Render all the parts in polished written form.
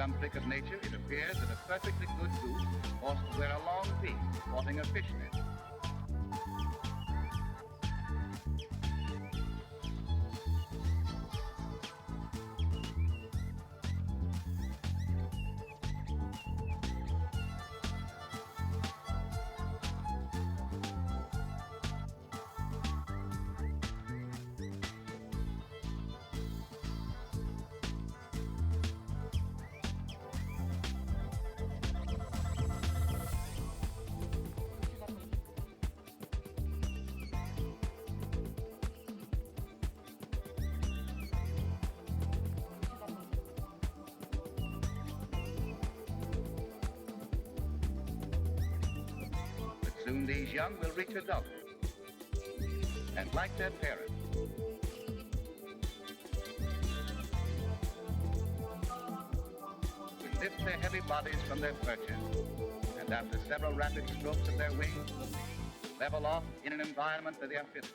some trick of nature, it appears that a perfectly good goose ought to wear a long peak sporting a fishnet. Soon these young will reach adulthood, and like their parents, will lift their heavy bodies from their perches, and after several rapid strokes of their wings, level off in an environment that they are fitted.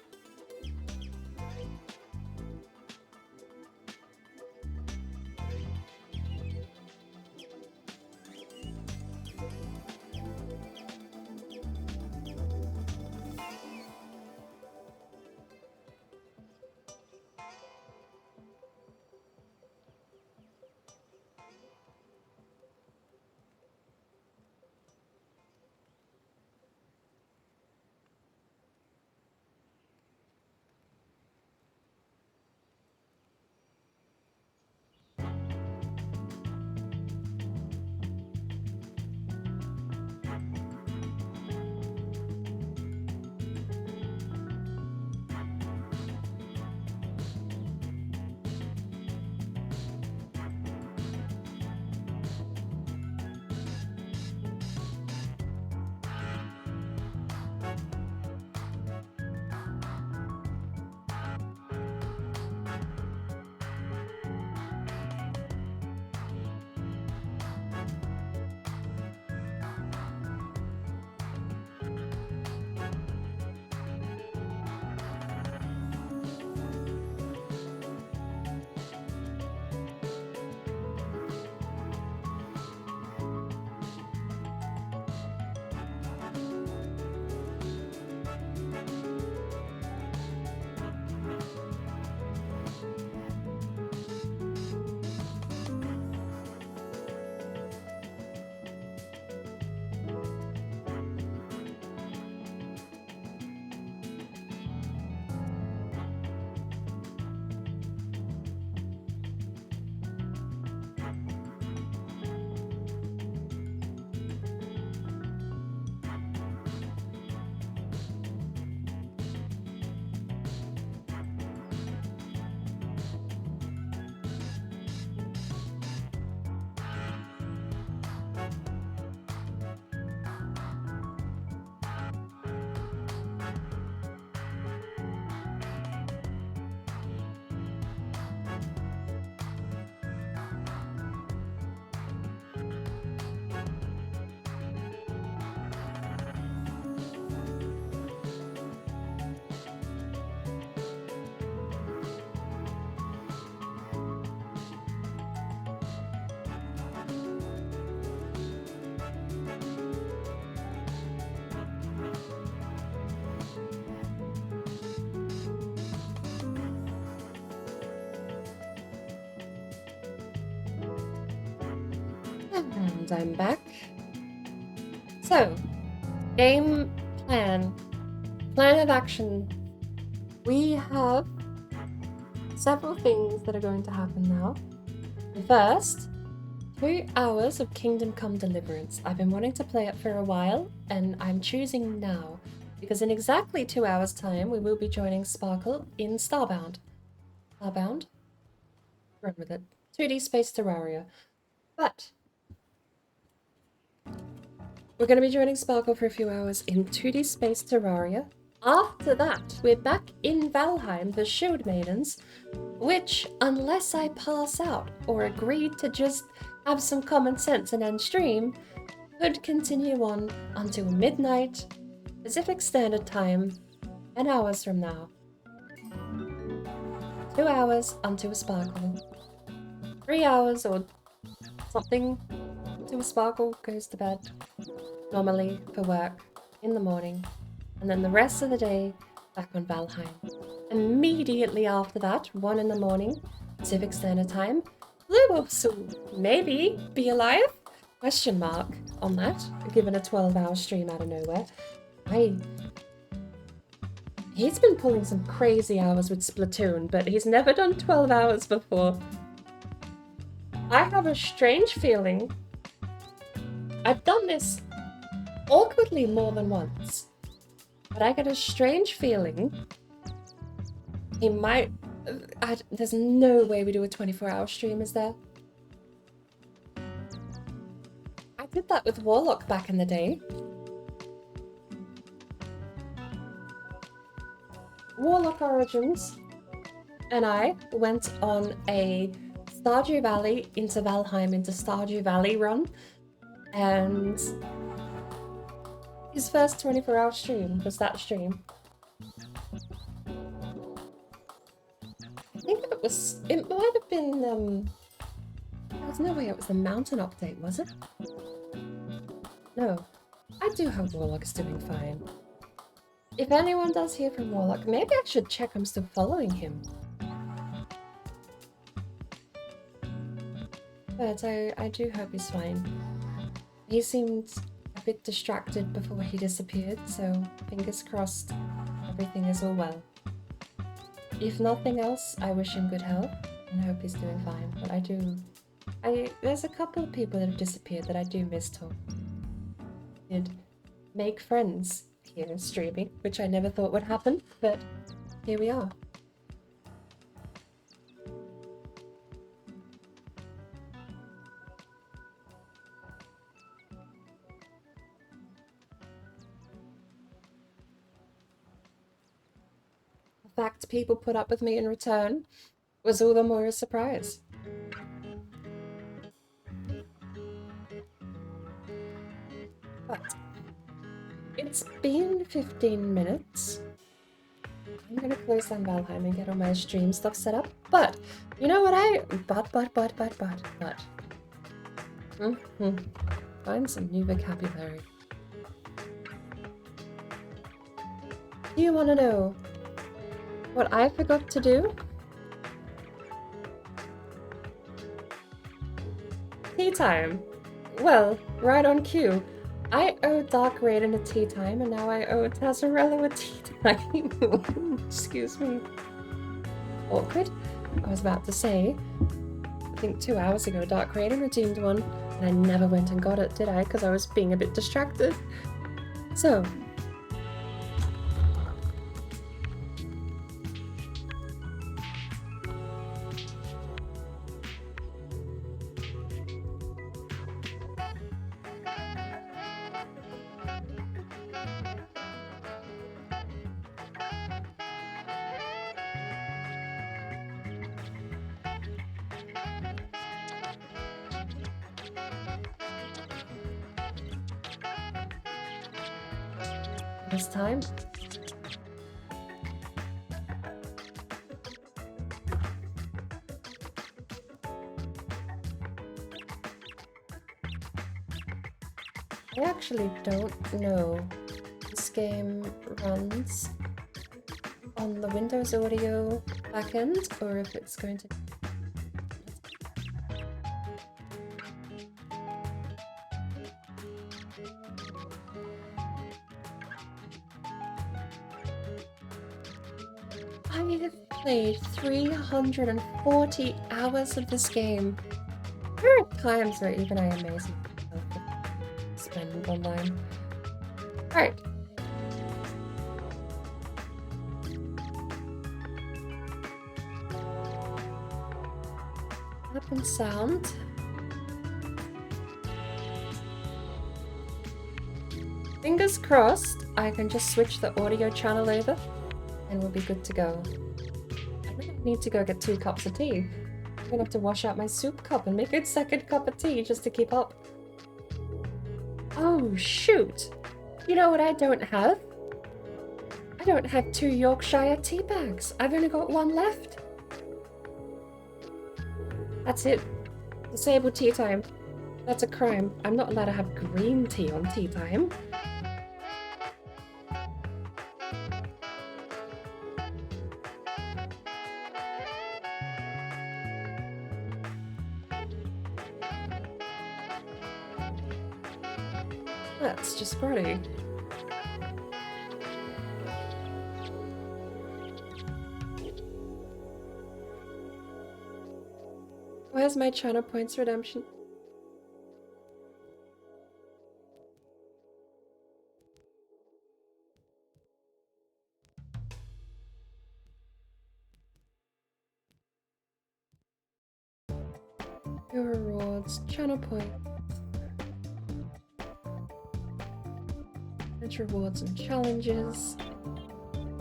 And I'm back. So, game plan. Plan of action. We have several things that are going to happen now. First, 2 hours of Kingdom Come Deliverance. I've been wanting to play it for a while, and I'm choosing now, because in exactly 2 hours' time, we will be joining Sparkle in Starbound. Starbound? Run with it. 2D Space Terraria. But we're going to be joining Sparkle for a few hours in 2D Space Terraria. After that, we're back in Valheim, the Shield Maidens, which, unless I pass out or agree to just have some common sense and end stream, could continue on until midnight, Pacific Standard Time, 10 hours from now. 2 hours until Sparkle. 3 hours or something to a Sparkle, goes to bed normally for work in the morning, and then the rest of the day back on Valheim. Immediately after that, 1 in the morning, Pacific Standard Time, Blue will soon maybe be alive? Question mark on that, given a 12-hour stream out of nowhere. He's been pulling some crazy hours with Splatoon, but he's never done 12 hours before. I have a strange feeling. I've done this awkwardly more than once, but I get a strange feeling he might... there's no way we do a 24-hour stream, is there? I did that with Warlock back in the day. Warlock Origins and I went on a Stardew Valley into Valheim into Stardew Valley run, and his first 24-hour stream was that stream. I think it might have been, there was no way it was the mountain update, was it? No. I do hope Warlock is doing fine. If anyone does hear from Warlock, maybe I should check I'm still following him. But I do hope he's fine. He seemed a bit distracted before he disappeared, so fingers crossed everything is all well. If nothing else, I wish him good health and hope he's doing fine. But there's a couple of people that have disappeared that I do miss talking. Did make friends here streaming, which I never thought would happen, but here we are. The fact people put up with me in return was all the more a surprise. But it's been 15 minutes. I'm gonna close down Valheim and get all my stream stuff set up. But you know what find some new vocabulary. Do you want to know what I forgot to do? Tea time. Well, right on cue. I owe Dark Raiden a tea time, and now I owe Tazarello a tea time. Excuse me. Awkward. I was about to say, I think 2 hours ago Dark Raiden redeemed one, and I never went and got it, did I? Because I was being a bit distracted. So, this time. I actually don't know if this game runs on the Windows Audio backend or if it's going to... I have played 340 hours of this game. There are times where even I amaze myself to spend online. Alright. Up and sound. Fingers crossed, I can just switch the audio channel over and we'll be good to go. I think I need to go get 2 cups of tea. I'm gonna have to wash out my soup cup and make a second cup of tea just to keep up. Oh shoot! You know what I don't have? I don't have 2 Yorkshire tea bags. I've only got 1 left. That's it. Disabled tea time. That's a crime. I'm not allowed to have green tea on tea time. That's just pretty. Where's my China points redemption? Your rewards, China point. Manage rewards and challenges.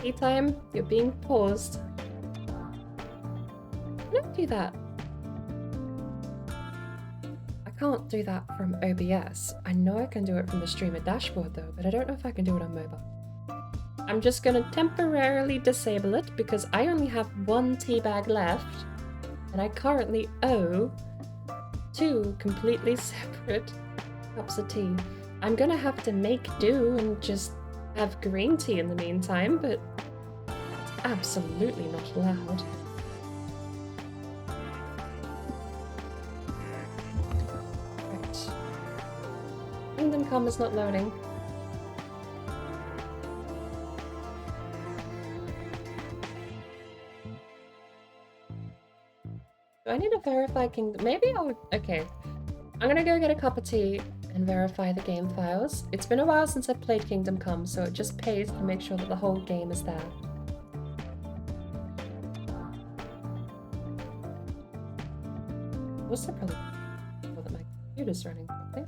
Tea time, you're being paused. Can I do that? I can't do that from OBS. I know I can do it from the streamer dashboard though, but I don't know if I can do it on mobile. I'm just gonna temporarily disable it because I only have one tea bag left and I currently owe 2 completely separate cups of tea. I'm gonna have to make do and just have green tea in the meantime, but it's absolutely not allowed. Right. Kingdom Come is not loading. Do I need to verify Kingdom? Maybe I'll... Okay. I'm gonna go get a cup of tea and verify the game files. It's been a while since I've played Kingdom Come, so it just pays to make sure that the whole game is there. Also probably sure that my computer's running properly.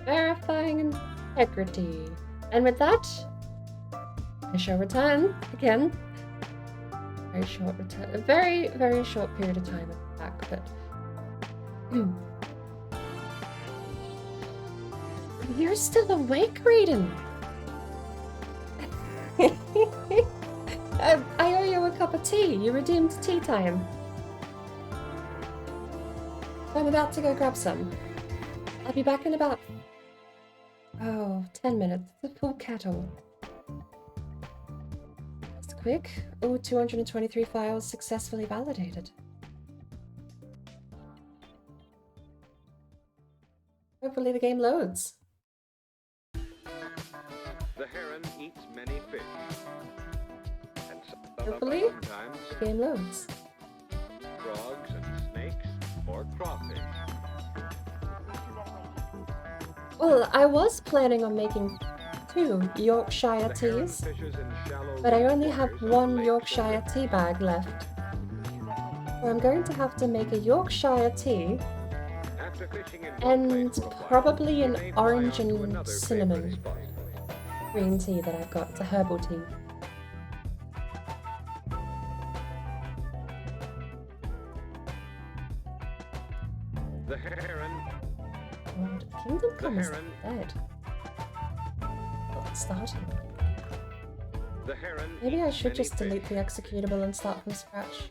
Verifying integrity. And with that, I shall return again. Very short return. A very, very short period of time back, but you're still awake, Raiden. I owe you a cup of tea. You redeemed tea time. I'm about to go grab some. I'll be back in about 10 minutes. The full kettle. That's quick. Oh, 223 files successfully validated. Hopefully the game loads. The heron eats many fish. And Hopefully sometimes the game loads. frogs and snakes or crawfish. Well, I was planning on making 2 Yorkshire The heron teas, fishes in shallow but I only waters have of 1 lakes Yorkshire tea bag left. So I'm going to have to make a Yorkshire tea After fishing in one and place for a while, probably you an may fly orange on to and another cinnamon favorite spot. green tea that I've got. It's a herbal tea. The heron, God, Kingdom Come is heron- dead. Well, it's starting. the heron Maybe I eats should many just delete fish. the executable and start from scratch.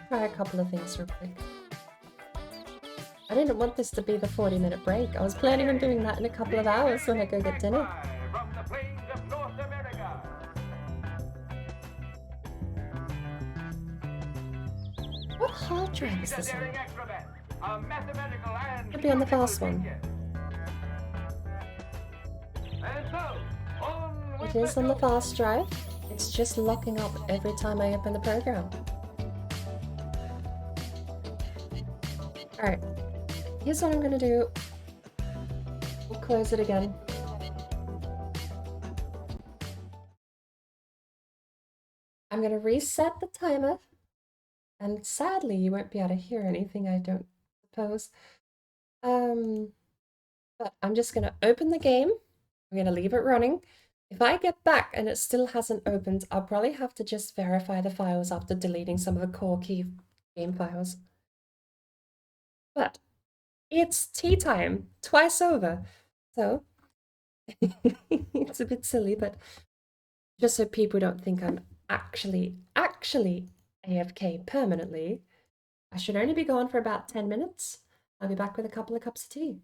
Try a couple of things real quick. I didn't want this to be the 40-minute break. I was planning on doing that in a couple of hours when I go get dinner. From the plains of North America. What hard drive is The this on? daring acrobat, a mathematical and Could be on the geometrical fast one. genius. And so, on with It is on the show. fast drive. It's just locking up every time I open the program. Alright, here's what I'm gonna do. We'll close it again. I'm gonna reset the timer. And sadly, you won't be able to hear anything, I don't suppose. But I'm just gonna open the game. I'm gonna leave it running. If I get back and it still hasn't opened, I'll probably have to just verify the files after deleting some of the core key game files. But it's tea time, twice over. So It's a bit silly, but just so people don't think I'm actually AFK permanently, I should only be gone for about 10 minutes. I'll be back with a couple of cups of tea.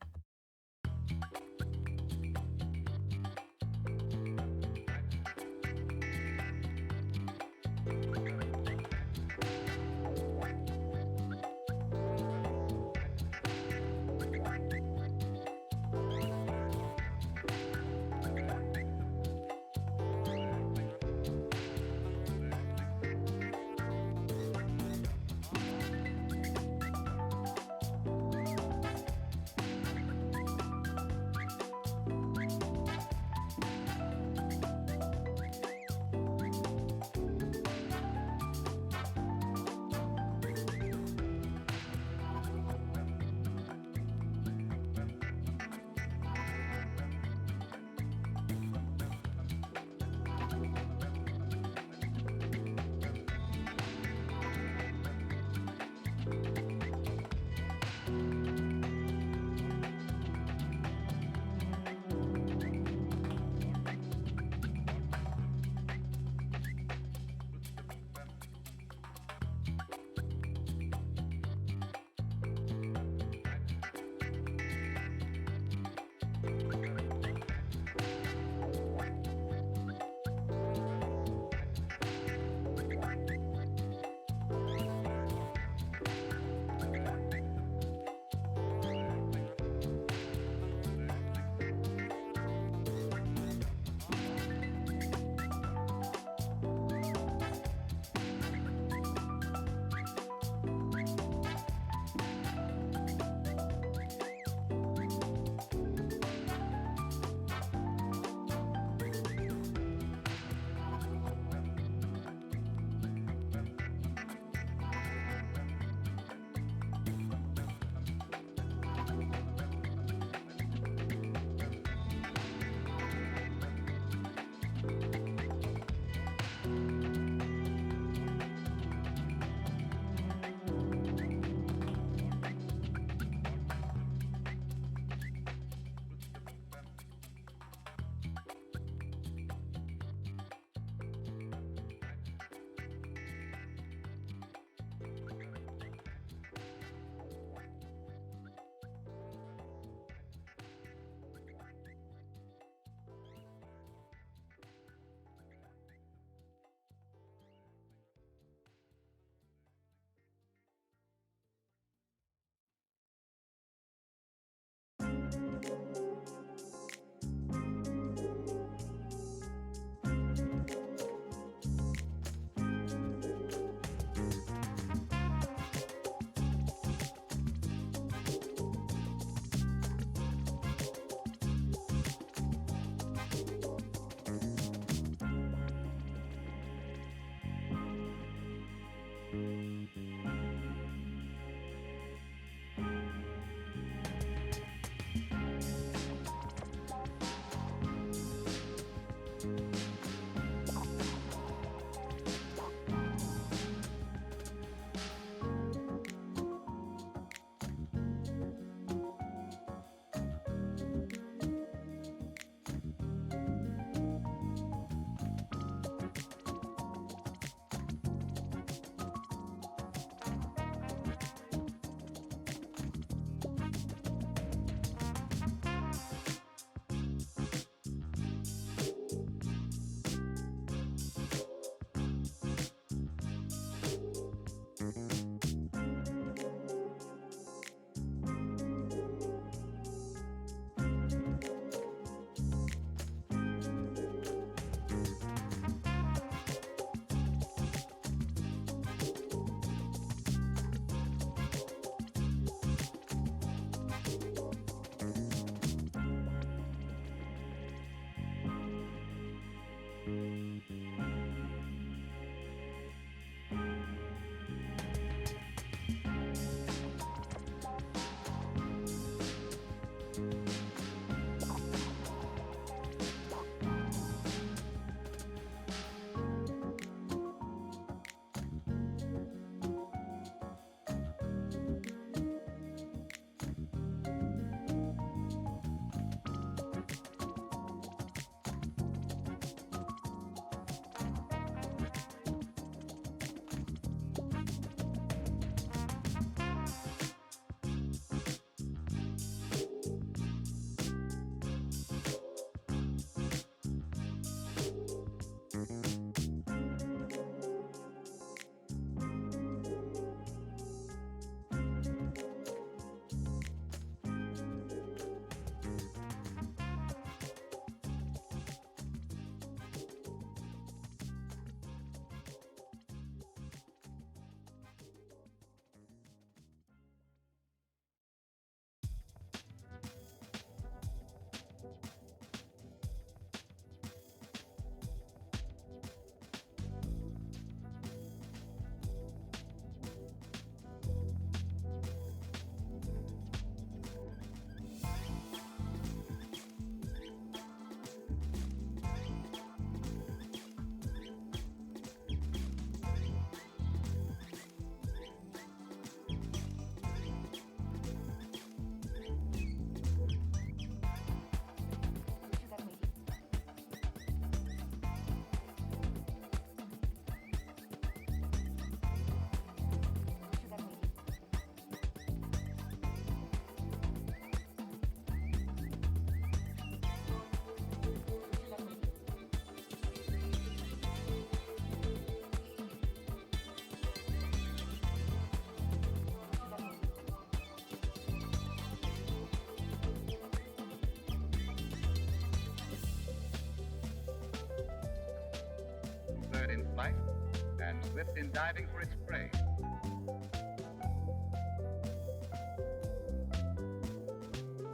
swift in diving for its prey.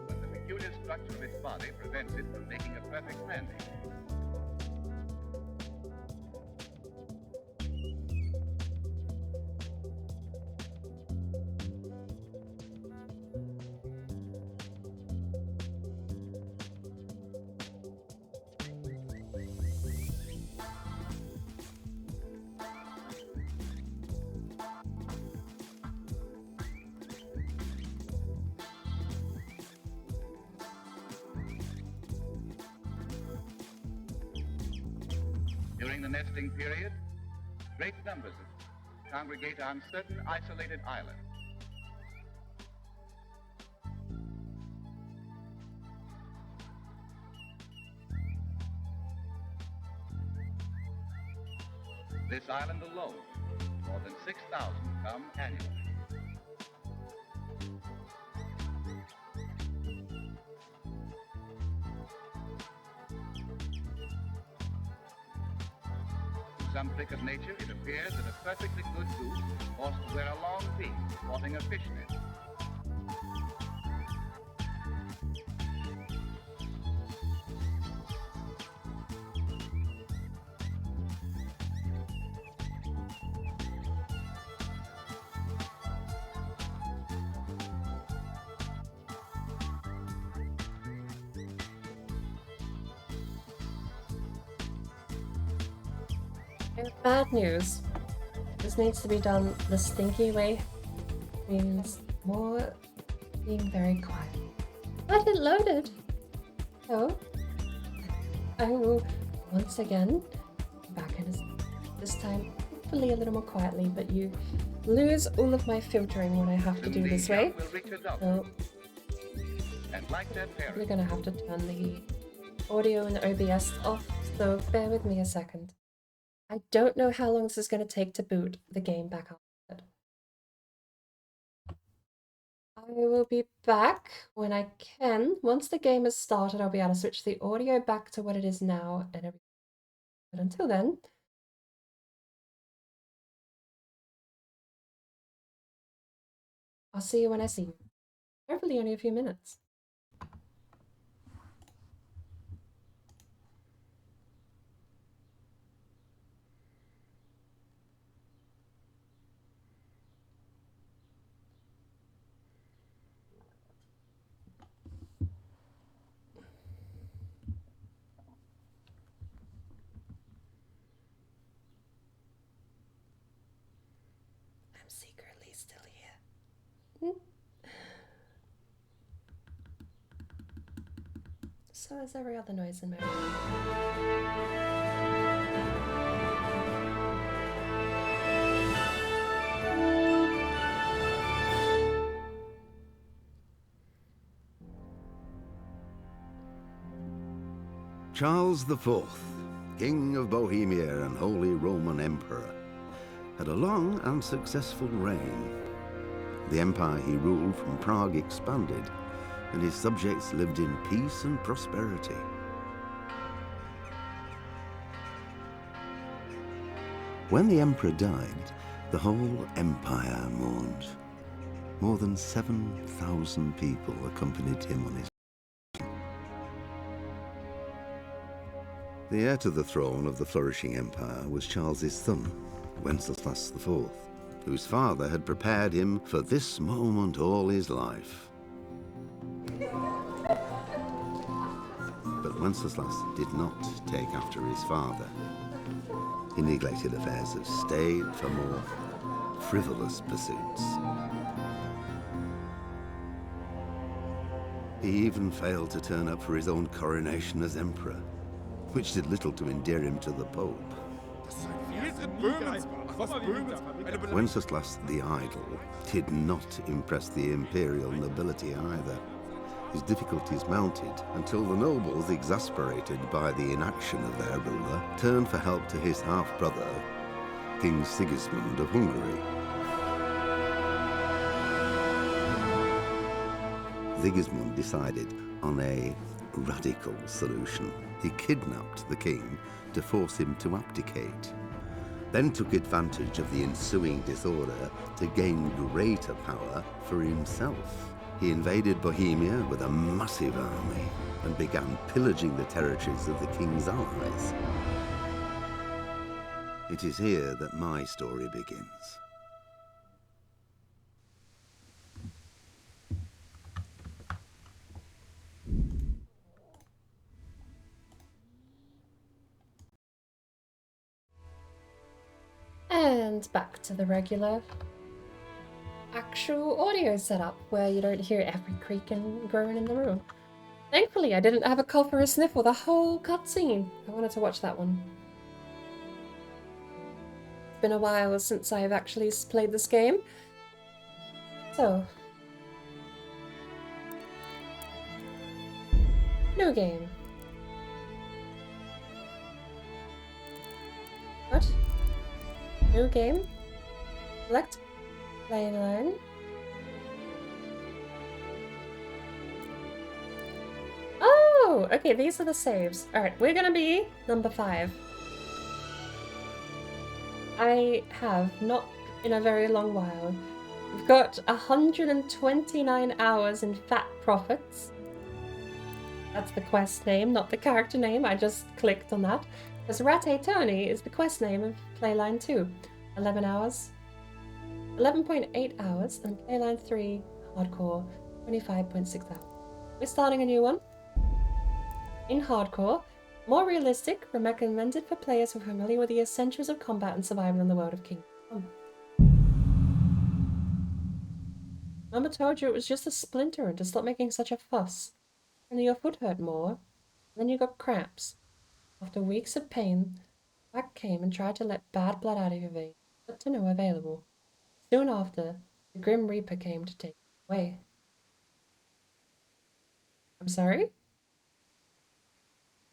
But the peculiar structure of its body prevents it from making a perfect landing. During the nesting period, great numbers of them congregate on certain isolated islands. This island alone, more than 6,000 come annually. Some trick of nature, it appears that a perfectly good goose is forced to wear a long beak, sporting a fishnet. And bad news. This needs to be done the stinky way. Means more being very quiet. But it loaded. So I will once again back in this time, hopefully a little more quietly, but you lose all of my filtering when I have to do this way. So And like their we're parents, gonna have to turn the audio and the OBS off, so bear with me a second. I don't know how long this is going to take to boot the game back up. I will be back when I can. Once the game is started, I'll be able to switch the audio back to what it is now and everything. But until then, I'll see you when I see you. Hopefully only a few minutes. I'm secretly still here. So is every other noise in my room. Charles IV, King of Bohemia and Holy Roman Emperor, had a long and successful reign. The empire he ruled from Prague expanded, and his subjects lived in peace and prosperity. When the emperor died, the whole empire mourned. More than 7,000 people accompanied him on his. The heir to the throne of the flourishing empire was Charles's son, Wenceslas IV, whose father had prepared him for this moment all his life. But Wenceslas did not take after his father. He neglected affairs of state for more frivolous pursuits. He even failed to turn up for his own coronation as emperor, which did little to endear him to the Pope. Wenceslas the Idle did not impress the imperial nobility either. His difficulties mounted until the nobles, exasperated by the inaction of their ruler, turned for help to his half-brother, King Sigismund of Hungary. Sigismund decided on a radical solution. He kidnapped the king to force him to abdicate. then took advantage of the ensuing disorder to gain greater power for himself. He invaded Bohemia with a massive army and began pillaging the territories of the king's allies. It is here that my story begins. And back to the regular actual audio setup where you don't hear every creak and groan in the room. Thankfully, I didn't have a cough or a sniffle the whole cutscene. I wanted to watch that one. It's been a while since I've actually played this game. So, new game. What? New game? Select play line. Oh, okay, these are the saves. Alright, we're gonna be number 5. I have not in a very long while. We've got 129 hours in Fat Profits. That's the quest name, not the character name. I just clicked on that. Because Rate Tony is the quest name of Playline 2. 11 hours. 11.8 hours, and Playline 3 Hardcore, 25.6 hours. We're starting a new one. In Hardcore, more realistic, recommended for players who are familiar with the essentials of combat and survival in the world of Kingdom Come. Mama told you it was just a splinter and to stop making such a fuss. And your foot hurt more, and then you got cramps. After weeks of pain, Quack came and tried to let bad blood out of your veins, but to no available. Soon after, the Grim Reaper came to take you away. I'm sorry?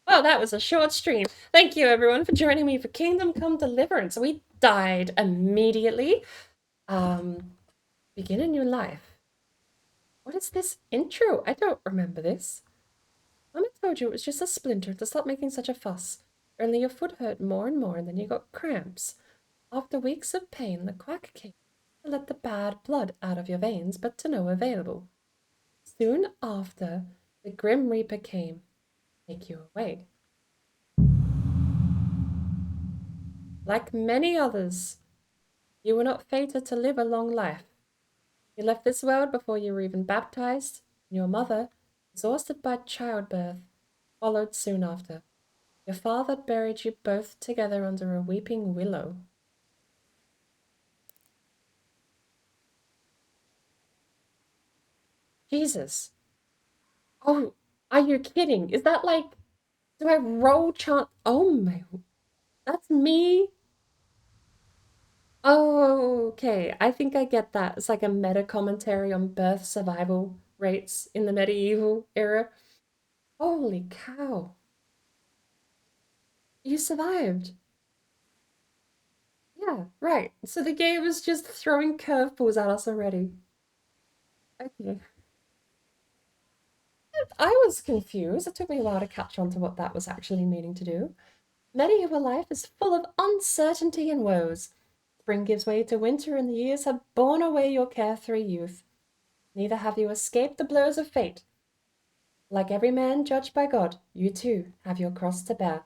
Well, that was a short stream. Thank you, everyone, for joining me for Kingdom Come Deliverance. We died immediately. Begin a new life. What is this intro? I don't remember this. Mama told you it was just a splinter to stop making such a fuss. Only your foot hurt more and more, and then you got cramps. After weeks of pain, the Quack came to let the bad blood out of your veins, but to no available. Soon after, the Grim Reaper came to take you away. Like many others, you were not fated to live a long life. You left this world before you were even baptized, and your mother, exhausted by childbirth, followed soon after. Your father buried you both together under a weeping willow. Jesus. Oh, are you kidding? Is that like, do I roll chant? Oh my, that's me? Oh, okay. I think I get that. It's like a meta commentary on birth survival rates in the medieval era. Holy cow. You survived. Yeah, right. So the game was just throwing curveballs at us already. Okay. I was confused. It took me a while to catch on to what that was actually meaning to do. Medieval life is full of uncertainty and woes. Spring gives way to winter, and the years have borne away your carefree youth. Neither have you escaped the blows of fate. Like every man judged by God, you too have your cross to bear.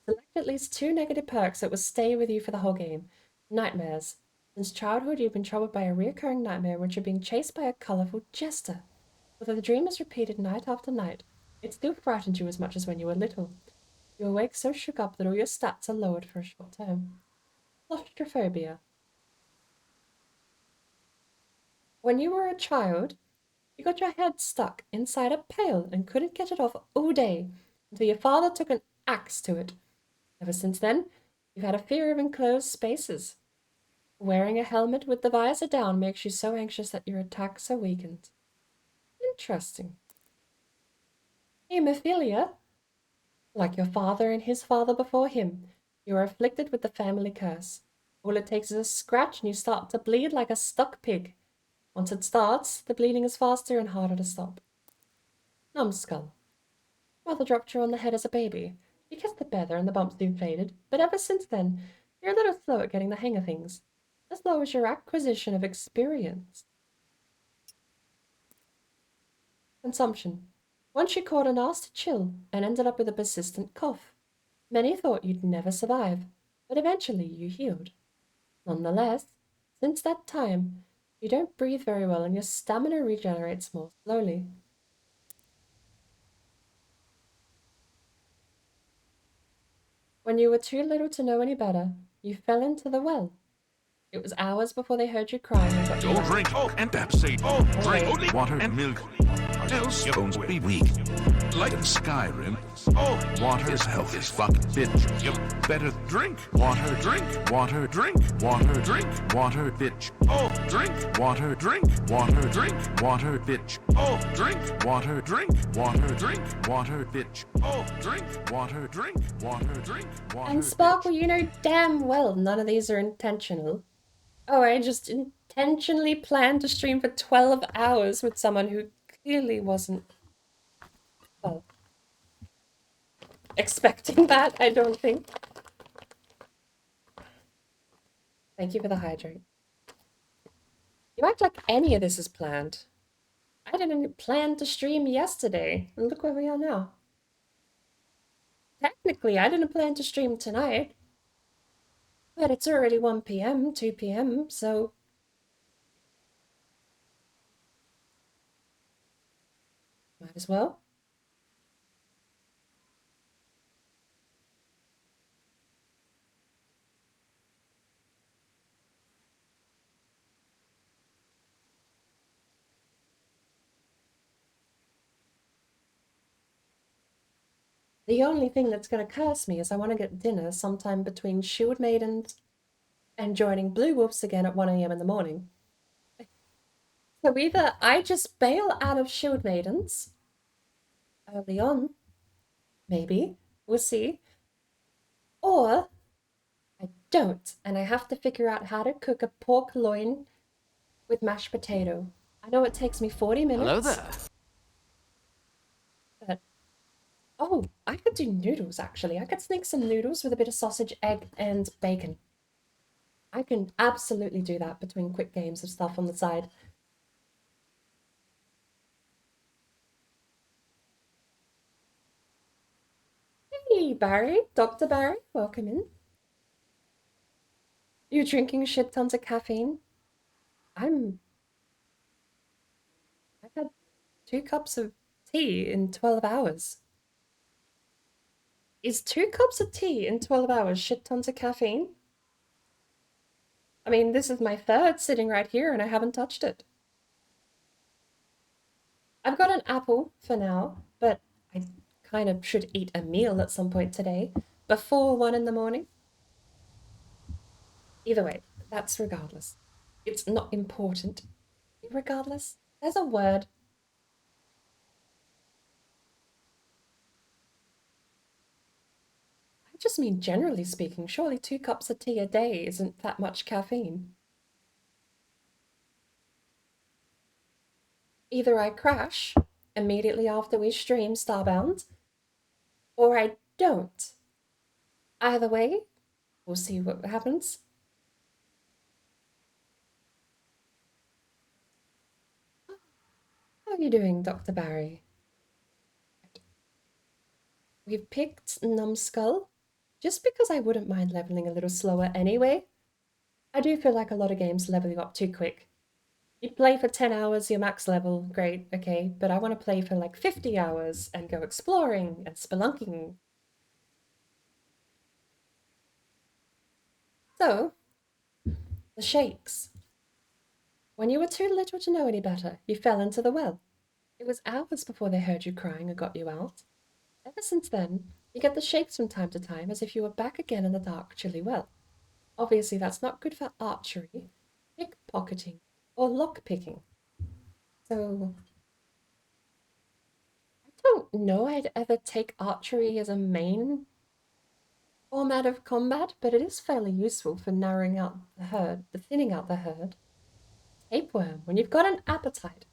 Select at least 2 negative perks that will stay with you for the whole game. Nightmares. Since childhood, you've been troubled by a recurring nightmare in which you're being chased by a colourful jester. Although the dream is repeated night after night, it still frightens you as much as when you were little. You awake so shook up that all your stats are lowered for a short term. Claustrophobia. When you were a child, you got your head stuck inside a pail and couldn't get it off all day until your father took an axe to it. Ever since then, you've had a fear of enclosed spaces. Wearing a helmet with the visor down makes you so anxious that your attacks are weakened. Interesting. Hemophilia. Like your father and his father before him, you are afflicted with the family curse. All it takes is a scratch and you start to bleed like a stuck pig. Once it starts, the bleeding is faster and harder to stop. Numbskull. Mother dropped you on the head as a baby. You kissed the better and the bumps soon faded, but ever since then, You're a little slow at getting the hang of things. As slow as your acquisition of experience. Consumption. Once you caught a nasty chill and ended up with a persistent cough. Many thought you'd never survive, but eventually you healed. Nonetheless, since that time, you don't breathe very well and your stamina regenerates more slowly. When you were too little to know any better, you fell into the well. It was hours before they heard you crying and got you Don't out. drink and Pepsi. Drink only water and milk. Or else your bones will be weak. Like in Skyrim, water is health as fuck, bitch. You better drink water, drink water, drink water, drink water, bitch. Drink water, drink water, drink water, bitch. Drink water, drink water, drink water, bitch. Drink water, drink water, drink water. And Sparkle, you know damn well none of these are intentional. Oh, I just intentionally planned to stream for 12 hours with someone who clearly wasn't, well, expecting that, I don't think. Thank you for the hydrate. You act like any of this is planned. I didn't plan to stream yesterday, and look where we are now. Technically, I didn't plan to stream tonight, but it's already 1 p.m., 2 p.m., so... might as well. The only thing that's going to curse me is I want to get dinner sometime between Shield Maidens and joining Blue Wolves again at 1 a.m. in the morning. So either I just bail out of Shield Maidens early on, maybe, we'll see, or I don't, and I have to figure out how to cook a pork loin with mashed potato. I know it takes me 40 minutes. Hello there. But, oh, I could do noodles, actually. I could sneak some noodles with a bit of sausage, egg, and bacon. I can absolutely do that between quick games of stuff on the side. Hey, Barry. Dr. Barry, welcome in. You drinking shit tons of caffeine? I've had 2 cups of tea in 12 hours. Is 2 cups of tea in 12 hours shit tons of caffeine? I mean, this is my 3rd sitting right here and I haven't touched it. I've got an apple for now, but I kind of should eat a meal at some point today, before 1 in the morning. Either way, that's regardless. It's not important. Regardless, there's a word. I just mean generally speaking, surely 2 cups of tea a day isn't that much caffeine. Either I crash immediately after we stream Starbound, or I don't. Either way, we'll see what happens. How are you doing, Dr. Barry? We've picked Numbskull, just because I wouldn't mind leveling a little slower anyway. I do feel like a lot of games level you up too quick. You play for 10 hours, your max level, great, okay, but I want to play for like 50 hours and go exploring and spelunking. So, the shakes. When you were too little to know any better, you fell into the well. It was hours before they heard you crying and got you out. Ever since then, you get the shakes from time to time as if you were back again in the dark, chilly well. Obviously, that's not good for archery, pickpocketing, or lockpicking. So, I don't know I'd ever take archery as a main format of combat, but it is fairly useful for narrowing out the herd, thinning out the herd. Tapeworm, when you've got an appetite,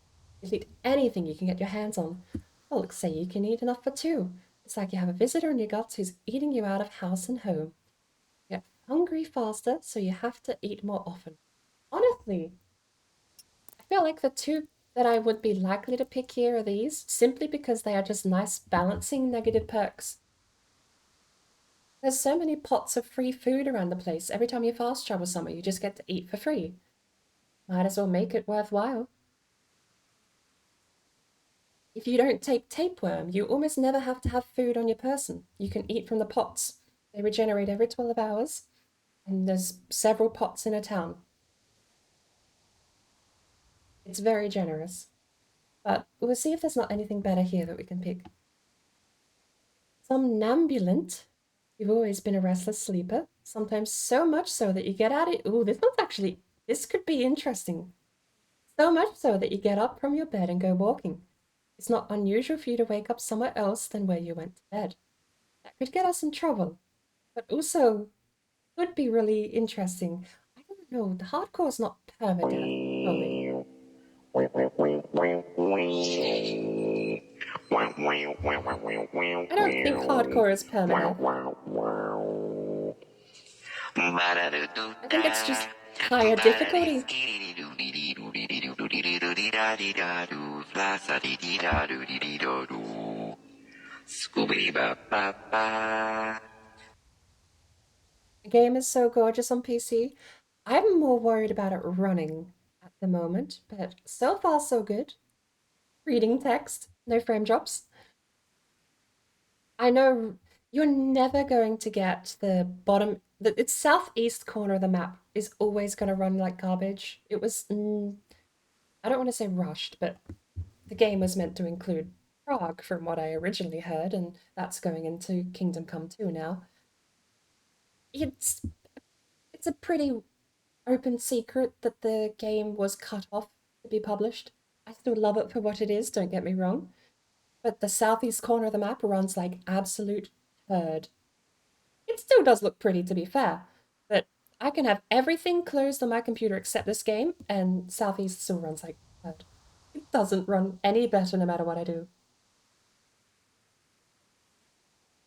you'll eat anything you can get your hands on. Well, say you can eat enough for 2. It's like you have a visitor in your guts who's eating you out of house and home. You get hungry faster, so you have to eat more often. Honestly, I feel like the two that I would be likely to pick here are these, simply because they are just nice balancing negative perks. There's so many pots of free food around the place. Every time you fast travel somewhere, you just get to eat for free. Might as well make it worthwhile. If you don't take tapeworm, you almost never have to have food on your person. You can eat from the pots. They regenerate every 12 hours, and there's several pots in a town. It's very generous. But we'll see if there's not anything better here that we can pick. Somnambulant. You've always been a restless sleeper, sometimes so much so that you get out of... Ooh, this could be interesting. So much so that you get up from your bed and go walking. It's not unusual for you to wake up somewhere else than where you went to bed. That could get us in trouble, but also could be really interesting. I don't know, the hardcore is not permadeath, surely. I don't think hardcore is permadeath. I think it's just higher difficulty. The game is so gorgeous on PC. I'm more worried about it running at the moment, but so far so good. Reading text, no frame drops. I know you're never going to get the bottom, it's southeast corner of the map is always going to run like garbage. It was, I don't want to say rushed, but the game was meant to include Prague from what I originally heard, and that's going into Kingdom Come 2 now. It's a pretty open secret that the game was cut off to be published. I still love it for what it is, don't get me wrong. But the southeast corner of the map runs like absolute turd. It still does look pretty, to be fair, but I can have everything closed on my computer except this game, and southeast still runs like turd. It doesn't run any better no matter what I do.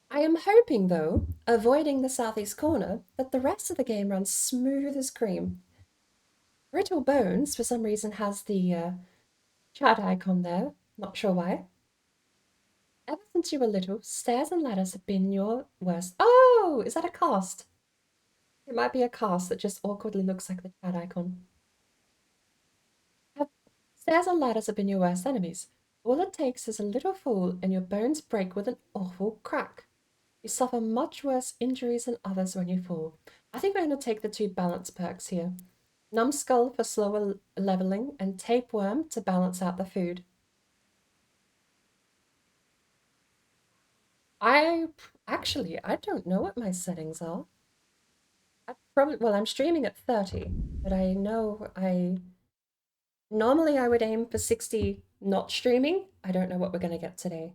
I am hoping, though, avoiding the southeast corner, that the rest of the game runs smooth as cream. Brittle Bones, for some reason, has the chat icon there. Not sure why. Ever since you were little, stairs and ladders have been your worst. Oh, is that a cast? It might be a cast that just awkwardly looks like the chat icon. Stairs and ladders have been your worst enemies. All it takes is a little fall and your bones break with an awful crack. You suffer much worse injuries than others when you fall. I think I'm going to take the 2 balance perks here. Numbskull for slower leveling and Tapeworm to balance out the food. I don't know what my settings are. I'm streaming at 30, but I know normally I would aim for 60 not streaming. I don't know what we're going to get today.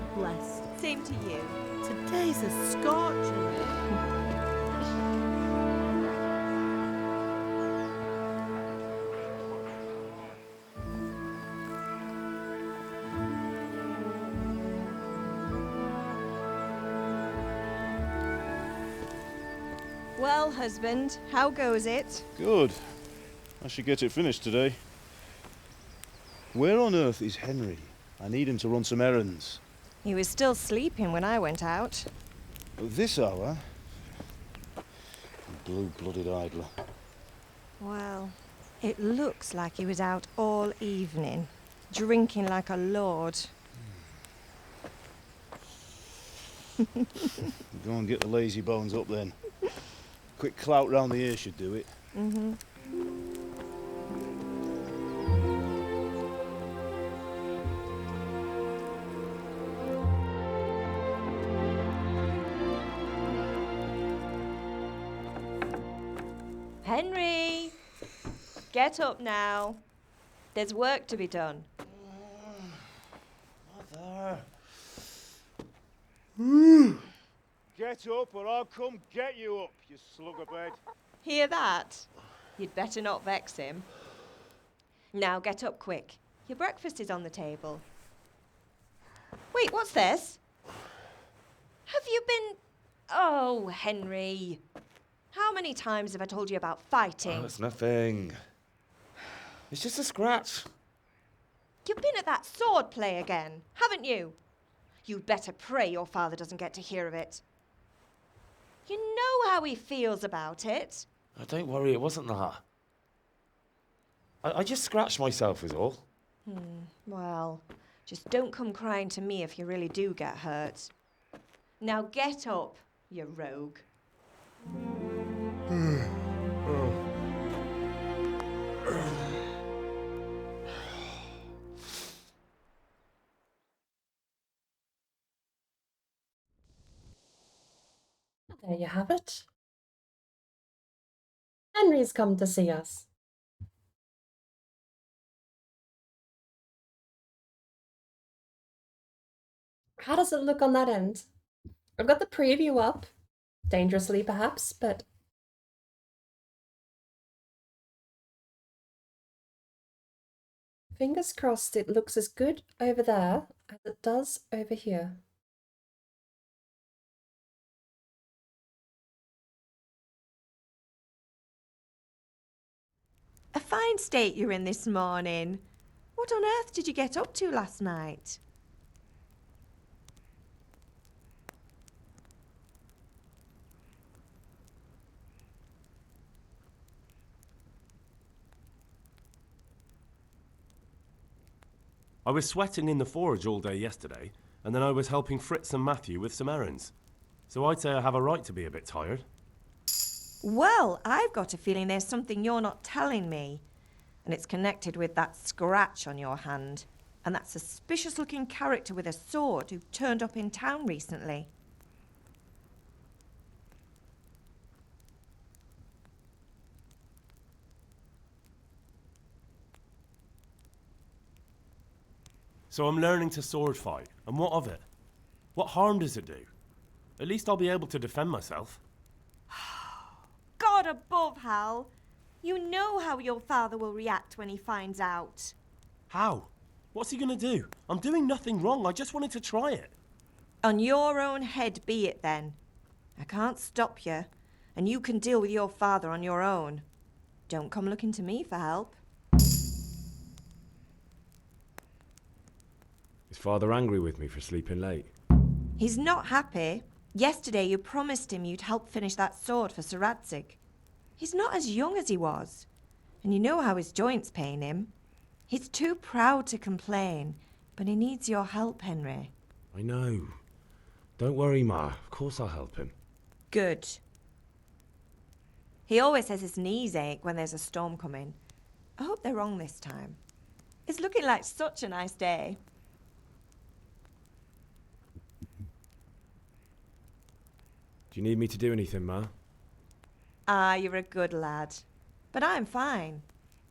God bless. Same to you. Today's a scorcher. Well, husband, how goes it? Good. I should get it finished today. Where on earth is Henry? I need him to run some errands. He was still sleeping when I went out. At this hour? Blue-blooded idler. Well, it looks like he was out all evening, drinking like a lord. Go and get the lazy bones up then. Quick clout round the ear should do it. Mm-hmm. Henry! Get up now. There's work to be done. Mother! Get up or I'll come get you up, you slugabed. Hear that? You'd better not vex him. Now get up quick. Your breakfast is on the table. Wait, what's this? Have you been... Oh, Henry. How many times have I told you about fighting? Oh, it's nothing. It's just a scratch. You've been at that sword play again, haven't you? You'd better pray your father doesn't get to hear of it. You know how he feels about it. Oh, don't worry, it wasn't that. I just scratched myself is all. Well, just don't come crying to me if you really do get hurt. Now get up, you rogue. There you have it. Henry's come to see us. How does it look on that end? I've got the preview up. Dangerously, perhaps, but... Fingers crossed it looks as good over there as it does over here. A fine state you're in this morning. What on earth did you get up to last night? I was sweating in the forge all day yesterday, and then I was helping Fritz and Matthew with some errands. So I'd say I have a right to be a bit tired. Well, I've got a feeling there's something you're not telling me. And it's connected with that scratch on your hand. And that suspicious-looking character with a sword who turned up in town recently. So I'm learning to sword fight, and what of it? What harm does it do? At least I'll be able to defend myself. God above, Hal. You know how your father will react when he finds out. How? What's he gonna do? I'm doing nothing wrong, I just wanted to try it. On your own head be it then. I can't stop you, and you can deal with your father on your own. Don't come looking to me for help. Is Father angry with me for sleeping late? He's not happy. Yesterday you promised him you'd help finish that sword for Sir Radzig. He's not as young as he was, and you know how his joints pain him. He's too proud to complain, but he needs your help, Henry. I know. Don't worry, Ma. Of course I'll help him. Good. He always says his knees ache when there's a storm coming. I hope they're wrong this time. It's looking like such a nice day. Do you need me to do anything, Ma? Ah, you're a good lad. But I'm fine.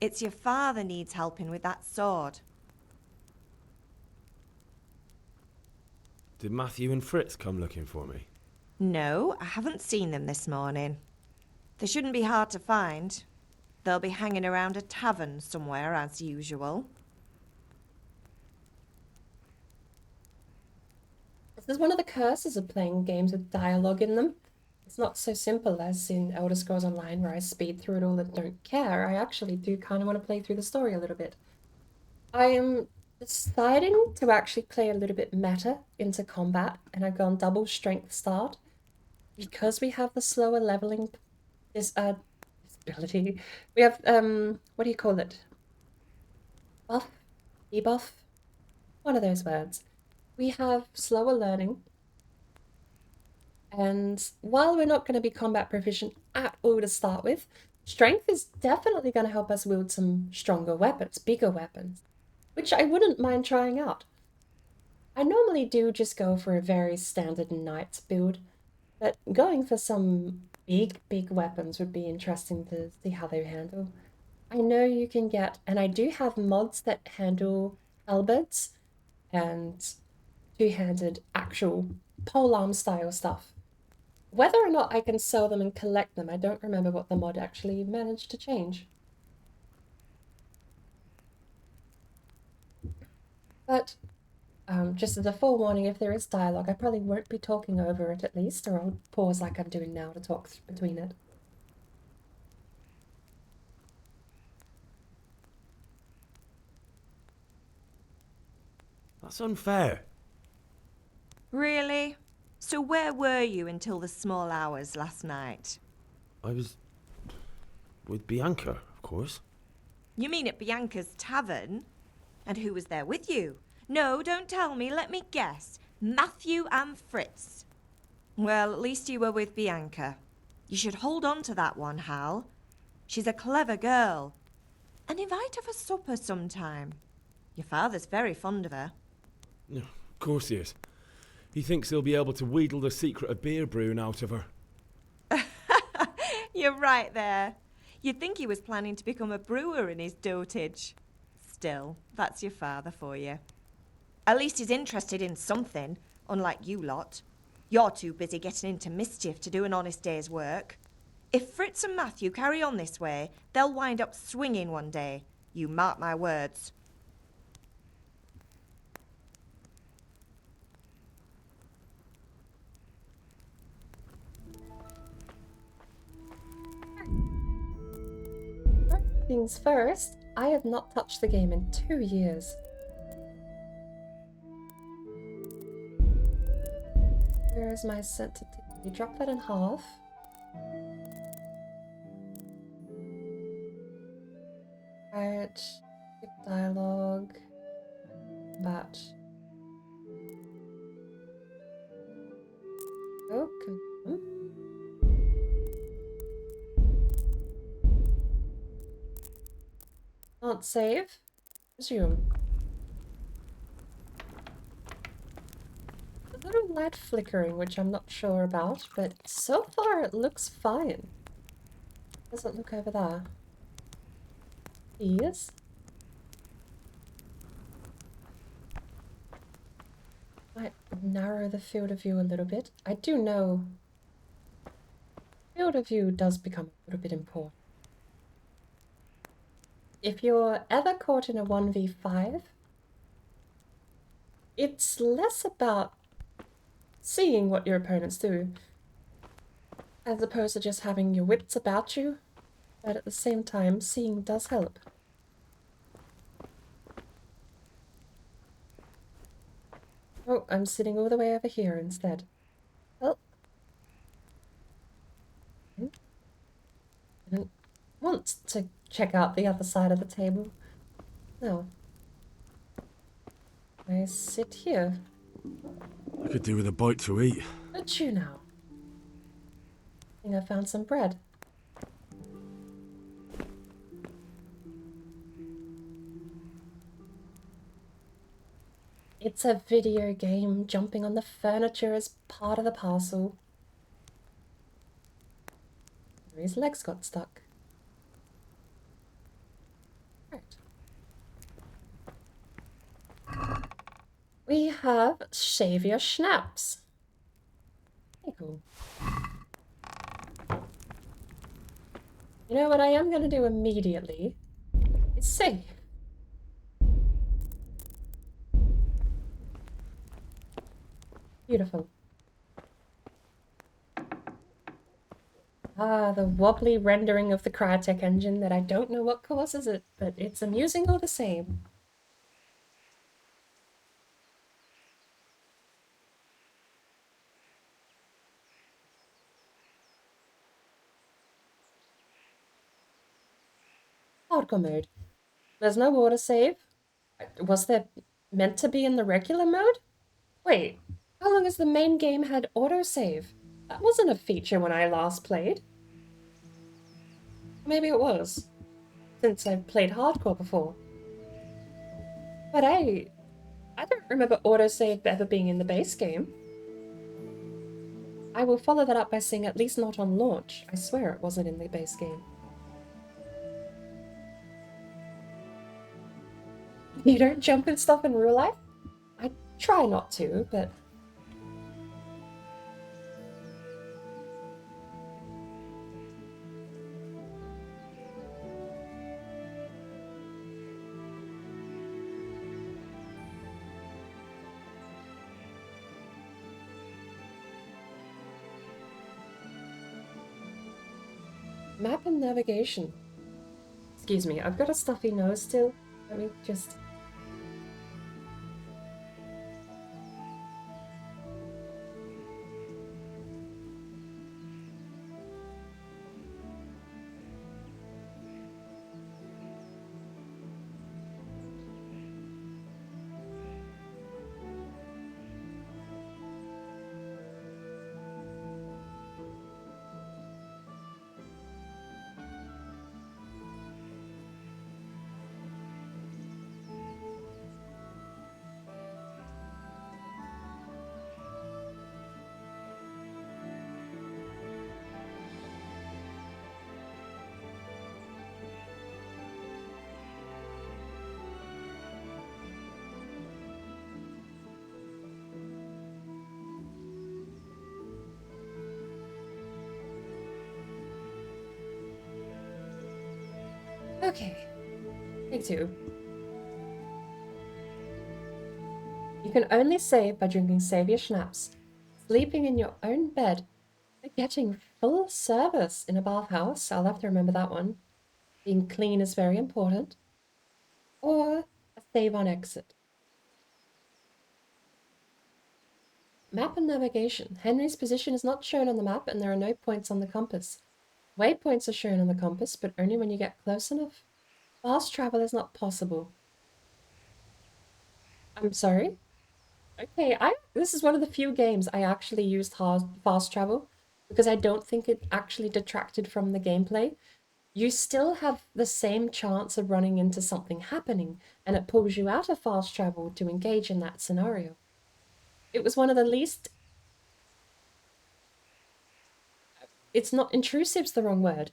It's your father needs helping with that sword. Did Matthew and Fritz come looking for me? No, I haven't seen them this morning. They shouldn't be hard to find. They'll be hanging around a tavern somewhere as usual. This is one of the curses of playing games with dialogue in them. It's not so simple as in Elder Scrolls Online where I speed through it all and don't care. I actually do kind of want to play through the story a little bit. I am deciding to actually play a little bit meta into combat, and I've gone double strength start because we have the slower leveling ability. We have what do you call it? Buff? Debuff? One of those words. We have slower learning, and while we're not going to be combat proficient at all to start with, strength is definitely going to help us wield some stronger weapons, bigger weapons, which I wouldn't mind trying out. I normally do just go for a very standard knight's build, but going for some big weapons would be interesting to see how they handle. I know you can get, and I do have mods that handle halberds and two-handed actual polearm style stuff. Whether or not I can sell them and collect them, I don't remember what the mod actually managed to change. But just as a forewarning, if there is dialogue, I probably won't be talking over it at least, or I'll pause like I'm doing now to talk between it. That's unfair. Really? So where were you until the small hours last night? I was with Bianca, of course. You mean at Bianca's tavern? And who was there with you? No, don't tell me, let me guess. Matthew and Fritz. Well, at least you were with Bianca. You should hold on to that one, Hal. She's a clever girl. And invite her for supper sometime. Your father's very fond of her. Yeah, of course he is. He thinks he'll be able to wheedle the secret of beer brewing out of her. You're right there. You'd think he was planning to become a brewer in his dotage. Still, that's your father for you. At least he's interested in something, unlike you lot. You're too busy getting into mischief to do an honest day's work. If Fritz and Matthew carry on this way, they'll wind up swinging one day. You mark my words. Things first, I have not touched the game in 2 years. Where is my sensitivity? Drop that in half. Right, skip dialogue. But oh, confirm. Can't save. Resume. A little light flickering, which I'm not sure about, but so far it looks fine. Doesn't look over there. Please. Might narrow the field of view a little bit. I do know field of view does become a little bit important. If you're ever caught in a 1v5, it's less about seeing what your opponents do, as opposed to just having your wits about you, but at the same time, seeing does help. Oh, I'm sitting all the way over here instead. Well, I didn't want to check out the other side of the table. No. I sit here. I could do with a bite to eat. But you now. I think I found some bread. It's a video game. Jumping on the furniture is part of the parcel. His legs got stuck. Right. We have Savior Schnapps. Very cool. You know what I am going to do immediately is save. Beautiful. Ah, the wobbly rendering of the Crytek engine that I don't know what causes it, but it's amusing all the same. Hardcore mode. There's no autosave. Was there meant to be in the regular mode? Wait, how long has the main game had autosave? That wasn't a feature when I last played. Maybe it was, since I've played hardcore before. But I don't remember autosave ever being in the base game. I will follow that up by saying at least not on launch. I swear it wasn't in the base game. You don't jump and stuff in real life? I try not to, but... Map and navigation. Excuse me, I've got a stuffy nose still. Let me just... Okay. Take 2. You can only save by drinking Savior Schnapps, sleeping in your own bed, and getting full service in a bathhouse. I'll have to remember that one. Being clean is very important. Or a save on exit. Map and navigation. Henry's position is not shown on the map and there are no points on the compass. Waypoints are shown on the compass, but only when you get close enough. Fast travel is not possible. I'm sorry? Okay, this is one of the few games I actually used fast travel, because I don't think it actually detracted from the gameplay. You still have the same chance of running into something happening, and it pulls you out of fast travel to engage in that scenario. It was one of the least... It's not intrusive's the wrong word.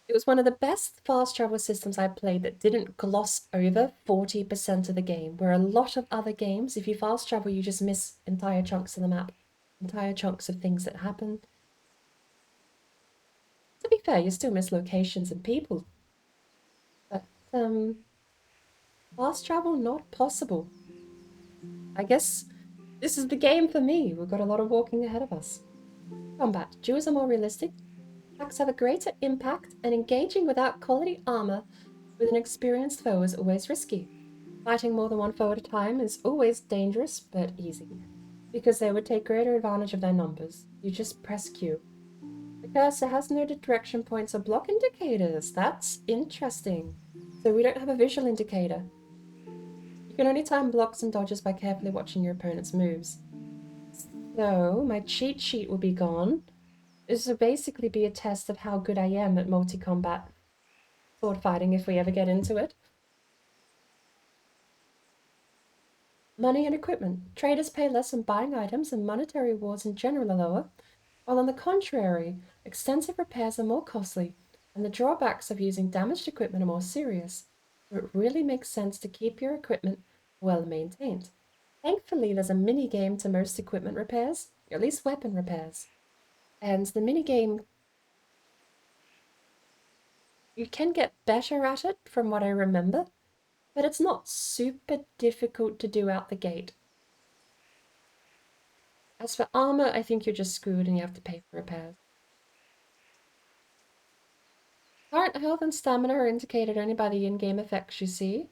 It was one of the best fast travel systems I played that didn't gloss over 40% of the game, where a lot of other games, if you fast travel, you just miss entire chunks of the map, entire chunks of things that happen. To be fair, you still miss locations and people. But, fast travel, not possible. I guess this is the game for me. We've got a lot of walking ahead of us. Combat. Duels are more realistic. Attacks have a greater impact, and engaging without quality armor with an experienced foe is always risky. Fighting more than one foe at a time is always dangerous, but easy, because they would take greater advantage of their numbers. You just press Q. The cursor has no direction points or block indicators. That's interesting. So we don't have a visual indicator. You can only time blocks and dodges by carefully watching your opponent's moves. So my cheat sheet will be gone. This will basically be a test of how good I am at multi-combat sword fighting if we ever get into it. Money and equipment. Traders pay less on buying items and monetary rewards in general are lower, while on the contrary, extensive repairs are more costly and the drawbacks of using damaged equipment are more serious. So it really makes sense to keep your equipment well maintained. Thankfully, there's a mini game to most equipment repairs, or at least weapon repairs. And the mini game, you can get better at it from what I remember, but it's not super difficult to do out the gate. As for armor, I think you're just screwed and you have to pay for repairs. Current health and stamina are indicated only by the in-game effects you see.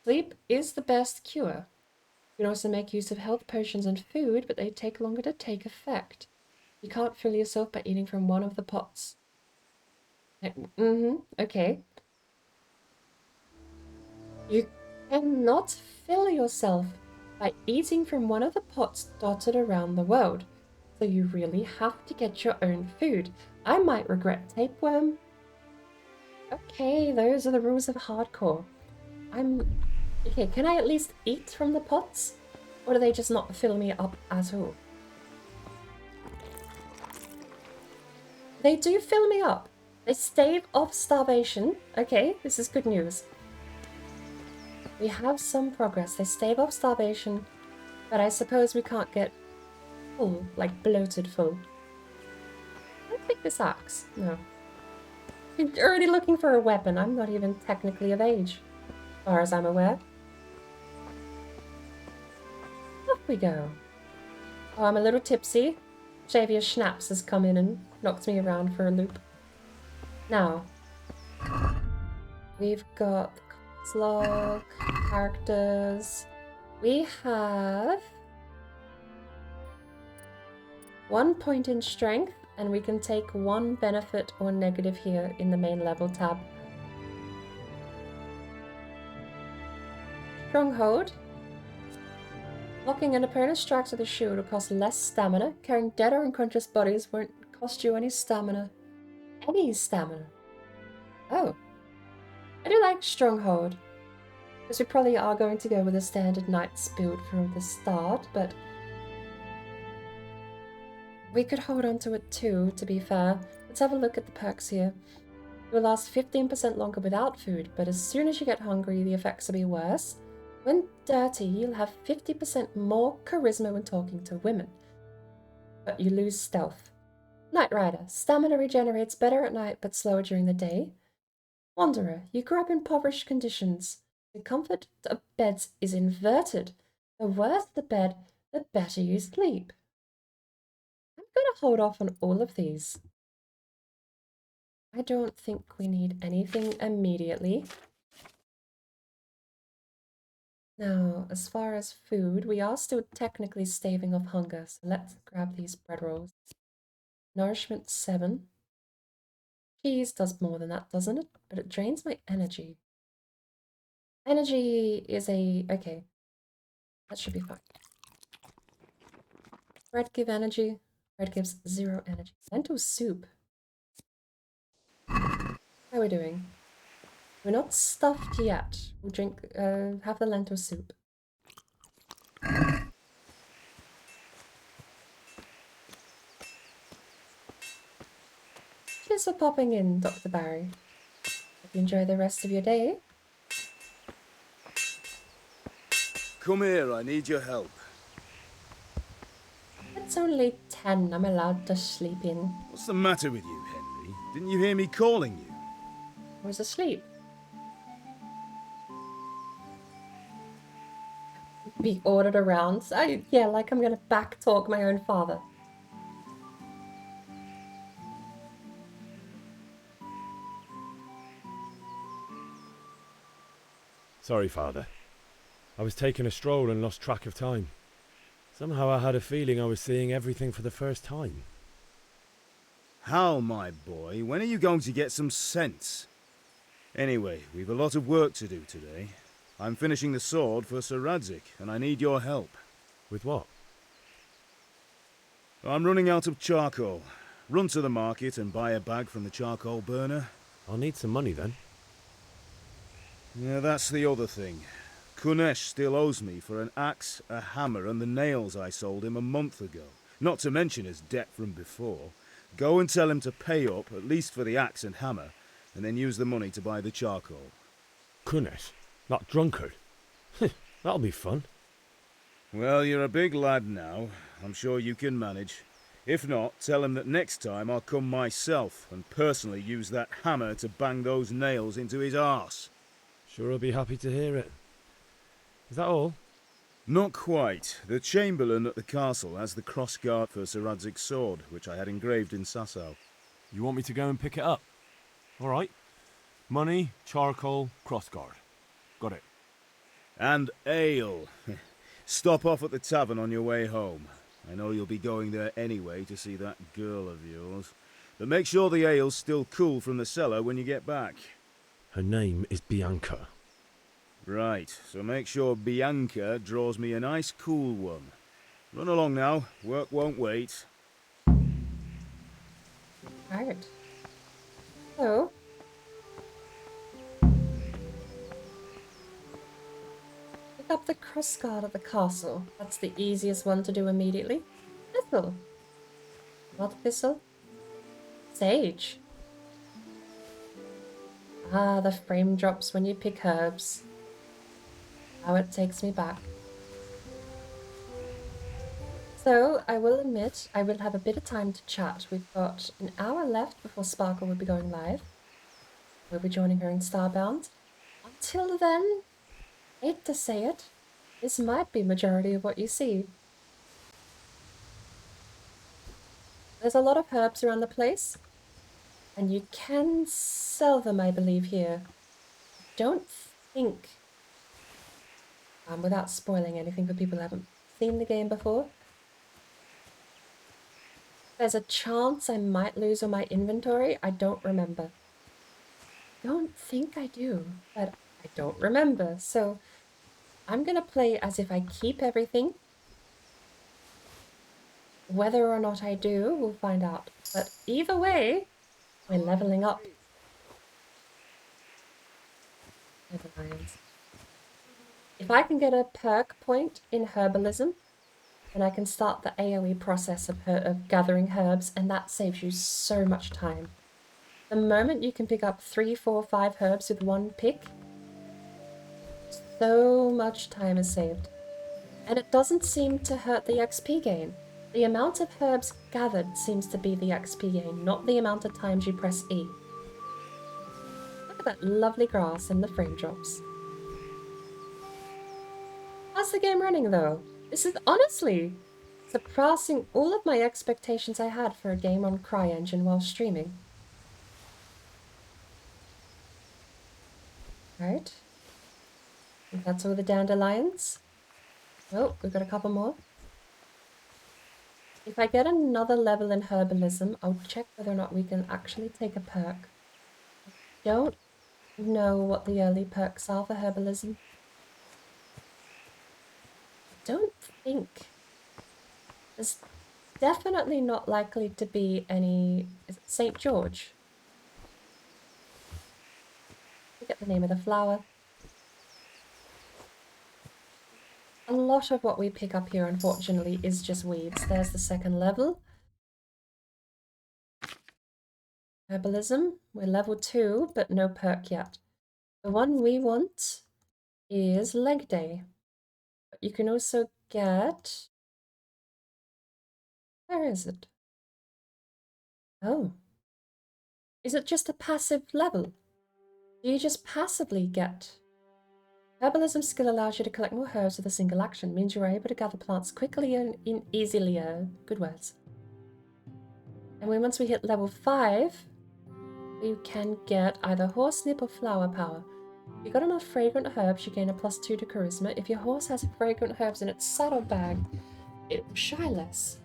Sleep is the best cure. You can also make use of health potions and food, but they take longer to take effect. You can't fill yourself by eating from one of the pots. Okay. You cannot fill yourself by eating from one of the pots dotted around the world. So you really have to get your own food. I might regret tapeworm. Okay, those are the rules of hardcore. Okay, can I at least eat from the pots? Or do they just not fill me up at all? They do fill me up. They stave off starvation. Okay, this is good news. We have some progress. They stave off starvation, but I suppose we can't get full, like bloated full. I don't think this axe. No. You're already looking for a weapon. I'm not even technically of age, as far as I'm aware. Off we go. Oh, I'm a little tipsy. Xavier Schnaps has come in and knocked me around for a loop. Now, we've got slog, characters. We have 1 point in strength, and we can take 1 benefit or negative here in the main level tab. Stronghold. Locking an opponent's strikes with a shield will cost less stamina. Carrying dead or unconscious bodies won't cost you any stamina. Any stamina. Oh. I do like Stronghold. Because we probably are going to go with a standard Knight's build from the start, but we could hold on to it too, to be fair. Let's have a look at the perks here. You will last 15% longer without food, but as soon as you get hungry, the effects will be worse. When dirty, you'll have 50% more charisma when talking to women, but you lose stealth. Night Rider. Stamina regenerates better at night, but slower during the day. Wanderer. You grew up in impoverished conditions. The comfort of beds is inverted. The worse the bed, the better you sleep. I'm going to hold off on all of these. I don't think we need anything immediately. Now, as far as food, we are still technically staving off hunger, so let's grab these bread rolls. Nourishment 7. Cheese does more than that, doesn't it? But it drains my energy. Energy is a... okay. That should be fine. Bread give energy. Bread gives 0 energy. Lentil soup. How are we doing? We're not stuffed yet. We'll drink, have the lentil soup. Cheers for popping in, Dr. Barry. Hope you enjoy the rest of your day. Come here, I need your help. It's only 10. I'm allowed to sleep in. What's the matter with you, Henry? Didn't you hear me calling you? I was asleep. Be ordered around. Yeah, like I'm gonna backtalk my own father. Sorry, Father. I was taking a stroll and lost track of time. Somehow I had a feeling I was seeing everything for the first time. How, my boy? When are you going to get some sense? Anyway, we've a lot of work to do today. I'm finishing the sword for Sir Radzik, and I need your help. With what? I'm running out of charcoal. Run to the market and buy a bag from the charcoal burner. I'll need some money then. Yeah, that's the other thing. Kunesh still owes me for an axe, a hammer, and the nails I sold him a month ago. Not to mention his debt from before. Go and tell him to pay up, at least for the axe and hammer, and then use the money to buy the charcoal. Kunesh? That drunkard? That'll be fun. Well, you're a big lad now. I'm sure you can manage. If not, tell him that next time I'll come myself and personally use that hammer to bang those nails into his arse. Sure, I'll be happy to hear it. Is that all? Not quite. The Chamberlain at the castle has the crossguard for Sir Radzig's sword, which I had engraved in Sasau. You want me to go and pick it up? All right. Money, charcoal, crossguard. Got it. And ale. Stop off at the tavern on your way home. I know you'll be going there anyway to see that girl of yours. But make sure the ale's still cool from the cellar when you get back. Her name is Bianca. Right, so make sure Bianca draws me a nice cool one. Run along now, work won't wait. Alright. So, pick up the crossguard at the castle. That's the easiest one to do immediately. Thistle. What thistle? Sage. Ah, the frame drops when you pick herbs. How it takes me back. So, I will admit, I will have a bit of time to chat. We've got an hour left before Sparkle will be going live. We'll be joining her in Starbound. Until then, hate to say it, this might be majority of what you see. There's a lot of herbs around the place, and you can sell them, I believe, here. Don't think, without spoiling anything for people who haven't seen the game before, there's a chance I might lose all my inventory. I don't remember. Don't think I do, but I don't remember. So I'm going to play as if I keep everything. Whether or not I do, we'll find out. But either way, we're leveling up. If I can get a perk point in herbalism, then I can start the AoE process of gathering herbs, and that saves you so much time. The moment you can pick up 3, 4, 5 herbs with one pick, so much time is saved. And it doesn't seem to hurt the XP gain. The amount of herbs gathered seems to be the XP gain, not the amount of times you press E. Look at that lovely grass and the frame drops. How's the game running though? This is honestly surpassing all of my expectations I had for a game on CryEngine while streaming. Right. I think that's all the dandelions. Oh, we've got a couple more. If I get another level in herbalism, I'll check whether or not we can actually take a perk. I don't know what the early perks are for herbalism. I don't think. There's definitely not likely to be any... Is it St. George? Forget the name of the flower. A lot of what we pick up here, unfortunately, is just weeds. There's the second level. Herbalism. We're level 2, but no perk yet. The one we want is Leg Day. But you can also get... Where is it? Oh. Is it just a passive level? Do you just passively get... Herbalism skill allows you to collect more herbs with a single action, means you are able to gather plants quickly and easily. Good words. And once we hit level 5, we can get either horse nip or flower power. If you've got enough fragrant herbs, you gain a +2 to charisma. If your horse has fragrant herbs in its saddlebag, it will shy less.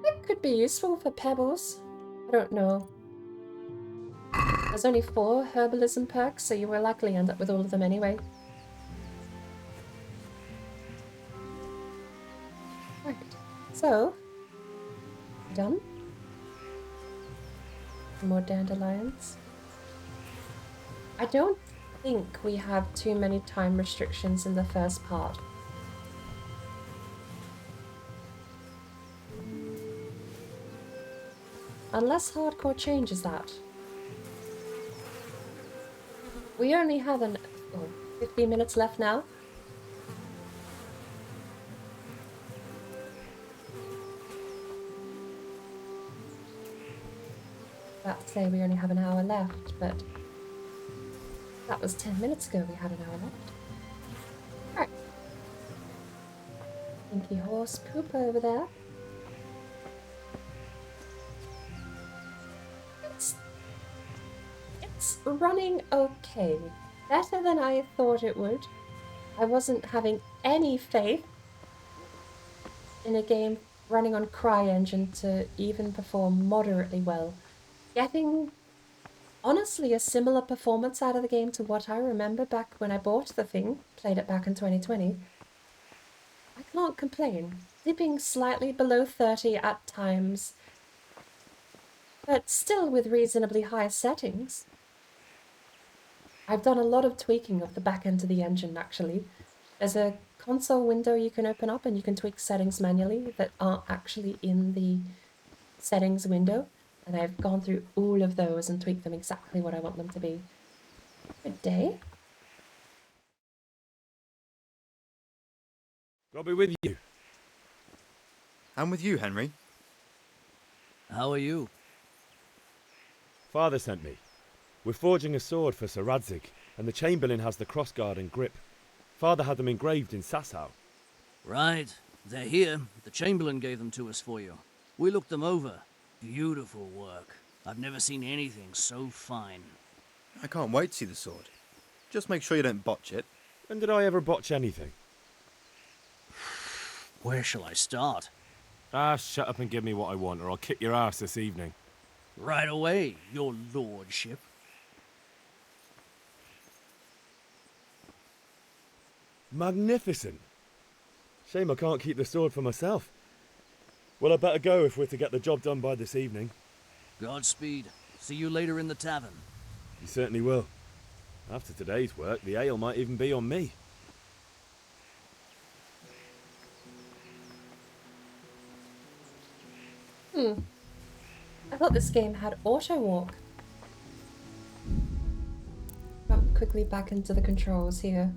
That could be useful for pebbles. I don't know. There's only 4 herbalism perks, so you will likely end up with all of them anyway. Right, so, done. More dandelions. I don't think we have too many time restrictions in the first part. Unless hardcore changes that. We only have 15 minutes left now. about to say we only have an hour left, but that was 10 minutes ago we had an hour left. Alright. Stinky horse poop over there. It's running okay. Better than I thought it would. I wasn't having any faith in a game running on CryEngine to even perform moderately well. Getting, honestly, a similar performance out of the game to what I remember back when I bought the thing, played it back in 2020. I can't complain. Dipping slightly below 30 at times, but still with reasonably high settings. I've done a lot of tweaking of the back end of the engine, actually. There's a console window you can open up and you can tweak settings manually that aren't actually in the settings window. And I've gone through all of those and tweaked them exactly what I want them to be. Good day. God be with you. I'm with you, Henry. How are you? Father sent me. We're forging a sword for Sir Radzig, and the Chamberlain has the crossguard and grip. Father had them engraved in Sasau. Right. They're here. The Chamberlain gave them to us for you. We looked them over. Beautiful work. I've never seen anything so fine. I can't wait to see the sword. Just make sure you don't botch it. When did I ever botch anything? Where shall I start? Ah, shut up and give me what I want, or I'll kick your ass this evening. Right away, your lordship. Magnificent. Shame I can't keep the sword for myself. Well, I better go if we're to get the job done by this evening. Godspeed. See you later in the tavern. You certainly will. After today's work, the ale might even be on me. I thought this game had auto walk. Jump quickly back into the controls here.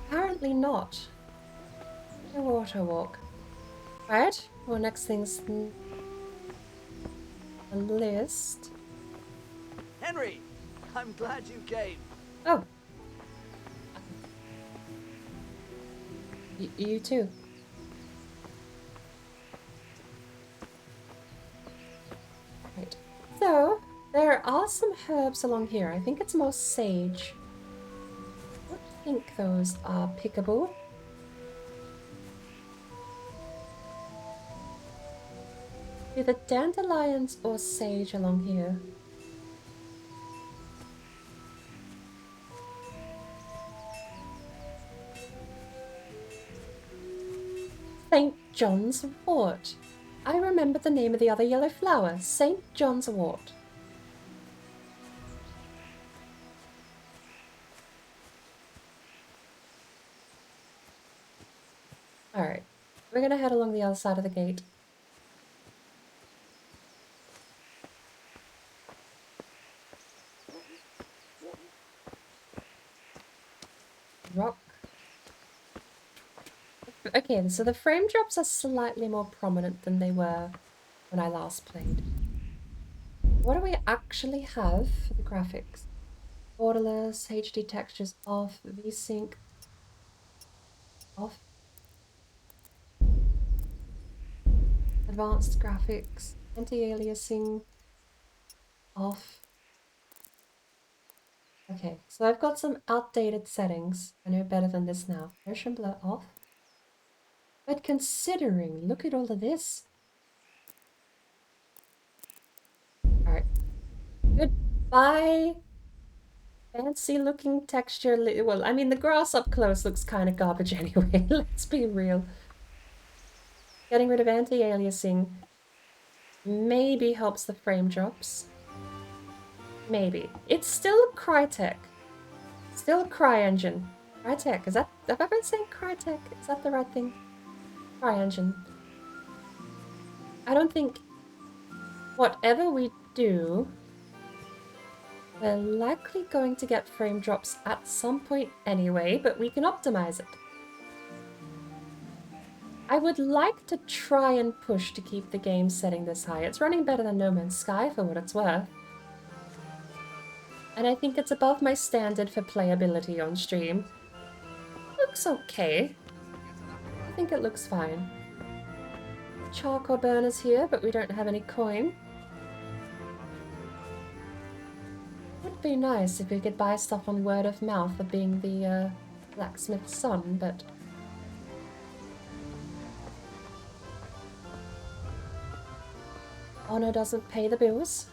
Apparently not. No auto walk. Right, well, next thing's a list. Henry! I'm glad you came. Oh. You too. Right. So, there are some herbs along here. I think it's more sage. I don't think those are pickable. Either dandelions or sage along here. St. John's wort. I remember the name of the other yellow flower. St. John's wort. Alright. We're gonna head along the other side of the gate. Rock. Okay, so the frame drops are slightly more prominent than they were when I last played. What do we actually have for the graphics? Borderless, HD textures off, VSync off. Advanced graphics, anti-aliasing off. Okay, so I've got some outdated settings. I know better than this now. Motion blur off. But considering, look at all of this. Alright. Goodbye, Ben. fancy looking texture. Well, I mean, the grass up close looks kind of garbage anyway. Let's be real. Getting rid of anti-aliasing maybe helps the frame drops. Maybe. It's still Crytek. Still a CryEngine. Crytek, is that... Have I been saying Crytek? Is that the right thing? CryEngine. I don't think... Whatever we do... We're likely going to get frame drops at some point anyway, but we can optimize it. I would like to try and push to keep the game setting this high. It's running better than No Man's Sky for what it's worth. And I think it's above my standard for playability on stream. Looks okay. I think it looks fine. Charcoal burners here, but we don't have any coin. Would be nice if we could buy stuff on word of mouth of being the blacksmith's son, but... Honor doesn't pay the bills.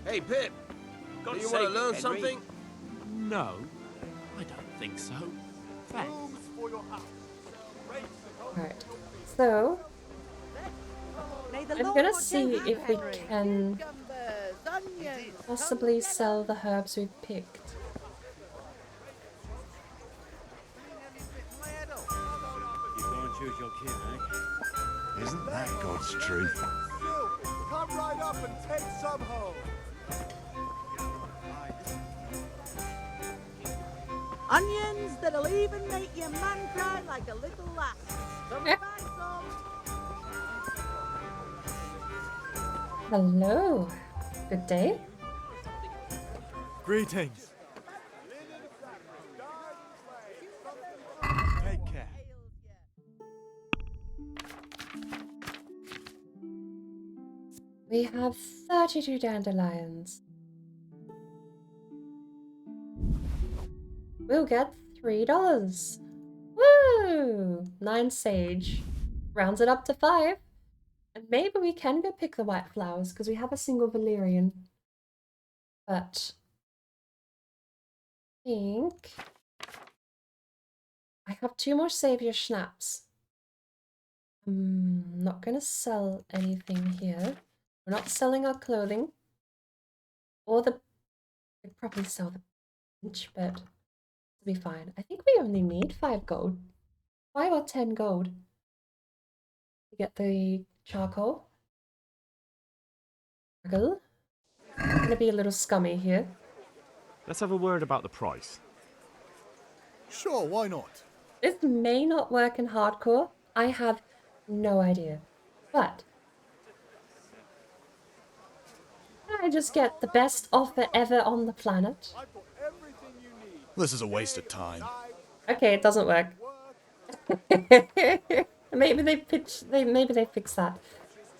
Hey, Pip! Do you want to learn something? No, I don't think so. Thanks. Right, so... I'm gonna see if we can possibly sell the herbs we've picked. You go and choose your kin, eh? Isn't that God's truth? Come right up and take some home. Onions that'll even make your man cry like a little lass. Come Eh. by some. Hello. Good day. Greetings. Take care. We have 32 dandelions. We'll get $3. Woo! 9 sage. Rounds it up to 5. And maybe we can go pick the white flowers because we have a single valerian. But I think I have 2 more savior schnapps. I'm not going to sell anything here. We're not selling our clothing. Or the... We'd probably sell the bench, but it'll be fine. I think we only need 5 gold. 5 or 10 gold. To get the charcoal. I'm gonna be a little scummy here. Let's have a word about the price. Sure, why not? This may not work in hardcore. I have no idea. But can I just get the best offer ever on the planet? This is a waste of time. Okay, it doesn't work. Maybe they fix that.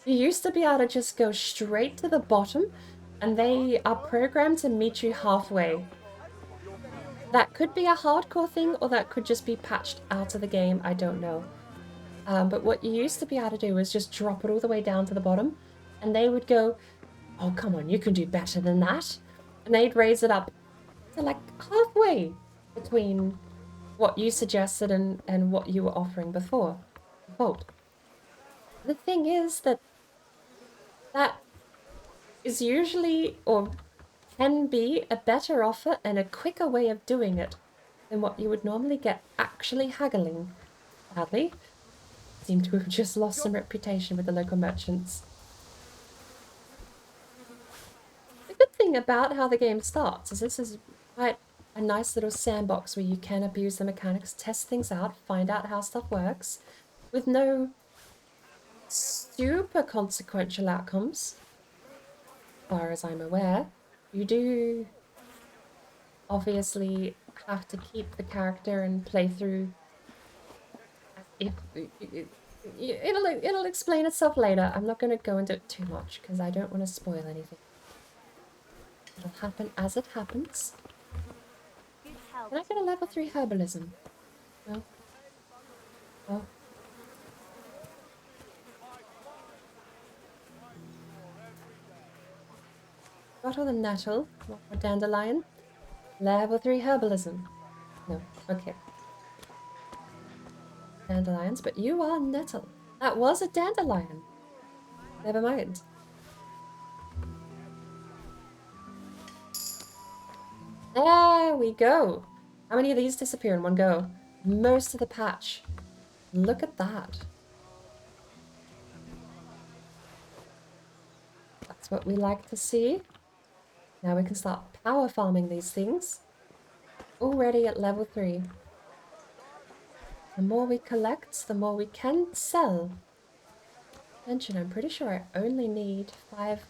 You used to be able to just go straight to the bottom, and they are programmed to meet you halfway. That could be a hardcore thing, or that could just be patched out of the game, I don't know. But what you used to be able to do was just drop it all the way down to the bottom, and they would go, oh come on, you can do better than that. And they'd raise it up to like halfway between what you suggested and what you were offering before. Default. The thing is that is usually, or can be, a better offer and a quicker way of doing it than what you would normally get actually haggling. Sadly, seem to have just lost some reputation with the local merchants. The good thing about how the game starts is this is quite a nice little sandbox where you can abuse the mechanics, test things out, find out how stuff works, with no super consequential outcomes. As far as I'm aware, you do obviously have to keep the character and play through. It'll explain itself later. I'm not going to go into it too much because I don't want to spoil anything. It'll happen as it happens. Can I get a level 3 herbalism? No. Oh. Got all the nettle. More dandelion. Level 3 herbalism. No, okay. Dandelions, but you are nettle. That was a dandelion. Never mind. There we go. How many of these disappear in one go? Most of the patch. Look at that. That's what we like to see. Now we can start power farming these things. Already at level 3. The more we collect, the more we can sell. Mention, I'm pretty sure I only need 5...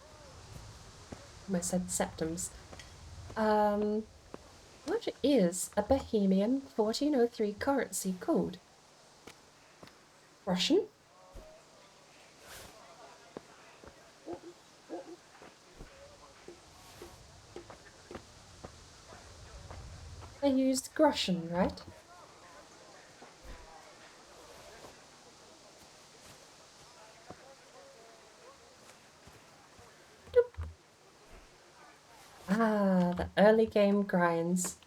I said septums. What is a Bohemian 1403 currency code? Russian? I used Russian, right? Doop. Ah, the early game grinds.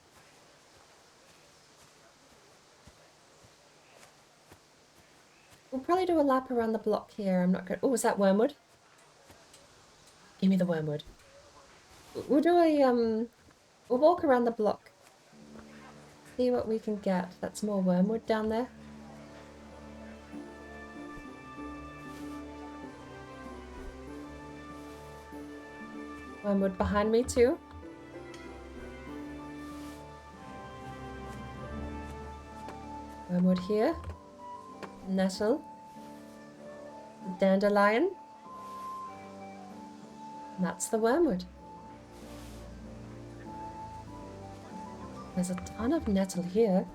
We'll probably do a lap around the block here. I'm not good. Oh, is that wormwood? Give me the wormwood. We'll do a we'll walk around the block. See what we can get. That's more wormwood down there. Wormwood behind me too. Wormwood here. Nettle. Dandelion. And that's the wormwood. There's a ton of nettle here.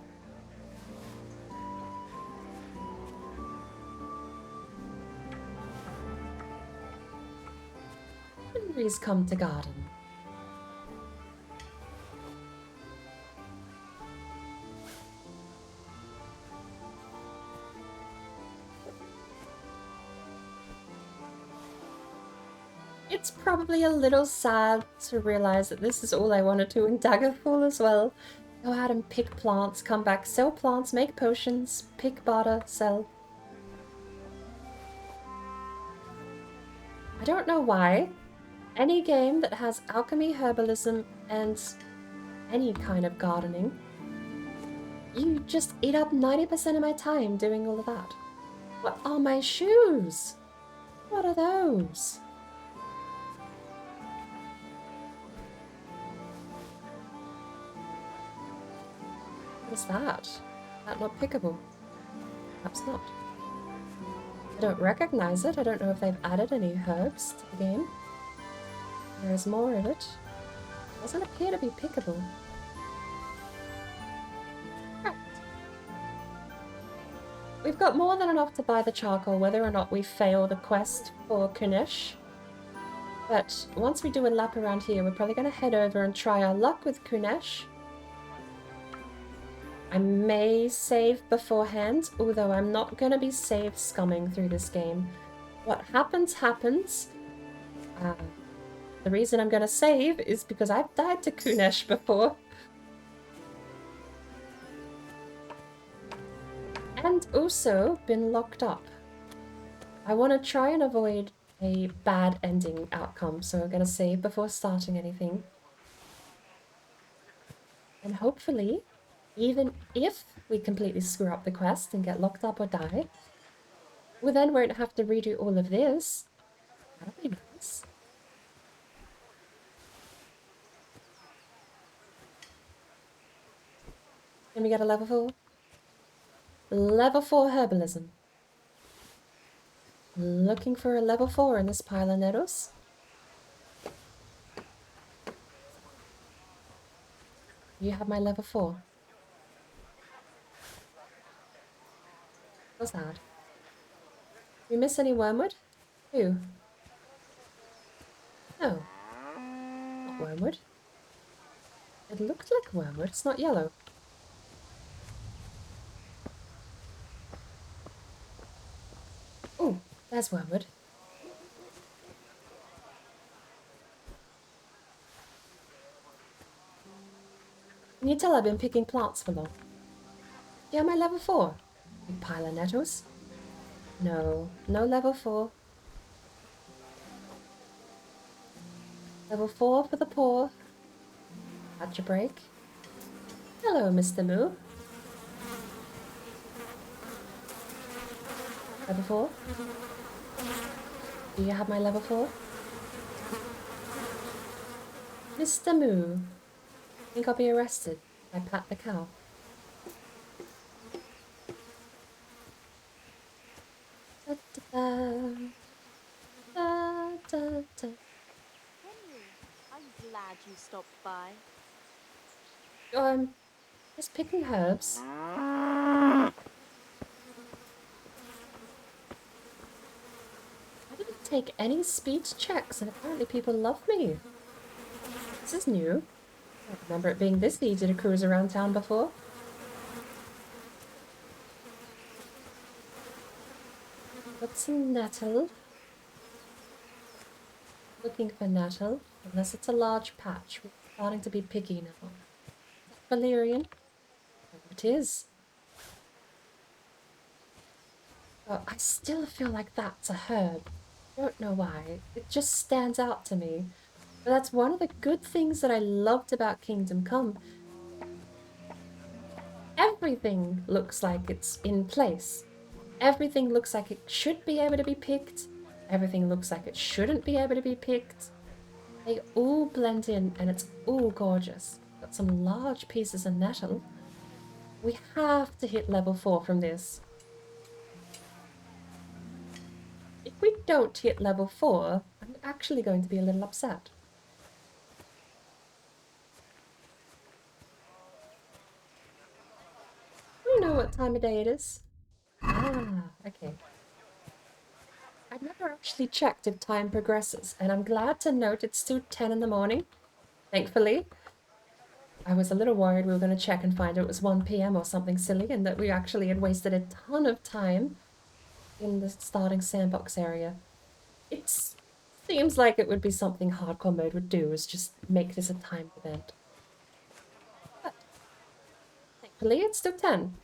Henry's come to garden. It's probably a little sad to realize that this is all I want to do in Daggerfall as well. Go out and pick plants, come back, sell plants, make potions, pick, barter, sell. I don't know why. Any game that has alchemy, herbalism, and any kind of gardening, you just eat up 90% of my time doing all of that. What are my shoes? What are those? What is that? Is that not pickable? Perhaps not. I don't recognize it. I don't know if they've added any herbs to the game. There is more of it. Doesn't appear to be pickable. Right. We've got more than enough to buy the charcoal, whether or not we fail the quest for Kunesh. But once we do a lap around here, we're probably going to head over and try our luck with Kunesh. I may save beforehand, although I'm not going to be save scumming through this game. What happens, happens. The reason I'm going to save is because I've died to Kunesh before. And also been locked up. I want to try and avoid a bad ending outcome, so I'm going to save before starting anything. And hopefully, even if we completely screw up the quest and get locked up or die, we then won't have to redo all of this. That'll be nice. Can we get a level 4? Level 4 herbalism. Looking for a level 4 in this pile of nettles. You have my level 4. What's that? Did we miss any wormwood? Who? No. Not wormwood. It looked like wormwood. It's not yellow. Oh, there's wormwood. Can you tell I've been picking plants for long? Yeah, my level 4. Big pile of nettles. No, no level 4. Level 4 for the poor. At your break. Hello, Mr. Moo. Level 4? Do you have my level 4? Mr. Moo. Think I'll be arrested. I pat the cow. Da, da, da, da, da. Henry, I'm glad you stopped by. Just picking herbs. I didn't take any speech checks, and apparently people love me. This is new. I don't remember it being this easy to cruise around town before. Got some nettle. Looking for nettle, unless it's a large patch. We're starting to be picky now. Valerian. Oh, it is. Oh, I still feel like that's a herb. I don't know why. It just stands out to me. But that's one of the good things that I loved about Kingdom Come. Everything looks like it's in place. Everything looks like it should be able to be picked. Everything looks like it shouldn't be able to be picked. They all blend in and it's all gorgeous. Got some large pieces of nettle. We have to hit level 4 from this. If we don't hit level 4, I'm actually going to be a little upset. Do you know what time of day it is? Ah, okay. I've never actually checked if time progresses, and I'm glad to note it's still 10 in the morning. Thankfully. I was a little worried we were going to check and find it was 1 PM or something silly, and that we actually had wasted a ton of time in the starting sandbox area. It seems like it would be something hardcore mode would do, is just make this a timed event. But thankfully it's still 10.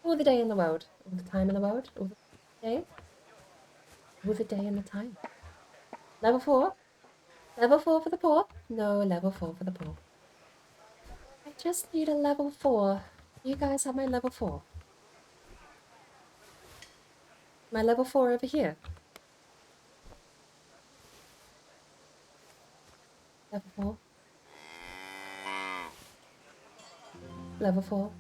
All the day in the world. All the time in the world. All the day. All the day and the time. Level 4. Level 4 for the poor. No, level 4 for the poor. I just need a level 4. You guys have my level 4. My level 4 over here. Level 4. Level 4.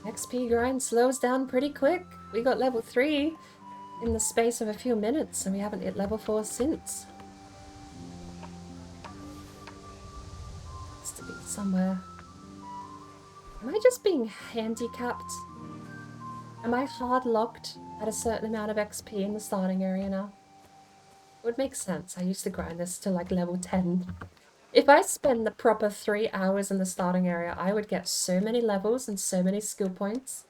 XP grind slows down pretty quick. We got level 3 in the space of a few minutes, and we haven't hit level 4 since. Has to be somewhere. Am I just being handicapped? Am I hard locked at a certain amount of XP in the starting area now? It would make sense. I used to grind this to like level 10. If I spend the proper 3 hours in the starting area, I would get so many levels and so many skill points.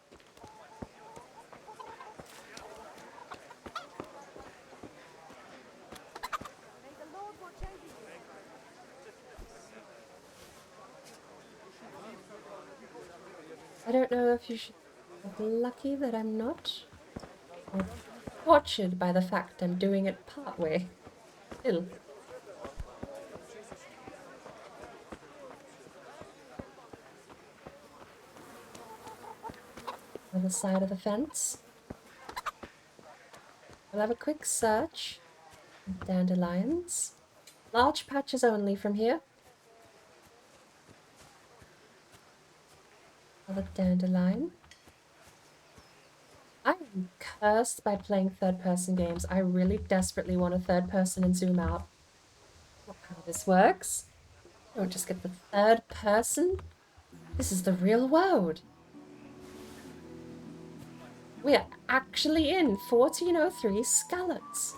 I don't know if you should be lucky that I'm not, or tortured by the fact I'm doing it partway. Still. Other side of the fence. We'll have a quick search. Dandelions. Large patches only from here. Another dandelion. I am cursed by playing third-person games. I really desperately want a third person and zoom out. Not how this works. You don't just get the third person. This is the real world. We are actually in 1403 Skallets.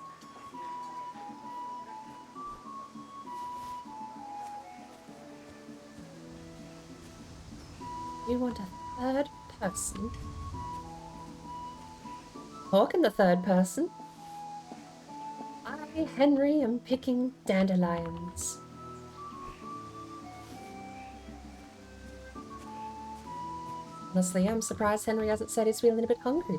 You want a third person? Talk in the third person. I, Henry, am picking dandelions. Honestly, I'm surprised Henry hasn't said he's feeling a bit hungry.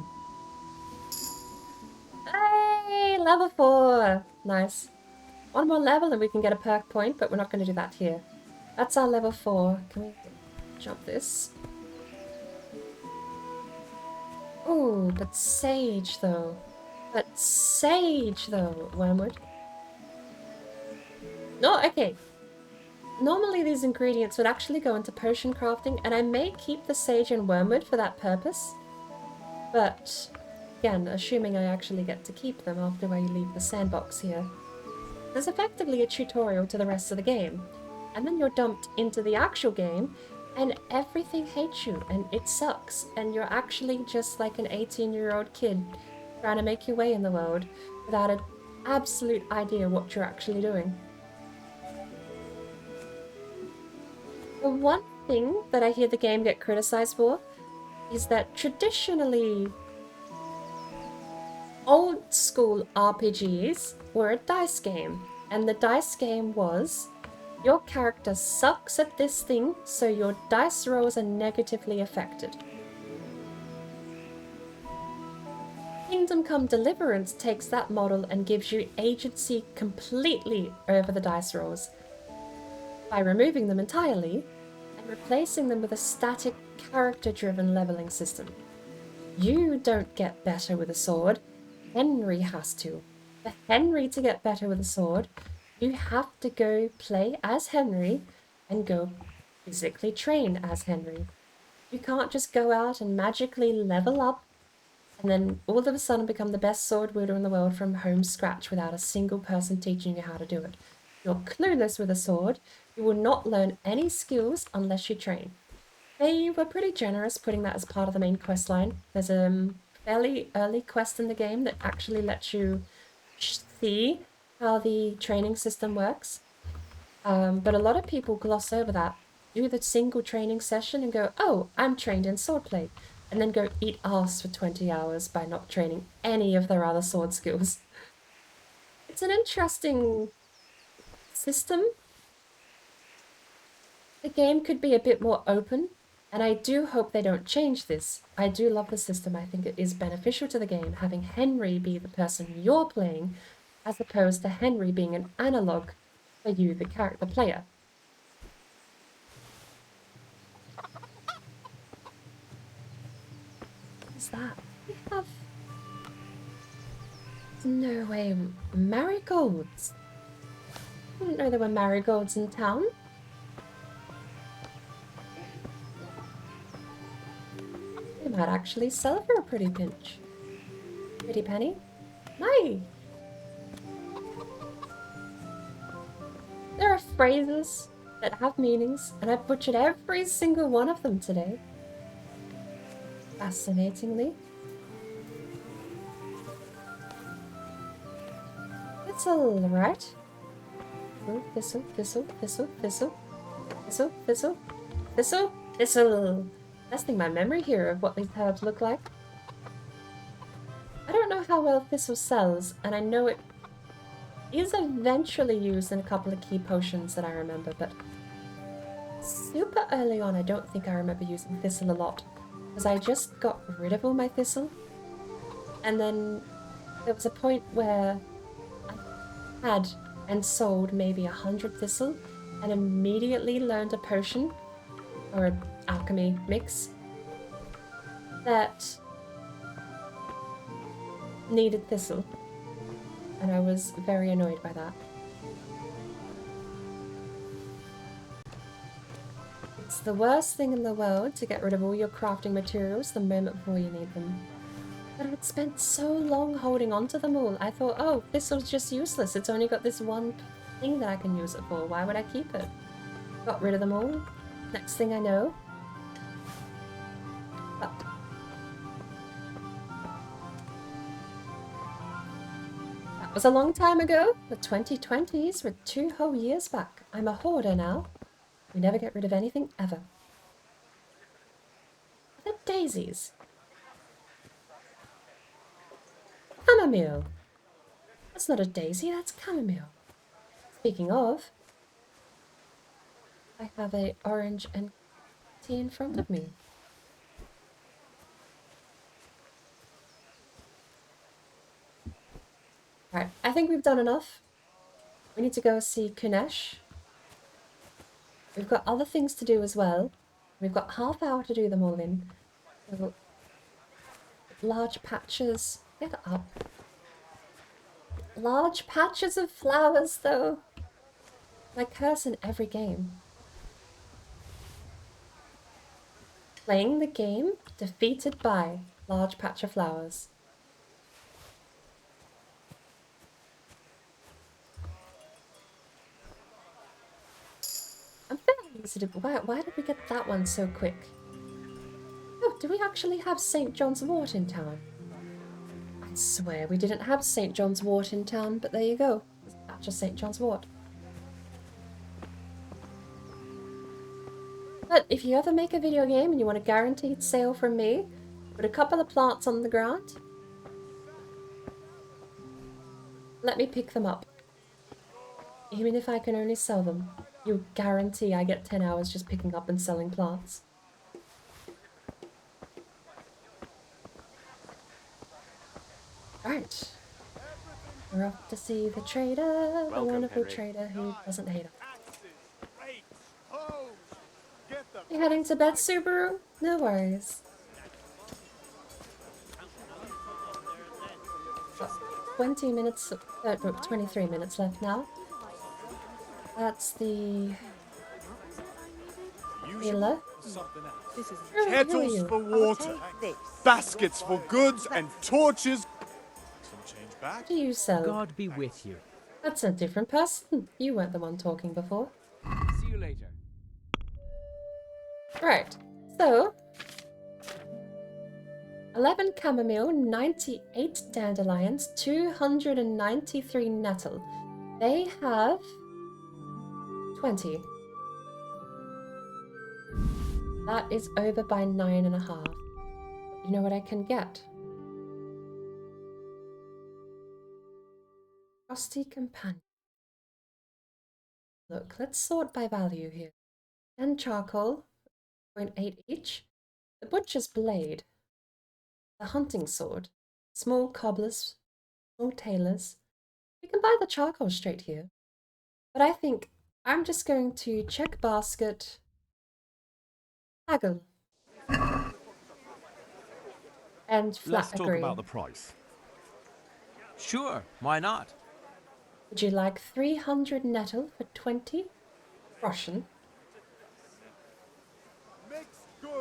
Hey, level 4! Nice. One more level and we can get a perk point, but we're not going to do that here. That's our level 4. Can we jump this? Ooh, but sage though. Wormwood. No, okay. Normally these ingredients would actually go into potion crafting, and I may keep the sage and wormwood for that purpose. But, again, assuming I actually get to keep them after I leave the sandbox here. There's effectively a tutorial to the rest of the game, and then you're dumped into the actual game, and everything hates you, and it sucks, and you're actually just like an 18-year-old kid trying to make your way in the world without an absolute idea what you're actually doing. The one thing that I hear the game get criticized for is that traditionally old school RPGs were a dice game, and the dice game was your character sucks at this thing, so your dice rolls are negatively affected. Kingdom Come Deliverance takes that model and gives you agency completely over the dice rolls by removing them entirely and replacing them with a static character-driven leveling system. You don't get better with a sword, Henry has to. For Henry to get better with a sword, you have to go play as Henry and go physically train as Henry. You can't just go out and magically level up and then all of a sudden become the best sword wielder in the world from home scratch without a single person teaching you how to do it. You're clueless with a sword. You will not learn any skills unless you train. They were pretty generous putting that as part of the main quest line. There's a fairly early quest in the game that actually lets you see how the training system works. But a lot of people gloss over that, do the single training session and go, oh, I'm trained in swordplay, and then go eat ass for 20 hours by not training any of their other sword skills. It's an interesting system. The game could be a bit more open, and I do hope they don't change this. I do love the system. I think it is beneficial to the game, having Henry be the person you're playing, as opposed to Henry being an analog for you, the character player. What is that? We have... No way, marigolds. I didn't know there were marigolds in town. They might actually sell for a pretty pinch. Pretty penny? Nice! There are phrases that have meanings, and I've butchered every single one of them today. Fascinatingly. Thistle, right? Thistle, thistle, thistle, thistle, thistle, thistle, thistle, thistle. Testing my memory here of what these herbs look like. I don't know how well thistle sells, and I know it is eventually used in a couple of key potions that I remember, but super early on I don't think I remember using thistle a lot, because I just got rid of all my thistle, and then there was a point where I had and sold maybe 100 thistle, and immediately learned a potion, or an alchemy mix, that needed thistle. And I was very annoyed by that. It's the worst thing in the world to get rid of all your crafting materials the moment before you need them. But I'd spent so long holding on to them all. I thought, oh, thistle's just useless. It's only got this one thing that I can use it for. Why would I keep it? Got rid of them all. Next thing I know... Oh. That was a long time ago. The 2020s were 2 whole years back. I'm a hoarder now. We never get rid of anything, ever. Are there daisies? Chamomile. That's not a daisy, that's chamomile. Speaking of, I have a orange and tea in front of me. think we've done enough. We need to go see Kunesh. We've got other things to do as well. We've got half hour to do them all in. So, large patches. Get up. Large patches of flowers, though. My curse in every game. Playing the game, defeated by large patch of flowers. I'm fairly easy to... Why did we get that one so quick? Oh, do we actually have St. John's Wort in town? I swear we didn't have St. John's Wort in town, but there you go. That's just St. John's Wort. But if you ever make a video game and you want a guaranteed sale from me, put a couple of plants on the ground. Let me pick them up. Even if I can only sell them, you guarantee I get 10 hours just picking up and selling plants. Alright. We're off to see the trader, the wonderful trader who doesn't hate us. You heading to bed, Subaru? No worries. Got 20 minutes, 23 minutes left now. That's the healer. Kettles for water, baskets for goods, and torches. What do you sell? God be with you. That's a different person. You weren't the one talking before. See you later. Right, so 11 chamomile, 98 dandelions, 293 nettle. They have 20. That is over by 9.5. You know what I can get? Rusty companion. Look, let's sort by value here. 10 charcoal, 0.8 each. The butcher's blade. The hunting sword. Small cobblers, small tailors. We can buy the charcoal straight here. But I think I'm just going to check basket. Haggle. And flat Let's talk agree. about the price. Sure, why not? Would you like 300 nettle for 20? Russian.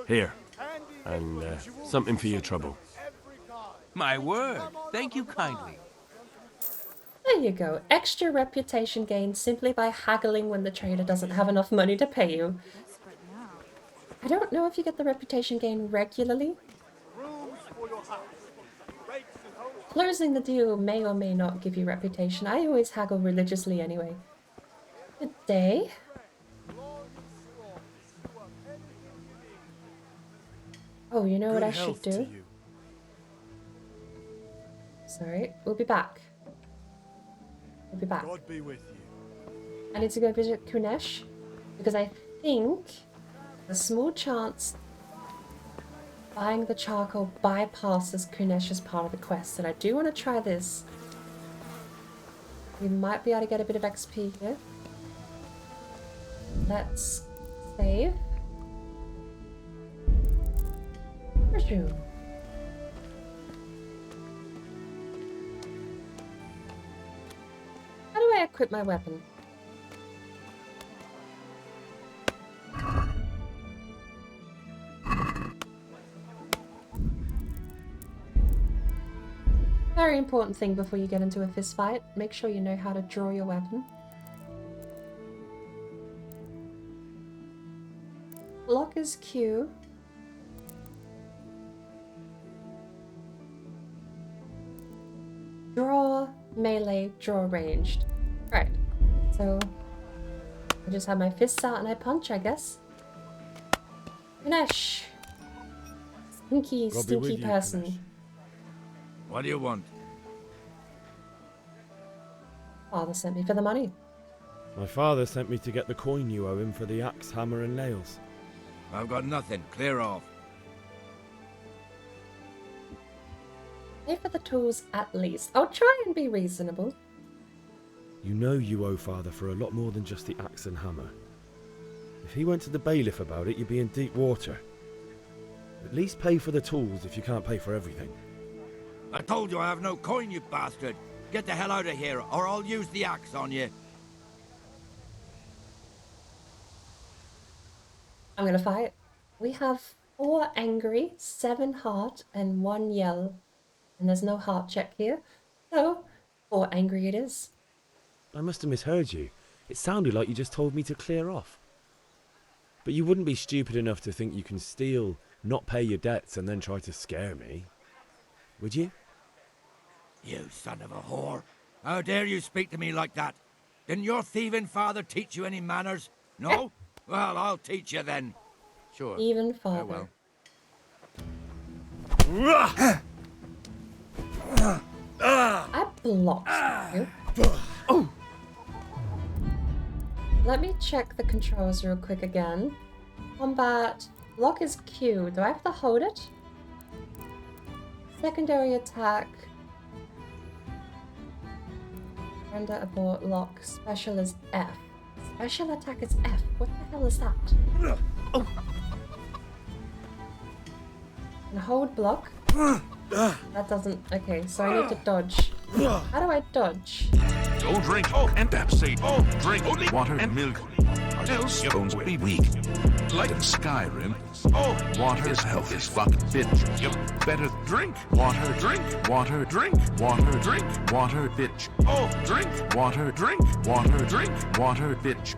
Here. And something for your trouble. My word. Thank you kindly. There you go. Extra reputation gained simply by haggling when the trader doesn't have enough money to pay you. I don't know if you get the reputation gain regularly. Closing the deal may or may not give you reputation. I always haggle religiously anyway. Good day. Oh, you know what I should do? Sorry, we'll be back. We'll be back. God be with you. I need to go visit Kunesh because I think there's a small chance buying the charcoal bypasses Kunesh as part of the quest, and I do want to try this. We might be able to get a bit of XP here. Let's save. Resume. How do I equip my weapon? Very important thing before you get into a fist fight. Make sure you know how to draw your weapon. Block is Q. Draw, melee, draw ranged. Right. So I just have my fists out and I punch, I guess. Ganesh. Stinky, stinky person. Ganesh. What do you want? Father sent me for the money. My father sent me to get the coin you owe him for the axe, hammer and nails. I've got nothing. Clear off. Pay for the tools at least. I'll try and be reasonable. You know you owe Father for a lot more than just the axe and hammer. If he went to the bailiff about it, you'd be in deep water. At least pay for the tools if you can't pay for everything. I told you I have no coin, you bastard. Get the hell out of here, or I'll use the axe on you. I'm gonna fight. We have 4 angry, 7 heart, and 1 yell. And there's no heart check here. So, 4 angry it is. I must have misheard you. It sounded like you just told me to clear off. But you wouldn't be stupid enough to think you can steal, not pay your debts, and then try to scare me, would you? You son of a whore. How dare you speak to me like that? Didn't your thieving father teach you any manners? No? Well, I'll teach you then. Sure. Even father. I blocked you. Oh. Let me check the controls real quick again. Combat. Block is Q. Do I have to hold it? Secondary attack. Render abort lock. Special is F. Special attack is F. What the hell is that? Oh. And hold block. That doesn't. Okay, so I need to dodge. How do I dodge? Don't drink and Pepsi. Drink only water and milk. Or else your bones will be weak. Like in Skyrim, water is health is fuck bitch. You better drink water, drink water, drink water, drink water, bitch. Drink water, drink water, drink water, bitch.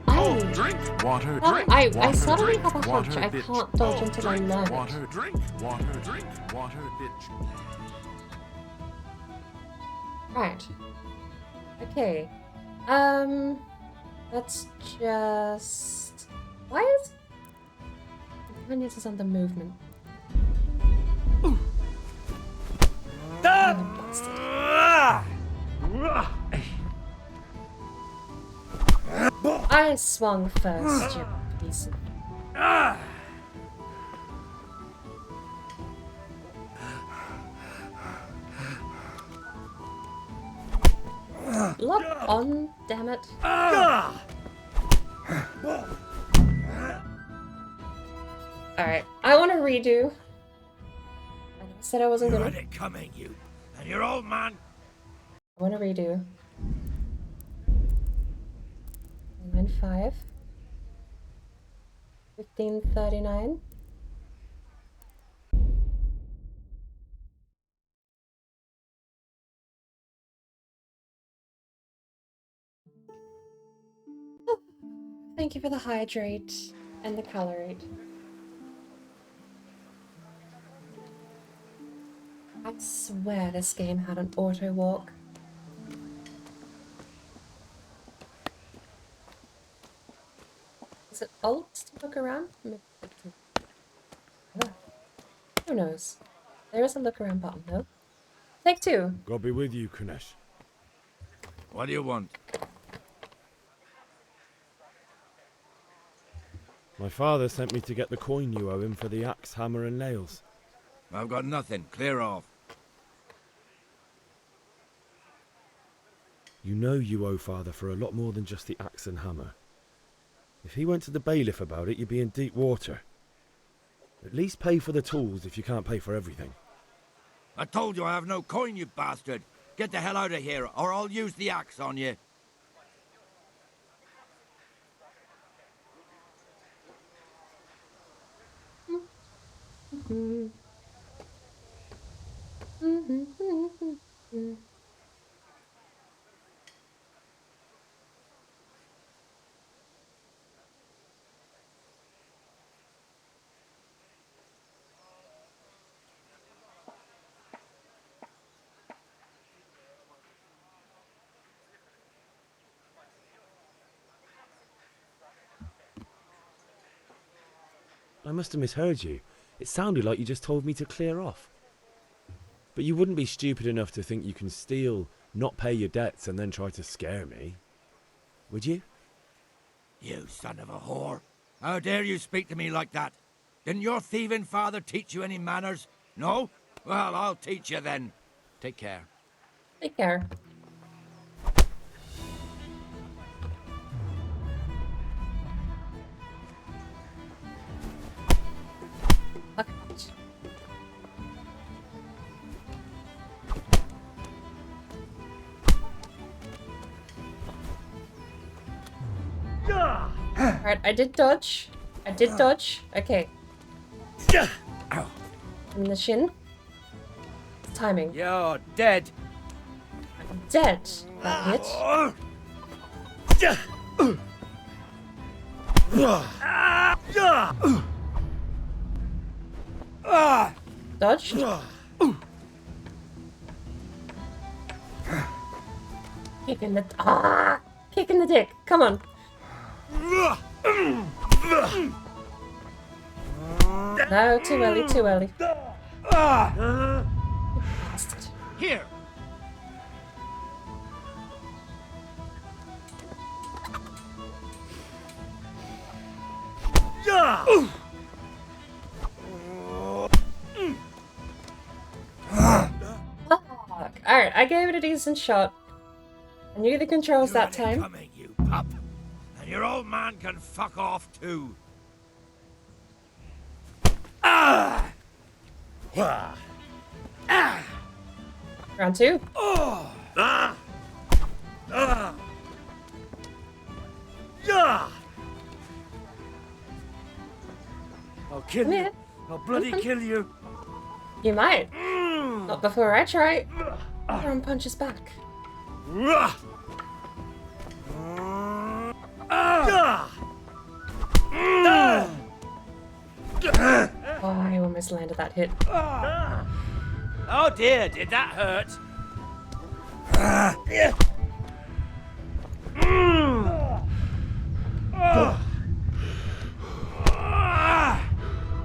Drink water, drink. I suddenly have a hunch I can't dodge until I learn it. Water, drink water, drink water, bitch. Right. Okay. Let's just. Why is Companions is under movement? I swung first, you piece of. Lock on, damn it. Alright, I want to redo. I said I wasn't gonna. You had it coming, you. And your old man. I want to redo. 9-5. 1539. Thank you for the hydrate and the colorate. I swear this game had an auto walk. Is it alt to look around? Who knows? There is a look around button though. Take 2. God be with you, Kunesh. What do you want? My father sent me to get the coin you owe him for the axe, hammer and nails. I've got nothing. Clear off. You know you owe Father for a lot more than just the axe and hammer. If he went to the bailiff about it, you'd be in deep water. At least pay for the tools if you can't pay for everything. I told you I have no coin, you bastard. Get the hell out of here, or I'll use the axe on you. I must have misheard you. It sounded like you just told me to clear off. But you wouldn't be stupid enough to think you can steal, not pay your debts, and then try to scare me, would you? You son of a whore. How dare you speak to me like that? Didn't your thieving father teach you any manners? No? Well, I'll teach you then. Take care. Take care. Alright, I did dodge. I did dodge. Okay. In the shin. Timing. You're dead. I'm dead. That hit. Dodge. Kick in the kick in the dick. Come on. No, too early, too early. Bastard. Here. Fuck. Alright, I gave it a decent shot. I knew the controls that time. Coming, you pup. And your old man can fuck off too. Round two. I'll kill you. I'll bloody kill you. You might. Not before I try. Throw him punches back. Oh, I almost landed that hit. Oh dear, did that hurt?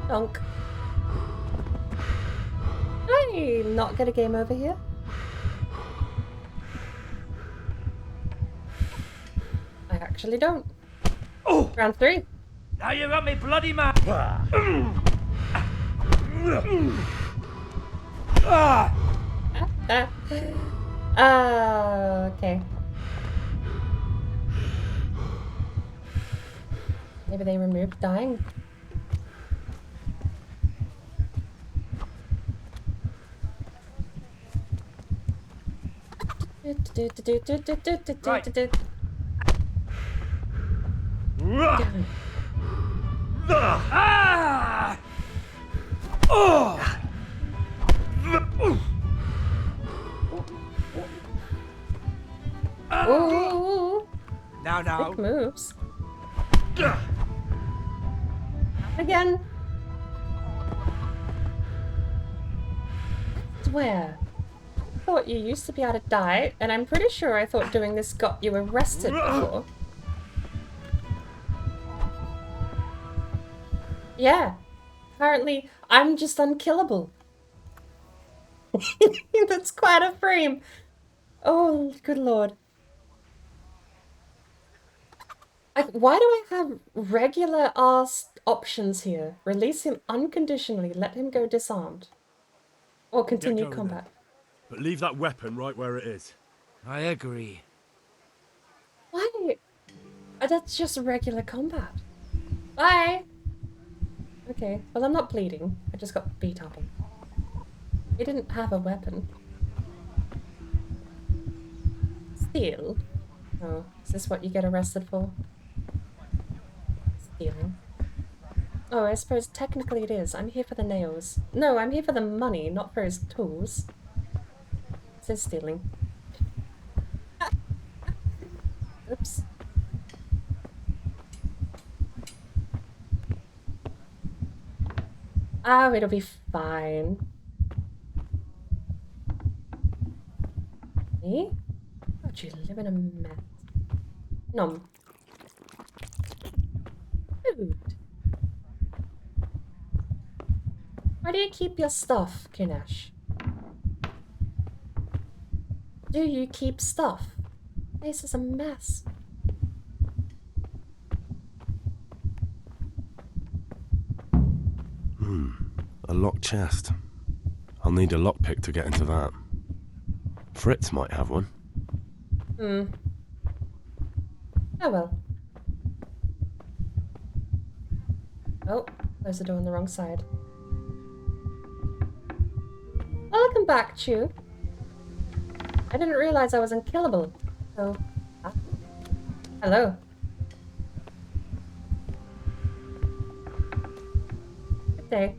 Donk. I not get a game over here. I actually don't. Oh, round three. Now you got me bloody mad. Okay. Maybe they removed dying. Right. Ooh. Now. Quick moves. Again. Swear. I thought you used to be able to die, and I'm pretty sure I thought doing this got you arrested before. Yeah. Apparently, I'm just unkillable. That's quite a frame. Oh, good lord. Why do I have regular ass options here? Release him unconditionally, let him go disarmed. Or continue combat. But leave that weapon right where it is. I agree. Why? That's just regular combat. Bye! Okay, well I'm not bleeding. I just got beat up. He didn't have a weapon. Steal? Oh, is this what you get arrested for? Stealing. Oh, I suppose technically it is. I'm here for the nails. No, I'm here for the money, not for his tools. It says stealing. Oops. Oh, it'll be fine. Me? Oh, you live in a mess. Nom. Food. Where do you keep your stuff, Kinesh? Do you keep stuff? This is a mess. A locked chest. I'll need a lockpick to get into that. Fritz might have one. Oh well. Oh, there's the door on the wrong side. Welcome back, Chew. I didn't realize I was unkillable. So, hello. day.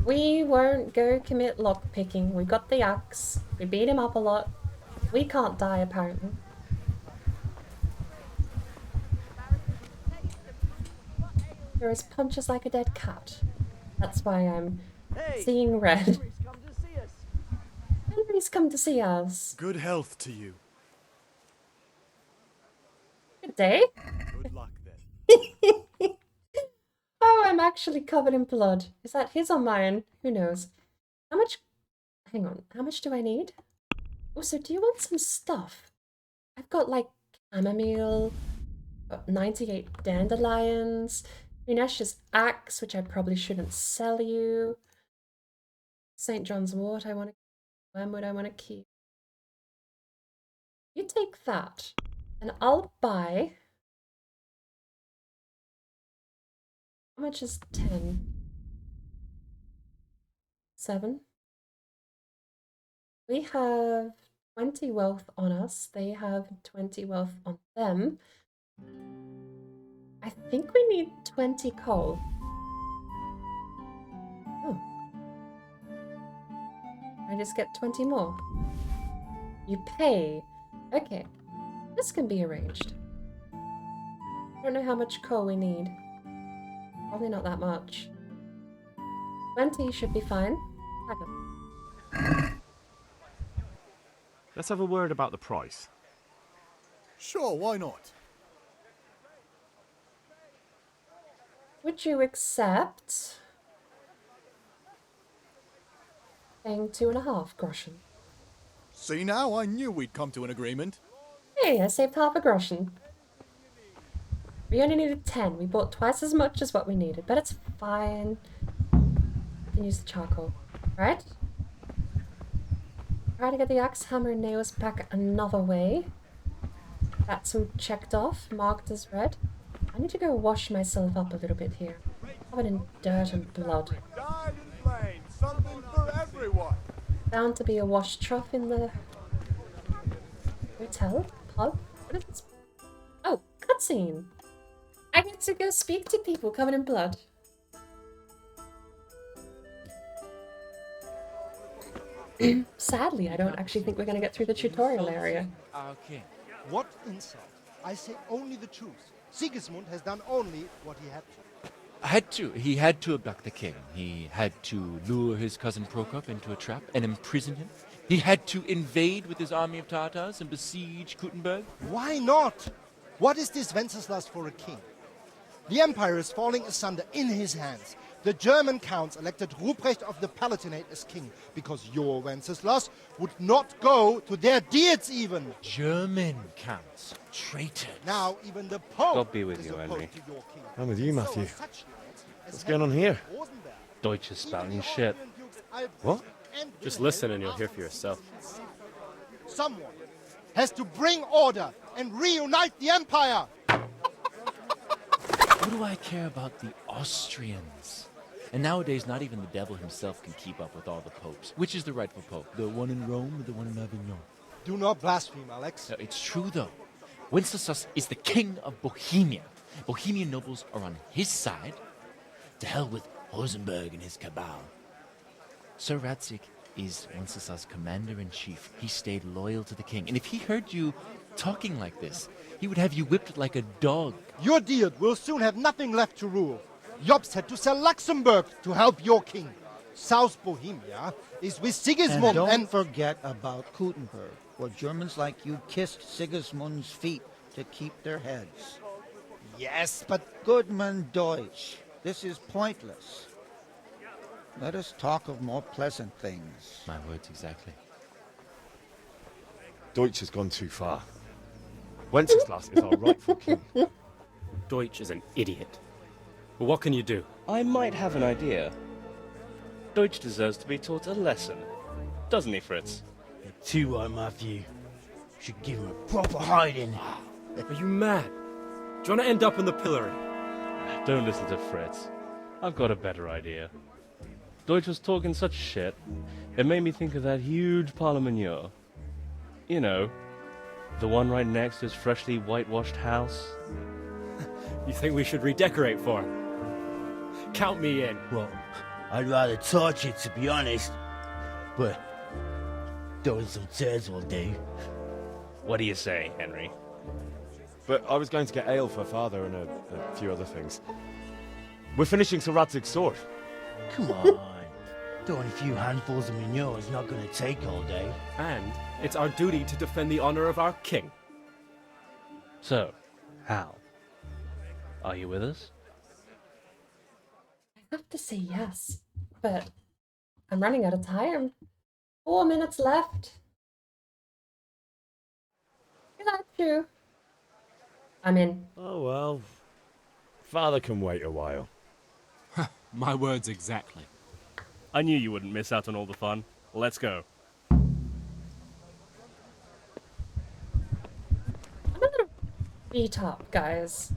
We won't go commit lockpicking. We got the axe. We beat him up a lot. We can't die, apparently. There is punches like a dead cat. That's why I'm seeing red. Henry's come to see us. Good health to you. Good day. Good luck then. Oh, I'm actually covered in blood. Is that his or mine? Who knows? How much... Hang on. How much do I need? Oh, so do you want some stuff? I've got, like, chamomile, got 98 dandelions, Unesh's axe, which I probably shouldn't sell you. St. John's wort I want to... When would I want to keep? You take that, and I'll buy... How much is 10? 7? We have 20 wealth on us. They have 20 wealth on them. I think we need 20 coal. Oh. I just get 20 more. You pay. Okay. This can be arranged. I don't know how much coal we need. Probably not that much. 20 should be fine. Let's have a word about the price. Sure, why not? Would you accept paying 2.5 groschen? See now, I knew we'd come to an agreement. Hey, I saved half a groschen. We only needed 10. We bought twice as much as what we needed, but it's fine. We can use the charcoal, right? Try to get the axe, hammer, and nails back another way. That's all checked off, marked as red. I need to go wash myself up a little bit here. Covered in dirt and blood. Died in vain, something for everyone. Bound to be a wash trough in the hotel? Pub? What is this? Oh, cutscene! I get to go speak to people covered in blood. Sadly, I don't actually think we're going to get through the tutorial area. Okay. What insult? I say only the truth. Sigismund has done only what he had to. He had to abduct the king. He had to lure his cousin Prokop into a trap and imprison him. He had to invade with his army of Tatars and besiege Kuttenberg. Why not? What is this Wenceslas for a king? The empire is falling asunder in his hands. The German counts elected Ruprecht of the Palatinate as king because your Wenceslas would not go to their deeds even. German counts. Traitors. Now even the Pope God be with is you, opposed Henry. to your king. I'm with you, Matthew. So such lords as What's going on here? Deutsch is spouting shit. What? Just listen and you'll hear for yourself. Someone has to bring order and reunite the empire. What do I care about the Austrians? And nowadays, not even the devil himself can keep up with all the popes. Which is the rightful pope? The one in Rome or the one in Avignon? Do not blaspheme, Alex. No, it's true, though. Wenceslas is the king of Bohemia. Bohemian nobles are on his side. To hell with Rosenberg and his cabal. Sir Radzik is Wenceslas' commander-in-chief. He stayed loyal to the king. And if he heard you talking like this, he would have you whipped like a dog. Your Diet will soon have nothing left to rule. Jobst had to sell Luxembourg to help your king. South Bohemia is with Sigismund and don't forget about Kuttenberg, where Germans like you kissed Sigismund's feet to keep their heads. Yes, but... Goodman Deutsch, this is pointless. Let us talk of more pleasant things. My words exactly. Deutsch has gone too far. Wenceslas is our rightful king. Deutsch is an idiot. But what can you do? I might have an idea. Deutsch deserves to be taught a lesson. Doesn't he, Fritz? You're too right, Matthew. Should give him a proper hiding. Are you mad? Do you want to end up in the pillory? Don't listen to Fritz. I've got a better idea. Deutsch was talking such shit, it made me think of that huge parliament. You know, The one right next to his freshly whitewashed house? You think we should redecorate for him? Count me in. Well, I'd rather torch it, to be honest. But throwing some tears will do. What do you say, Henry? But I was going to get ale for Father and a few other things. We're finishing Sir Radzig's sword. Come on. Throwing a few handfuls of manure is not going to take all day. And it's our duty to defend the honor of our king. So, Hal, are you with us? I have to say yes, but I'm running out of time. 4 minutes left. Is that true? I'm in. Oh well. Father can wait a while. My words exactly. I knew you wouldn't miss out on all the fun. Let's go. I'm a little beat up, guys.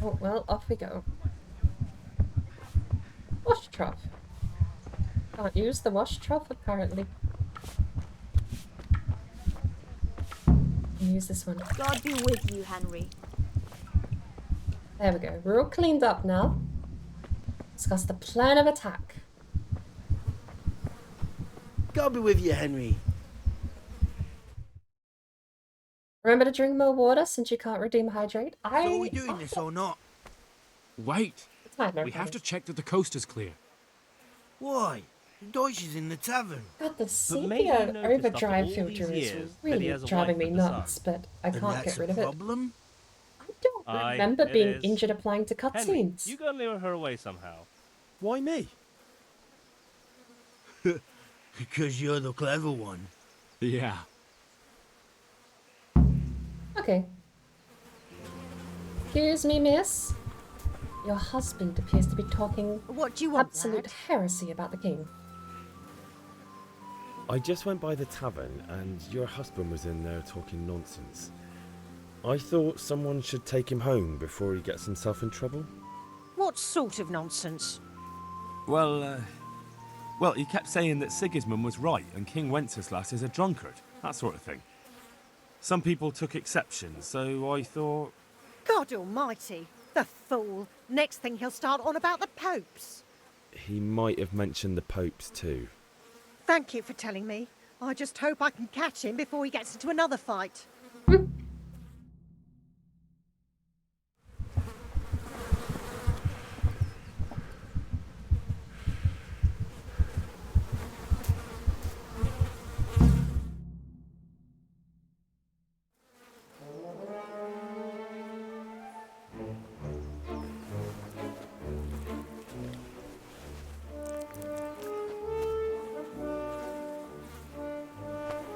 Oh, well, off we go. Wash trough. Can't use the wash trough, apparently. Use this one. God be with you, Henry. There we go. We're all cleaned up now. Discuss the plan of attack. God be with you, Henry. Remember to drink more water since you can't redeem hydrate. So are we doing this or not? Wait. Time, We have to check that the coast is clear. Why? Deutsch is in the tavern. God, the maybe you sepia noticed overdrive after all filter these is years that really he has a driving wife me and a nuts, son. but I And can't that's get rid a of it. problem? I don't remember it being is. injured applying to Henry, cutscenes. you gotta lure her away somehow. Why me? Because you're the clever one. Yeah. Okay. Excuse me, miss. Your husband appears to be talking What do you want, absolute heresy about the king. I just went by the tavern and your husband was in there talking nonsense. I thought someone should take him home before he gets himself in trouble. What sort of nonsense? Well, he kept saying that Sigismund was right and King Wenceslas is a drunkard, that sort of thing. Some people took exception, so I thought... God almighty, the fool. Next thing he'll start on about the popes. He might have mentioned the popes too. Thank you for telling me. I just hope I can catch him before he gets into another fight.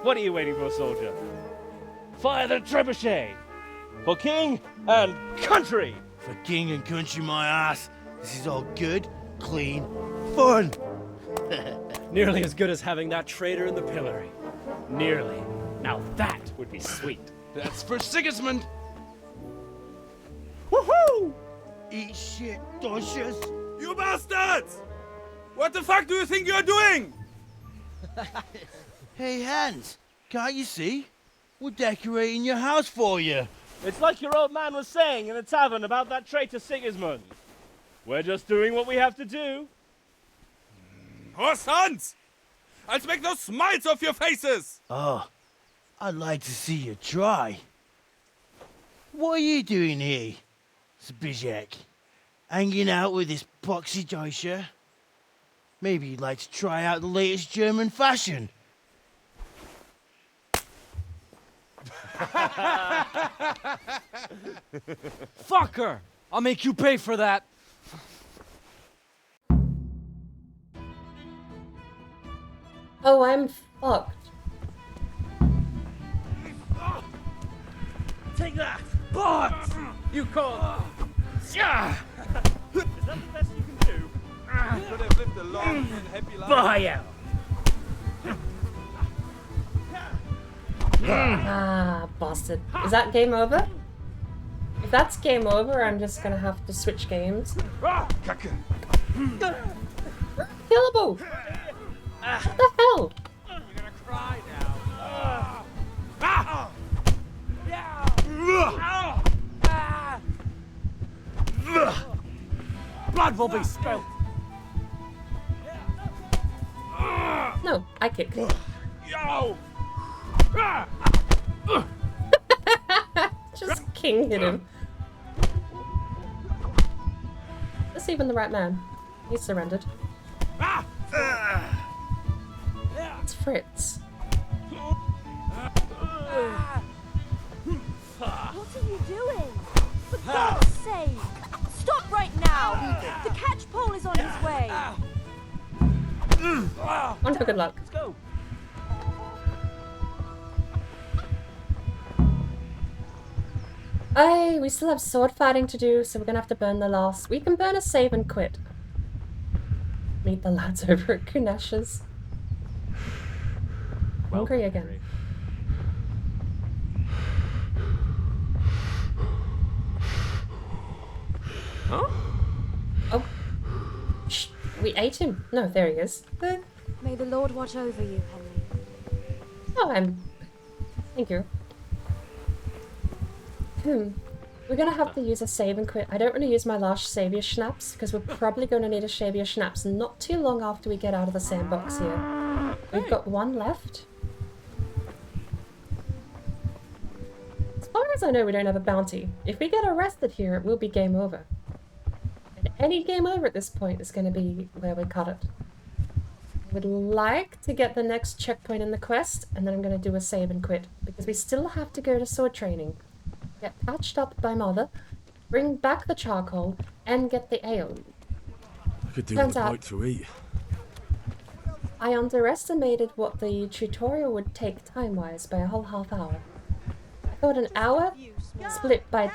What are you waiting for, soldier? Fire the trebuchet! For king and country! For king and country, my ass. This is all good, clean, fun. Nearly as good as having that traitor in the pillory. Nearly. Now that would be sweet. That's for Sigismund. Woohoo! Eat shit, Deutsches. You bastards! What the fuck do you think you're doing? Hey, Hans, can't you see? We're decorating your house for you. It's like your old man was saying in the tavern about that traitor Sigismund. We're just doing what we have to do. Horse Hans! I'll make those smiles off your faces! Oh, I'd like to see you try. What are you doing here, Zbigniew? Hanging out with this poxy Deutscher? Maybe you'd like to try out the latest German fashion. Fucker! I'll make you pay for that. Oh, I'm fucked. Take that! But you call. Yeah. Is that the best you can do? Could have lived a long and happy life. Fire! Ah, bastard. Is that game over? If that's game over, I'm just gonna have to switch games. Killable! What the hell? blood will be spilt. No, I kick. Yo! Just king hit him. That's even the right man. He surrendered. It's Fritz. What are you doing? For God's sake! Stop right now! The catch pole is on his way! On for good luck. Let's go. Aye, we still have sword fighting to do, so we're gonna have to burn the last. We can burn a save and quit. Meet the lads over at Kunesh's. Hungry again. Huh? Oh. Shh. We ate him. No, there he is. May the Lord watch over you, Henry. Oh, thank you. We're gonna have to use a save and quit. I don't want to use my last Savior Schnapps, because we're probably going to need a Savior Schnapps not too long after we get out of the sandbox here. We've got one left. As far as I know, we don't have a bounty. If we get arrested here, it will be game over. And any game over at this point is going to be where we cut it. I would like to get the next checkpoint in the quest, and then I'm going to do a save and quit, because we still have to go to sword training. Get patched up by Mother, bring back the charcoal, and get the ale. I could do with a bite to eat. I underestimated what the tutorial would take time-wise by a whole half hour. I thought an hour split by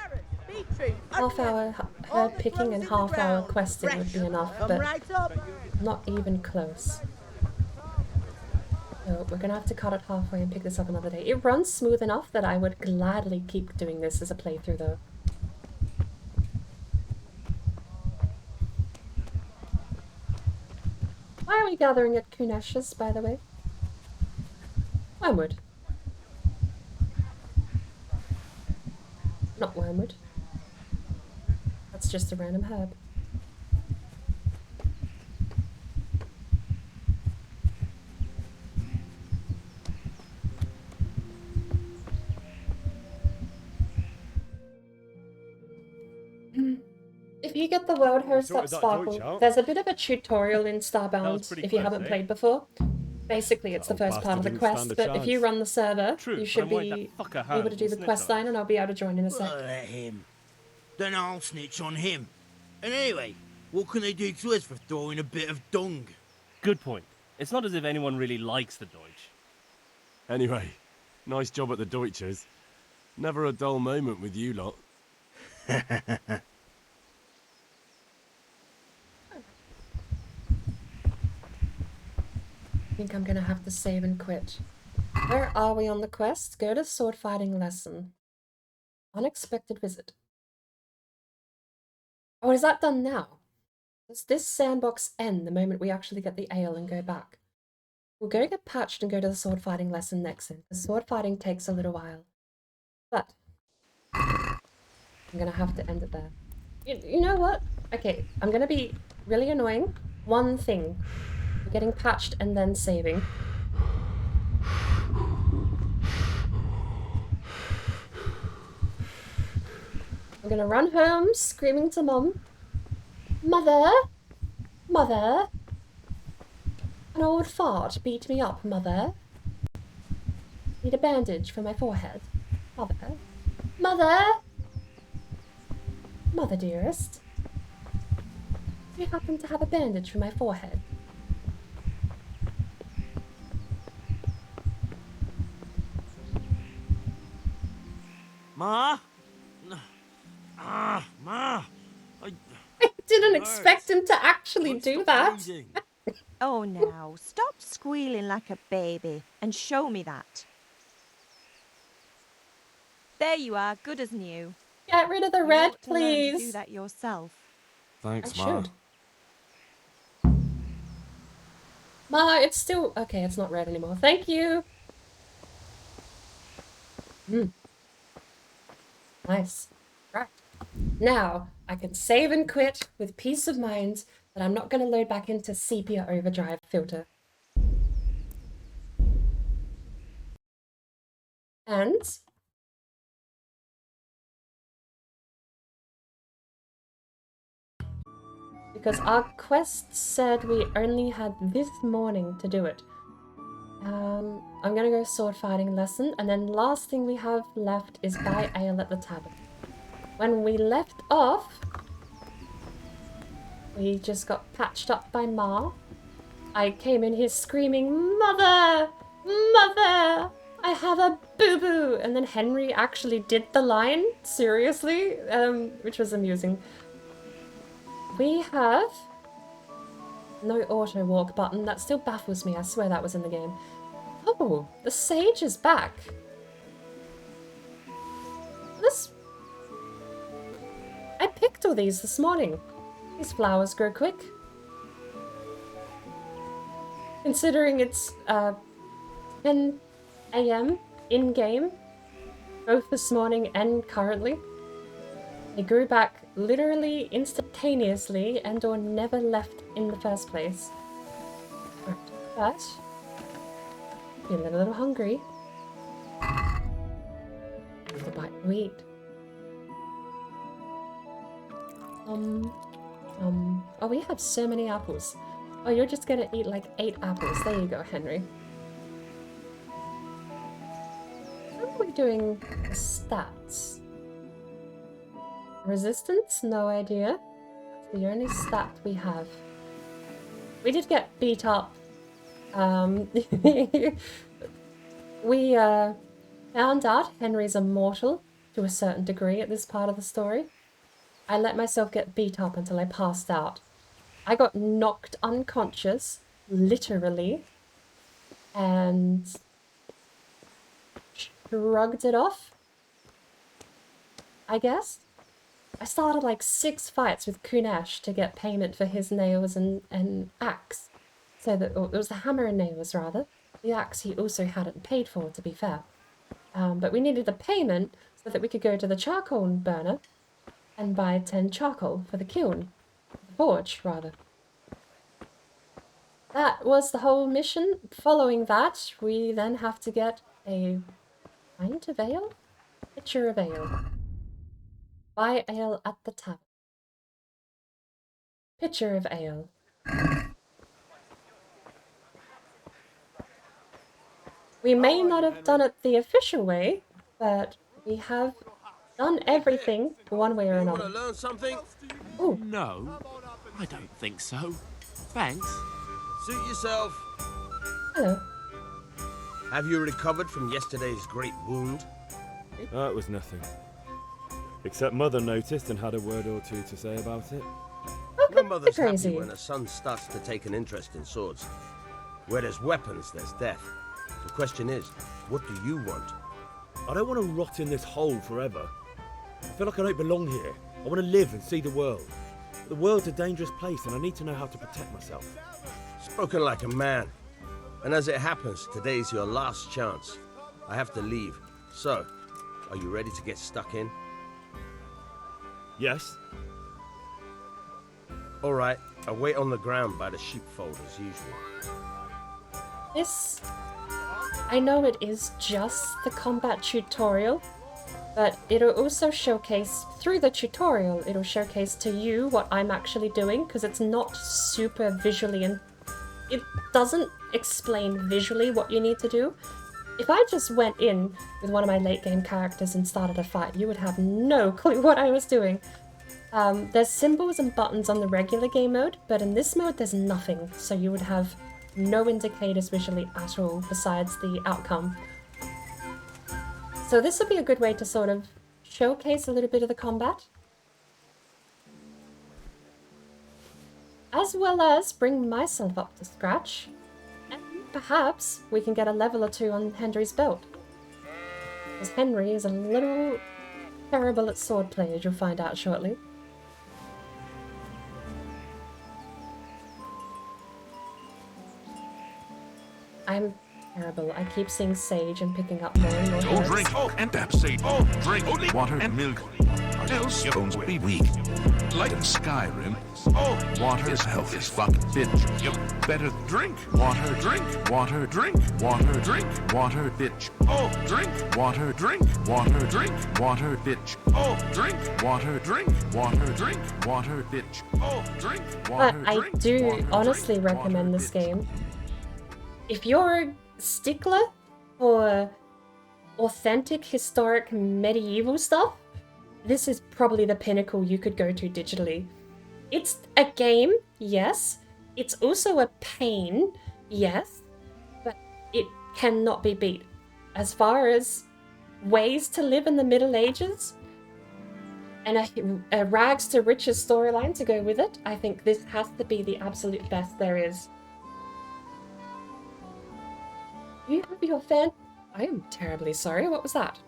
half hour herd picking and half hour questing would be enough, but not even close. So we're gonna have to cut it halfway and pick this up another day. It runs smooth enough that I would gladly keep doing this as a playthrough though. Why are we gathering at Kunesh's, by the way? Wormwood. Not wormwood. That's just a random herb. If you get the world host up Sparkle, there's a bit of a tutorial in Starbound if you haven't played before. Basically, it's the first part of the quest, but if you run the server, you should be able to do the quest line, and I'll be able to join in a sec. Well, let him. Then I'll snitch on him. And anyway, what can they do to us for throwing a bit of dung? Good point. It's not as if anyone really likes the Deutsch. Anyway, nice job at the Deutschers. Never a dull moment with you lot. I think I'm gonna have to save and quit. Where are we on the quest? Go to sword fighting lesson. Unexpected visit. Oh, is that done now? Does this sandbox end the moment we actually get the ale and go back? We'll go get patched and go to the sword fighting lesson next then. The sword fighting takes a little while. But I'm gonna have to end it there. You know what? Okay, I'm gonna be really annoying. One thing. We're getting patched and then saving. I'm gonna run home screaming to Mum. Mother! Mother! An old fart beat me up, Mother. Need a bandage for my forehead. Mother. Mother! Mother, dearest. Do you happen to have a bandage for my forehead? Ma? Ma! I didn't expect him to actually do that. Oh, now, stop squealing like a baby and show me that. There you are, good as new. Get rid of the red, please. Do that yourself. Thanks, I Ma. should. Ma, it's still... Okay, it's not red anymore. Thank you. Nice. Right. Now, I can save and quit with peace of mind that I'm not going to load back into sepia overdrive filter. And because our quest said we only had this morning to do it. I'm gonna go sword fighting lesson, and then last thing we have left is buy ale at the tavern. When we left off, we just got patched up by Ma. I came in here screaming, "Mother! Mother! I have a boo-boo!" And then Henry actually did the line, seriously, which was amusing. We have no auto walk button. That still baffles me. I swear that was in the game. Oh, the sage is back. I picked all these this morning. These flowers grow quick. Considering it's 10 AM in-game, both this morning and currently, they grew back literally instantaneously and or never left in the first place. Right, but feeling a little hungry. Need a bite to eat. Oh, we have so many apples. Oh, you're just gonna eat like 8 apples. There you go, Henry. How are we doing the stats? Resistance? No idea. That's the only stat we have. We did get beat up. We found out Henry's immortal to a certain degree at this part of the story. I let myself get beat up until I passed out. I got knocked unconscious, literally, and shrugged it off, I guess. I started like 6 fights with Kunesh to get payment for his nails and axe. So that, it was the hammer and nails rather. The axe he also hadn't paid for, to be fair. But we needed the payment so that we could go to the charcoal burner and buy 10 charcoal for the kiln. The forge, rather. That was the whole mission. Following that, we then have to get a pint of ale? Pitcher of ale. Buy ale at the tavern. Pitcher of ale. We may not have done it the official way, but we have done everything one way or another. Want to learn something? Ooh. No, I don't think so. Thanks. Suit yourself. Hello. Have you recovered from yesterday's great wound? It was nothing. Except Mother noticed and had a word or two to say about it. My mother's happy when her son starts to take an interest in swords. Where there's weapons, there's death. The question is, what do you want? I don't want to rot in this hole forever. I feel like I don't belong here. I want to live and see the world. The world's a dangerous place and I need to know how to protect myself. Spoken like a man. And as it happens, today's your last chance. I have to leave. So, are you ready to get stuck in? Yes. All right, I'll wait on the ground by the sheepfold as usual. This... I know it is just the combat tutorial, but it'll also showcase, through the tutorial, it'll showcase to you what I'm actually doing, because it's not super visually, and it doesn't explain visually what you need to do. If I just went in with one of my late game characters and started a fight, you would have no clue what I was doing. There's symbols and buttons on the regular game mode, but in this mode there's nothing, so you would have no indicators visually at all besides the outcome. So this would be a good way to sort of showcase a little bit of the combat, as well as bring myself up to scratch, and perhaps we can get a level or 2 on Henry's belt. Because Henry is a little terrible at swordplay, as you'll find out shortly. I'm terrible. I keep seeing sage and picking up more and more. Drink and tap sage. Drink water and milk. else your bones will be weak. Like in Skyrim, water's health is fuck, bitch. You better drink water, drink water, drink water, drink water, bitch. Drink water, drink water, drink water, bitch. Drink water, drink water, drink water, bitch. Drink water, But I do honestly recommend this game. If you're a stickler for authentic, historic, medieval stuff, this is probably the pinnacle you could go to digitally. It's a game, yes. It's also a pain, yes. But it cannot be beat. As far as ways to live in the Middle Ages, and a rags to riches storyline to go with it, I think this has to be the absolute best there is. You have your fan... I am terribly sorry, what was that?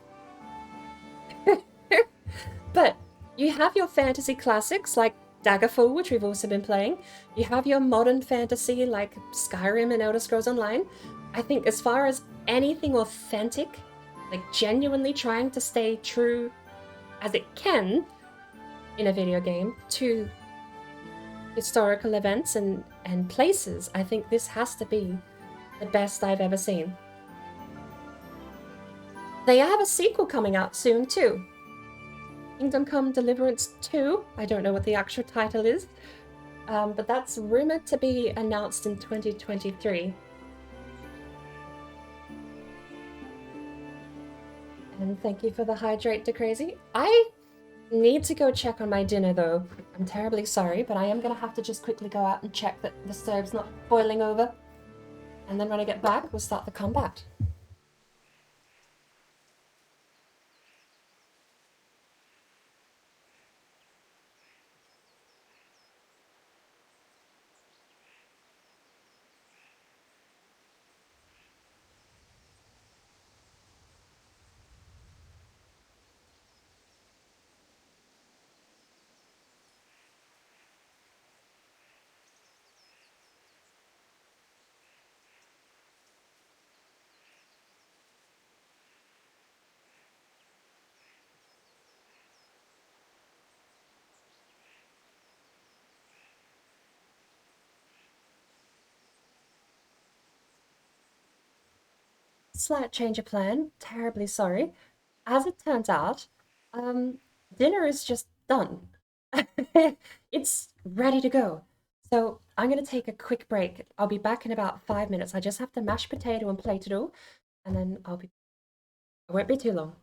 But you have your fantasy classics like Daggerfall, which we've also been playing. You have your modern fantasy like Skyrim and Elder Scrolls Online. I think as far as anything authentic, like genuinely trying to stay true as it can in a video game to historical events and places, I think this has to be the best I've ever seen. They have a sequel coming out soon too. Kingdom Come Deliverance 2. I don't know what the actual title is, but that's rumored to be announced in 2023. And thank you for the hydrate, DeCrazy. I need to go check on my dinner though. I'm terribly sorry, but I am going to have to just quickly go out and check that the stove's not boiling over. And then when I get back, we'll start the combat. Slight change of plan, terribly sorry. As it turns out, dinner is just done. It's ready to go. So I'm going to take a quick break. I'll be back in about 5 minutes. I just have to mash potato and plate it all, and then I won't be too long.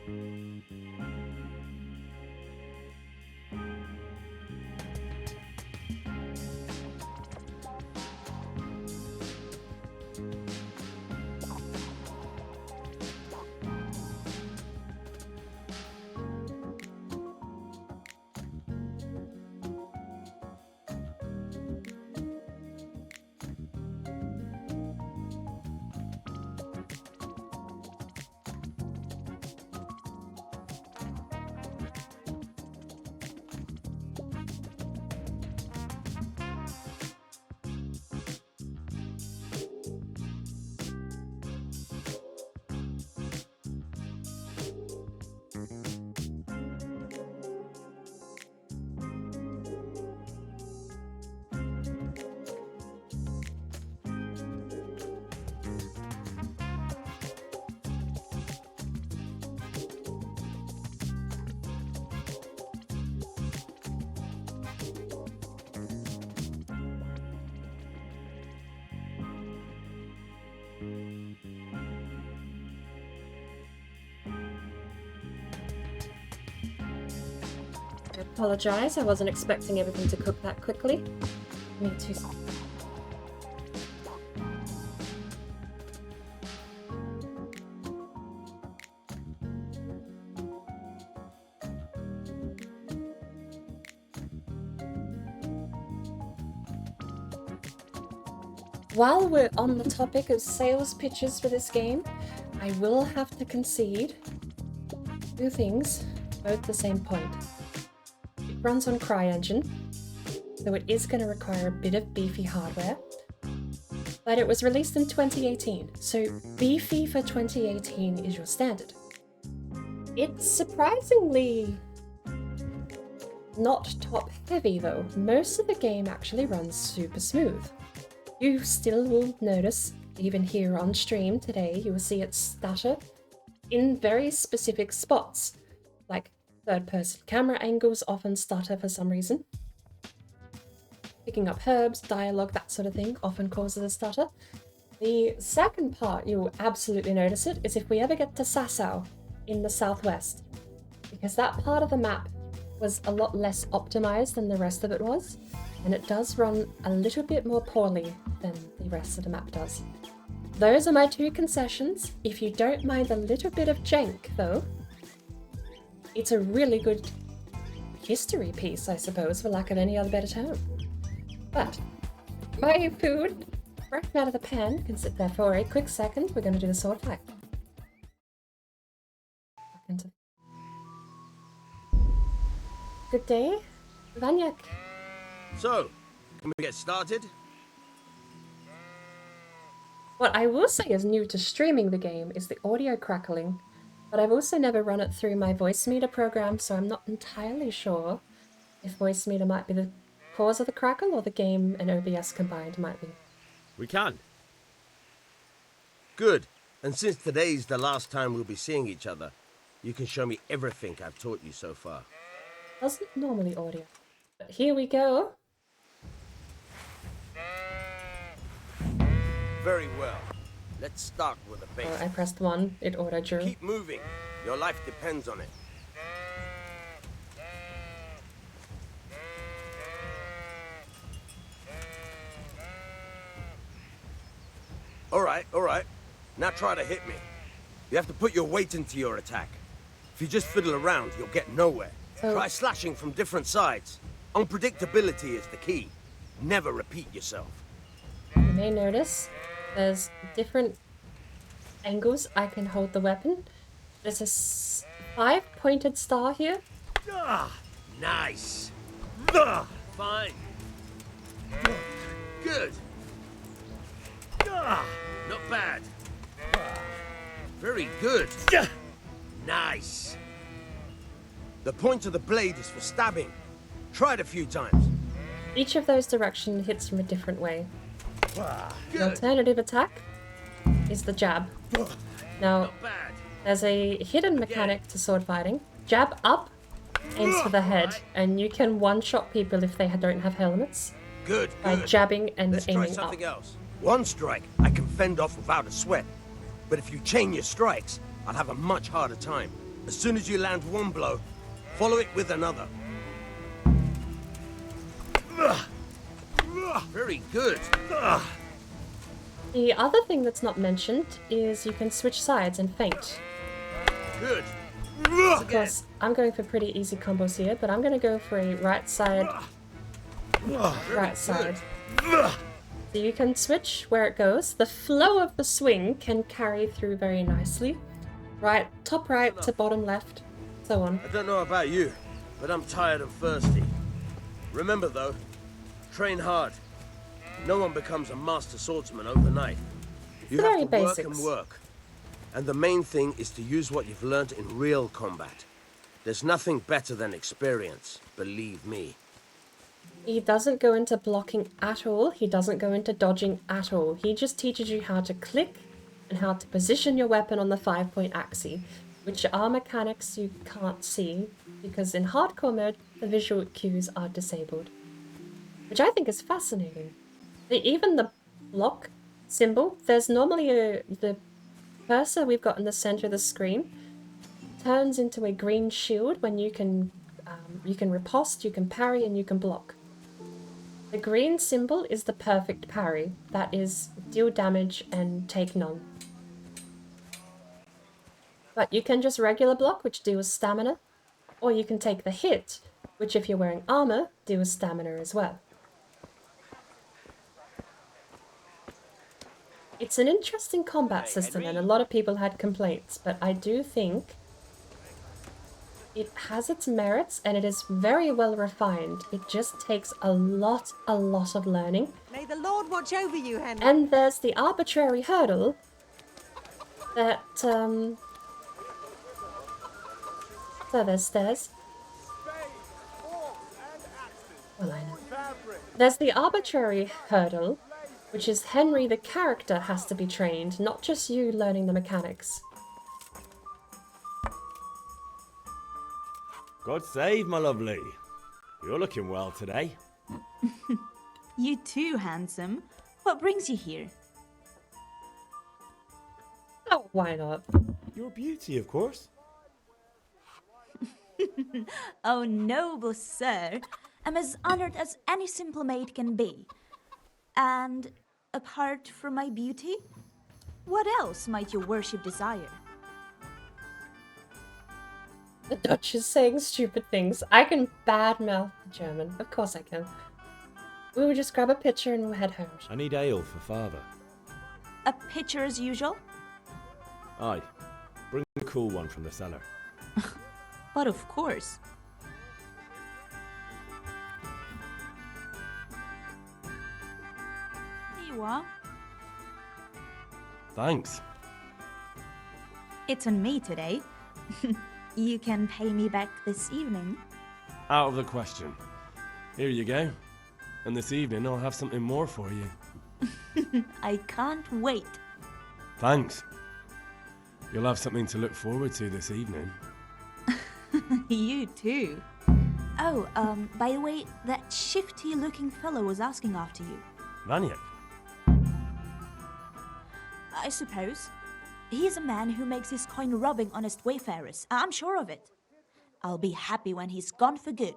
I apologize, I wasn't expecting everything to cook that quickly. Me too. While we're on the topic of sales pitches for this game, I will have to concede two things, both the same point. It runs on CryEngine, so it is going to require a bit of beefy hardware, but it was released in 2018, so beefy for 2018 is your standard. It's surprisingly not top heavy though. Most of the game actually runs super smooth. You still will notice, even here on stream today, you will see it stutter in very specific spots, like third-person camera angles often stutter for some reason. Picking up herbs, dialogue, that sort of thing often causes a stutter. The second part you'll absolutely notice it is if we ever get to Sasau in the southwest, because that part of the map was a lot less optimized than the rest of it was, and it does run a little bit more poorly than the rest of the map does. Those are my two concessions. If you don't mind a little bit of jank though, it's a really good history piece, I suppose, for lack of any other better term. But my food, fresh out of the pan, can sit there for a quick second. We're going to do the sword fight. Good day, Vanyak. So, can we get started? What I will say is new to streaming the game is the audio crackling, but I've also never run it through my voice meter program, so I'm not entirely sure if voice meter might be the cause of the crackle or the game and OBS combined might be. We can. Good. And since today's the last time we'll be seeing each other, you can show me everything I've taught you so far. Doesn't normally audio. But here we go. Very well. Let's start with the basics. Oh, I pressed 1, it auto-drew. Keep moving. Your life depends on it. All right. Now try to hit me. You have to put your weight into your attack. If you just fiddle around, you'll get nowhere. Try slashing from different sides. Unpredictability is the key. Never repeat yourself. You may notice there's different angles I can hold the weapon. There's a 5-pointed star here. Ah, nice. Fine. Good. Not bad. Very good. Nice. The point of the blade is for stabbing. Try it a few times. Each of those directions hits from a different way. Good. The alternative attack is the jab. Now, there's a hidden mechanic to sword fighting. Jab up aims for the head, and you can one-shot people if they don't have helmets. Good. By jabbing and Let's try aiming something up. else. One strike I can fend off without a sweat. But if you chain your strikes, I'll have a much harder time. As soon as you land one blow, follow it with another. Very good. The other thing that's not mentioned is you can switch sides and feint. Good. Of course, I'm going for pretty easy combos here, but I'm going to go for a right side, right side. So you can switch where it goes. The flow of the swing can carry through very nicely. Right, top right to bottom left, so on. I don't know about you, but I'm tired and thirsty. Remember though, train hard. No one becomes a master swordsman overnight. You have to work and work. And the main thing is to use what you've learned in real combat. There's nothing better than experience, believe me. He doesn't go into blocking at all. He doesn't go into dodging at all. He just teaches you how to click and how to position your weapon on the 5-point axis, which are mechanics you can't see because in hardcore mode, the visual cues are disabled. Which I think is fascinating. Even the block symbol, there's normally the cursor we've got in the center of the screen turns into a green shield when you can riposte, you can parry, and you can block. The green symbol is the perfect parry. That is deal damage and take none. But you can just regular block, which deals stamina, or you can take the hit, which if you're wearing armor, deals stamina as well. It's an interesting combat system and a lot of people had complaints, but I do think it has its merits and it is very well refined. It just takes a lot of learning. May the Lord watch over you, Henry. And there's the arbitrary hurdle that, so there's stairs. Well, I know. There's the arbitrary hurdle, which is Henry the character has to be trained, not just you learning the mechanics. God save, my lovely. You're looking well today. You too, handsome. What brings you here? Oh, why not? Your beauty, of course. Oh, noble sir. I'm as honored as any simple maid can be. And apart from my beauty, what else might your worship desire? The Dutch is saying stupid things. I can badmouth German. Of course I can. We would just grab a picture and we'll head home. I need ale for father. A pitcher as usual? Aye. Bring the cool one from the cellar. But of course. Here you are. Thanks. It's on me today. You can pay me back this evening. Out of the question. Here you go. And this evening I'll have something more for you. I can't wait. Thanks. You'll have something to look forward to this evening. You too. Oh, by the way, that shifty-looking fellow was asking after you. Vaniak? I suppose. He's a man who makes his coin robbing honest wayfarers. I'm sure of it. I'll be happy when he's gone for good.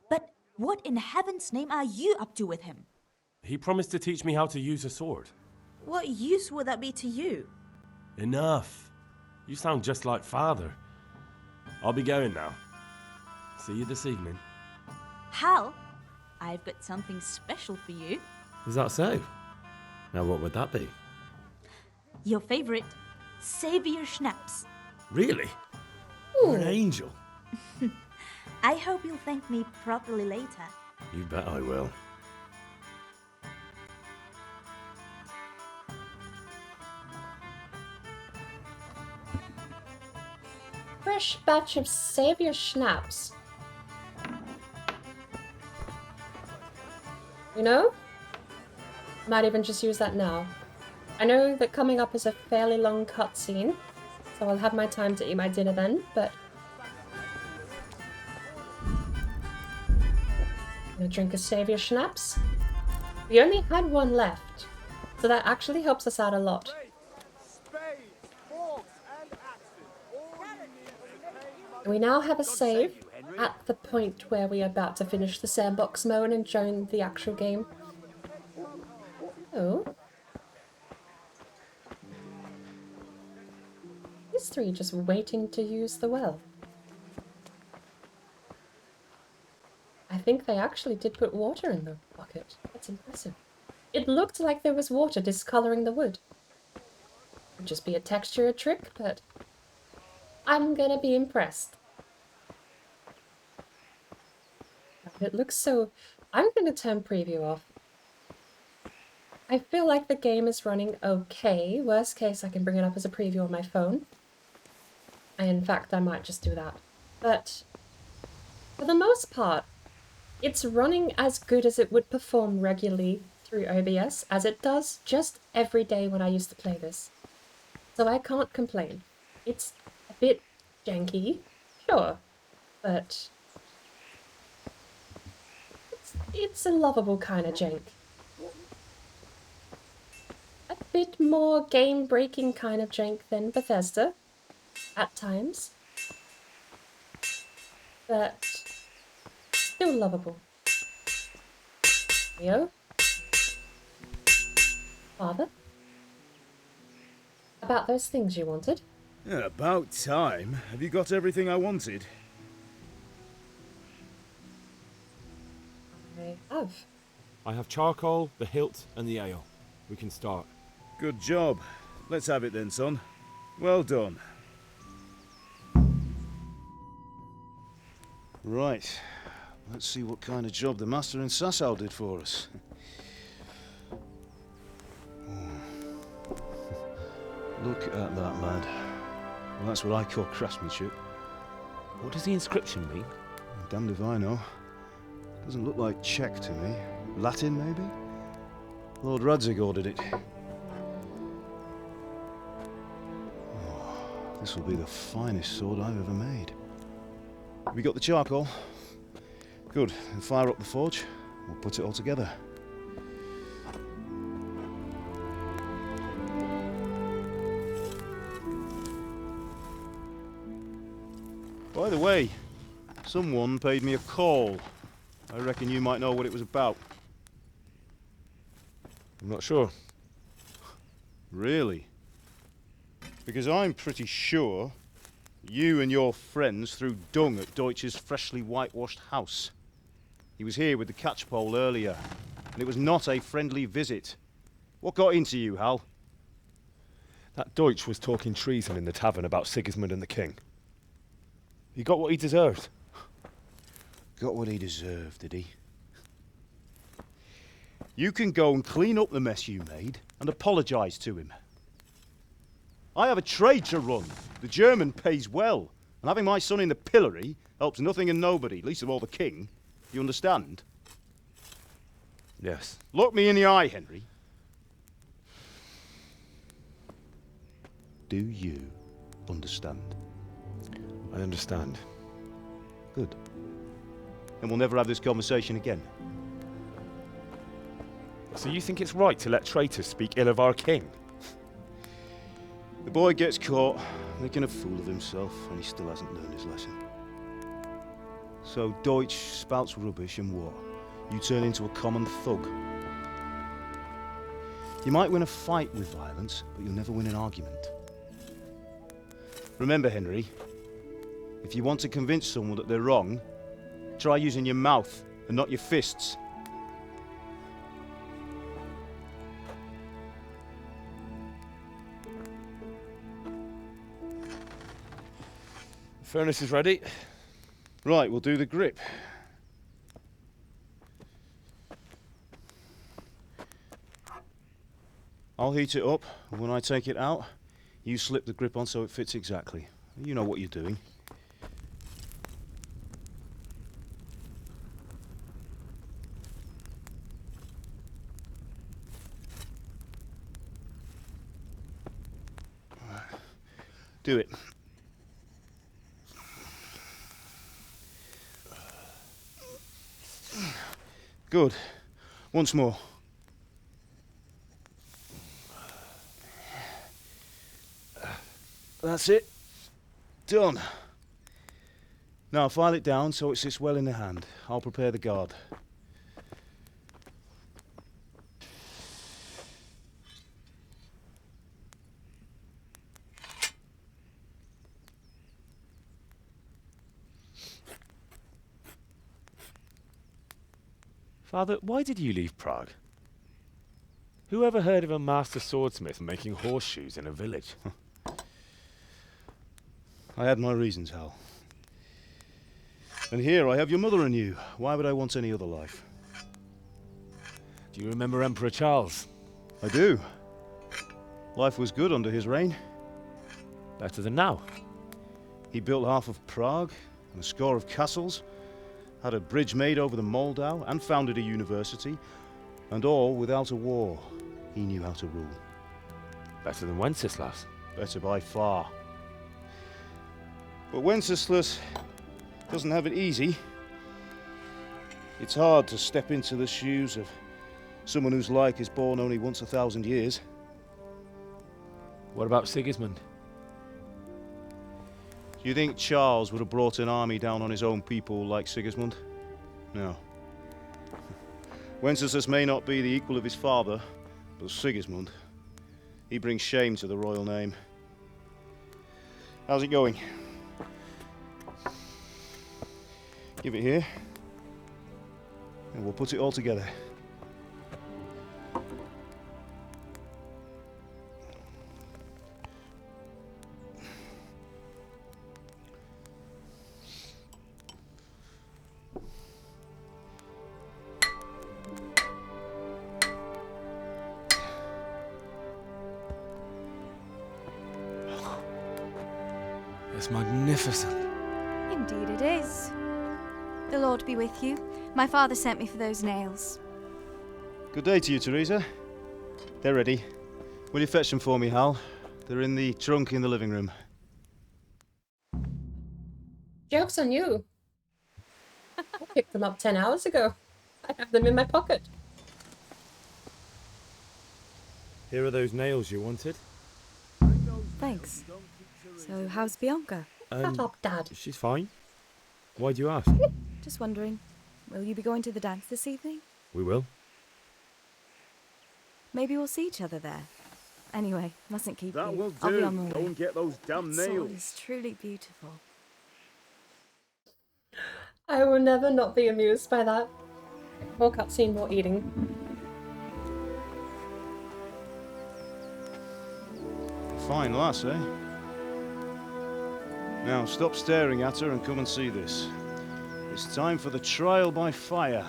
But what in heaven's name are you up to with him? He promised to teach me how to use a sword. What use would that be to you? Enough. You sound just like father. I'll be going now. See you this evening. Hal, I've got something special for you. Is that so? Now what would that be? Your favorite, Savior Schnapps. Really? You're an angel. I hope you'll thank me properly later. You bet I will. Fresh batch of Savior Schnapps. You know? Might even just use that now. I know that coming up is a fairly long cutscene, so I'll have my time to eat my dinner then, but I'm gonna drink a Savior Schnapps. We only had one left, so that actually helps us out a lot. We now have a save at the point where we are about to finish the sandbox mode and join the actual game. Oh. These three just waiting to use the well. I think they actually did put water in the bucket. That's impressive. It looked like there was water discoloring the wood. Could just be a texture trick, but I'm gonna be impressed. It looks so... I'm gonna turn preview off. I feel like the game is running okay. Worst case, I can bring it up as a preview on my phone. And in fact, I might just do that. But for the most part, it's running as good as it would perform regularly through OBS as it does just every day when I used to play this. So I can't complain. It's a bit janky, sure, but it's a lovable kind of jank. A bit more game-breaking kind of jank than Bethesda, at times, but still lovable. Leo? Father? About those things you wanted? Yeah, about time. Have you got everything I wanted? I have. I have charcoal, the hilt, and the ale. We can start. Good job. Let's have it then, son. Well done. Right. Let's see what kind of job the master in Sasau did for us. Look at that, lad. Well, that's what I call craftsmanship. What does the inscription mean? Damned if I know. Doesn't look like Czech to me. Latin, maybe? Lord Radzig ordered it. Oh, this will be the finest sword I've ever made. Have you got the charcoal? Good. Then fire up the forge. We'll put it all together. By the way, someone paid me a call. I reckon you might know what it was about. I'm not sure. Really? Because I'm pretty sure you and your friends threw dung at Deutsch's freshly whitewashed house. He was here with the catchpole earlier, and it was not a friendly visit. What got into you, Hal? That Deutsch was talking treason in the tavern about Sigismund and the king. He got what he deserved. Got what he deserved, did he? You can go and clean up the mess you made and apologise to him. I have a trade to run. The German pays well, and having my son in the pillory helps nothing and nobody, least of all the king. You understand? Yes. Look me in the eye, Henry. Do you understand? I understand. Good. Then we'll never have this conversation again. So you think it's right to let traitors speak ill of our king? The boy gets caught, making a fool of himself, and he still hasn't learned his lesson. So Deutsch spouts rubbish, and what? You turn into a common thug. You might win a fight with violence, but you'll never win an argument. Remember, Henry, if you want to convince someone that they're wrong, try using your mouth and not your fists. The furnace is ready. Right, we'll do the grip. I'll heat it up, and when I take it out, you slip the grip on so it fits exactly. You know what you're doing. Do it. Good. Once more. That's it. Done. Now file it down so it sits well in the hand. I'll prepare the guard. Father, why did you leave Prague? Who ever heard of a master swordsmith making horseshoes in a village? I had my reasons, Hal. And here I have your mother and you. Why would I want any other life? Do you remember Emperor Charles? I do. Life was good under his reign. Better than now. He built half of Prague and a score of castles, had a bridge made over the Moldau, and founded a university, and all without a war. He knew how to rule. Better than Wenceslas. Better by far. But Wenceslas doesn't have it easy. It's hard to step into the shoes of someone whose like is born only once 1,000 years. What about Sigismund? Do you think Charles would have brought an army down on his own people like Sigismund? No. Wenceslas may not be the equal of his father, but Sigismund, he brings shame to the royal name. How's it going? Give it here, and we'll put it all together. It's magnificent. Indeed it is. The Lord be with you. My father sent me for those nails. Good day to you, Teresa. They're ready. Will you fetch them for me, Hal? They're in the trunk in the living room. Joke's on you. I picked them up 10 hours ago. I have them in my pocket. Here are those nails you wanted. Thanks. So, how's Bianca? Shut up, Dad. She's fine. Why do you ask? Just wondering, will you be going to the dance this evening? We will. Maybe we'll see each other there. Anyway, mustn't keep That you. will I'll be do. on my way. Go and get those damn That sword nails. is truly beautiful. I will never not be amused by that. More cutscene, more eating. Fine lass, eh? Now stop staring at her and come and see this. It's time for the trial by fire.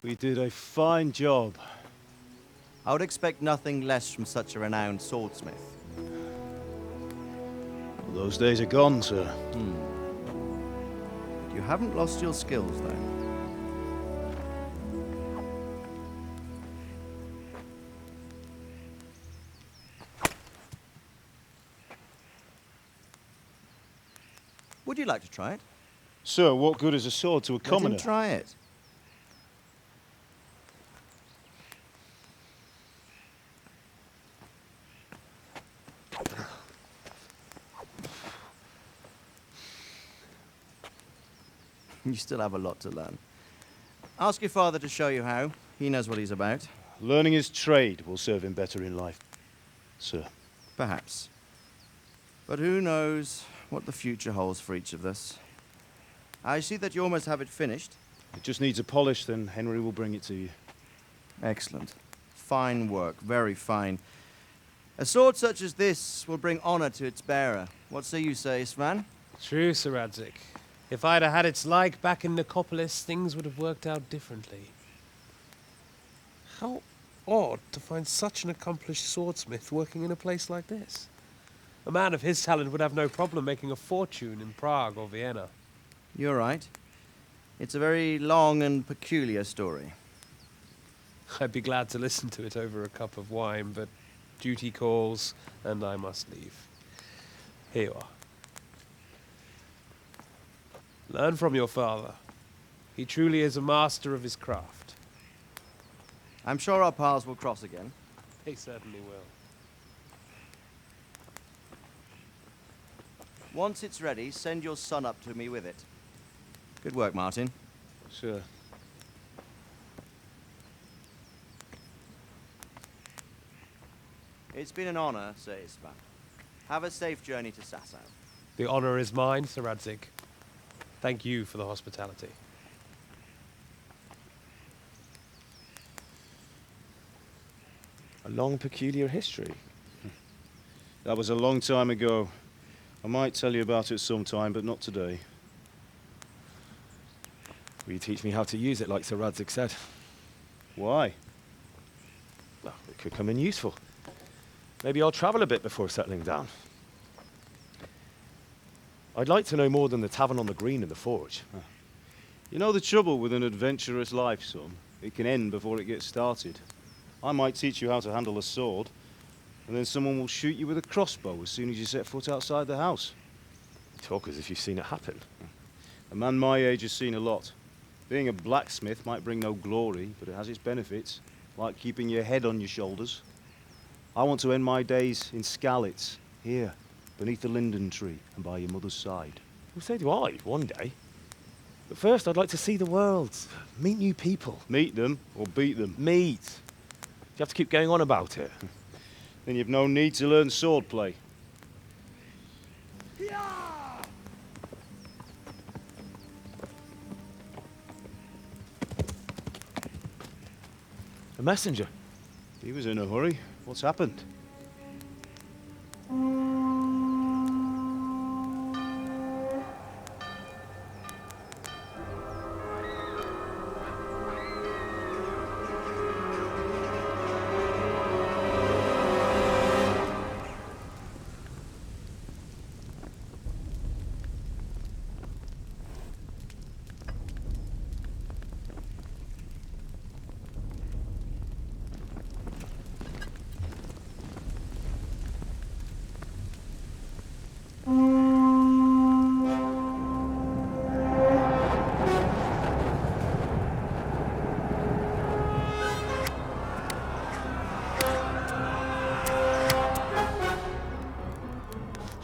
We did a fine job. I would expect nothing less from such a renowned swordsmith. Well, those days are gone, sir. You haven't lost your skills, though. Would you like to try it? Sir, what good is a sword to a commoner? Let him try it. You still have a lot to learn. Ask your father to show you how. He knows what he's about. Learning his trade will serve him better in life, sir. Perhaps. But who knows what the future holds for each of us. I see that you almost have it finished. It just needs a polish, then Henry will bring it to you. Excellent. Fine work, very fine. A sword such as this will bring honor to its bearer. What say you, Svan? True, Sir Radzik. If I'd have had its like back in Nicopolis, things would have worked out differently. How odd to find such an accomplished swordsmith working in a place like this. A man of his talent would have no problem making a fortune in Prague or Vienna. You're right. It's a very long and peculiar story. I'd be glad to listen to it over a cup of wine, but duty calls, and I must leave. Here you are. Learn from your father. He truly is a master of his craft. I'm sure our paths will cross again. They certainly will. Once it's ready, send your son up to me with it. Good work, Martin. Sure. It's been an honor, Sir Istvan. Have a safe journey to Sasau. The honor is mine, Sir Radzig. Thank you for the hospitality. A long, peculiar history. That was a long time ago. I might tell you about it sometime, but not today. Will you teach me how to use it, like Sir Radzig said? Why? Well, it could come in useful. Maybe I'll travel a bit before settling down. I'd like to know more than the tavern on the green and the forge. You know the trouble with an adventurous life, son? It can end before it gets started. I might teach you how to handle a sword, and then someone will shoot you with a crossbow as soon as you set foot outside the house. You talk as if you've seen it happen. A man my age has seen a lot. Being a blacksmith might bring no glory, but it has its benefits, like keeping your head on your shoulders. I want to end my days in Skalitz, here, beneath the linden tree and by your mother's side. Well, so do I, one day. But first, I'd like to see the world, meet new people. Meet them or beat them? Meet. You have to keep going on about it. Then you've no need to learn swordplay. A messenger. He was in a hurry. What's happened?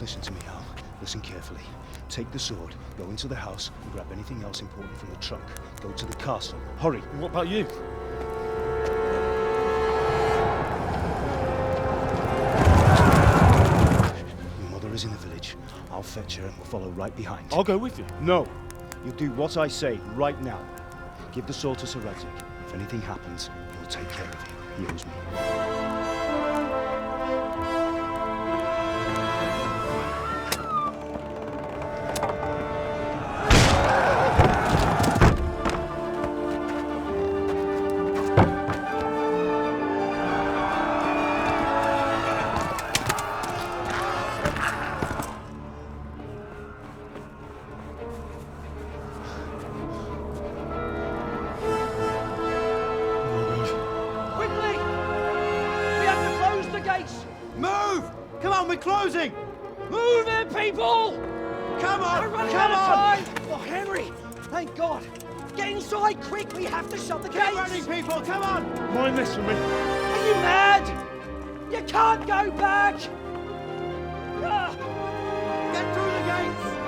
Listen to me, Al. Listen carefully. Take the sword, go into the house, and grab anything else important from the trunk. Go to the castle. Hurry! What about you? Your mother is in the village. I'll fetch her and we'll follow right behind. I'll go with you. No! You'll do what I say right now. Give the sword to Sir Radzig. If anything happens, he'll take care of you. He owes me. Move! Come on, we're closing! Move it, people! Come on! We're running Come out of on! time! Oh, Henry! Thank God! Get inside, quick! We have to shut the gates! Get running, people! Come on! Mind this for me. Are you mad? You can't go back! Ah. Get through the gates!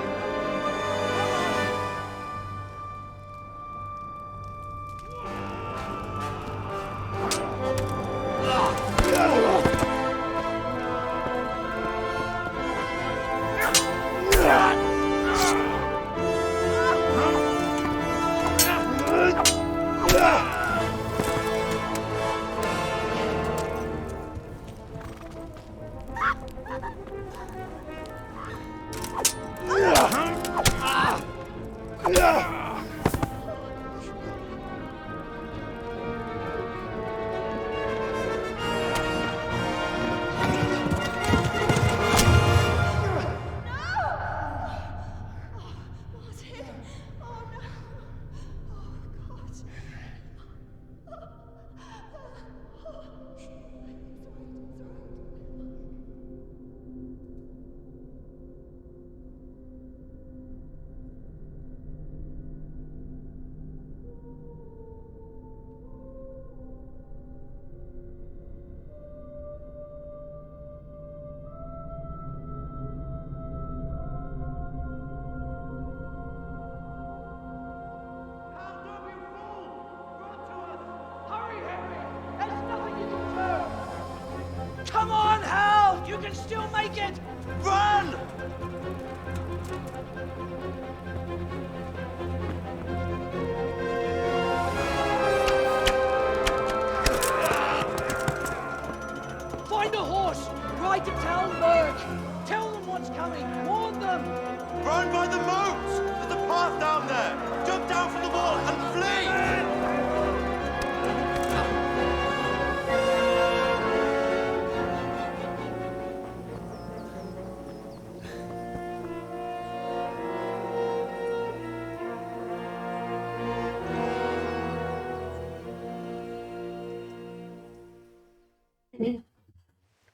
Round by the moat! There's a path down there! Jump down from the wall and flee!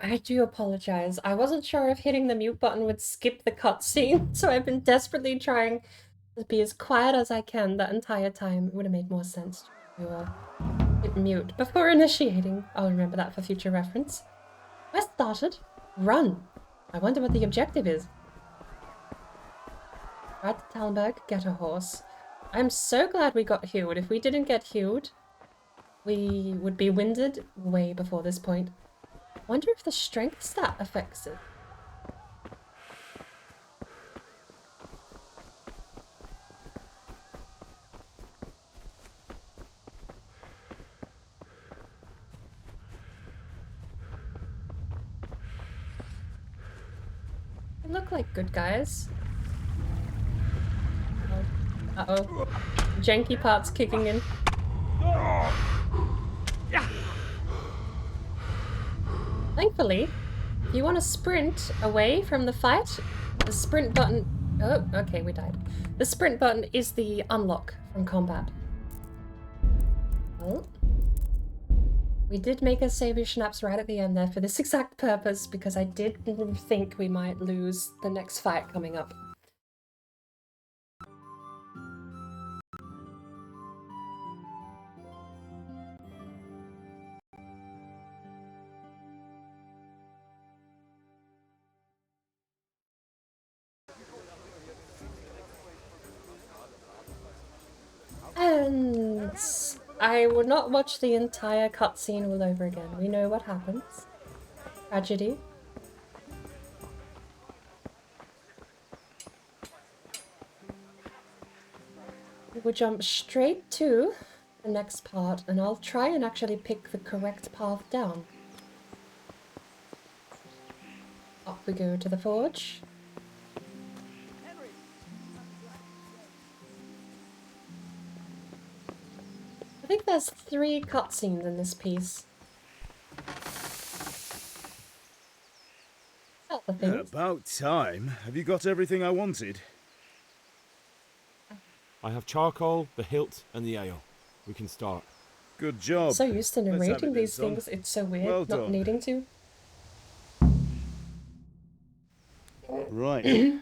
I do apologize. I wasn't sure if hitting the mute button would skip the cutscene, so I've been desperately trying to be as quiet as I can that entire time. It would have made more sense to hit mute before initiating. I'll remember that for future reference. Quest started. Run. I wonder what the objective is. Ride to Talmberg, get a horse. I'm so glad we got healed. If we didn't get healed, we would be winded way before this point. Wonder if the strength stat affects it. They look like good guys. Oh. Uh-oh. Janky parts kicking in. Thankfully, if you want to sprint away from the fight, the sprint button... Oh, okay, we died. The sprint button is the unlock from combat. Well, we did make a Savior Schnapps right at the end there for this exact purpose, because I did think we might lose the next fight coming up. And I would not watch the entire cutscene all over again. We know what happens. Tragedy. We'll jump straight to the next part, and I'll try and actually pick the correct path down. Up we go to the forge. I think there's 3 cutscenes in this piece. About time. Have you got everything I wanted? I have charcoal, the hilt, and the ale. We can start. Good job. I'm so used to narrating these things, it's so weird Well not done. needing to. Right.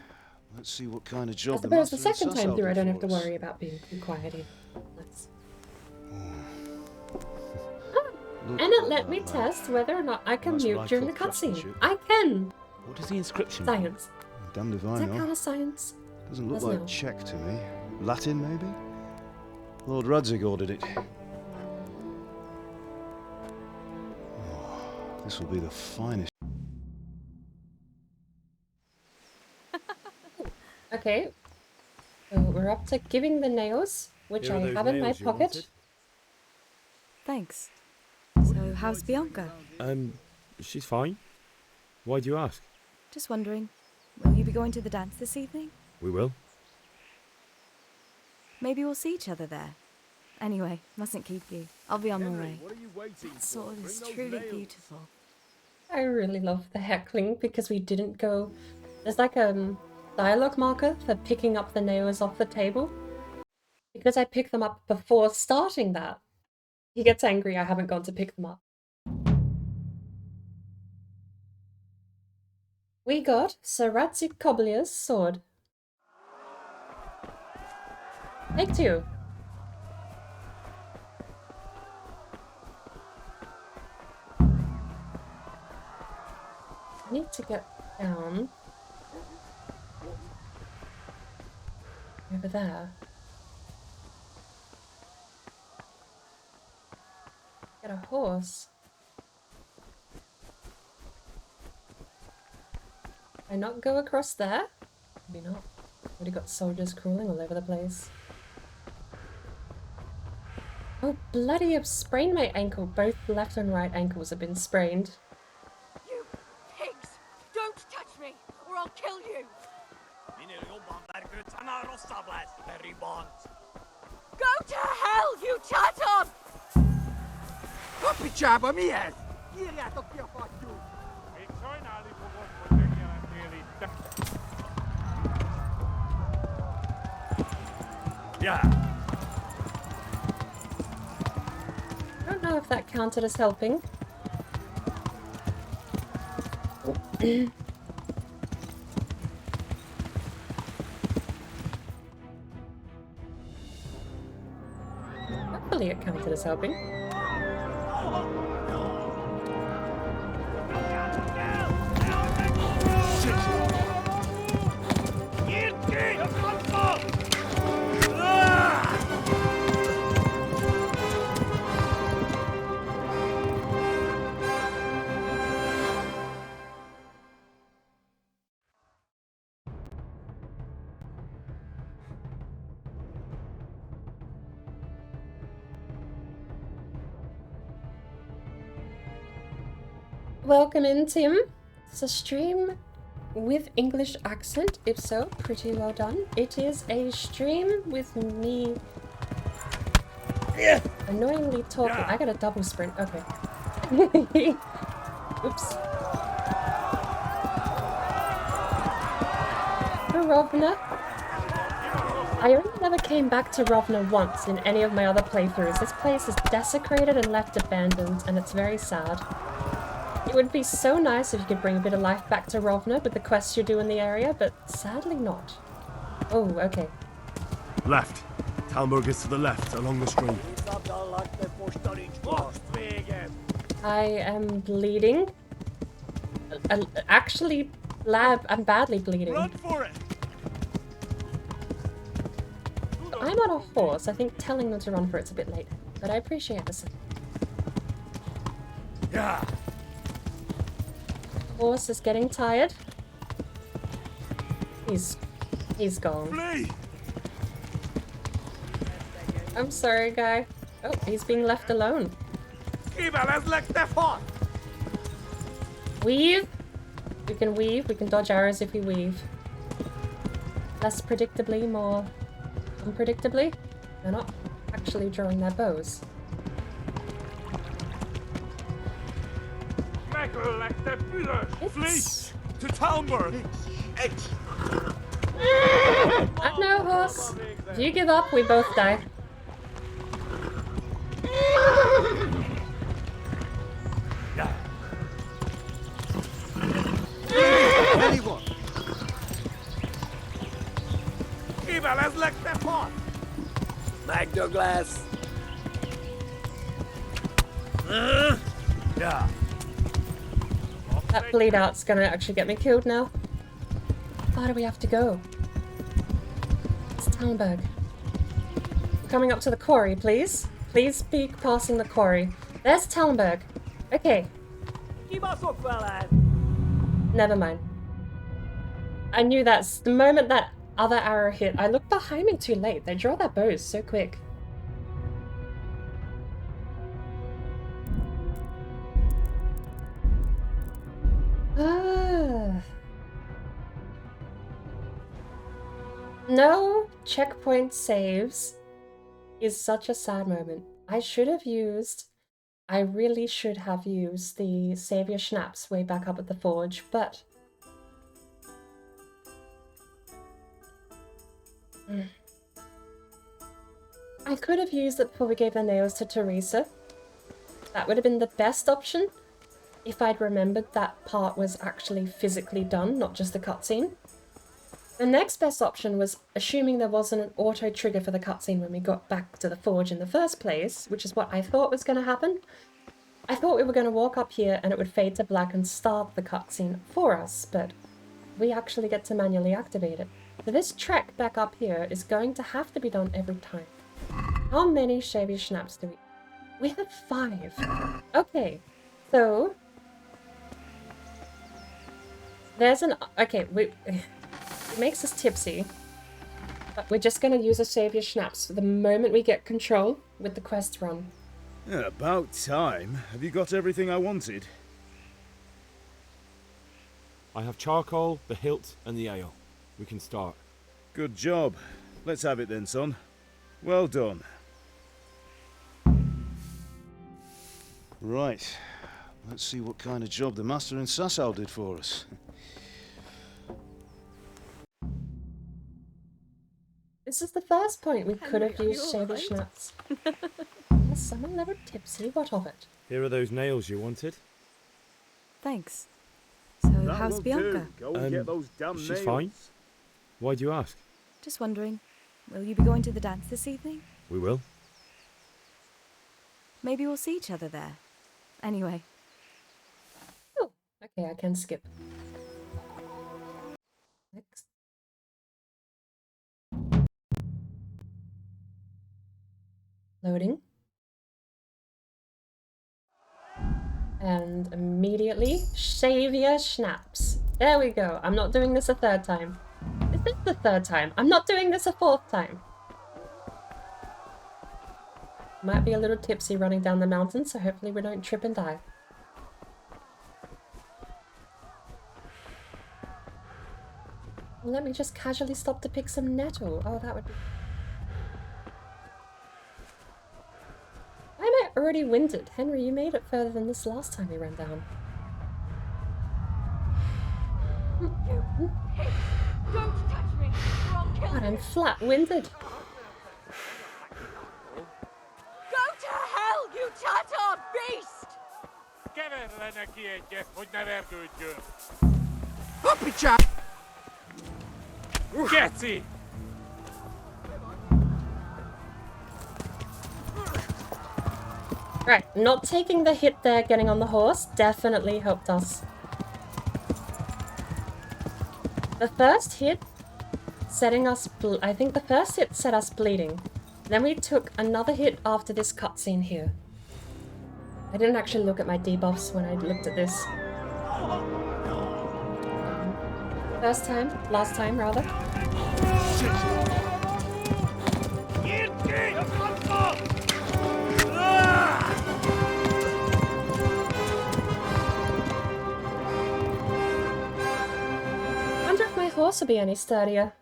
Let's see what kind of I job suppose the master second and time Sus through I will don't do have to for us. worry about being too quiet either. Let's... Look And it at let me that. test whether or not I can That's mute right, during the for cutscene. craftsmanship. I can! What does the inscription Science. Damned if I Does that know. count as science? Doesn't look Does like now. Czech to me. Latin, maybe? Lord Radzig ordered it. Oh, this will be the finest. Okay. So we're up to giving the nails, which Here are I those have in my nails you pocket. wanted. Thanks. So, how's Bianca? She's fine. Why do you ask? Just wondering, will you be going to the dance this evening? We will. Maybe we'll see each other there. Anyway, mustn't keep you. I'll be on my way. That sword is truly beautiful. I really love the heckling because we didn't go... There's like a dialogue marker for picking up the nails off the table. Because I picked them up before starting that. He gets angry I haven't gone to pick them up. We got Sir Radzig Koblier's sword. Take 2. I need to get down over there. Get a horse. Can I not go across there? Maybe not. Already got soldiers crawling all over the place. Oh bloody, I've sprained my ankle. Both left and right ankles have been sprained. You pigs! Don't touch me, or I'll kill you! Go to hell, you chatham! Pichaba mies! Yeah. I don't know if that counted as helping. Hopefully it counted as helping. Welcome in, Tim. It's a stream with English accent. If so, pretty well done. It is a stream with me annoyingly talking. I got a double sprint. Okay. Oops. For Rovna. I only never came back to Rovna once in any of my other playthroughs. This place is desecrated and left abandoned, and it's very sad. It would be so nice if you could bring a bit of life back to Rovna with the quests you do in the area, but sadly not. Oh, okay. Left. Talmberg is to the left, along the stream. I am bleeding. Actually, I'm badly bleeding. Run for it! I'm on a horse. I think telling them to run for it's a bit late, but I appreciate this. Yeah. Horse is getting tired. He's gone. Flee! I'm sorry, guy. Oh, he's being left alone. Weave. We can weave. We can dodge arrows if we weave. Less predictably, more unpredictably. They're not actually drawing their bows. Flee! To Talmberg! No, horse. If you give up, we both die. Anyone? Magdoglass. Yeah. That bleed out's gonna actually get me killed now. How far do we have to go? It's Talmberg. Coming up to the quarry, please. Please be passing the quarry. There's Talmberg. Okay. Never mind. I knew that's the moment that other arrow hit. I looked behind me too late. They draw their bows so quick. No checkpoint saves is such a sad moment. I really should have used the Savior Schnapps way back up at the forge, but I could have used it before we gave the nails to Teresa. That would have been the best option if I'd remembered that part was actually physically done, not just the cutscene. The next best option was assuming there wasn't an auto trigger for the cutscene when we got back to the forge in the first place, which is what I thought was going to happen. I thought we were going to walk up here and it would fade to black and start the cutscene for us, but we actually get to manually activate it. So this trek back up here is going to have to be done every time. How many Savior Schnapps do we... We have 5. Okay, so... There's an... Okay, it makes us tipsy, but we're just going to use a Savior Schnapps the moment we get control with the quest run. Yeah, about time. Have you got everything I wanted? I have charcoal, the hilt, and the ale. We can start. Good job. Let's have it then, son. Well done. Right. Let's see what kind of job the master in Sasau did for us. This is the first point we could have Henry, used are you shady alright? schnapps. Is someone a little tipsy? What of it? Here are those nails you wanted. Thanks. So, That how's won't Bianca? do. Go and get those damn she's nails. fine. Why do you ask? Just wondering, will you be going to the dance this evening? We will. Maybe we'll see each other there. Anyway. Oh, okay, I can skip. Next. Loading. And immediately, Xavier Schnapps. There we go. I'm not doing this a third time. Is this the third time? I'm not doing this a fourth time. Might be a little tipsy running down the mountain, so hopefully we don't trip and die. Well, let me just casually stop to pick some nettle. Oh, that would be... Why am I already winded? Henry, you made it further than this last time we ran down. Don't touch me, or I'll kill God, I'm flat-winded. Go to hell, you Tatar beast! Getty! Right, not taking the hit there, getting on the horse, definitely helped us. The first hit setting us, I think the first hit set us bleeding. Then we took another hit after this cutscene here. I didn't actually look at my debuffs when I looked at this. Last time rather. I wonder if my horse will be any sturdier.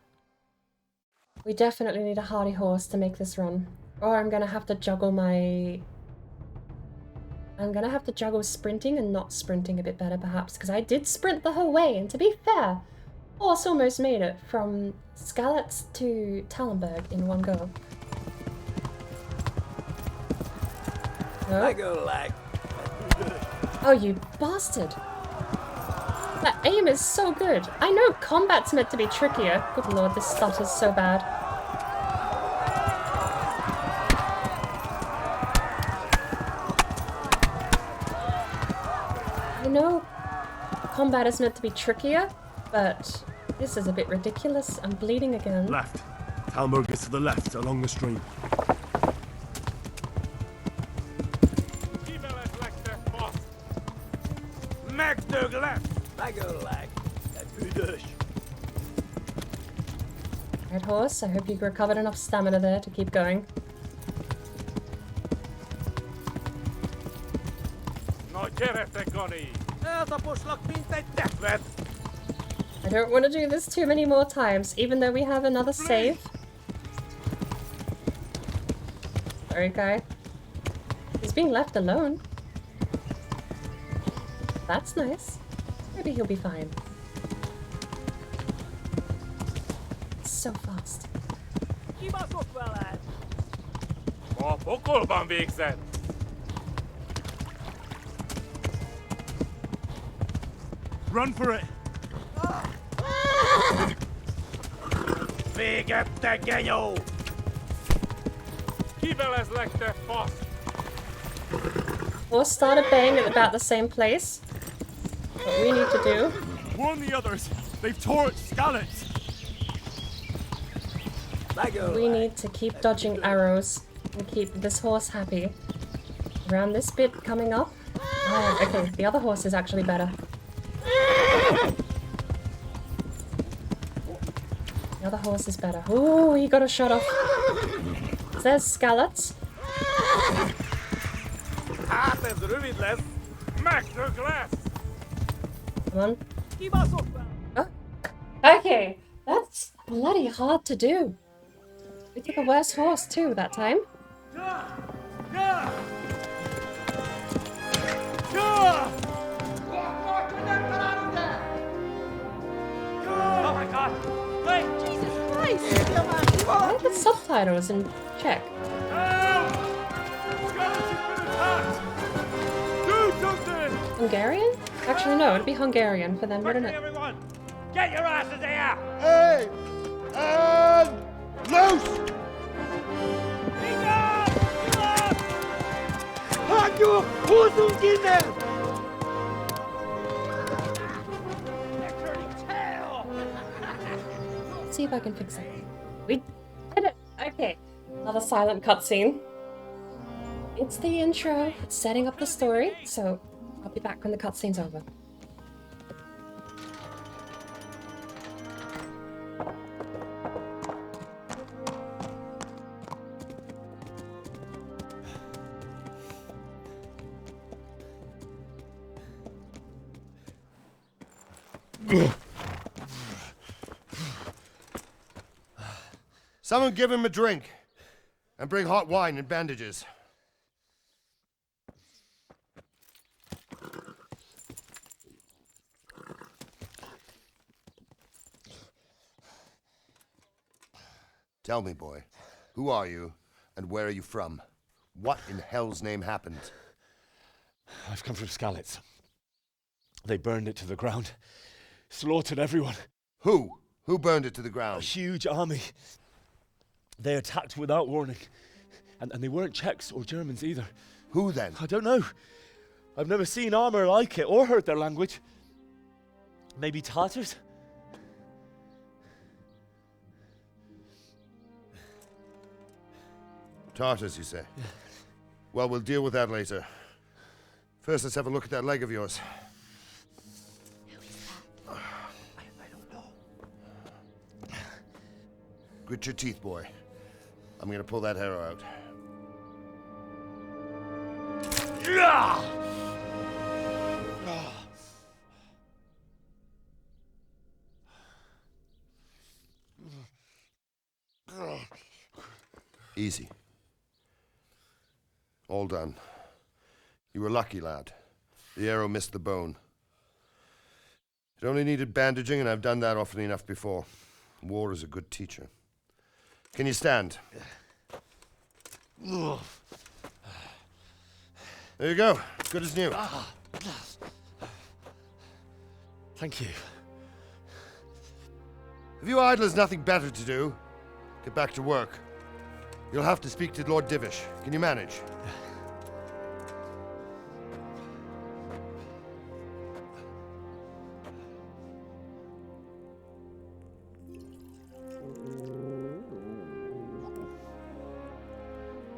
We definitely need a hardy horse to make this run. Or I'm gonna have to juggle my... I'm gonna have to juggle sprinting and not sprinting a bit better perhaps, because I did sprint the whole way, and to be fair, horse almost made it from Skalitz to Tallenberg in one go. Oh. I go like... Oh, you bastard! That aim is so good. I know combat's meant to be trickier. Good lord, this stutter's so bad. I know combat is meant to be trickier, but this is a bit ridiculous. I'm bleeding again. Left. Talmberg is to the left, along the stream. Right, horse, I hope you recovered enough stamina there to keep going. I don't want to do this too many more times, even though we have another save. Sorry, guy. He's being left alone. That's nice. Maybe he'll be fine. It's so fast. Run for it! Horse started baying at about the same place. What we need to do... Warn the others! They've tore at Skalitz! We need to keep dodging arrows and keep this horse happy. Around this bit coming up. Oh, okay, the other horse is actually better. The other horse is better. Ooh, he got a shot off. There's Skalitz. Come on. Oh. Okay, bloody hard to do. We took a worse horse too that time. Oh my god! Wait! Jesus Christ! Why are the subtitles in Czech? Do something! Hungarian? Actually, no, it'd be Hungarian for them, wouldn't it? Everyone, get your asses here! Hey! And loose! Hanyo! Who's in there? Let's see if I can fix it. We did it! Okay. Another silent cutscene. It's the intro. It's setting up the story, so I'll be back when the cutscene's over. Someone give him a drink. And bring hot wine and bandages. Tell me, boy, who are you and where are you from? What in hell's name happened? I've come from Skalitz. They burned it to the ground. Slaughtered everyone. Who? Who burned it to the ground? A huge army. They attacked without warning. And they weren't Czechs or Germans either. Who then? I don't know. I've never seen armor like it or heard their language. Maybe Tatars? Tartars, you say? Yeah. Well, we'll deal with that later. First, let's have a look at that leg of yours. Who is that? I don't know. Grit your teeth, boy. I'm gonna pull that arrow out. Easy. All done. You were lucky, lad. The arrow missed the bone. It only needed bandaging, and I've done that often enough before. War is a good teacher. Can you stand? There you go. Good as new. Thank you. Have you idlers nothing better to do? Get back to work. You'll have to speak to Lord Divish. Can you manage?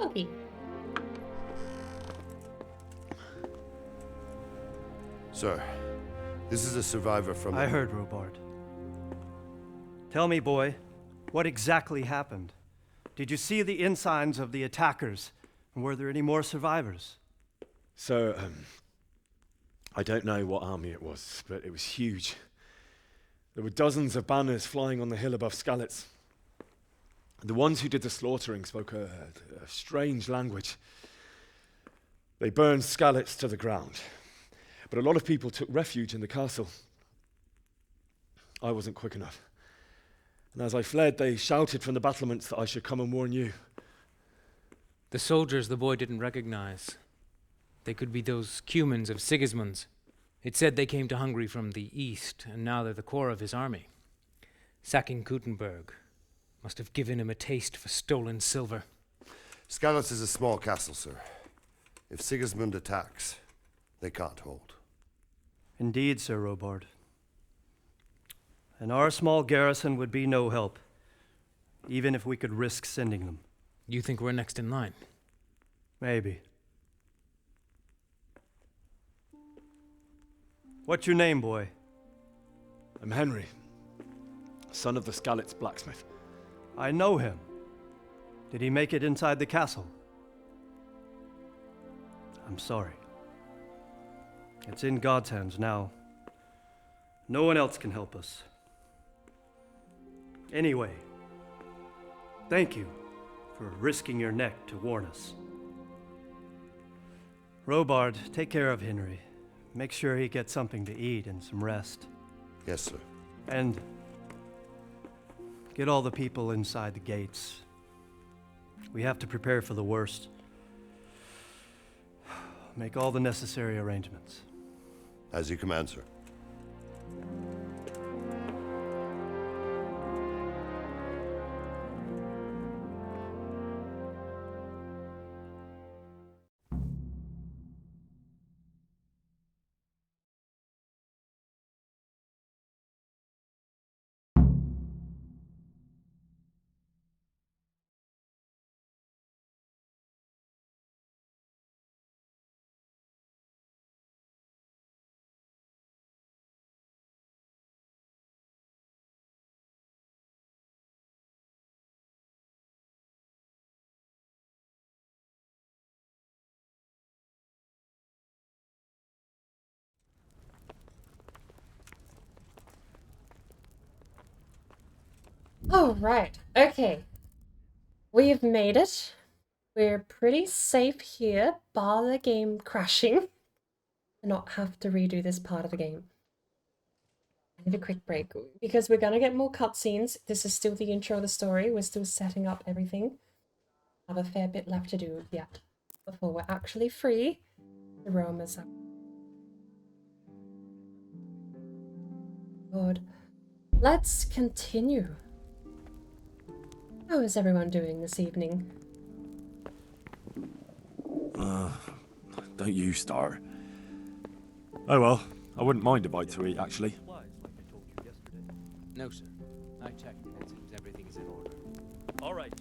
Okay. Sir, this is a survivor from... I heard, Robard. Tell me, boy, what exactly happened? Did you see the ensigns of the attackers? And were there any more survivors? So, I don't know what army it was, but it was huge. There were dozens of banners flying on the hill above Skalitz. The ones who did the slaughtering spoke a strange language. They burned Skalitz to the ground, but a lot of people took refuge in the castle. I wasn't quick enough. And as I fled, they shouted from the battlements that I should come and warn you. The soldiers the boy didn't recognize. They could be those Cumans of Sigismund's. It said they came to Hungary from the east, and now they're the core of his army. Sacking Gutenberg must have given him a taste for stolen silver. Skalitz is a small castle, sir. If Sigismund attacks, they can't hold. Indeed, Sir Robard. And our small garrison would be no help, even if we could risk sending them. You think we're next in line? Maybe. What's your name, boy? I'm Henry, son of the Skalitz blacksmith. I know him. Did he make it inside the castle? I'm sorry. It's in God's hands now. No one else can help us. Anyway, thank you for risking your neck to warn us. Robard, take care of Henry. Make sure he gets something to eat and some rest. Yes, sir. And get all the people inside the gates. We have to prepare for the worst. Make all the necessary arrangements. As you command, sir. Oh, right. Okay. We've made it. We're pretty safe here, bar the game crashing. And not have to redo this part of the game. I need a quick break because we're gonna get more cutscenes. This is still the intro of the story. We're still setting up everything. Have a fair bit left to do yet before we're actually free to roam as Good. Let's continue. How is everyone doing this evening? Don't you start. Oh well, I wouldn't mind a bite to eat, actually. No, sir. I checked. It seems everything is in order. All right,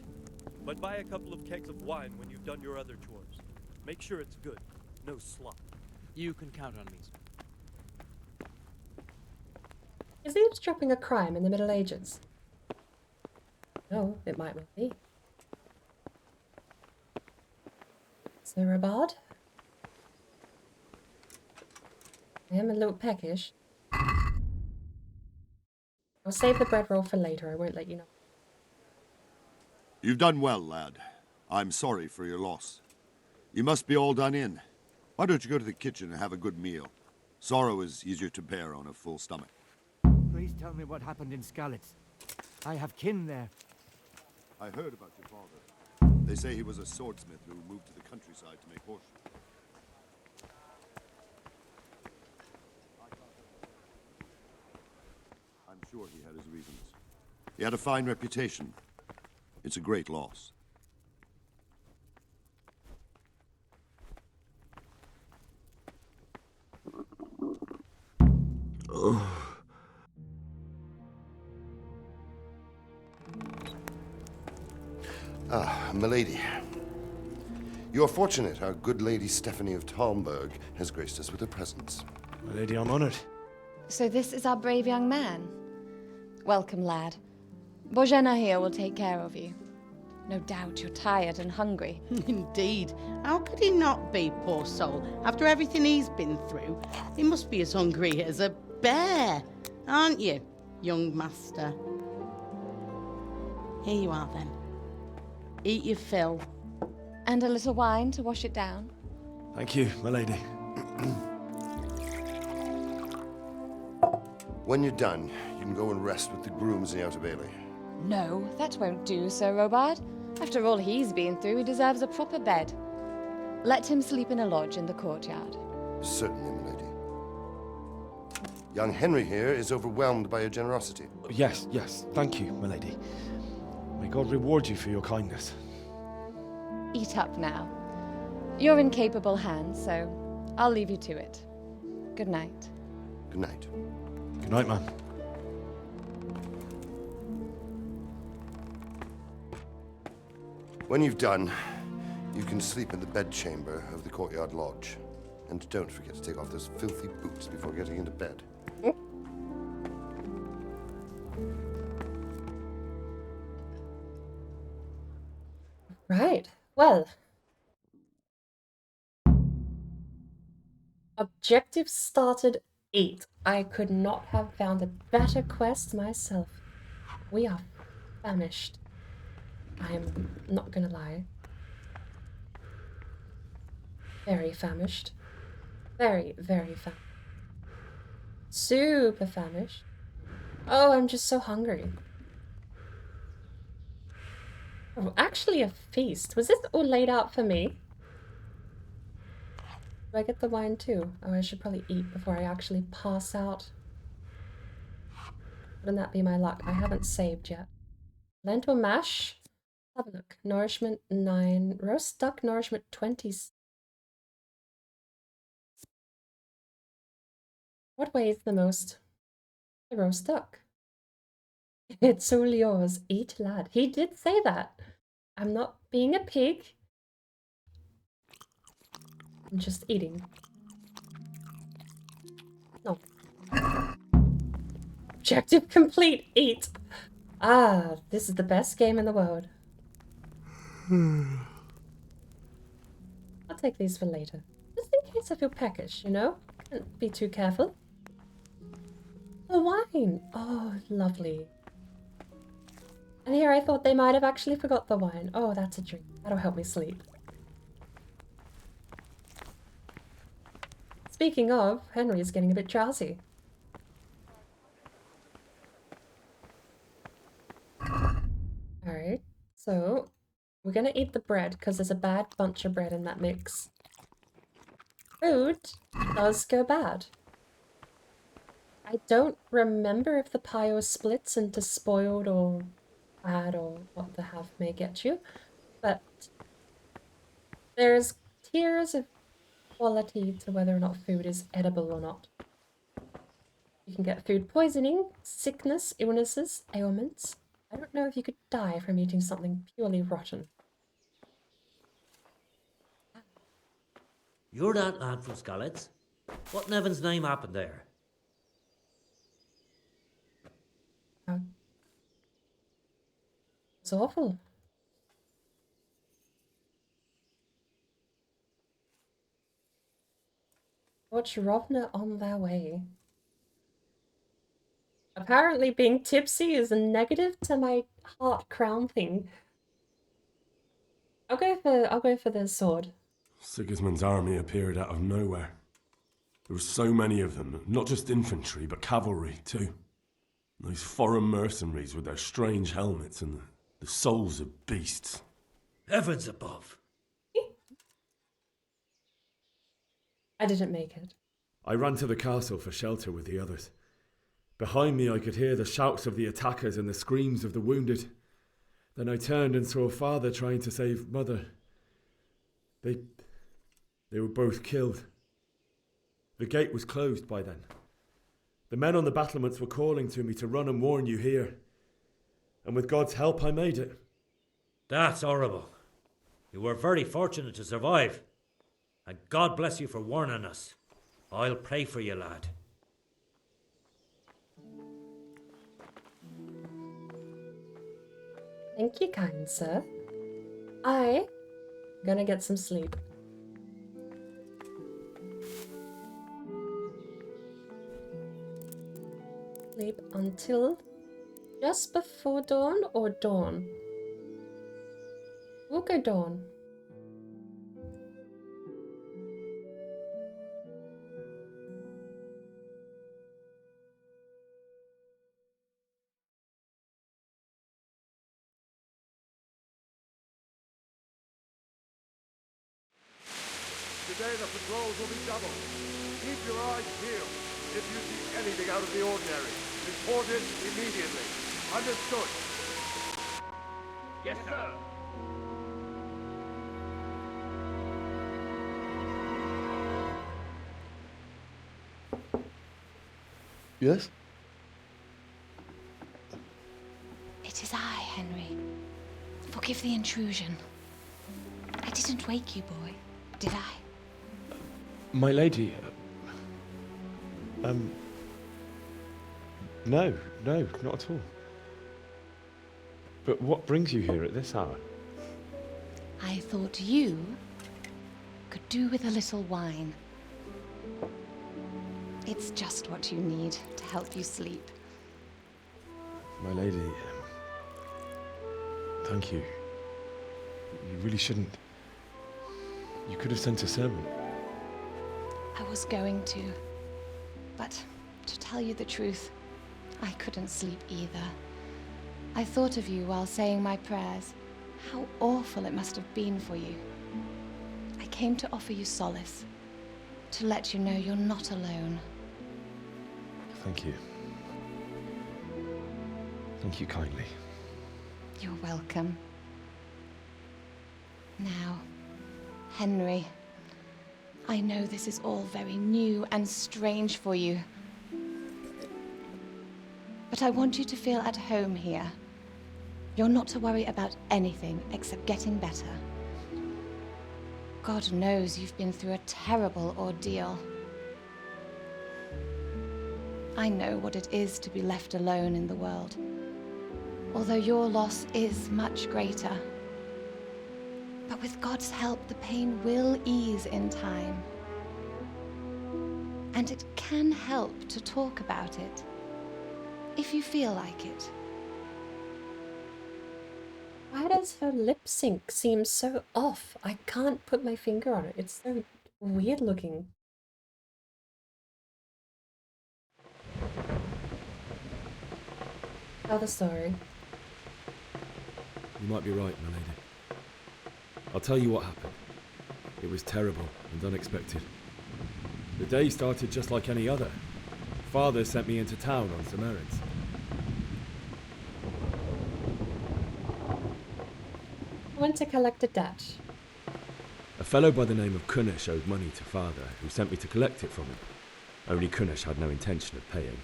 but buy a couple of kegs of wine when you've done your other chores. Make sure it's good. No slop. You can count on me, sir. Is eavesdropping a crime in the Middle Ages? No, it might not be. Is there a bard? I am a little peckish. I'll save the bread roll for later. I won't let you know. You've done well, lad. I'm sorry for your loss. You must be all done in. Why don't you go to the kitchen and have a good meal? Sorrow is easier to bear on a full stomach. Please tell me what happened in Skalitz. I have kin there. I heard about your father. They say he was a swordsmith who moved to the countryside to make horseshoes. I'm sure he had his reasons. He had a fine reputation. It's a great loss. Ah, milady. You're fortunate our good lady Stephanie of Talmberg has graced us with her presence. My lady, I'm honored. So this is our brave young man. Welcome, lad. Bojena here will take care of you. No doubt you're tired and hungry. Indeed. How could he not be, poor soul? After everything he's been through, he must be as hungry as a bear, aren't you, young master? Here you are, then. Eat your fill. And a little wine to wash it down. Thank you, my lady. When you're done, you can go and rest with the grooms in the Outer Bailey. No, that won't do, Sir Robard. After all he's been through, he deserves a proper bed. Let him sleep in a lodge in the courtyard. Certainly, milady. Young Henry here is overwhelmed by your generosity. Yes, yes, thank you, my lady. May God reward you for your kindness. Eat up now. You're in capable hands, so I'll leave you to it. Good night. Good night. Good night, ma'am. When you've done, you can sleep in the bedchamber of the courtyard lodge. And don't forget to take off those filthy boots before getting into bed. Right. Well. Objective started 8. I could not have found a better quest myself. We are famished. I am not gonna lie. Very famished. Very, very famished. Super famished. Oh, I'm just so hungry. Oh, actually a feast. Was this all laid out for me? Do I get the wine too? Oh, I should probably eat before I actually pass out. Wouldn't that be my luck? I haven't saved yet. Lentil mash. Have a look. Nourishment 9. Roast duck nourishment 20. What weighs the most? The roast duck. It's all yours. Eat, lad. He did say that. I'm not being a pig. I'm just eating. No. Objective complete. Eat. Ah, this is the best game in the world. I'll take these for later. Just in case I feel peckish, you know? Can't be too careful. The wine. Oh, lovely. And here I thought they might have actually forgot the wine. Oh, that's a drink. That'll help me sleep. Speaking of, Henry is getting a bit drowsy. Alright, so we're gonna eat the bread because there's a bad bunch of bread in that mix. Food does go bad. I don't remember if the pile splits into spoiled or bad or what the half may get you, but there's tiers of quality to whether or not food is edible or not. You can get food poisoning, sickness, illnesses, ailments. I don't know if you could die from eating something purely rotten. You're that lad from Scarlett's? What in heaven's name happened there? It's awful. Watch Rovna on their way. Apparently being tipsy is a negative to my heart crown thing. I'll go for the sword. Sigismund's army appeared out of nowhere. There were so many of them, not just infantry, but cavalry too. Those foreign mercenaries with their strange helmets and the souls of beasts. Heavens above! I didn't make it. I ran to the castle for shelter with the others. Behind me I could hear the shouts of the attackers and the screams of the wounded. Then I turned and saw Father trying to save Mother. They were both killed. The gate was closed by then. The men on the battlements were calling to me to run and warn you here. And with God's help I made it. That's horrible. You were very fortunate to survive. And God bless you for warning us. I'll pray for you, lad. Thank you, kind sir. I'm gonna get some sleep. Sleep until just before dawn or dawn? We'll go dawn. Today the patrols will be doubled. Keep your eyes peeled. If you see anything out of the ordinary, report it immediately. Understood? Yes, sir. Yes? It is I, Henry. Forgive the intrusion. I didn't wake you, boy, did I? My lady... No, not at all. But what brings you here at this hour? I thought you could do with a little wine. It's just what you need to help you sleep. My lady... Thank you. You really shouldn't. You could have sent a servant. I was going to. But to tell you the truth, I couldn't sleep either. I thought of you while saying my prayers. How awful it must have been for you. I came to offer you solace. To let you know you're not alone. Thank you. Thank you kindly. You're welcome. Now, Henry, I know this is all very new and strange for you. But I want you to feel at home here. You're not to worry about anything except getting better. God knows you've been through a terrible ordeal. I know what it is to be left alone in the world, although your loss is much greater. But with God's help, the pain will ease in time. And it can help to talk about it, if you feel like it. Why does her lip sync seem so off? I can't put my finger on it. It's so weird looking. Tell the story. You might be right, my lady. I'll tell you what happened. It was terrible and unexpected. The day started just like any other. Father sent me into town on some errands. I went to collect a debt. A fellow by the name of Kunish owed money to Father, who sent me to collect it from him. Only Kunish had no intention of paying.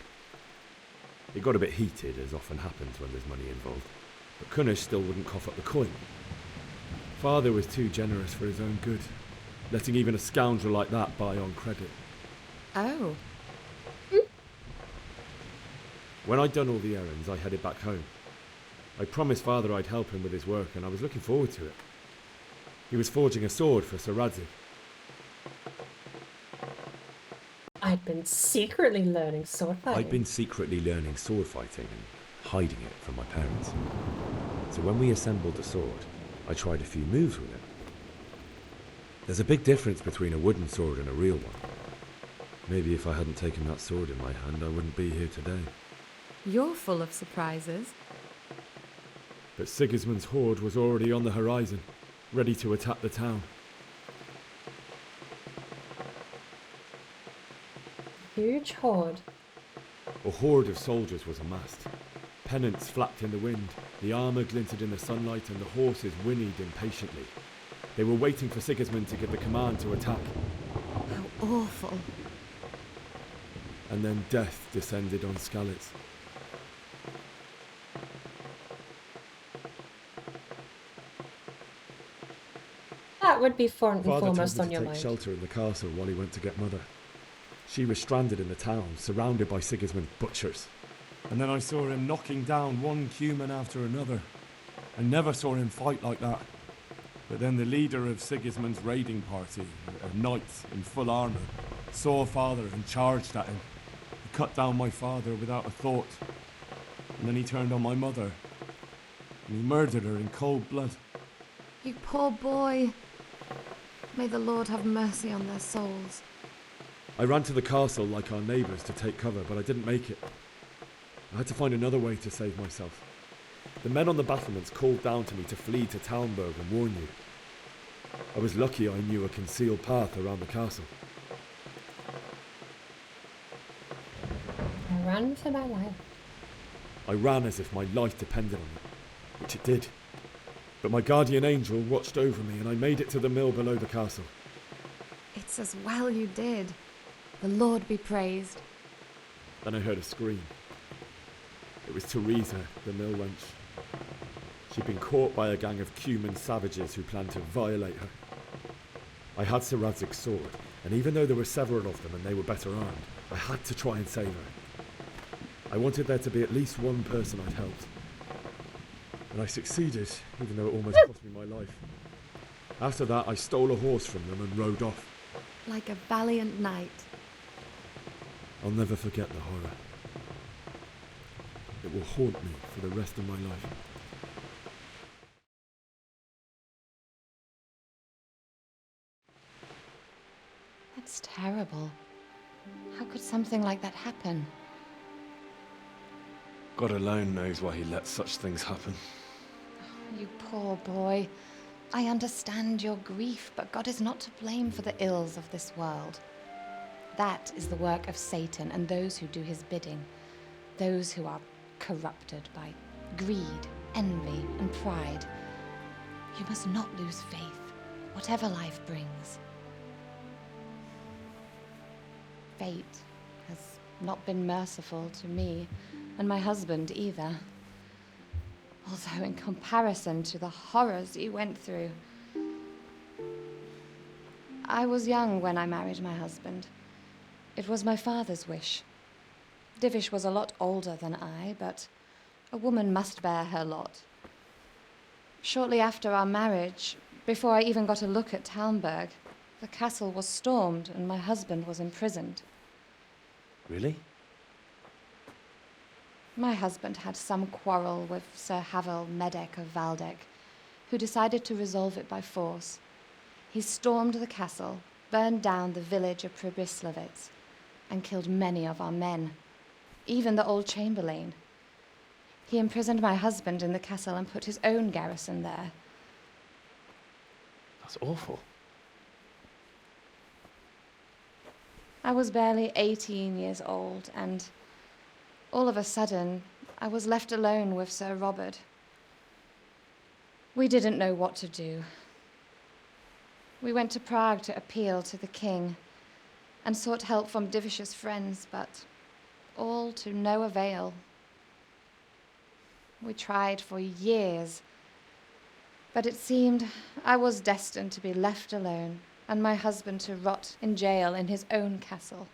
It got a bit heated, as often happens when there's money involved, but Kunish still wouldn't cough up the coin. Father was too generous for his own good, letting even a scoundrel like that buy on credit. Oh. When I'd done all the errands, I headed back home. I promised Father I'd help him with his work, and I was looking forward to it. He was forging a sword for Sir Radzik. I'd been secretly learning sword fighting. I'd been secretly learning sword fighting and hiding it from my parents. So when we assembled the sword, I tried a few moves with it. There's a big difference between a wooden sword and a real one. Maybe if I hadn't taken that sword in my hand, I wouldn't be here today. You're full of surprises. But Sigismund's horde was already on the horizon, ready to attack the town. Huge horde. A horde of soldiers was amassed. Pennants flapped in the wind, the armour glinted in the sunlight, and the horses whinnied impatiently. They were waiting for Sigismund to give the command to attack. How awful. And then death descended on Skalitz. That would be Father foremost told on me your to take mind. shelter in the castle while he went to get Mother. She was stranded in the town, surrounded by Sigismund's butchers. And then I saw him knocking down one Cuman after another. I never saw him fight like that. But then the leader of Sigismund's raiding party, a knight in full armour, saw Father and charged at him. He cut down my father without a thought. And then he turned on my mother. And he murdered her in cold blood. You poor boy. May the Lord have mercy on their souls. I ran to the castle like our neighbours to take cover, but I didn't make it. I had to find another way to save myself. The men on the battlements called down to me to flee to Talmberg and warn you. I was lucky I knew a concealed path around the castle. I ran for my life. I ran as if my life depended on it, which it did. But my guardian angel watched over me and I made it to the mill below the castle. It's as well you did. The Lord be praised. Then I heard a scream. It was Teresa, the mill wench. She'd been caught by a gang of Cuman savages who planned to violate her. I had Sir Radzig's sword, and even though there were several of them and they were better armed, I had to try and save her. I wanted there to be at least one person I'd helped. And I succeeded, even though it almost cost me my life. After that, I stole a horse from them and rode off. Like a valiant knight. I'll never forget the horror. It will haunt me for the rest of my life. That's terrible. How could something like that happen? God alone knows why he lets such things happen. You poor boy. I understand your grief, but God is not to blame for the ills of this world. That is the work of Satan and those who do his bidding. Those who are corrupted by greed, envy, and pride. You must not lose faith, whatever life brings. Fate has not been merciful to me, and my husband either. Although in comparison to the horrors he went through. I was young when I married my husband. It was my father's wish. Divish was a lot older than I, but a woman must bear her lot. Shortly after our marriage, before I even got a look at Talmberg, the castle was stormed and my husband was imprisoned. Really? My husband had some quarrel with Sir Havel Medek of Valdek, who decided to resolve it by force. He stormed the castle, burned down the village of Pribyslavitz, and killed many of our men, even the old chamberlain. He imprisoned my husband in the castle and put his own garrison there. That's awful. I was barely 18 years old, and all of a sudden, I was left alone with Sir Robert. We didn't know what to do. We went to Prague to appeal to the king and sought help from Divish's friends, but all to no avail. We tried for years, but it seemed I was destined to be left alone and my husband to rot in jail in his own castle.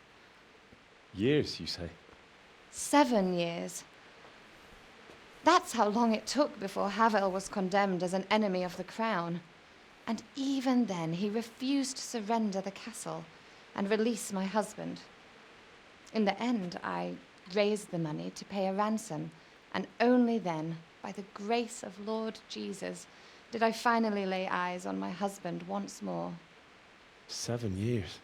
Years, you say? 7 years. That's how long it took before Havel was condemned as an enemy of the crown. And even then, he refused to surrender the castle and release my husband. In the end, I raised the money to pay a ransom, and only then, by the grace of Lord Jesus, did I finally lay eyes on my husband once more. 7 years.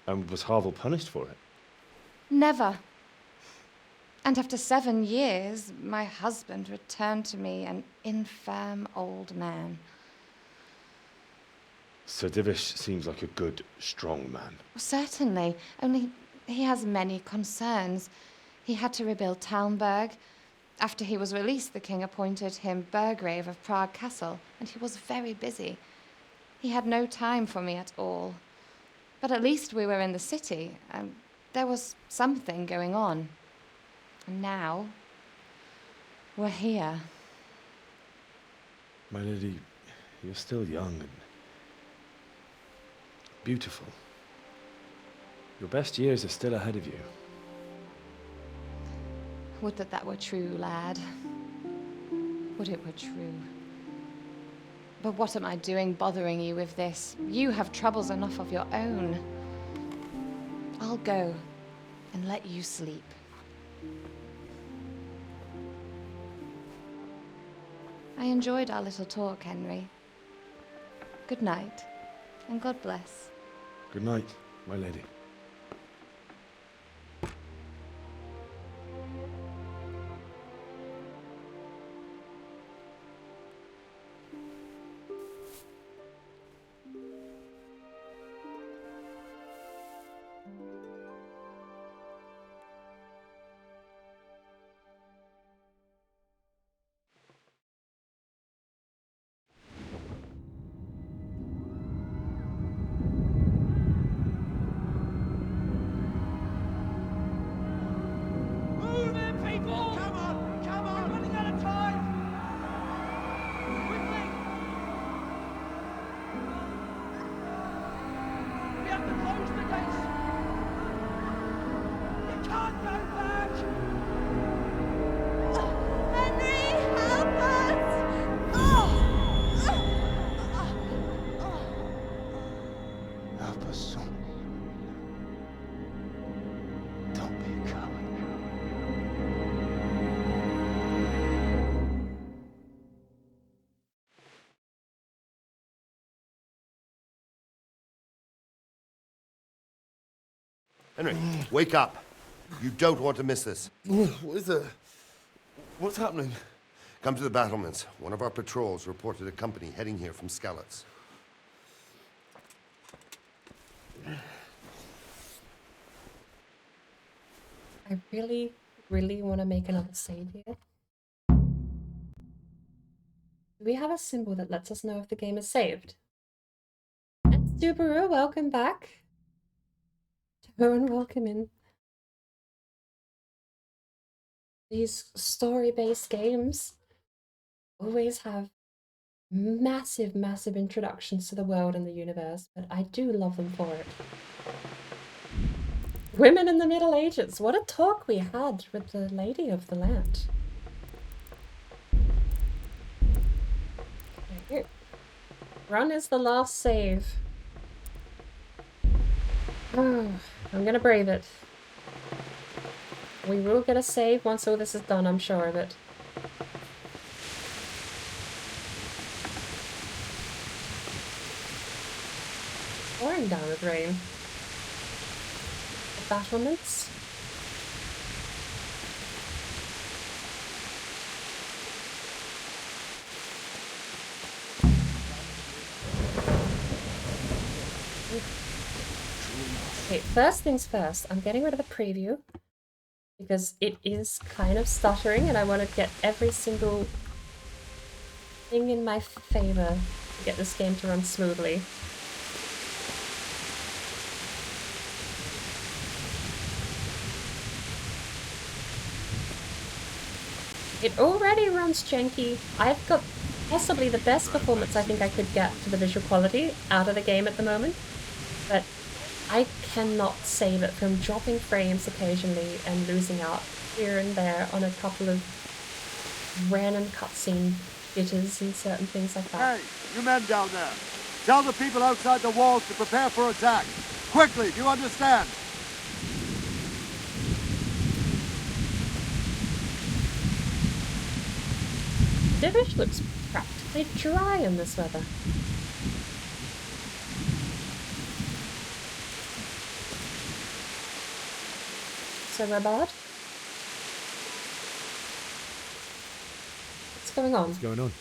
And was Havel punished for it? Never. And after 7 years, my husband returned to me an infirm old man. Sir Divish seems like a good, strong man. Certainly, only he has many concerns. He had to rebuild Talmberg. After he was released, the king appointed him Burgrave of Prague Castle, and he was very busy. He had no time for me at all. But at least we were in the city, and there was something going on. And now, we're here. My lady, you're still young and beautiful. Your best years are still ahead of you. Would that that were true, lad. Would it were true. But what am I doing bothering you with this? You have troubles enough of your own. I'll go and let you sleep. I enjoyed our little talk, Henry. Good night, and God bless. Good night, my lady. Henry, wake up. You don't want to miss this. What's happening? Come to the battlements. One of our patrols reported a company heading here from Skalitz. I really, really want to make another save here. Do we have a symbol that lets us know if the game is saved? And Subaru, welcome back. Toan, welcome in. These story-based games always have massive, massive introductions to the world and the universe, but I do love them for it. Women in the Middle Ages. What a talk we had with the lady of the land. Okay. Run is the last save. Oh, I'm gonna brave it. We will get a save once all this is done, I'm sure of it. Pouring down with rain. The battlements. Okay, first things first, I'm getting rid of the preview because it is kind of stuttering and I want to get every single thing in my favor to get this game to run smoothly. It already runs janky. I've got possibly the best performance I think I could get for the visual quality out of the game at the moment, but I cannot save it from dropping frames occasionally and losing out here and there on a couple of random cutscene jitters and certain things like that. Hey, you men down there. Tell the people outside the walls to prepare for attack. Quickly, do you understand? Divish looks practically dry in this weather. So, Rabard? What's going on? What's going on?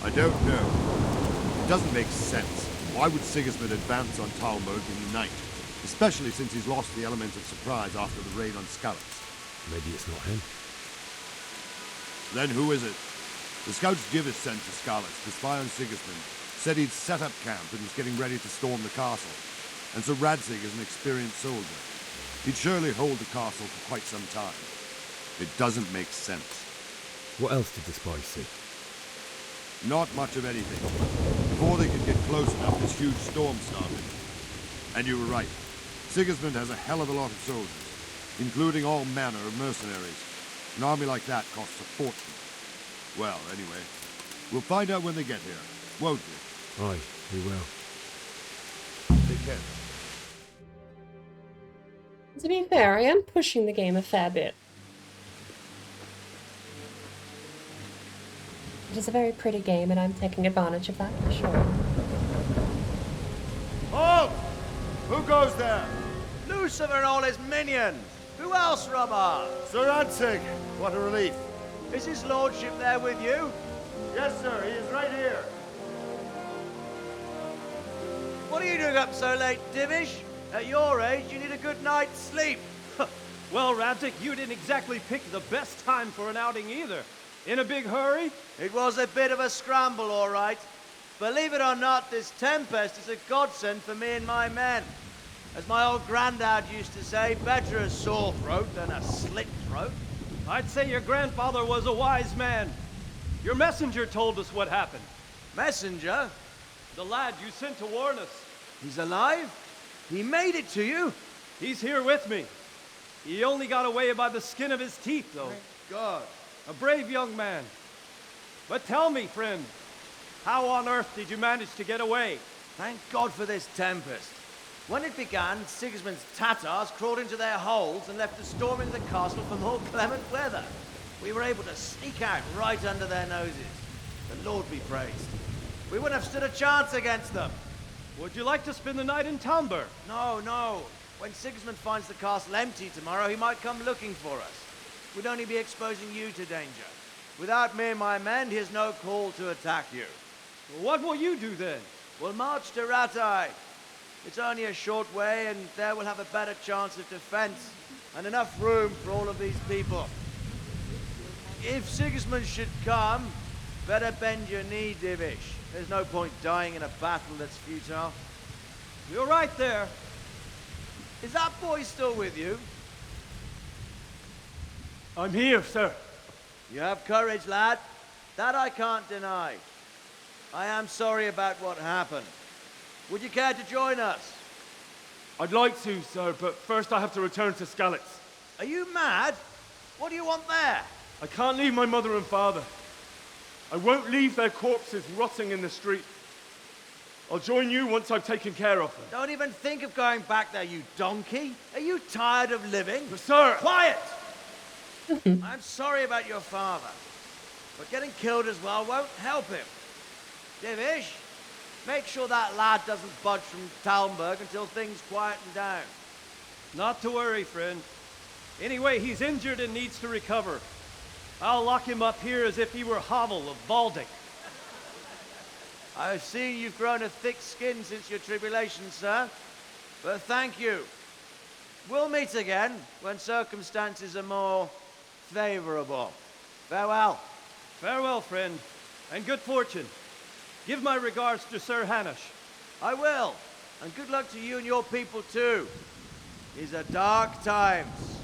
I don't know. It doesn't make sense. Why would Sigismund advance on Talmud and unite? Especially since he's lost the element of surprise after the raid on Skalitz. Maybe it's not him. Then who is it? The scouts Divish sent to Skalitz to spy on Sigismund said he'd set up camp and was getting ready to storm the castle. And so Radzig is an experienced soldier. He'd surely hold the castle for quite some time. It doesn't make sense. What else did the spies see? Not much of anything. Before they could get close enough, this huge storm started. And you were right. Sigismund has a hell of a lot of soldiers, including all manner of mercenaries. An army like that costs a fortune. Well, anyway, we'll find out when they get here, won't we? Aye, we will. Take care. To be fair, I am pushing the game a fair bit. It is a very pretty game and I'm taking advantage of that for sure. Halt! Who goes there? Lucifer and all his minions! Who else, Robert? Sir Radzig! What a relief. Is his lordship there with you? Yes, sir. He is right here. What are you doing up so late, Divish? At your age, you need a good night's sleep. Well, Radzig, you didn't exactly pick the best time for an outing either. In a big hurry? It was a bit of a scramble, all right. Believe it or not, this tempest is a godsend for me and my men. As my old granddad used to say, better a sore throat than a slit throat. I'd say your grandfather was a wise man. Your messenger told us what happened. Messenger? The lad you sent to warn us. He's alive? He made it to you? He's here with me. He only got away by the skin of his teeth, though. Thank God. A brave young man. But tell me, friend, how on earth did you manage to get away? Thank God for this tempest. When it began, Sigismund's Tatars crawled into their holes and left us storming the castle for more clement weather. We were able to sneak out right under their noses. The Lord be praised. We wouldn't have stood a chance against them. Would you like to spend the night in Talmberg? No, no. When Sigismund finds the castle empty tomorrow, he might come looking for us. We'd only be exposing you to danger. Without me and my men, he has no call to attack you. What will you do then? We'll march to Rattay. It's only a short way, and there we'll have a better chance of defense and enough room for all of these people. If Sigismund should come, better bend your knee, Divish. There's no point dying in a battle that's futile. You're right there. Is that boy still with you? I'm here, sir. You have courage, lad. That I can't deny. I am sorry about what happened. Would you care to join us? I'd like to, sir, but first I have to return to Skalitz. Are you mad? What do you want there? I can't leave my mother and father. I won't leave their corpses rotting in the street. I'll join you once I've taken care of them. Don't even think of going back there, you donkey. Are you tired of living? But sir! Quiet! I'm sorry about your father, but getting killed as well won't help him. Divish, make sure that lad doesn't budge from Talmberg until things quieten down. Not to worry, friend. Anyway, he's injured and needs to recover. I'll lock him up here as if he were Havel of Baldic. I've seen you've grown a thick skin since your tribulation, sir. But thank you. We'll meet again when circumstances are more favorable. Farewell. Farewell, friend, and good fortune. Give my regards to Sir Hanush. I will. And good luck to you and your people, too. These are dark times.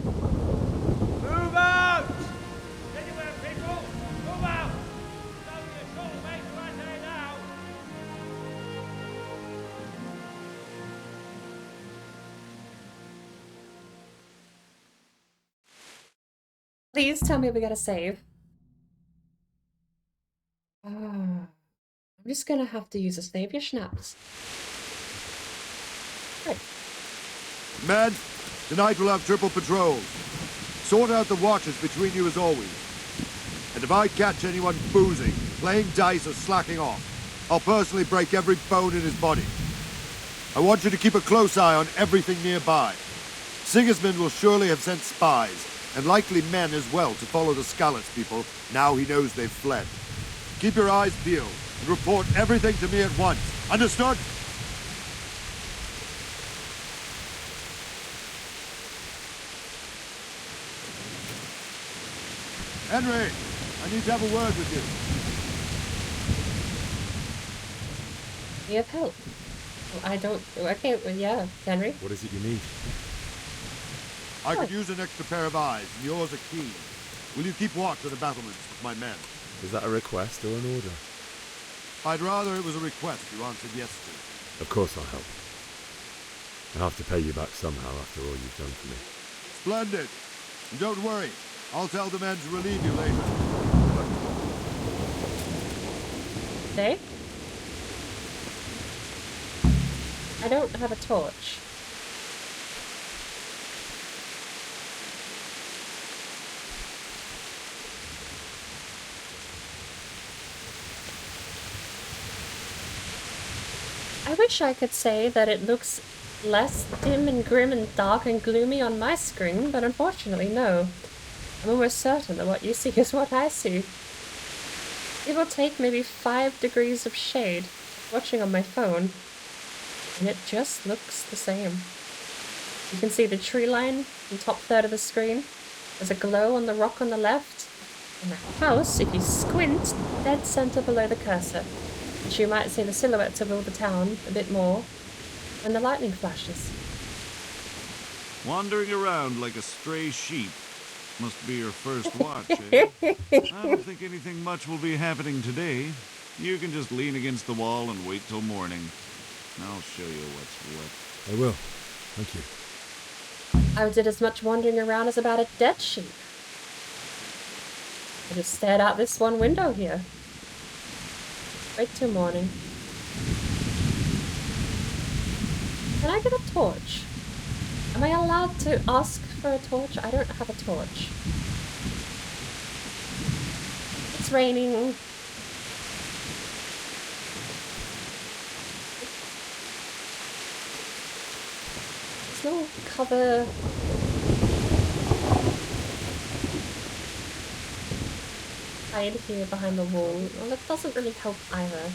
Move out! Anywhere, people! Move out! It's only a short way to Rattay now! Please tell me we gotta save. I'm just gonna have to use a savior schnapps. Right. Men, tonight we'll have triple patrols. Sort out the watches between you as always. And if I catch anyone boozing, playing dice or slacking off, I'll personally break every bone in his body. I want you to keep a close eye on everything nearby. Sigismund will surely have sent spies, and likely men as well, to follow the Skalitz people now he knows they've fled. Keep your eyes peeled and report everything to me at once. Understood? Henry, I need to have a word with you. You have help. Well, I don't. Okay, well, yeah, Henry. What is it you need? I could use an extra pair of eyes, and yours are keen. Will you keep watch on the battlements with my men? Is that a request or an order? I'd rather it was a request you answered yes to. Of course I'll help. I'll have to pay you back somehow after all you've done for me. Splendid. And don't worry, I'll tell the men to relieve you later. Dave? I don't have a torch. I wish I could say that it looks less dim and grim and dark and gloomy on my screen, but unfortunately no. I'm almost certain that what you see is what I see. It will take maybe 5 degrees of shade watching on my phone, and it just looks the same. You can see the tree line in the top third of the screen. There's a glow on the rock on the left, and the house, if you squint, dead center below the cursor. And you might see the silhouettes of all the town a bit more when the lightning flashes. Wandering around like a stray sheep. Must be your first watch, eh? I don't think anything much will be happening today. You can just lean against the wall and wait till morning. I'll show you what's what. I will. Thank you. I did as much wandering around as about a dead sheep. I just stared out this one window here. Wait till morning. Can I get a torch? Am I allowed to ask for a torch? I don't have a torch. It's raining. There's no cover. Hide here behind the wall. Well, that doesn't really help either.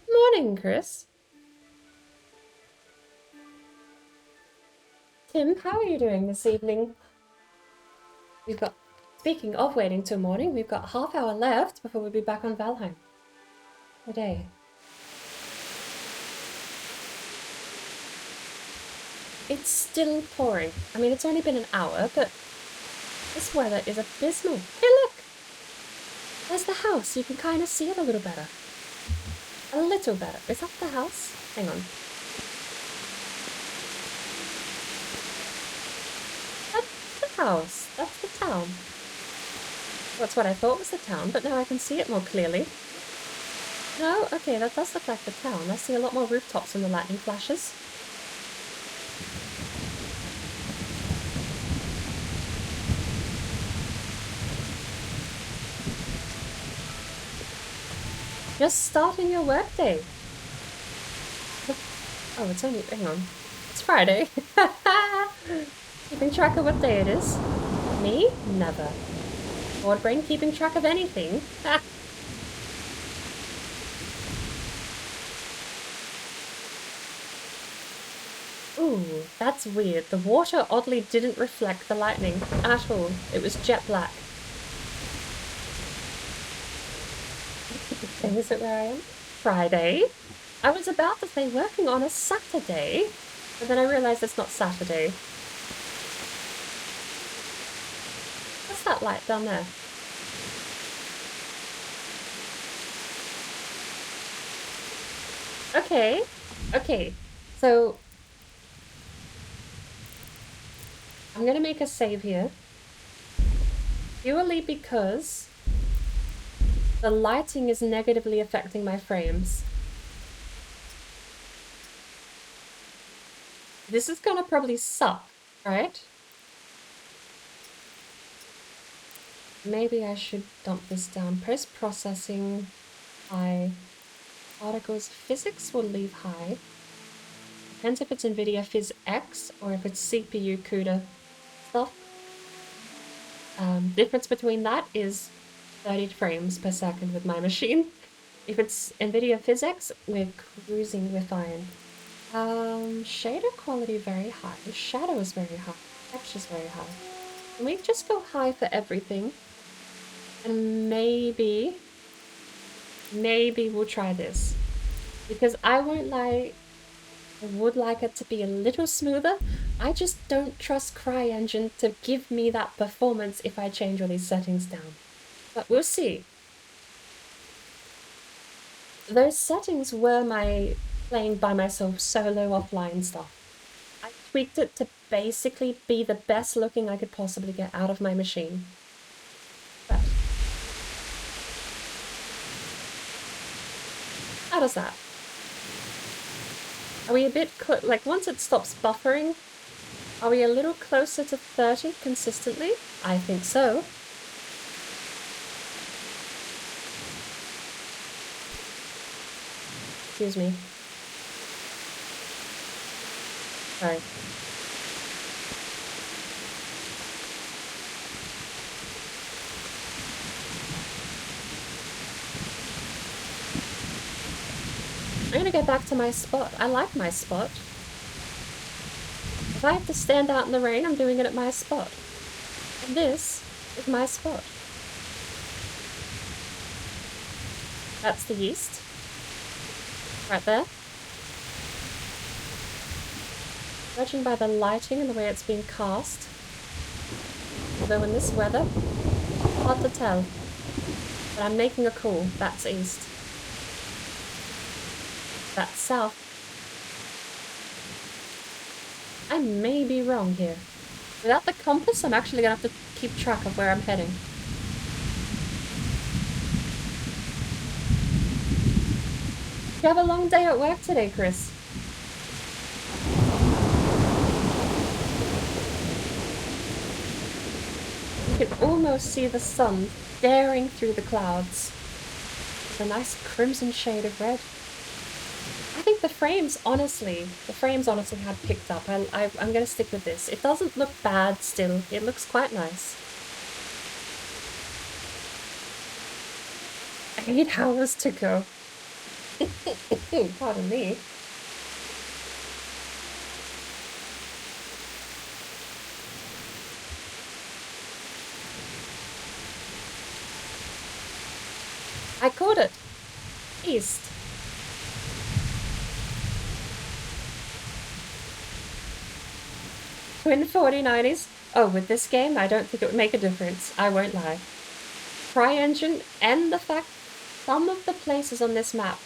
Morning, Chris. Tim, how are you doing this evening? We've got, speaking of waiting till morning, we've got half hour left before we'll be back on Valheim. Today. It's still pouring. I mean, it's only been an hour, but this weather is abysmal. Hey, look! There's the house. You can kind of see it a little better. A little better. Is that the house? Hang on. That's the house. That's the town. That's what I thought was the town, but now I can see it more clearly. No? Okay, that does look like the town. I see a lot more rooftops when the lightning flashes. Just starting your workday. Oh, it's only, hang on. It's Friday. Keeping track of what day it is. Me? Never. Board brain keeping track of anything. Ooh, that's weird. The water oddly didn't reflect the lightning at all. It was jet black. Is it where I am? Friday. I was about to say working on a Saturday, but then I realised it's not Saturday. What's that light down there? Okay. Okay. So I'm gonna make a save here. Purely because the lighting is negatively affecting my frames. This is gonna probably suck, right? Maybe I should dump this down. Post-processing high. Particles physics will leave high. Depends if it's NVIDIA Phys X or if it's CPU CUDA stuff. Difference between that is 30 frames per second with my machine. If it's NVIDIA Phys X, we're cruising, we're fine. Shader quality very high. Shadow is very high. Texture's very high. Can we just go high for everything? And maybe we'll try this. Because I won't lie, I would like it to be a little smoother. I just don't trust CryEngine to give me that performance if I change all these settings down. But we'll see. Those settings were my playing by myself solo offline stuff. I tweaked it to basically be the best looking I could possibly get out of my machine. But how does that? Are we a bit like once it stops buffering, are we a little closer to 30 consistently? I think so. Excuse me. Sorry. I'm gonna go back to my spot. I like my spot. If I have to stand out in the rain, I'm doing it at my spot. And this is my spot. That's the yeast. Right there. Judging by the lighting and the way it's being cast. Although in this weather, hard to tell. But I'm making a call. That's east. That's south. I may be wrong here. Without the compass, I'm actually gonna have to keep track of where I'm heading. You have a long day at work today, Chris. You can almost see the sun staring through the clouds. It's a nice crimson shade of red. I think the frames honestly had picked up. I'm going to stick with this. It doesn't look bad still. It looks quite nice. 8 hours to go. Pardon me. I caught it. East. Twin 49s. Oh, with this game, I don't think it would make a difference. I won't lie. CryEngine and the fact some of the places on this map,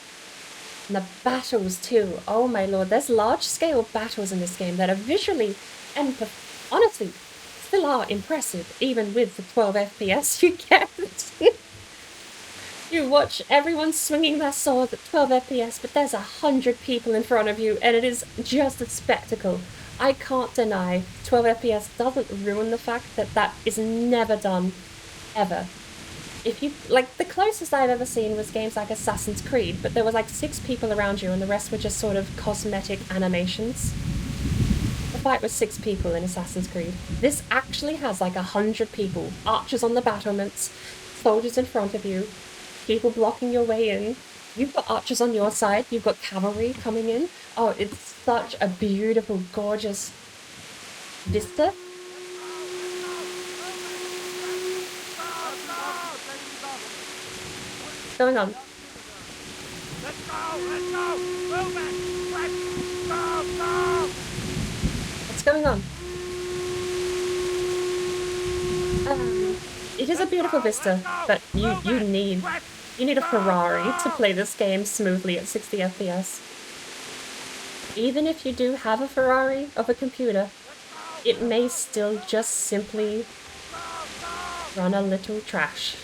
and the battles too. Oh my lord, there's large-scale battles in this game that are visually and honestly still are impressive, even with the 12 FPS you get. You watch everyone swinging their swords at 12 FPS, but there's 100 people in front of you, and it is just a spectacle. I can't deny 12 FPS doesn't ruin the fact that that is never done, ever. If you, like, the closest I've ever seen was games like Assassin's Creed, but there was like 6 people around you and the rest were just sort of cosmetic animations. The fight was 6 people in Assassin's Creed. This actually has like 100 people, archers on the battlements, soldiers in front of you, people blocking your way in. You've got archers on your side, you've got cavalry coming in. Oh, it's such a beautiful, gorgeous vista. What's going on? Let's go! Move it! Go! What's going on? It is a beautiful vista, but you need a Ferrari to play this game smoothly at 60 FPS. Even if you do have a Ferrari of a computer, it may still just simply run a little trash.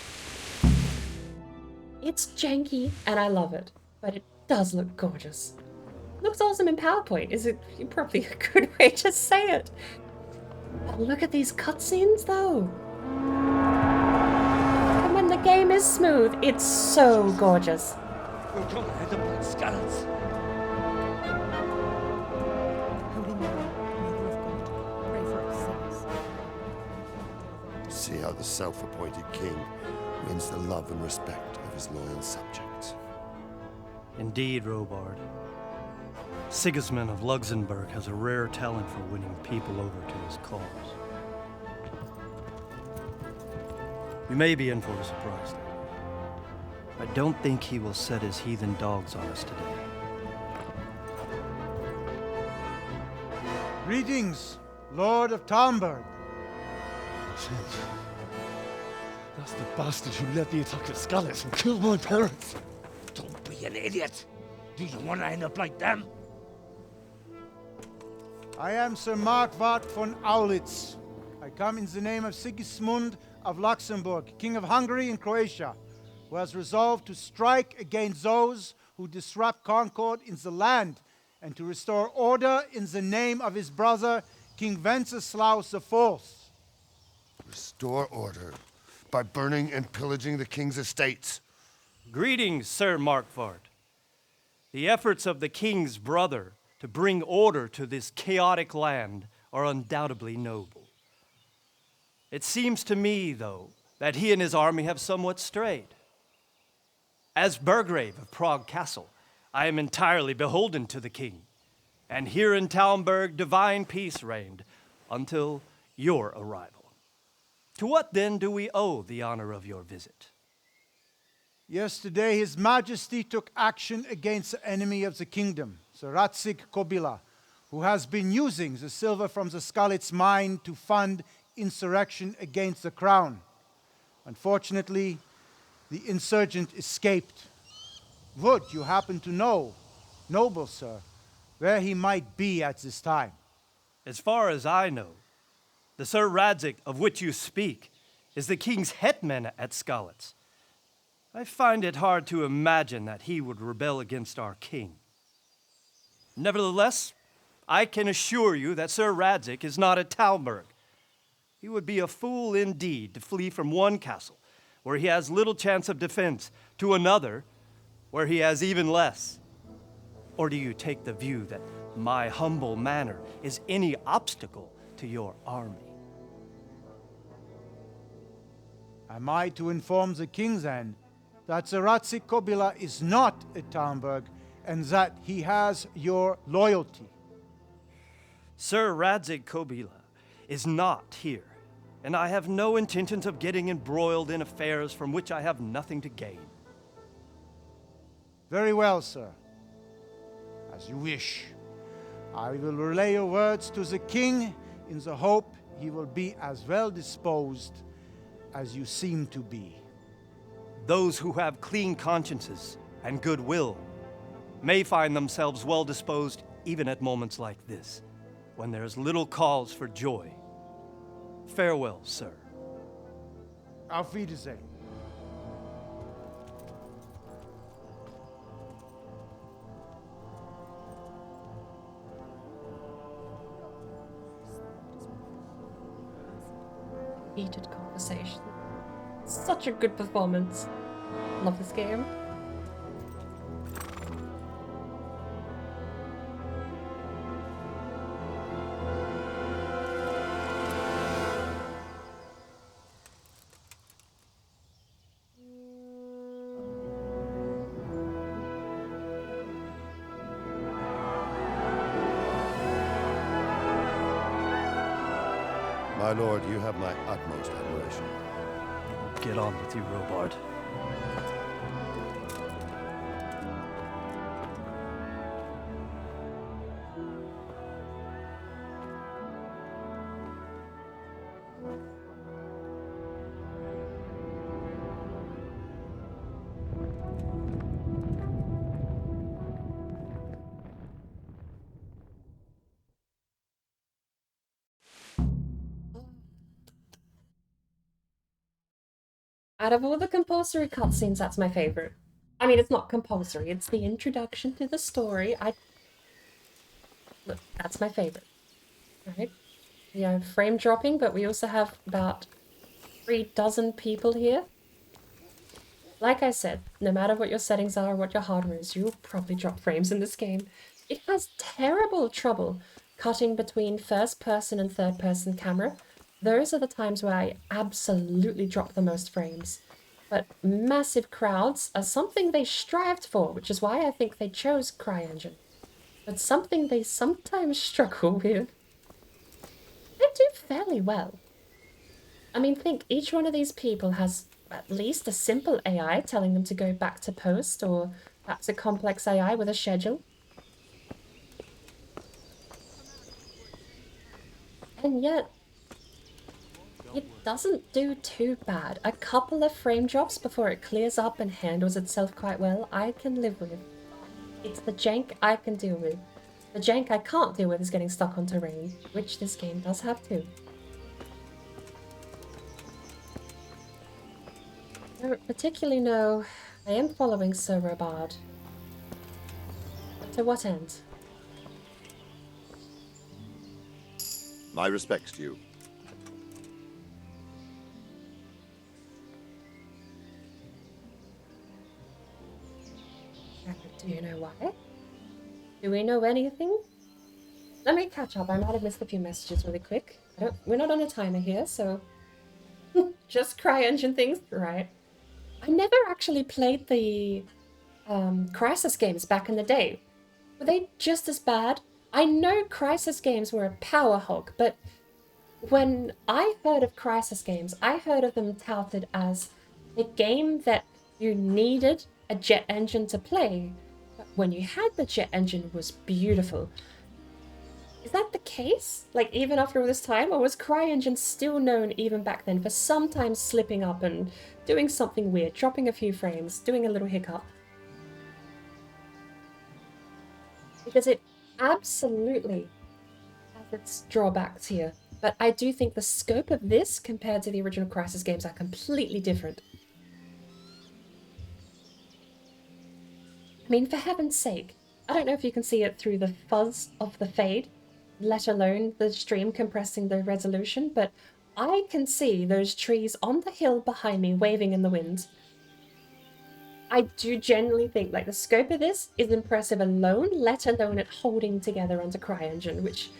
It's janky and I love it, but it does look gorgeous. Looks awesome in PowerPoint is probably a good way to say it. But look at these cutscenes though. And when the game is smooth, it's so gorgeous. We're gonna end up like skeletons. See how the self-appointed king wins the love and respect of his loyal subjects. Indeed, Robard. Sigismund of Luxembourg has a rare talent for winning people over to his cause. We may be in for a surprise, though. I don't think he will set his heathen dogs on us today. Greetings, Lord of Talmberg. That's the bastard who led the attack at Scarlet and killed my parents. Don't be an idiot. Do you want to end up like them? I am Sir Markwart von Aulitz. I come in the name of Sigismund of Luxembourg, King of Hungary and Croatia, who has resolved to strike against those who disrupt concord in the land and to restore order in the name of his brother, King Wenceslaus IV. Restore order by burning and pillaging the king's estates. Greetings, Sir Markwart. The efforts of the king's brother to bring order to this chaotic land are undoubtedly noble. It seems to me, though, that he and his army have somewhat strayed. As Burgrave of Prague Castle, I am entirely beholden to the king, and here in Talmberg divine peace reigned until your arrival. To what then do we owe the honor of your visit? Yesterday, His Majesty took action against the enemy of the kingdom, Sir Radzig Kobyla, who has been using the silver from the Skalitz mine to fund insurrection against the crown. Unfortunately, the insurgent escaped. Would you happen to know, noble sir, where he might be at this time? As far as I know, the Sir Radzig of which you speak is the king's hetman at Skalitz. I find it hard to imagine that he would rebel against our king. Nevertheless, I can assure you that Sir Radzig is not at Talmberg. He would be a fool indeed to flee from one castle, where he has little chance of defense, to another, where he has even less? Or do you take the view that my humble manor is any obstacle to your army? Am I to inform the king then that Zeratzi Kobila is not at Talmberg and that he has your loyalty? Sir Radzig Kobila is not here, and I have no intentions of getting embroiled in affairs from which I have nothing to gain. Very well, sir. As you wish. I will relay your words to the king in the hope he will be as well disposed as you seem to be. Those who have clean consciences and goodwill may find themselves well disposed even at moments like this, when there is little cause for joy. Farewell, sir. Auf Wiedersehen. Heated conversation. Such a good performance. Love this game. My lord, you have my utmost admiration. Get on with you, Robard. Out of all the compulsory cutscenes, that's my favorite. I mean, it's not compulsory, it's the introduction to the story. Look, that's my favorite. Right? We have frame dropping, but we also have about 3 dozen people here. Like I said, no matter what your settings are or what your hardware is, you'll probably drop frames in this game. It has terrible trouble cutting between first person and third person camera. Those are the times where I absolutely drop the most frames. But massive crowds are something they strived for, which is why I think they chose CryEngine. But something they sometimes struggle with. They do fairly well. I mean, think each one of these people has at least a simple AI telling them to go back to post, or perhaps a complex AI with a schedule. And yet, it doesn't do too bad. A couple of frame drops before it clears up and handles itself quite well, I can live with. It's the jank I can deal with. The jank I can't deal with is getting stuck on terrain, which this game does have too. I don't particularly know. I am following Sir Robard. But to what end? My respects to you. Do you know why? Do we know anything? Let me catch up. I might have missed a few messages really quick. We're not on a timer here, so just CryEngine things, right? I never actually played the Crysis games back in the day. Were they just as bad? I know Crysis games were a power hog, but when I heard of Crysis games, I heard of them touted as a game that you needed a jet engine to play. But when you had the jet engine, it was beautiful. Is that the case? Like, even after all this time? Or was CryEngine still known even back then for sometimes slipping up and doing something weird, dropping a few frames, doing a little hiccup? Because it absolutely has its drawbacks here. But I do think the scope of this compared to the original Crysis games are completely different. I mean, for heaven's sake, I don't know if you can see it through the fuzz of the fade, let alone the stream compressing the resolution, but I can see those trees on the hill behind me waving in the wind. I do generally think, like, the scope of this is impressive alone, let alone it holding together under CryEngine, which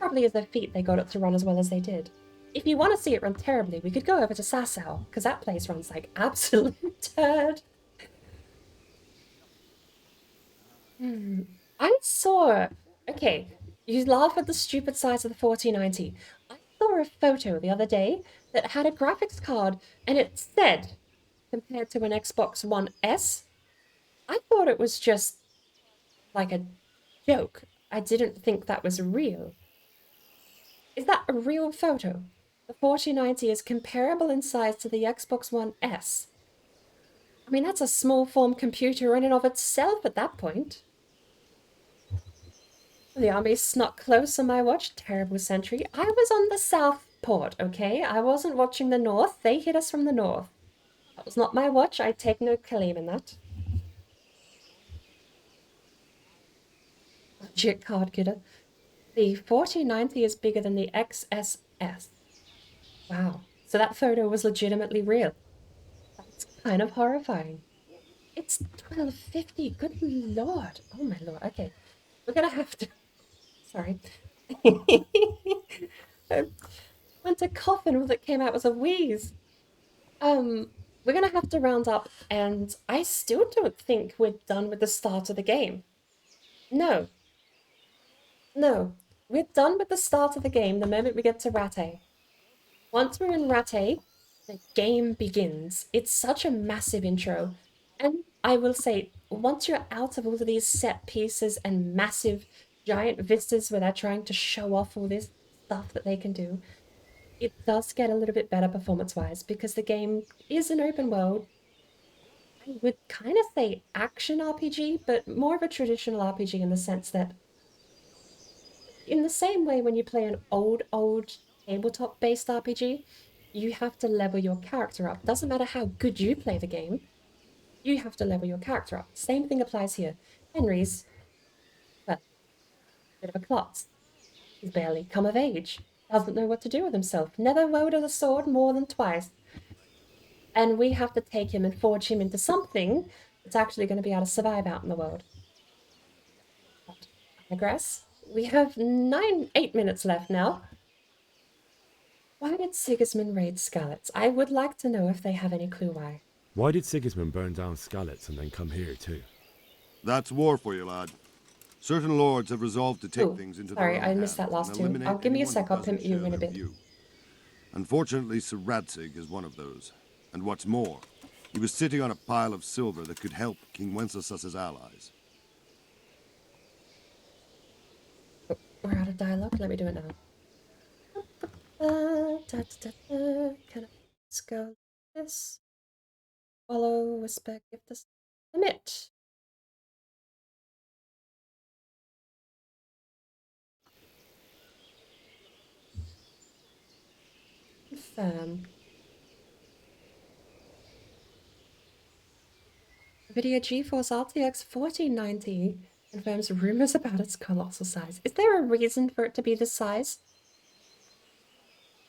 probably is a feat they got it to run as well as they did. If you want to see it run terribly, we could go over to Sasau, because that place runs like absolute turd. I saw... Okay, you laugh at the stupid size of the 4090. I saw a photo the other day that had a graphics card, and it said, compared to an Xbox One S, I thought it was just like a joke. I didn't think that was real. Is that a real photo? The 4090 is comparable in size to the Xbox One S. I mean, that's a small form computer in and of itself at that point. The army snuck close on my watch. Terrible sentry. I was on the south port, okay? I wasn't watching the north. They hit us from the north. That was not my watch. I take no claim in that. Legit card kidder. The 4090 is bigger than the XSS. Wow. So that photo was legitimately real. That's kind of horrifying. It's 1250. Good lord. Oh my lord. Okay. We're gonna have to... Sorry. I went to cough and all that came out was a wheeze. We're gonna have to round up, and I still don't think we're done with the start of the game. No. No. We're done with the start of the game the moment we get to Rattay. Once we're in Rattay, the game begins. It's such a massive intro. And I will say, once you're out of all of these set pieces and massive giant vistas where they're trying to show off all this stuff that they can do, it does get a little bit better performance-wise because the game is an open world. I would kind of say action RPG, but more of a traditional RPG in the sense that in the same way when you play an old tabletop-based RPG, you have to level your character up. Doesn't matter how good you play the game, you have to level your character up. Same thing applies here. Henry's, well, a bit of a klutz. He's barely come of age. Doesn't know what to do with himself. Never wielded a sword more than twice. And we have to take him and forge him into something that's actually going to be able to survive out in the world. I digress. We have 8 minutes left now. Why did Sigismund raid Skalitz? I would like to know if they have any clue why. Why did Sigismund burn down Skalitz and then come here too? That's war for you, lad. Certain lords have resolved to take things into their own hands. Sorry, I missed that last two. I'll give me a sec, I'll pimp you in a bit. Unfortunately, Sir Radzig is one of those. And what's more, he was sitting on a pile of silver that could help King Wenceslaus's allies. Oh, we're out of dialogue. Let me do it now. Can I just go this? Follow, whisper, give this limit. Confirm. NVIDIA GeForce RTX 4090 confirms rumors about its colossal size. Is there a reason for it to be this size?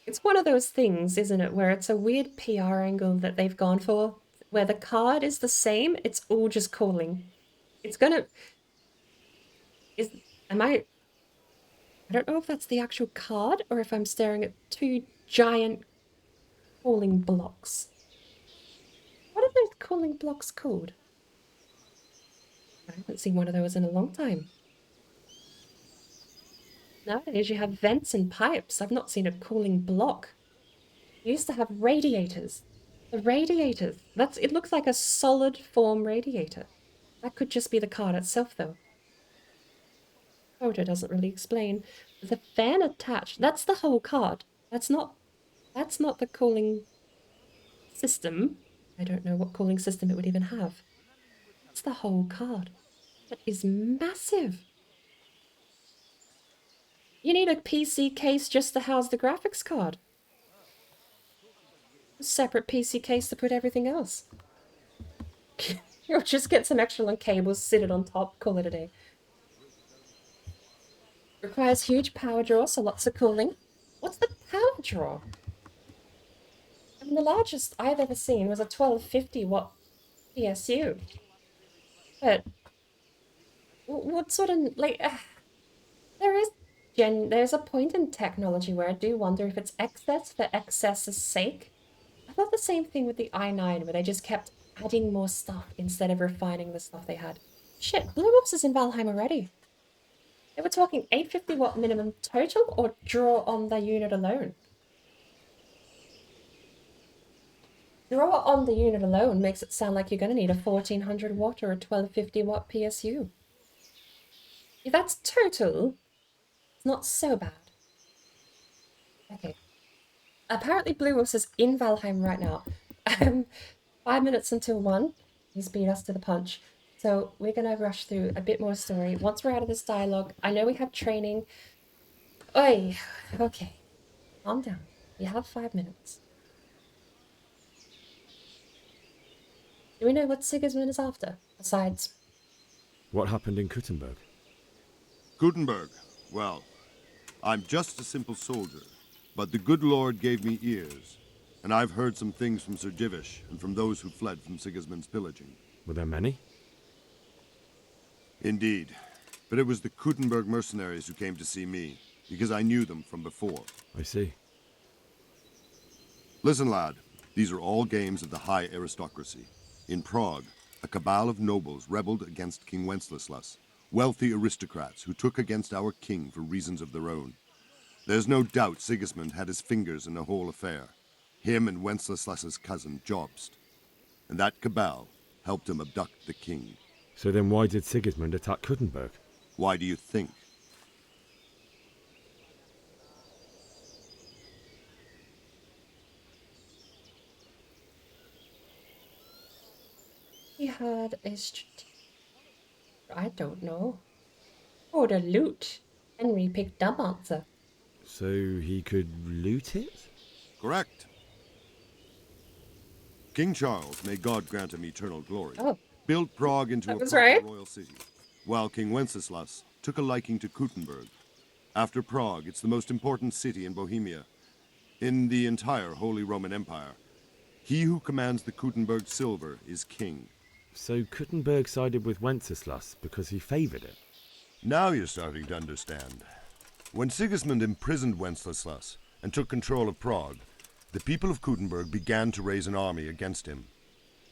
It's one of those things, isn't it, where it's a weird PR angle that they've gone for, where the card is the same, it's all just calling. It's gonna... I don't know if that's the actual card, or if I'm staring at two giant calling blocks. What are those calling blocks called? I haven't seen one of those in a long time. Nowadays you have vents and pipes. I've not seen a cooling block. You used to have radiators. The radiators. It looks like a solid form radiator. That could just be the card itself though. Photo doesn't really explain. The fan attached. That's the whole card. That's not the cooling system. I don't know what cooling system it would even have. That's the whole card. That is massive. You need a PC case just to house the graphics card. A separate PC case to put everything else. You'll just get some extra long cables, sit it on top, call it a day. Requires huge power draw, so lots of cooling. What's the power draw? I mean, the largest I've ever seen was a 1250 watt PSU. But what sort of like there's a point in technology where I do wonder if it's excess for excess's sake. I thought the same thing with the i9, where they just kept adding more stuff instead of refining the stuff they had. Shit, Blue Ops is in Valheim already. They were talking 850 watt minimum total or draw on the unit alone. Draw on the unit alone makes it sound like you're going to need a 1400 watt or a 1250 watt PSU. If that's total, it's not so bad. Okay. Apparently Blue Ops is in Valheim right now. 5 minutes until 1. He's beat us to the punch. So we're going to rush through a bit more story. Once we're out of this dialogue, I know we have training. Oi, okay. Calm down. You have 5 minutes. Do we know what Sigismund is after, besides... What happened in Kuttenberg? Gutenberg. Well, I'm just a simple soldier, but the good Lord gave me ears, and I've heard some things from Sir Divish and from those who fled from Sigismund's pillaging. Were there many? Indeed, but it was the Kuttenberg mercenaries who came to see me, because I knew them from before. I see. Listen, lad, these are all games of the high aristocracy. In Prague, a cabal of nobles rebelled against King Wenceslas, wealthy aristocrats who took against our king for reasons of their own. There's no doubt Sigismund had his fingers in the whole affair. Him and Wenceslas's cousin, Jobst. And that cabal helped him abduct the king. So then why did Sigismund attack Kuttenberg? Why do you think? He had a I don't know. Or the loot. Henry picked dumb answer. So he could loot it? Correct. King Charles, may God grant him eternal glory, built Prague into a proper royal city, while King Wenceslas took a liking to Kuttenberg. After Prague, it's the most important city in Bohemia, in the entire Holy Roman Empire. He who commands the Kuttenberg silver is king. So Kuttenberg sided with Wenceslas because he favoured it? Now you're starting to understand. When Sigismund imprisoned Wenceslas and took control of Prague, the people of Kuttenberg began to raise an army against him.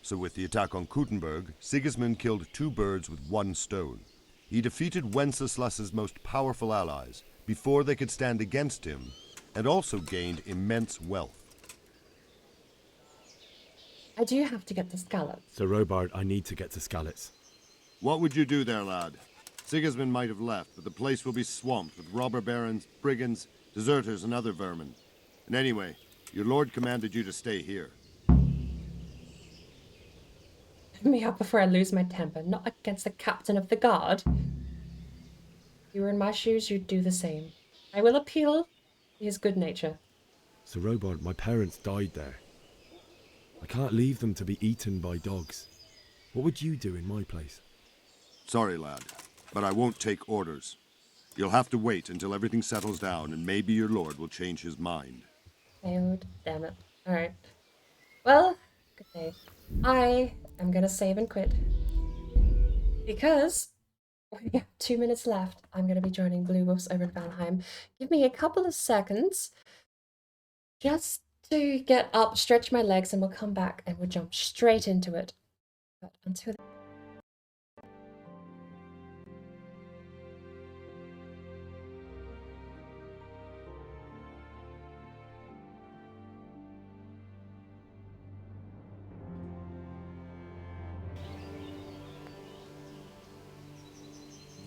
So with the attack on Kuttenberg, Sigismund killed 2 birds with 1 stone. He defeated Wenceslas's most powerful allies before they could stand against him, and also gained immense wealth. I do have to get to Skalitz. So Robard, I need to get to Skalitz. What would you do there, lad? Sigismund might have left, but the place will be swamped with robber barons, brigands, deserters, and other vermin. And anyway, your lord commanded you to stay here. Me up before I lose my temper, not against the captain of the guard. If you were in my shoes, you'd do the same. I will appeal to his good nature. So Robard, my parents died there. I can't leave them to be eaten by dogs. What would you do in my place? Sorry, lad, but I won't take orders. You'll have to wait until everything settles down, and maybe your lord will change his mind. Oh, damn it. Alright. Well, good day. I am gonna save and quit. Because we have 2 minutes left. I'm gonna be joining Blue Wolves over in Valheim. Give me a couple of seconds just to get up, stretch my legs, and we'll come back and we'll jump straight into it. But until then,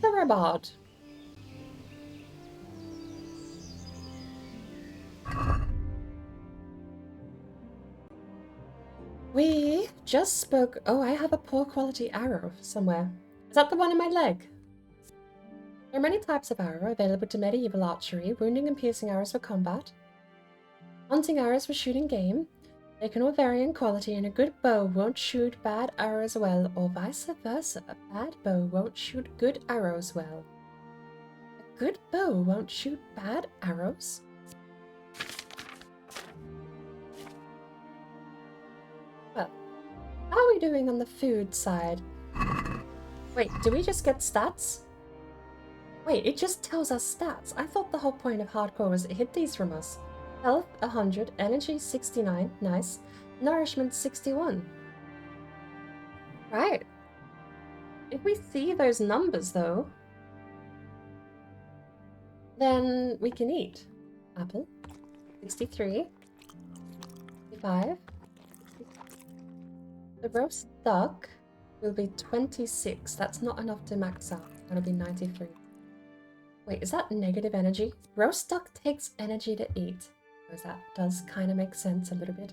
the Robard. We just spoke. Oh, I have a poor quality arrow somewhere. Is that the one in my leg? There are many types of arrow available to medieval archery, wounding and piercing arrows for combat, hunting arrows for shooting game. They can all vary in quality, and a good bow won't shoot bad arrows well, or vice versa. A bad bow won't shoot good arrows well. A good bow won't shoot bad arrows? Well, how are we we doing on the food side? Wait, do we just get stats? Wait, it just tells us stats. I thought the whole point of hardcore was to hit these from us. Health 100, energy 69, nice. Nourishment 61. Right. If we see those numbers though, then we can eat. Apple 63, 65. The roast duck will be 26. That's not enough to max out. That'll be 93. Wait, is that negative energy? Roast duck takes energy to eat. Because that does kind of make sense a little bit.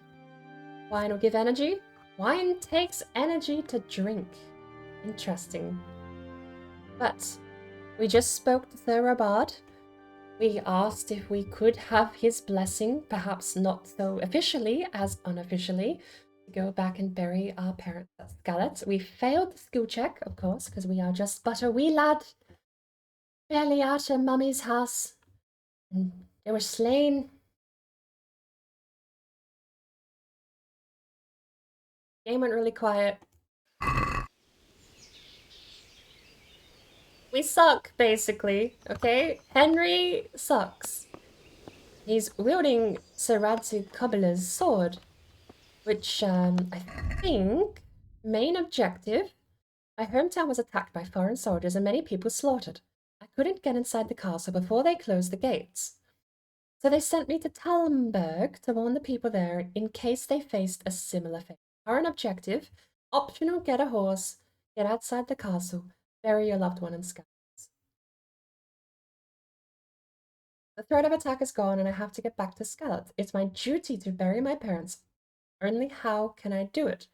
Wine will give energy. Wine takes energy to drink. Interesting. But we just spoke to Therabard. We asked if we could have his blessing, perhaps not so officially as unofficially, to go back and bury our parents at Scarlet. We failed the skill check, of course, because we are just but a wee lad, barely out of mummy's house, and they were slain. Game went really quiet. We suck, basically, okay? Henry sucks. He's wielding Saradzu Kabila's sword, which, I think, main objective. My hometown was attacked by foreign soldiers and many people slaughtered. I couldn't get inside the castle before they closed the gates. So they sent me to Talmberg to warn the people there in case they faced a similar fate. Current objective, optional get a horse, get outside the castle, bury your loved one in scouts. The threat of attack is gone and I have to get back to Scarlet. It's my duty to bury my parents. Only how can I do it?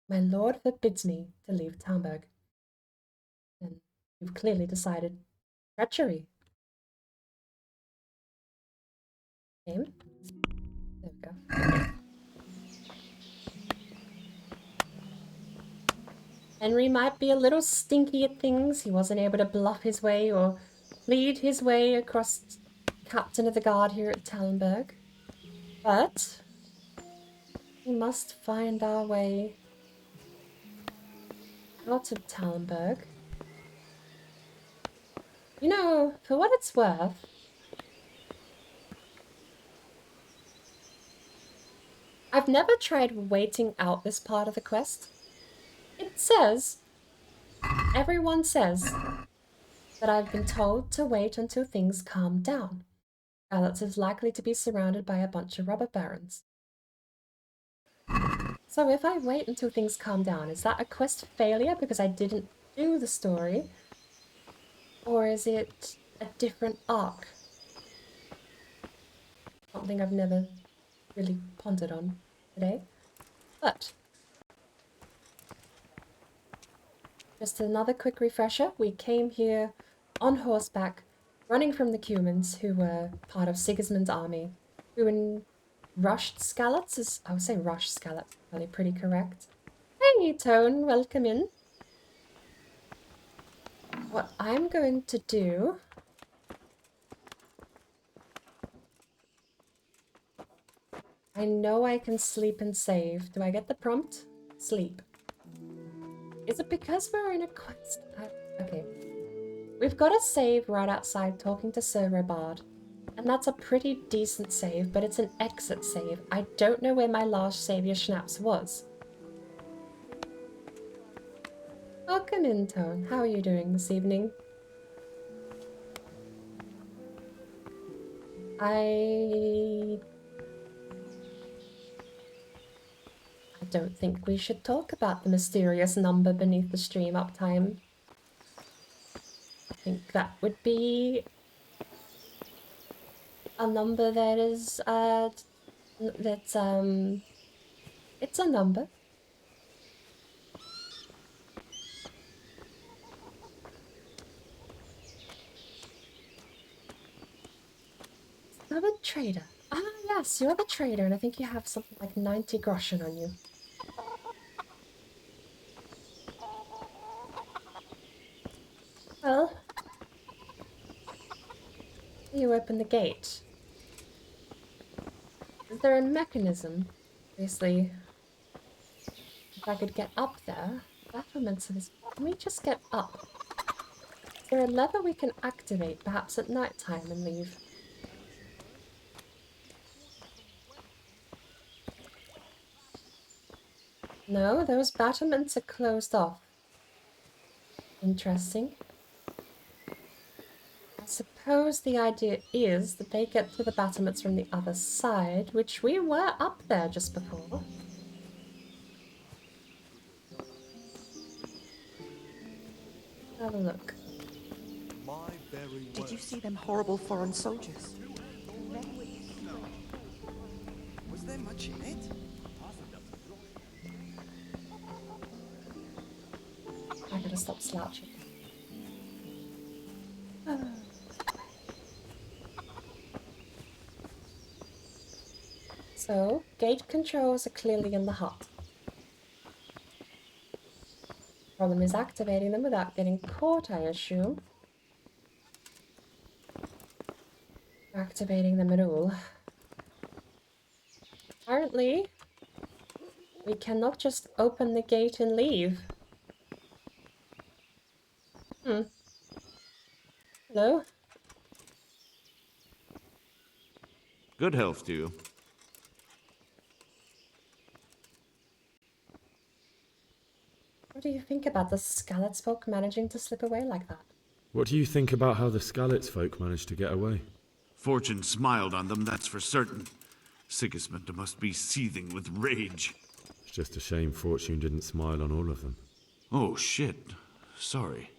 My lord forbids me to leave Talmberg. Then you've clearly decided treachery. Game? There we go. Henry might be a little stinky at things. He wasn't able to bluff his way or lead his way across captain of the guard here at Talmberg. But we must find our way out of Talmberg. You know, for what it's worth, I've never tried waiting out this part of the quest. It says, everyone says, that I've been told to wait until things calm down. Alex is likely to be surrounded by a bunch of robber barons. So if I wait until things calm down, is that a quest failure because I didn't do the story? Or is it a different arc? Something I've never really pondered on today. But just another quick refresher. We came here on horseback, running from the Cumans, who were part of Sigismund's army, who rushed Skalitz. I would say rushed Skalitz, probably pretty correct. Hey, Tone, welcome in. What I'm going to do... I know I can sleep and save. Do I get the prompt? Sleep. Is it because we're in a quest? Okay. We've got a save right outside talking to Sir Robard. And that's a pretty decent save, but it's an exit save. I don't know where my last Saviour Schnapps was. Welcome in, Tone. How are you doing this evening? I don't think we should talk about the mysterious number beneath the stream uptime. I think that would be a number that is, it's a number. You're a trader. Ah, yes, you're the trader, and I think you have something like 90 groschen on you. Well, you open the gate. Is there a mechanism? Obviously, if I could get up there. Battlements of this. Can we just get up? Is there a lever we can activate, perhaps at night time, and leave? No, those battlements are closed off. Interesting. I suppose the idea is that they get to the battlements from the other side, which we were up there just before. Have a look. Did you see them horrible foreign soldiers? Was there much in it? I gotta stop slouching. So, gate controls are clearly in the hut. Problem is activating them without getting caught, I assume. Activating them at all. Apparently, we cannot just open the gate and leave. Hello? Good health to you. What do you think about the Skalitz folk managing to slip away like that? What do you think about how the Skalitz folk managed to get away? Fortune smiled on them, that's for certain. Sigismund must be seething with rage. It's just a shame Fortune didn't smile on all of them. Oh, shit. Sorry.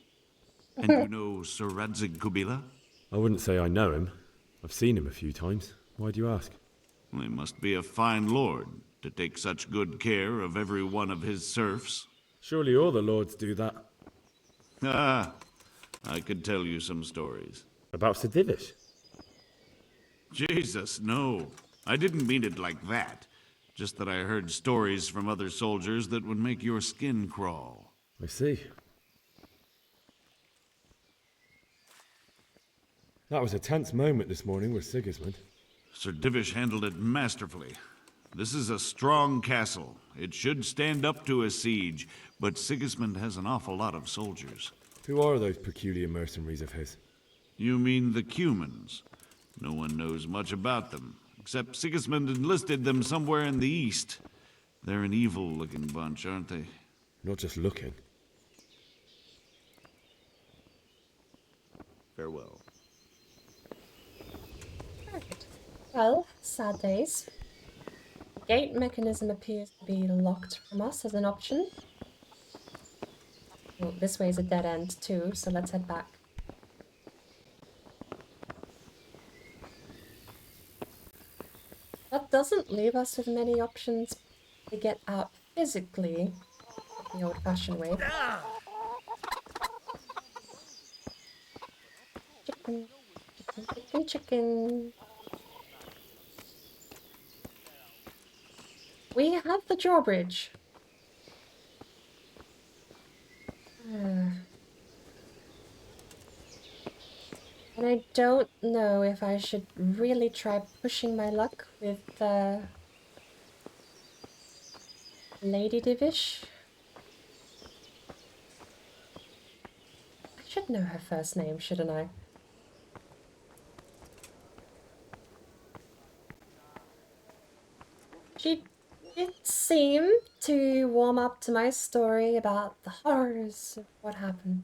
And you know Sir Radzig Kubila? I wouldn't say I know him. I've seen him a few times. Why do you ask? Well, he must be a fine lord to take such good care of every one of his serfs. Surely all the lords do that. Ah, I could tell you some stories. About Sir Divish? Jesus, no. I didn't mean it like that. Just that I heard stories from other soldiers that would make your skin crawl. I see. That was a tense moment this morning with Sigismund. Sir Divish handled it masterfully. This is a strong castle. It should stand up to a siege, but Sigismund has an awful lot of soldiers. Who are those peculiar mercenaries of his? You mean the Cumans? No one knows much about them, except Sigismund enlisted them somewhere in the east. They're an evil-looking bunch, aren't they? Not just looking. Farewell. Well, sad days. The gate mechanism appears to be locked from us as an option. Well, this way is a dead end too, so let's head back. That doesn't leave us with many options to get out physically, the old-fashioned way. Chicken, chicken, chicken, chicken. We have the drawbridge. And I don't know if I should really try pushing my luck with Lady Divish. I should know her first name, shouldn't I? She did seem to warm up to my story about the horrors of what happened.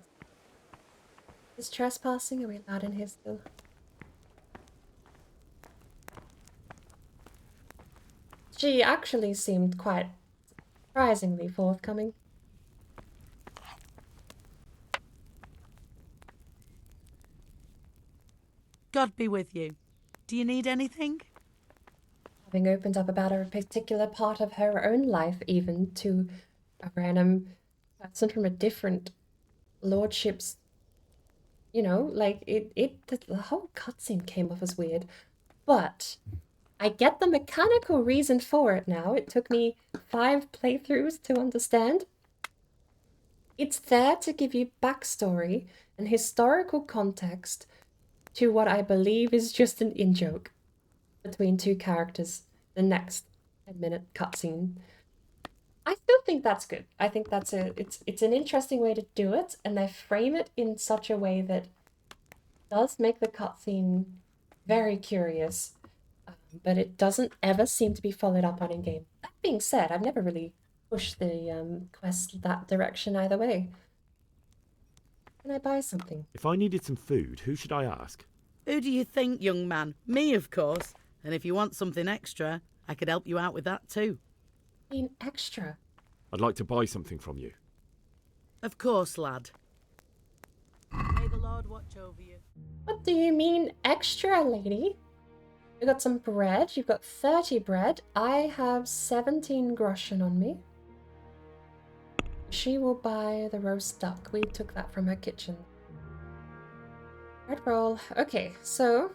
Is trespassing? Are we allowed in here still? She actually seemed quite surprisingly forthcoming. God be with you. Do you need anything? Having opened up about a particular part of her own life, even to a random person from a different lordship's, you know, like the whole cutscene came off as weird. But I get the mechanical reason for it now. It took me 5 playthroughs to understand. It's there to give you backstory and historical context to what I believe is just an in-joke between 2 characters. The next 10-minute cutscene. I still think that's good. I think that's it's an interesting way to do it, and they frame it in such a way that does make the cutscene very curious, but it doesn't ever seem to be followed up on in game. That being said, I've never really pushed the quest that direction either way. Can I buy something? If I needed some food, who should I ask? Who do you think, young man? Me, of course. And if you want something extra, I could help you out with that too. I mean, extra? I'd like to buy something from you. Of course, lad. May the Lord watch over you. What do you mean extra, lady? You got some bread. You've got 30 bread. I have 17 groschen on me. She will buy the roast duck. We took that from her kitchen. Bread roll. Okay, so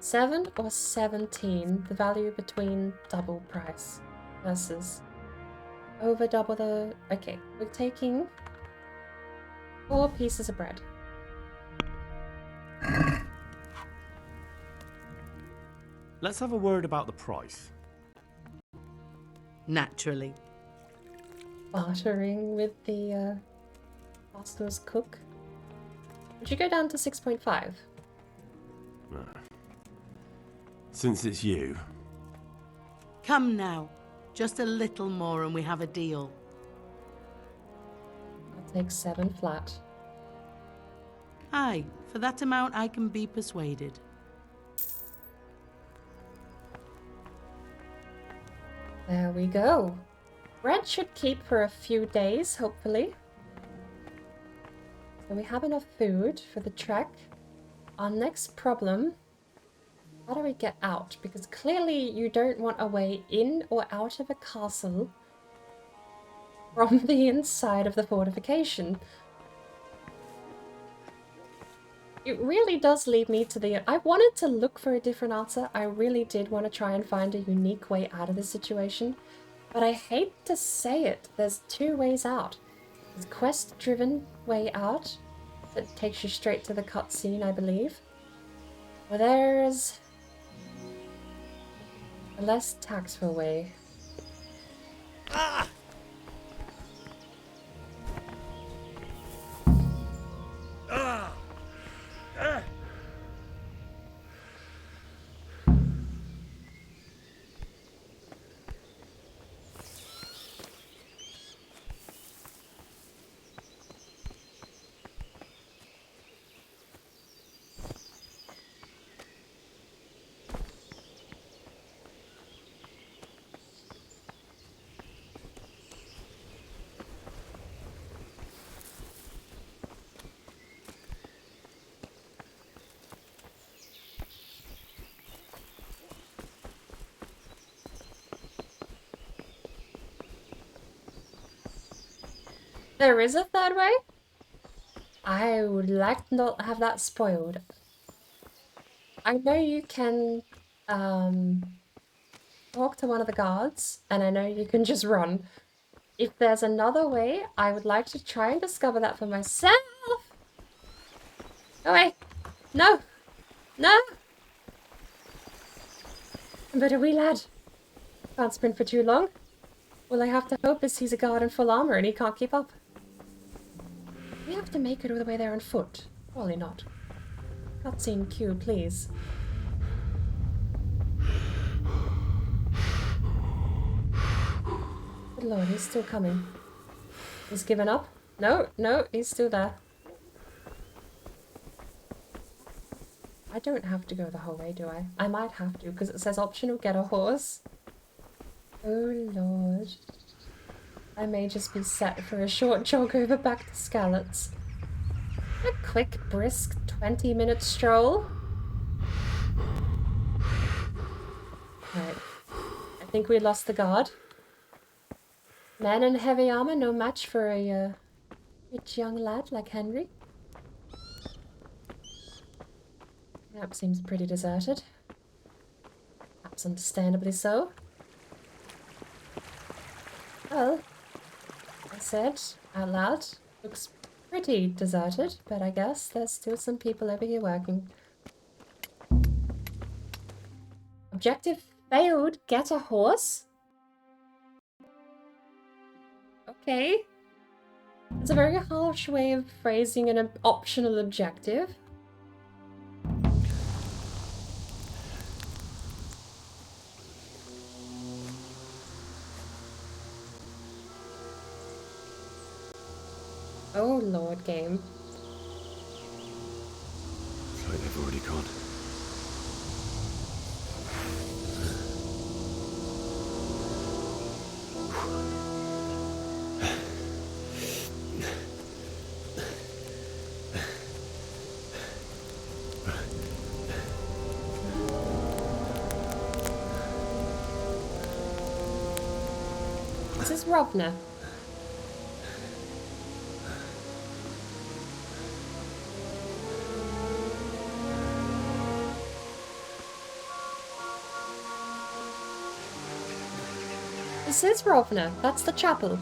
7 or 17, the value between double price versus over double the... Okay, we're taking 4 pieces of bread. Let's have a word about the price. Naturally. Bartering with the pastor's cook. Would you go down to 6.5? Since it's you. Come now. Just a little more and we have a deal. I'll take 7 flat. Aye, for that amount I can be persuaded. There we go. Bread should keep for a few days, hopefully. So we have enough food for the trek. Our next problem, how do we get out? Because clearly you don't want a way in or out of a castle from the inside of the fortification. It really does lead me to the... I wanted to look for a different answer. I really did want to try and find a unique way out of this situation. But I hate to say it. There's 2 ways out. There's a quest-driven way out that takes you straight to the cutscene, I believe. Or there's a less tactful way. Ah! Ah! Ah! There is a third way? I would like to not have that spoiled. I know you can talk to one of the guards, and I know you can just run. If there's another way, I would like to try and discover that for myself. Go away. No. No. But a wee lad. Can't sprint for too long. All I have to hope is he's a guard in full armor and he can't keep up. We have to make it all the way there on foot. Probably not. Cutscene cue, please. Good lord, he's still coming. He's given up? No, no, he's still there. I don't have to go the whole way, do I? I might have to, because it says optional get a horse. Oh lord. I may just be set for a short jog over back to Skalitz. A quick, brisk 20-minute stroll. Right. I think we lost the guard. Men in heavy armor, no match for a rich young lad like Henry. That seems pretty deserted. Perhaps understandably so. Well, I said out loud, looks pretty deserted, but I guess there's still some people over here working. Objective failed, get a horse? Okay. It's a very harsh way of phrasing an optional objective. Oh lord, game. It's like they've already gone. This is Rovna. This is Rovna. That's the chapel.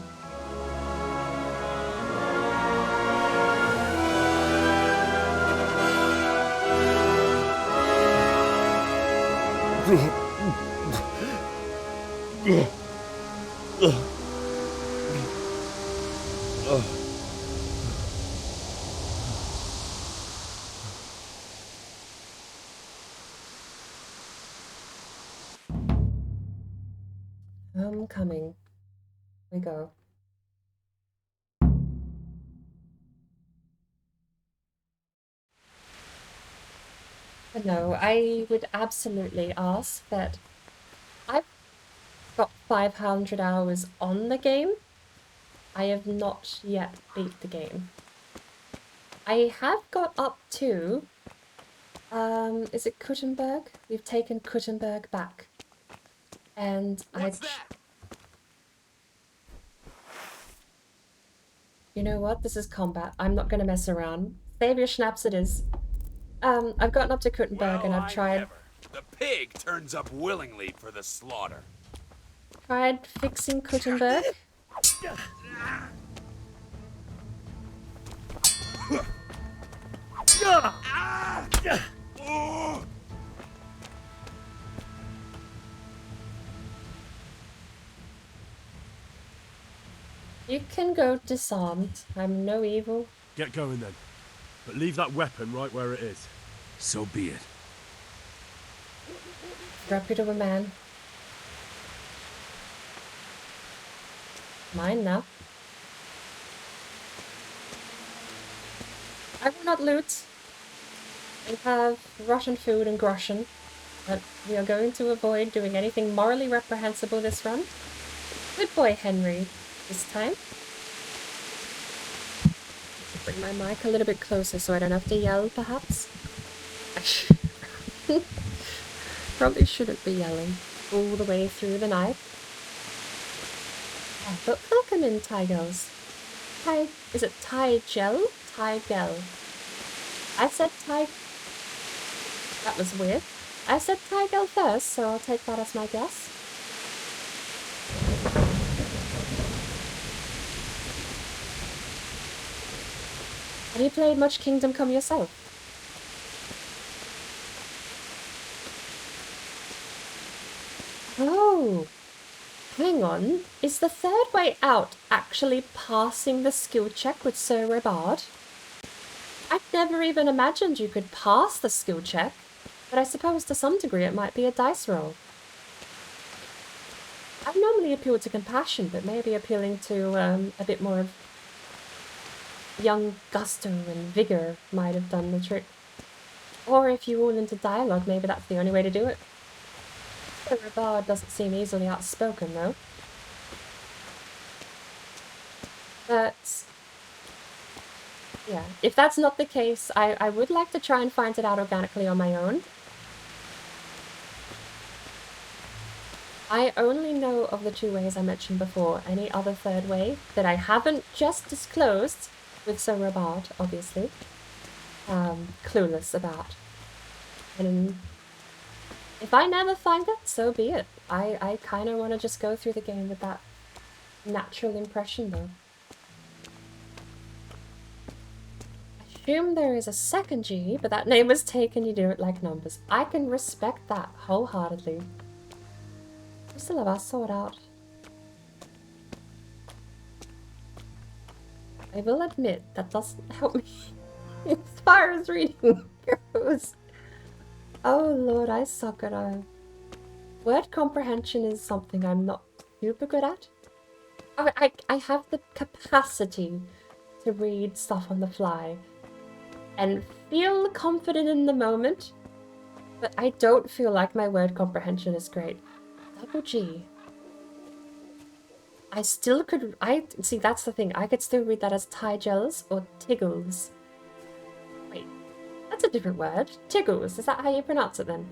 Homecoming. We go. But no, I would absolutely ask that. I've got 500 hours on the game. I have not yet beat the game. I have got up to, is it Kuttenberg? We've taken Kuttenberg back. And You know what? This is combat. I'm not going to mess around. Save your schnapps it is. I've gotten up to Kuttenberg and I've tried... The pig turns up willingly for the slaughter. Tried fixing Kuttenberg. You can go disarmed. I'm no evil. Get going then. But leave that weapon right where it is. So be it. Reputable man. Mine now. I will not loot. We have Russian food and groschen, but we are going to avoid doing anything morally reprehensible this run. Good boy, Henry. This time. Bring my mic a little bit closer so I don't have to yell, perhaps. Probably shouldn't be yelling all the way through the night. Oh, but welcome in, Tigels. Is it Tigel? Tigel. I said That was weird. I said Tigel first, so I'll take that as my guess. Have you played much Kingdom Come yourself? Oh, hang on. Is the third way out actually passing the skill check with Sir Rebard? I'd never even imagined you could pass the skill check, but I suppose to some degree it might be a dice roll. I've normally appealed to compassion, but maybe appealing to a bit more of young gusto and vigor might have done the trick. Or if you all into dialogue, maybe that's the only way to do it. The Rebard doesn't seem easily outspoken, though. But yeah, if that's not the case, I would like to try and find it out organically on my own. I only know of the two ways I mentioned before. Any other third way that I haven't just disclosed with Sir Rebard, obviously, clueless about. And if I never find it, so be it. I kind of want to just go through the game with that natural impression, though. I assume there is a second G, but that name was taken. You do it like numbers. I can respect that wholeheartedly. We still have our sword out. I will admit that doesn't help me as far as reading goes. Oh lord, I suck at word comprehension is something I'm not super good at. I have the capacity to read stuff on the fly and feel confident in the moment, but I don't feel like my word comprehension is great. Double G. I still could, see that's the thing, I could still read that as Tigels or Tiggles. Wait, that's a different word. Tiggles, is that how you pronounce it then?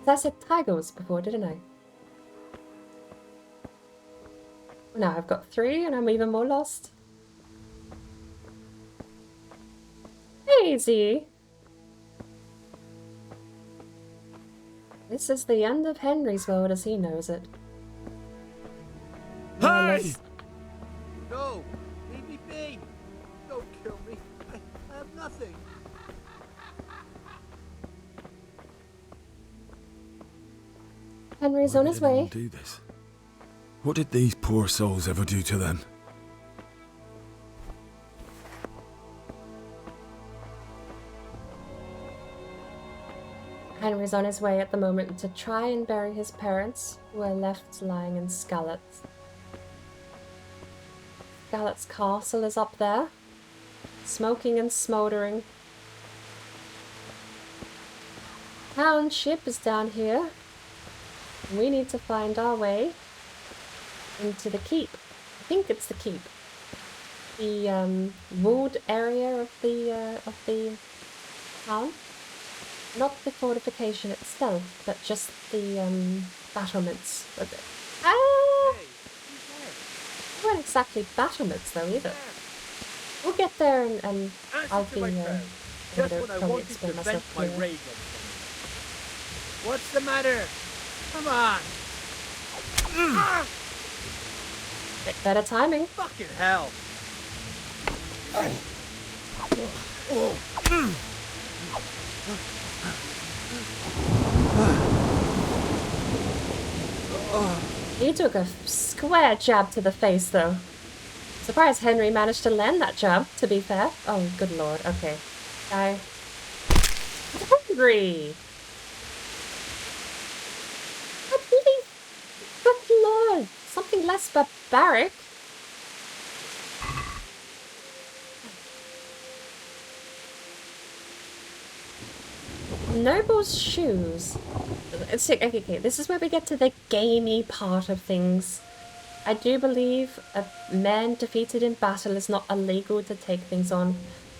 I said Tigers before, didn't I? Now I've got 3 and I'm even more lost. Hey, Z! This is the end of Henry's world as he knows it. Hey! No! Leave me be! Don't kill me. I have nothing. Henry's on his way. Do this. What did these poor souls ever do to them? Henry's on his way at the moment to try and bury his parents, who are left lying in Scarlet's. Scarlet's castle is up there, smoking and smouldering. Township is down here. We need to find our way into the keep. I think it's the keep. The walled area of the town. Not the fortification itself, but just the battlements. Not exactly battlements though either. We'll get there and I'll be Just when I wanted to vent my rage on someone. What's the matter? Come on! Bit better timing. Fucking hell! He took a square jab to the face though. Surprised Henry managed to land that jab, to be fair. Oh, good lord, okay. Guy. Hungry! Good lord! Something less barbaric. Noble's shoes. Okay, this is where we get to the gamey part of things. I do believe a man defeated in battle is not illegal to take things on.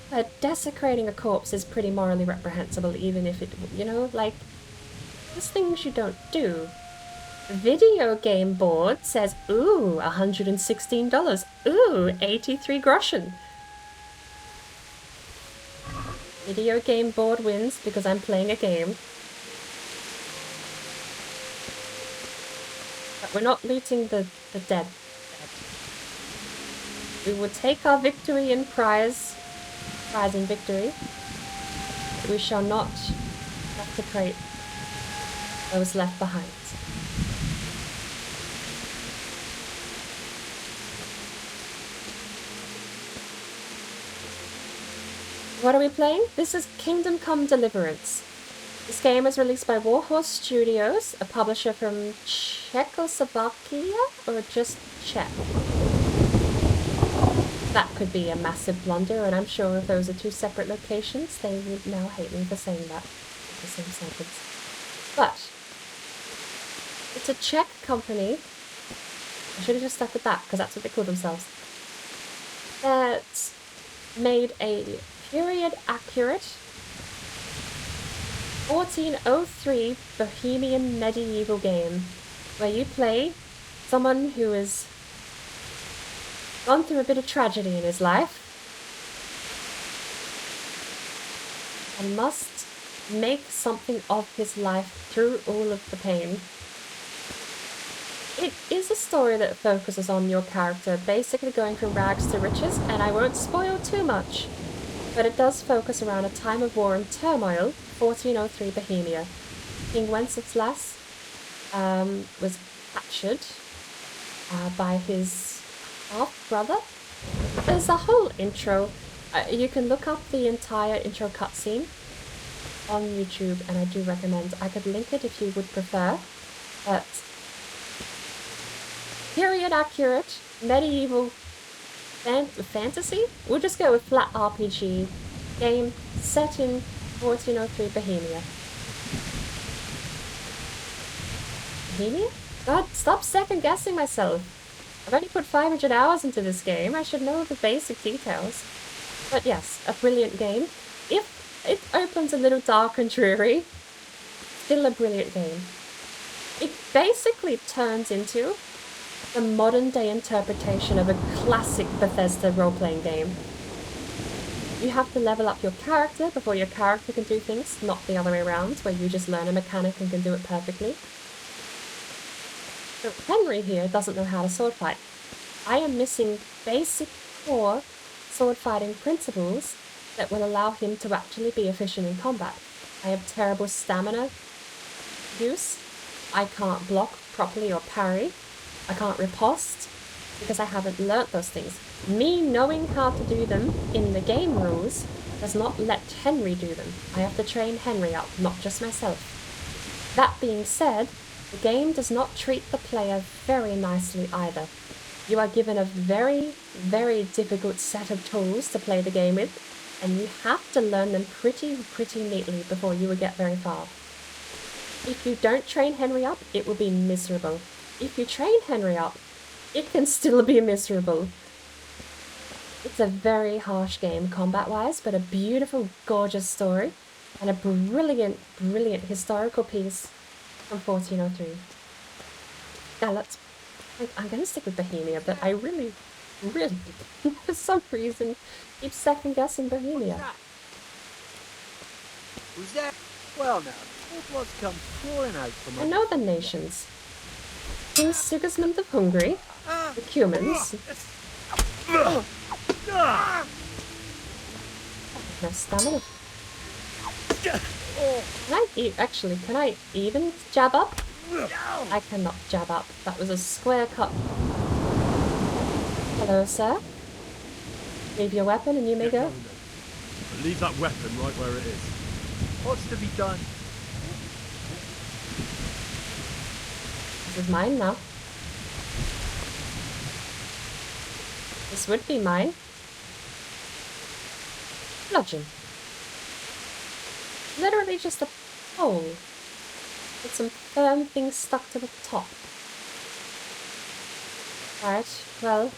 But desecrating a corpse is pretty morally reprehensible, even if it, you know, like, there's things you don't do. Video game board says, ooh, $116. Ooh, 83 groschen. Video game board wins because I'm playing a game. But we're not looting the dead. We will take our victory and prize in victory. We shall not desecrate those left behind. What are we playing? This is Kingdom Come Deliverance. This game is released by Warhorse Studios, a publisher from Czechoslovakia, or just Czech. That could be a massive blunder, and I'm sure if those are 2 separate locations, they would now hate me for saying that in the same sentence. But it's a Czech company. I should have just stuck with that, because that's what they call themselves. That made a period-accurate 1403 Bohemian medieval game where you play someone who has gone through a bit of tragedy in his life and must make something of his life through all of the pain. It is a story that focuses on your character basically going from rags to riches, and I won't spoil too much. But it does focus around a time of war and turmoil, 1403 Bohemia. King Wenceslas was captured by his half-brother, There's a whole intro. You can look up the entire intro cutscene on YouTube, and I do recommend. I could link it if you would prefer. But period accurate medieval fantasy. We'll just go with flat RPG game set in 1403 Bohemia. Bohemia? God, stop second guessing myself. I've only put 500 hours into this game. I should know the basic details. But yes, a brilliant game. If it opens a little dark and dreary, still a brilliant game. It basically turns into the modern day interpretation of a classic Bethesda role-playing game. You have to level up your character before your character can do things, not the other way around, where you just learn a mechanic and can do it perfectly. So Henry here doesn't know how to sword fight. I am missing basic core sword fighting principles that will allow him to actually be efficient in combat. I have terrible stamina use. I can't block properly or parry. I can't riposte because I haven't learnt those things. Me knowing how to do them in the game rules does not let Henry do them. I have to train Henry up, not just myself. That being said, the game does not treat the player very nicely either. You are given a very, very difficult set of tools to play the game with, and you have to learn them pretty neatly before you will get very far. If you don't train Henry up, it will be miserable. If you train Henry up, it can still be miserable. It's a very harsh game combat-wise, but a beautiful, gorgeous story, and a brilliant historical piece from 1403. Now I'm going to stick with Bohemia, but I really, for some reason, keep second-guessing Bohemia. Who's that? Well now, what's come crawling out from I know the nations. King Sigismund of Hungary, the Cumans. No stamina. Can I even jab up? I cannot jab up. That was a square cut. Hello, sir. Leave your weapon and you may go. Leave that weapon right where it is. What's to be done? This is mine now. This would be mine. Bludgeon. Literally just a pole with some firm things stuck to the top. Alright, well.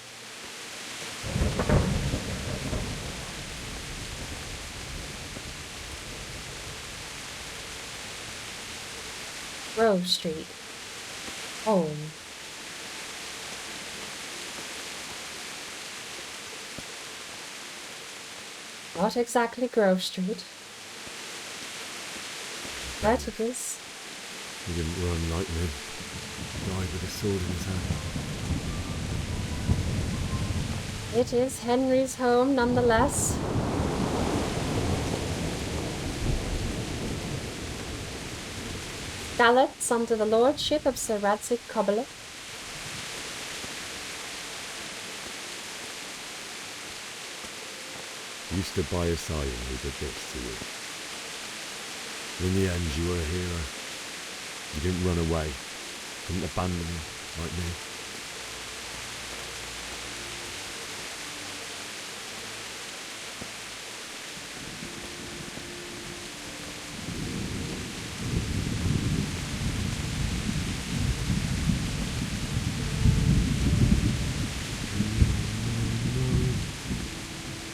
Grove Street. Home. Not exactly Grove Street. But it is. He didn't run like me. Died with a sword in his hand. It is Henry's home nonetheless. Gallets under the lordship of Sir Radzig Kobyla. You stood by his side and he did this to you. In the end, you were a hero. You didn't run away. Didn't abandon me like me.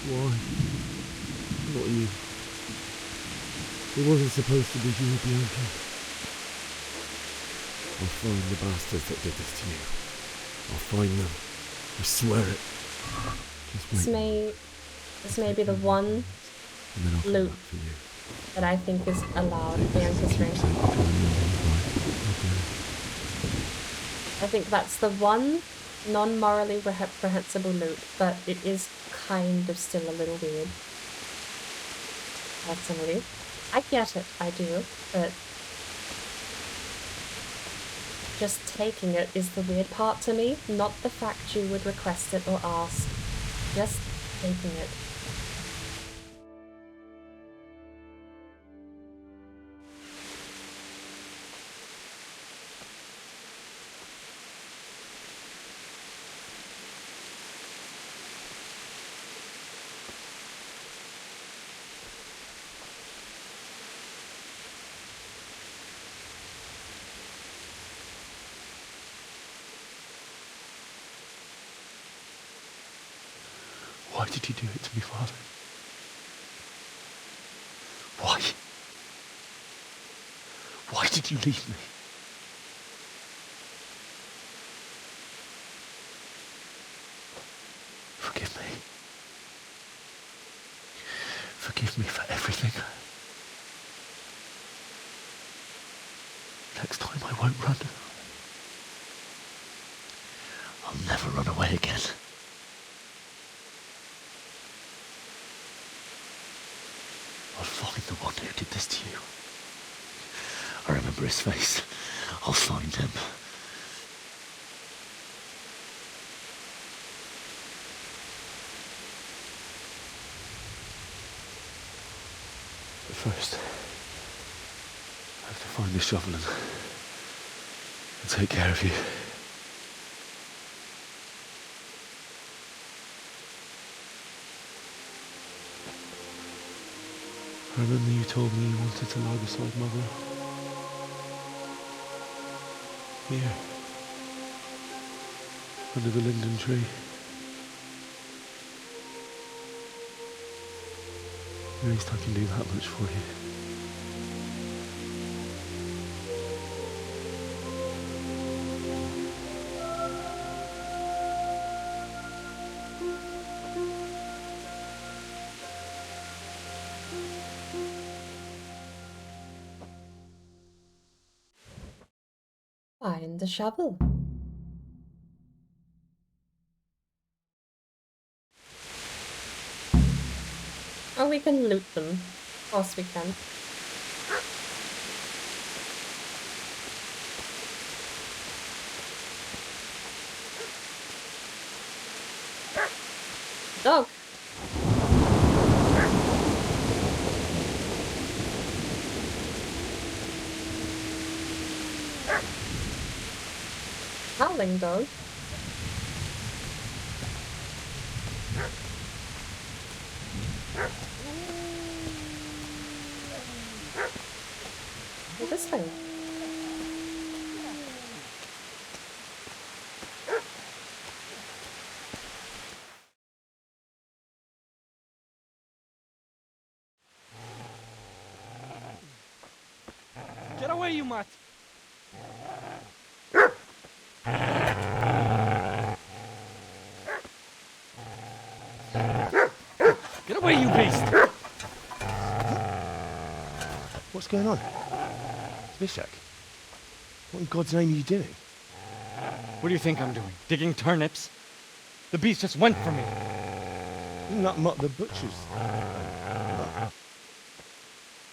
Why? Not you. It wasn't supposed to be you, Bianca. I'll find the bastards that did this to you. I'll find them. I swear it. Just wait. This may be the one loot that I think is allowed in Bianca's ring. I think that's the one non-morally reprehensible loot, but it is kind of still a little weird. Personally. I get it, I do, but just taking it is the weird part to me, not the fact you would request it or ask. Just taking it. Why did you do it to me, Father? Why? Why did you leave me? Forgive me. Forgive me for everything. Next time I won't run. I'll never run away again. I'll find the one who did this to you. I remember his face. I'll find him. But first, I have to find the shovel and take care of you. I remember you told me you wanted to lie beside Mother. Here. Under the linden tree. At least I can do that much for you. Find the shovel. Or we can loot them. Of course we can. Dog. Howling dog. This thing. Get away, you mutt! Get away, you beast! What's going on? Bishak? What in God's name are you doing? What do you think I'm doing? Digging turnips? The beast just went for me. Isn't that not the butcher's?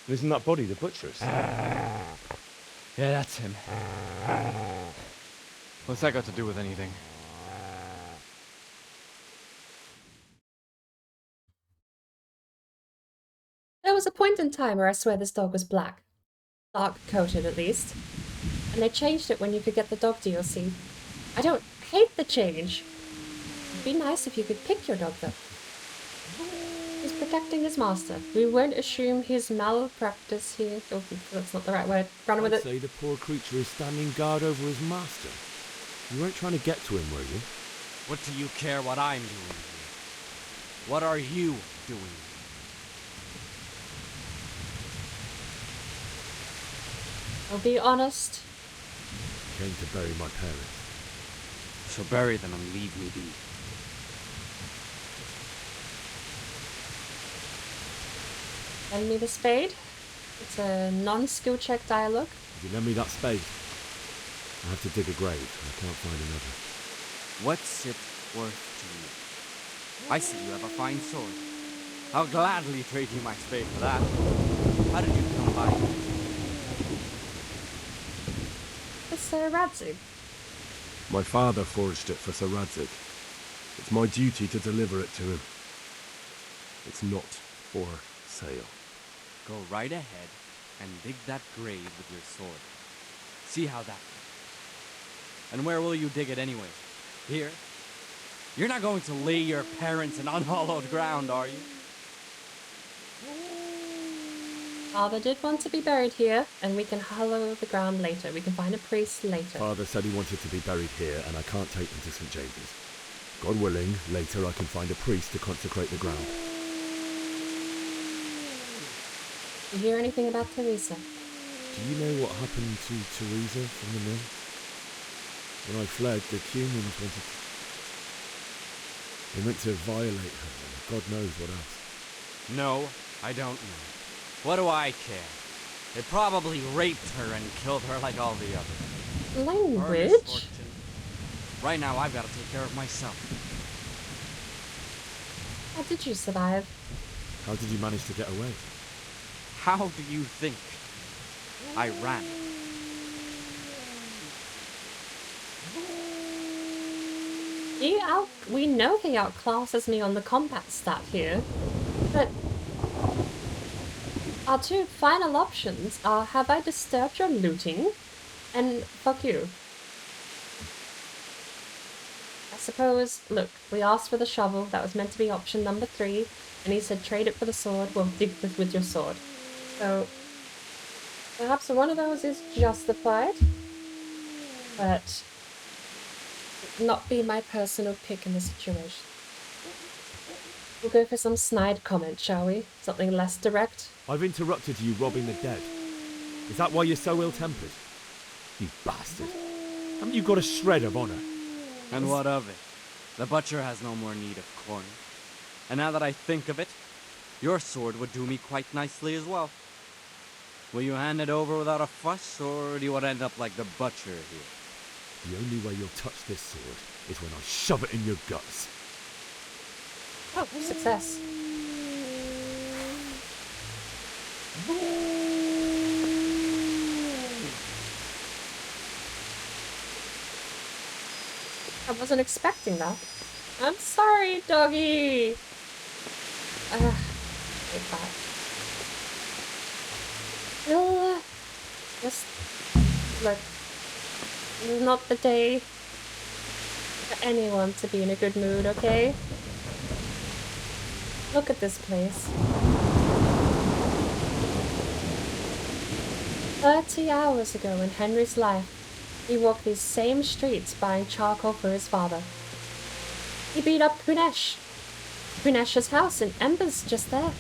Isn't that body the butcher's? Yeah, that's him. What's that got to do with anything? There was a point in time where I swear this dog was black. Dark-coated, at least. And they changed it when you could get the dog DLC. I don't hate the change. It'd be nice if you could pick your dog, though. He's protecting his master. We won't assume his malpractice here. Oh, that's not the right word. Run with I'd it. say the poor creature is standing guard over his master. You weren't trying to get to him, were you? What do you care what I'm doing here? What are you doing? I'll be honest. Came to bury my parents. So bury them and leave me be. Lend me the spade. It's a non-skill check dialogue. If you lend me that spade, I have to dig a grave. I can't find another. What's it worth to you? I see you have a fine sword. I'll gladly trade you my spade for that. How did you come by it? It's Radzig. My father forged it for Sir Radzig. It's my duty to deliver it to him. It's not for sale. Go right ahead and dig that grave with your sword. See how that goes. And where will you dig it anyway? Here? You're not going to lay your parents in unhallowed ground, are you? Father did want to be buried here, and we can hallow the ground later. We can find a priest later. Father said he wanted to be buried here, and I can't take them to St. James's. God willing, later I can find a priest to consecrate the ground. You hear anything about Teresa? Do you know what happened to Teresa from the mill? When I fled, the Cumans wanted to... They meant to violate her, and God knows what else. No, I don't know. What do I care? They probably raped her and killed her like all the others. Language? Her misfortune. Right now, I've got to take care of myself. How did you survive? How did you manage to get away? How do you think? I ran. We know he outclasses me on the combat stat here, but our two final options are: have I disturbed your looting? And fuck you. I suppose, look, we asked for the shovel, that was meant to be option number 3, and he said trade it for the sword, well, dig this with your sword. So, perhaps one of those is justified, but not be my personal pick in the situation. We'll go for some snide comment, shall we? Something less direct. I've interrupted you robbing the dead. Is that why you're so ill-tempered? You bastard. Haven't you got a shred of honour? And what of it? The butcher has no more need of corn. And now that I think of it, your sword would do me quite nicely as well. Will you hand it over without a fuss, or do you want to end up like the butcher here? The only way you'll touch this sword is when I shove it in your guts. Oh, success. I wasn't expecting that. I'm sorry, doggy. Take that. Just look. This is not the day for anyone to be in a good mood, okay? Look at this place. 30 hours ago in Henry's life, he walked these same streets buying charcoal for his father. He beat up Kunesh. Kunesh's house in embers just there.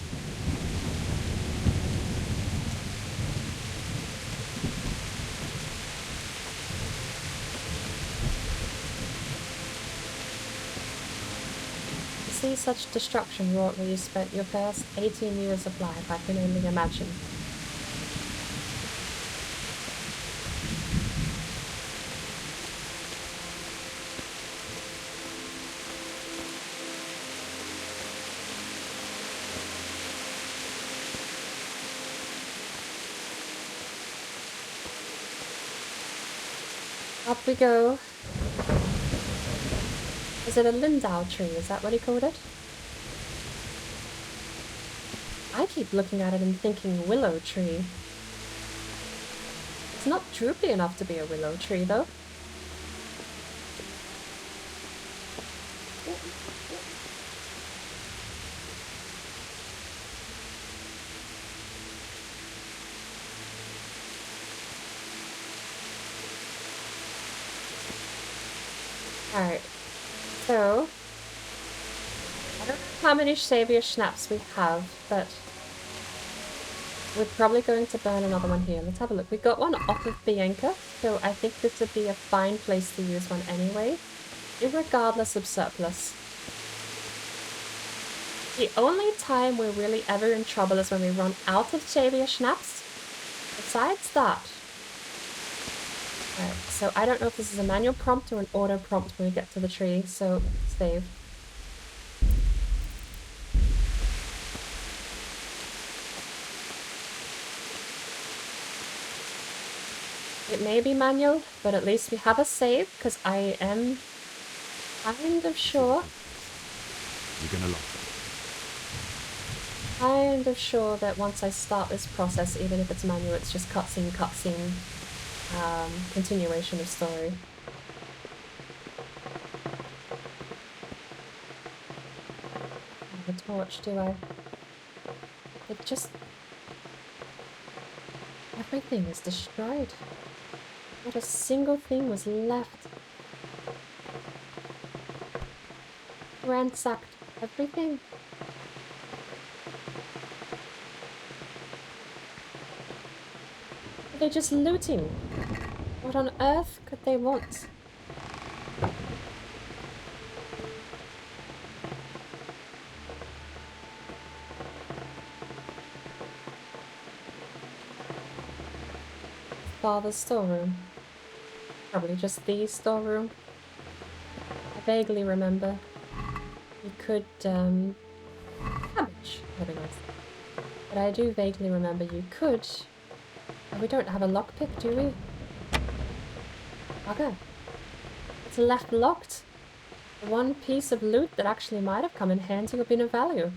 To see such destruction wrought where you spent your first 18 years of life, I can only imagine. Up we go. Is it a Lindau tree? Is that what he called it? I keep looking at it and thinking willow tree. It's not droopy enough to be a willow tree, though. Alright, so, I don't know how many Savior Schnapps we have, but we're probably going to burn another one here. Let's have a look. We got one off of Bianca, so I think this would be a fine place to use one anyway, irregardless of surplus. The only time we're really ever in trouble is when we run out of Savior Schnapps. Besides that, alright, so I don't know if this is a manual prompt or an auto prompt when we get to the tree, so save. It may be manual, but at least we have a save, because I am kind of sure You're gonna love them. Kind of sure that once I start this process, even if it's manual, it's just cutscene, continuation of story. The torch, do I? It just... Everything is destroyed. Not a single thing was left. Ransacked everything. Are they just looting? What on earth could they want? Father's storeroom. Probably just the storeroom. I vaguely remember. You could, cabbage. That'd be nice. But I do vaguely remember you could. Oh, we don't have a lockpick, do we? Okay. It's left locked. The one piece of loot that actually might have come in handy or been of value.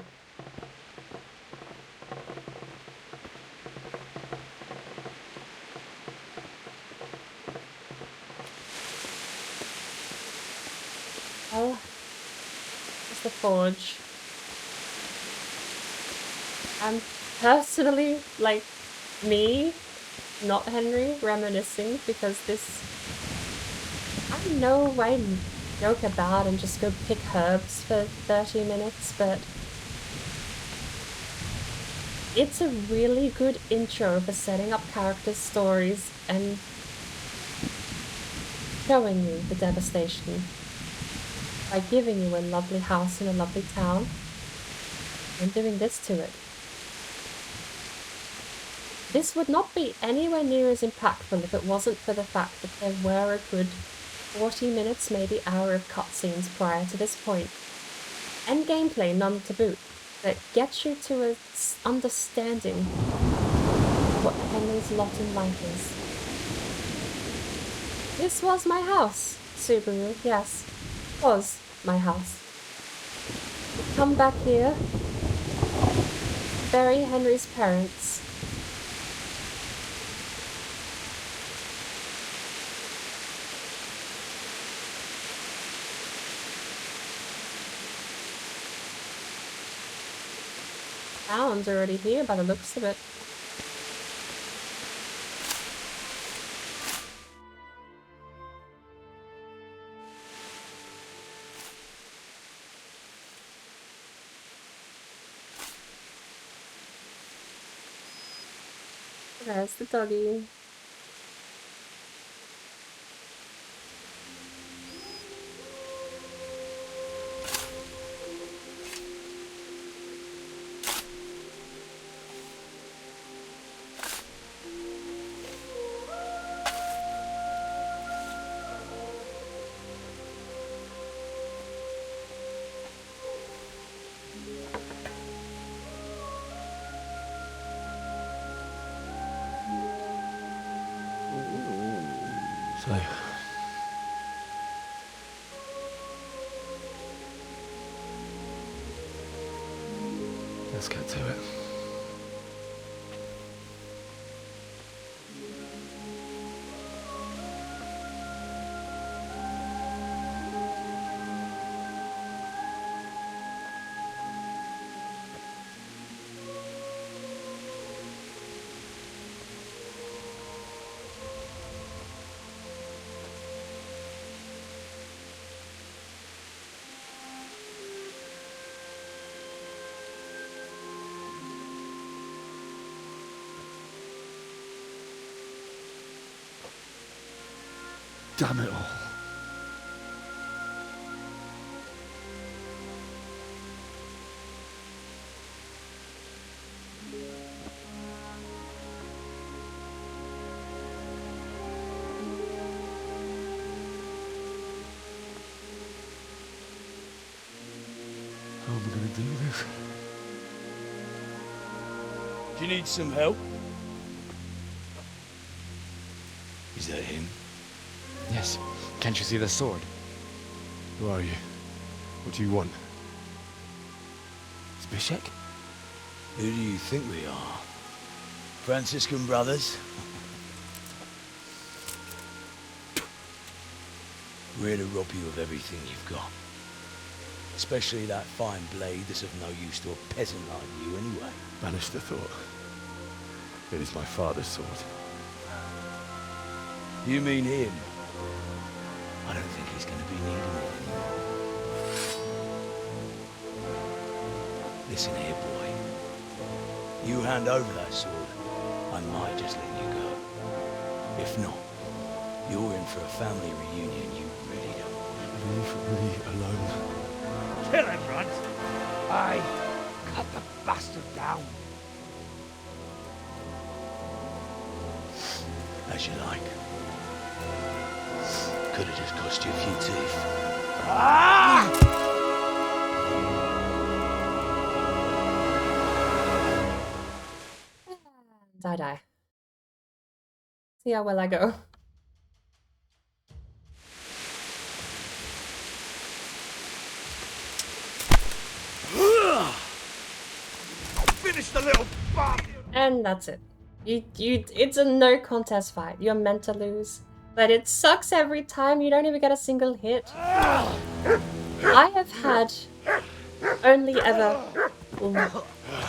Well, it's the forge. I'm personally, like, me, not Henry, reminiscing because this... I know I joke about and just go pick herbs for 30 minutes, but it's a really good intro for setting up characters' stories and showing you the devastation by giving you a lovely house in a lovely town and doing this to it. This would not be anywhere near as impactful if it wasn't for the fact that there were a good 40 minutes, maybe hour of cutscenes prior to this point, and gameplay none to boot, that gets you to an understanding of what Henry's lot in life is. This was my house, Subaru, yes, was my house. Come back here, bury Henry's parents. Town's already here by the looks of it. There's the doggy. So, let's get to it. Damn it all. How am I going to do this? Do you need some help? Is that him? Yes. Can't you see the sword? Who are you? What do you want? Zbyszek? Who do you think we are? Franciscan brothers? We're here to rob you of everything you've got. Especially that fine blade that's of no use to a peasant like you anyway. Banish the thought. It is my father's sword. You mean him? I don't think he's going to be needing it anymore. Listen here, boy. You hand over that sword, I might just let you go. If not, you're in for a family reunion you really don't want. Leave me alone. Kill him, Runt! Aye, cut the bastard down. As you like. Could have just cost you a few teeth. Ah! And I die. See how well I go. Finish the little bastard! And that's it. It's a no contest fight. You're meant to lose. But it sucks every time. You don't even get a single hit. I have had only ever...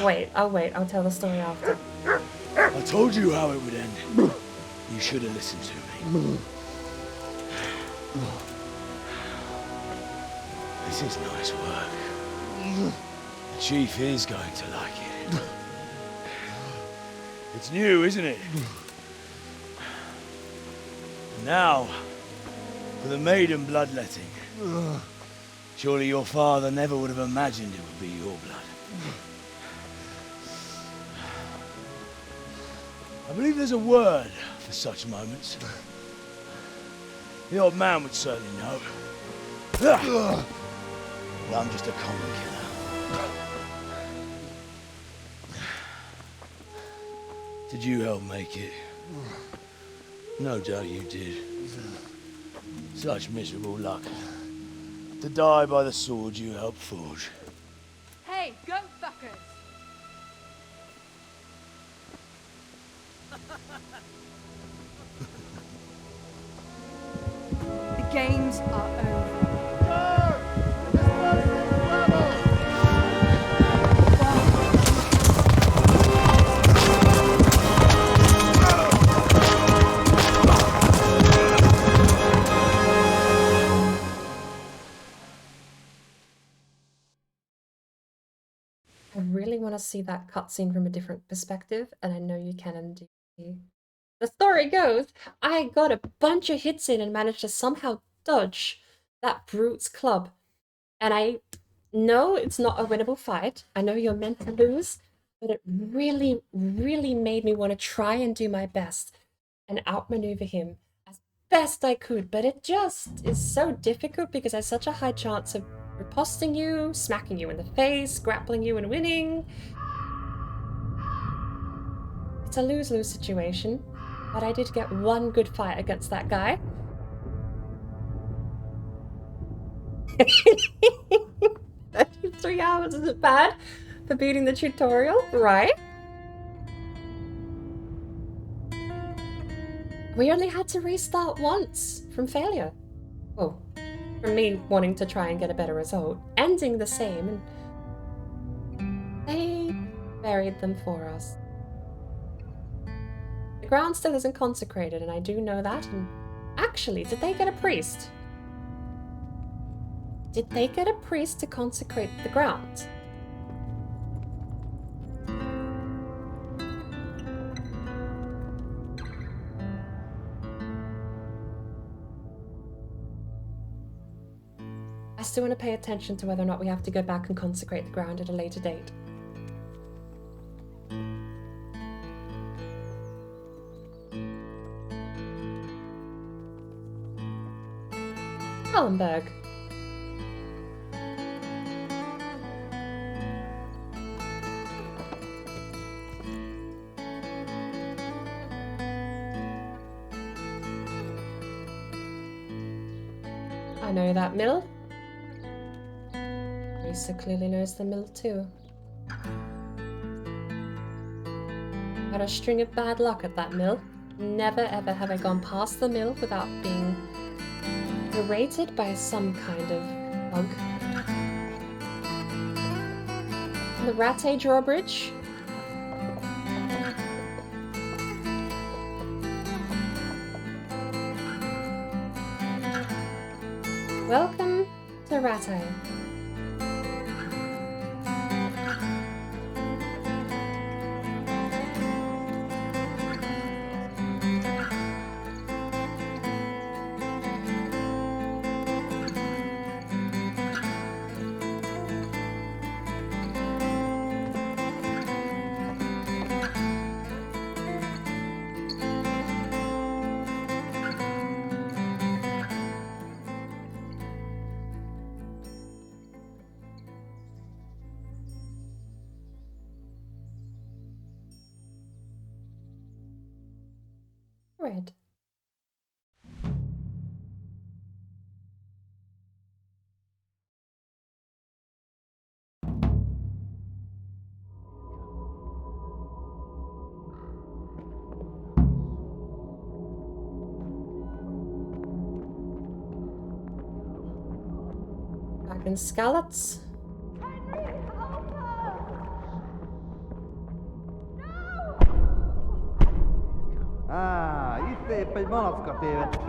Wait, I'll tell the story after. I told you how it would end. You should have listened to me. This is nice work. The chief is going to like it. It's new, isn't it? Now, for the maiden bloodletting. Surely your father never would have imagined it would be your blood. I believe there's a word for such moments. The old man would certainly know. But I'm just a common killer. Did you help make it? No doubt you did. Such miserable luck. To die by the sword you helped forge. Hey, go fuckers! The games are over. I really want to see that cutscene from a different perspective, and I know you can indeed. The story goes, I got a bunch of hits in and managed to somehow dodge that brute's club. And I know it's not a winnable fight. I know you're meant to lose, but it really, really made me want to try and do my best and outmaneuver him as best I could. But it just is so difficult because there's such a high chance of riposting you, smacking you in the face, grappling you and winning. It's a lose-lose situation, but I did get one good fight against that guy. 33 hours isn't bad for beating the tutorial, right? We only had to restart once from failure. Well, from me wanting to try and get a better result, ending the same, and they buried them for us. The ground still isn't consecrated, and I do know that, and actually, did they get a priest? Did they get a priest to consecrate the ground? I still want to pay attention to whether or not we have to go back and consecrate the ground at a later date. Hallenberg. I know that mill. Lisa clearly knows the mill too. Got a string of bad luck at that mill. Never ever have I gone past the mill without being berated by some kind of bug. The Rattay drawbridge. Welcome to Rattay. Red. Back in Scallops. Itse eipä malaska teivät.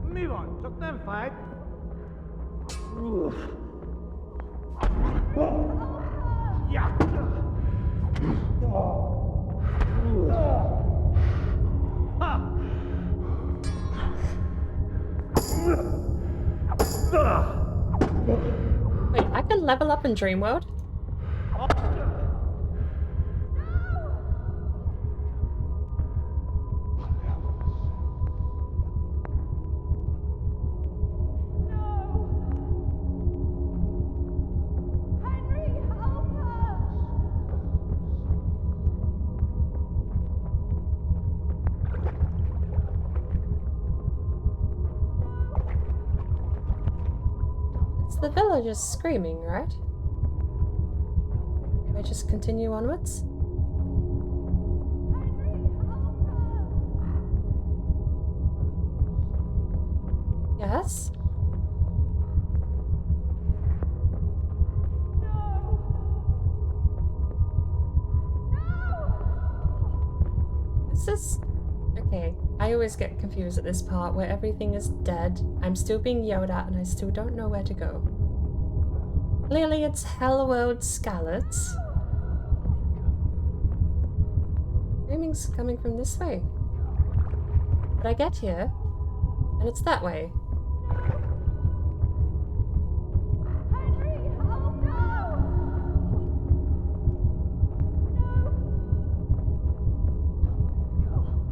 Mivan, csak nem fájt. Wait, I can level up in Dreamworld? The villagers screaming, right? I just continue onwards? Yes? This is... Okay, I always get confused at this part where everything is dead. I'm still being yelled at and I still don't know where to go. Clearly it's Hellworld Scallops. Screaming's coming from this way. But I get here, and it's that way.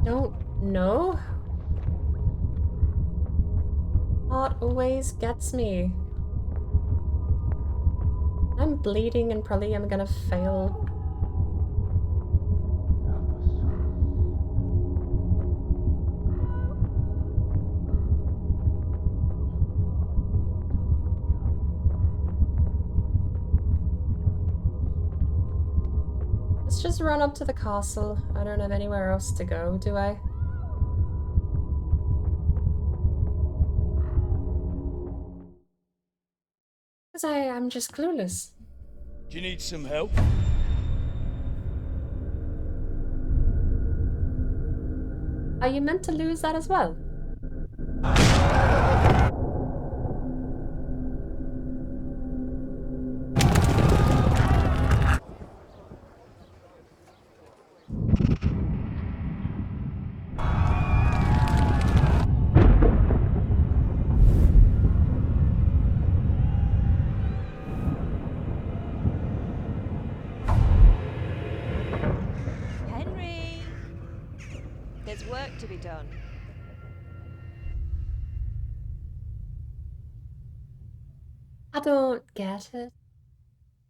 Don't know. Heart always gets me. I'm bleeding and probably I'm gonna fail. Let's just run up to the castle. I don't have anywhere else to go, do I? Because I'm just clueless. Do you need some help? Are you meant to lose that as well? There's work to be done. I don't get it.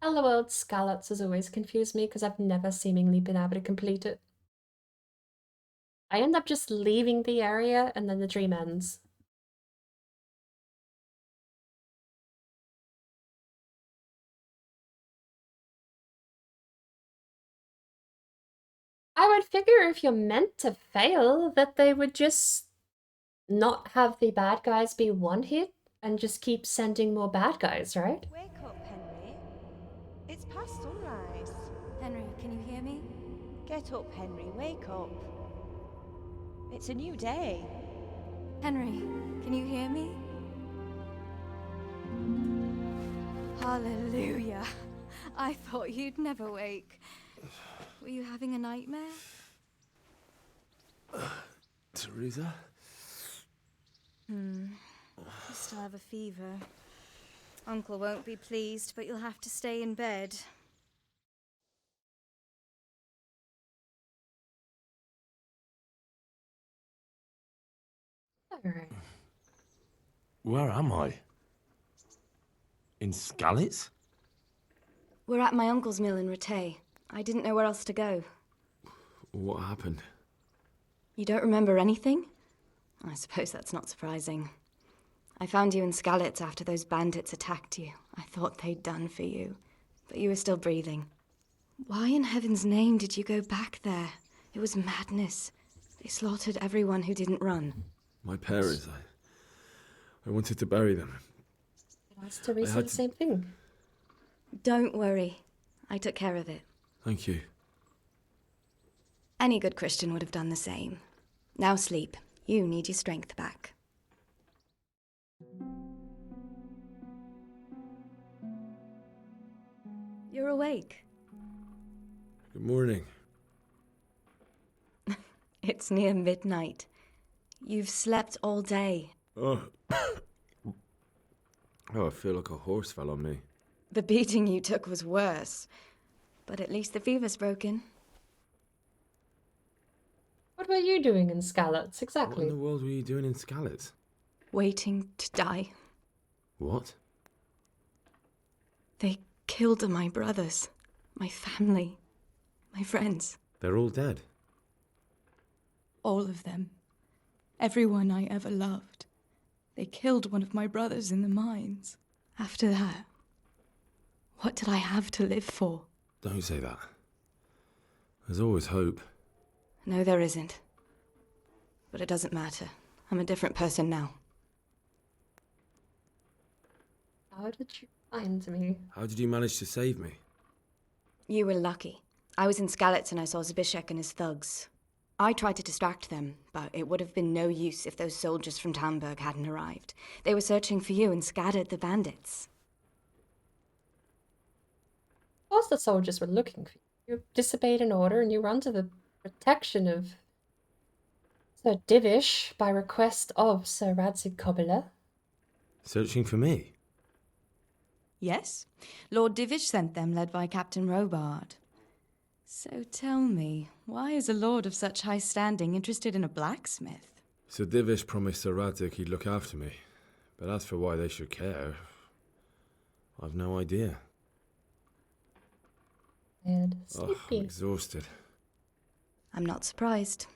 LOL, Scallops has always confused me because I've never seemingly been able to complete it. I end up just leaving the area and then the dream ends. I would figure if you're meant to fail, that they would just not have the bad guys be one hit and just keep sending more bad guys, right? Wake up, Henry. It's past sunrise. Henry, can you hear me? Get up, Henry. Wake up. It's a new day. Henry, can you hear me? Hallelujah. I thought you'd never wake. Were you having a nightmare? Teresa? You still have a fever. Uncle won't be pleased, but you'll have to stay in bed. Alright. Where am I? In Skalitz? We're at my uncle's mill in Rattay. I didn't know where else to go. What happened? You don't remember anything? I suppose that's not surprising. I found you in Skalitz after those bandits attacked you. I thought they'd done for you, but you were still breathing. Why in heaven's name did you go back there? It was madness. They slaughtered everyone who didn't run. My parents, I wanted to bury them. I asked Teresa the same thing. Don't worry. I took care of it. Thank you. Any good Christian would have done the same. Now sleep. You need your strength back. You're awake. Good morning. It's near midnight. You've slept all day. Oh. Oh, I feel like a horse fell on me. The beating you took was worse. But at least the fever's broken. What were you doing in Skalitz, exactly? What in the world were you doing in Skalitz? Waiting to die. What? They killed my brothers, my family, my friends. They're all dead. All of them. Everyone I ever loved. They killed one of my brothers in the mines. After that, what did I have to live for? Don't say that. There's always hope. No, there isn't. But it doesn't matter. I'm a different person now. How did you find me? How did you manage to save me? You were lucky. I was in Skalitz and I saw Zbyszek and his thugs. I tried to distract them, but it would have been no use if those soldiers from Tamburg hadn't arrived. They were searching for you and scattered the bandits. Whilst the soldiers were looking for you, you disobeyed an order and you run to the protection of Sir Divish by request of Sir Radzig Kobyla. Searching for me? Yes, Lord Divish sent them, led by Captain Robard. So tell me, why is a lord of such high standing interested in a blacksmith? Sir Divish promised Sir Radzig he'd look after me. But as for why they should care, I've no idea. And I'm exhausted. I'm not surprised.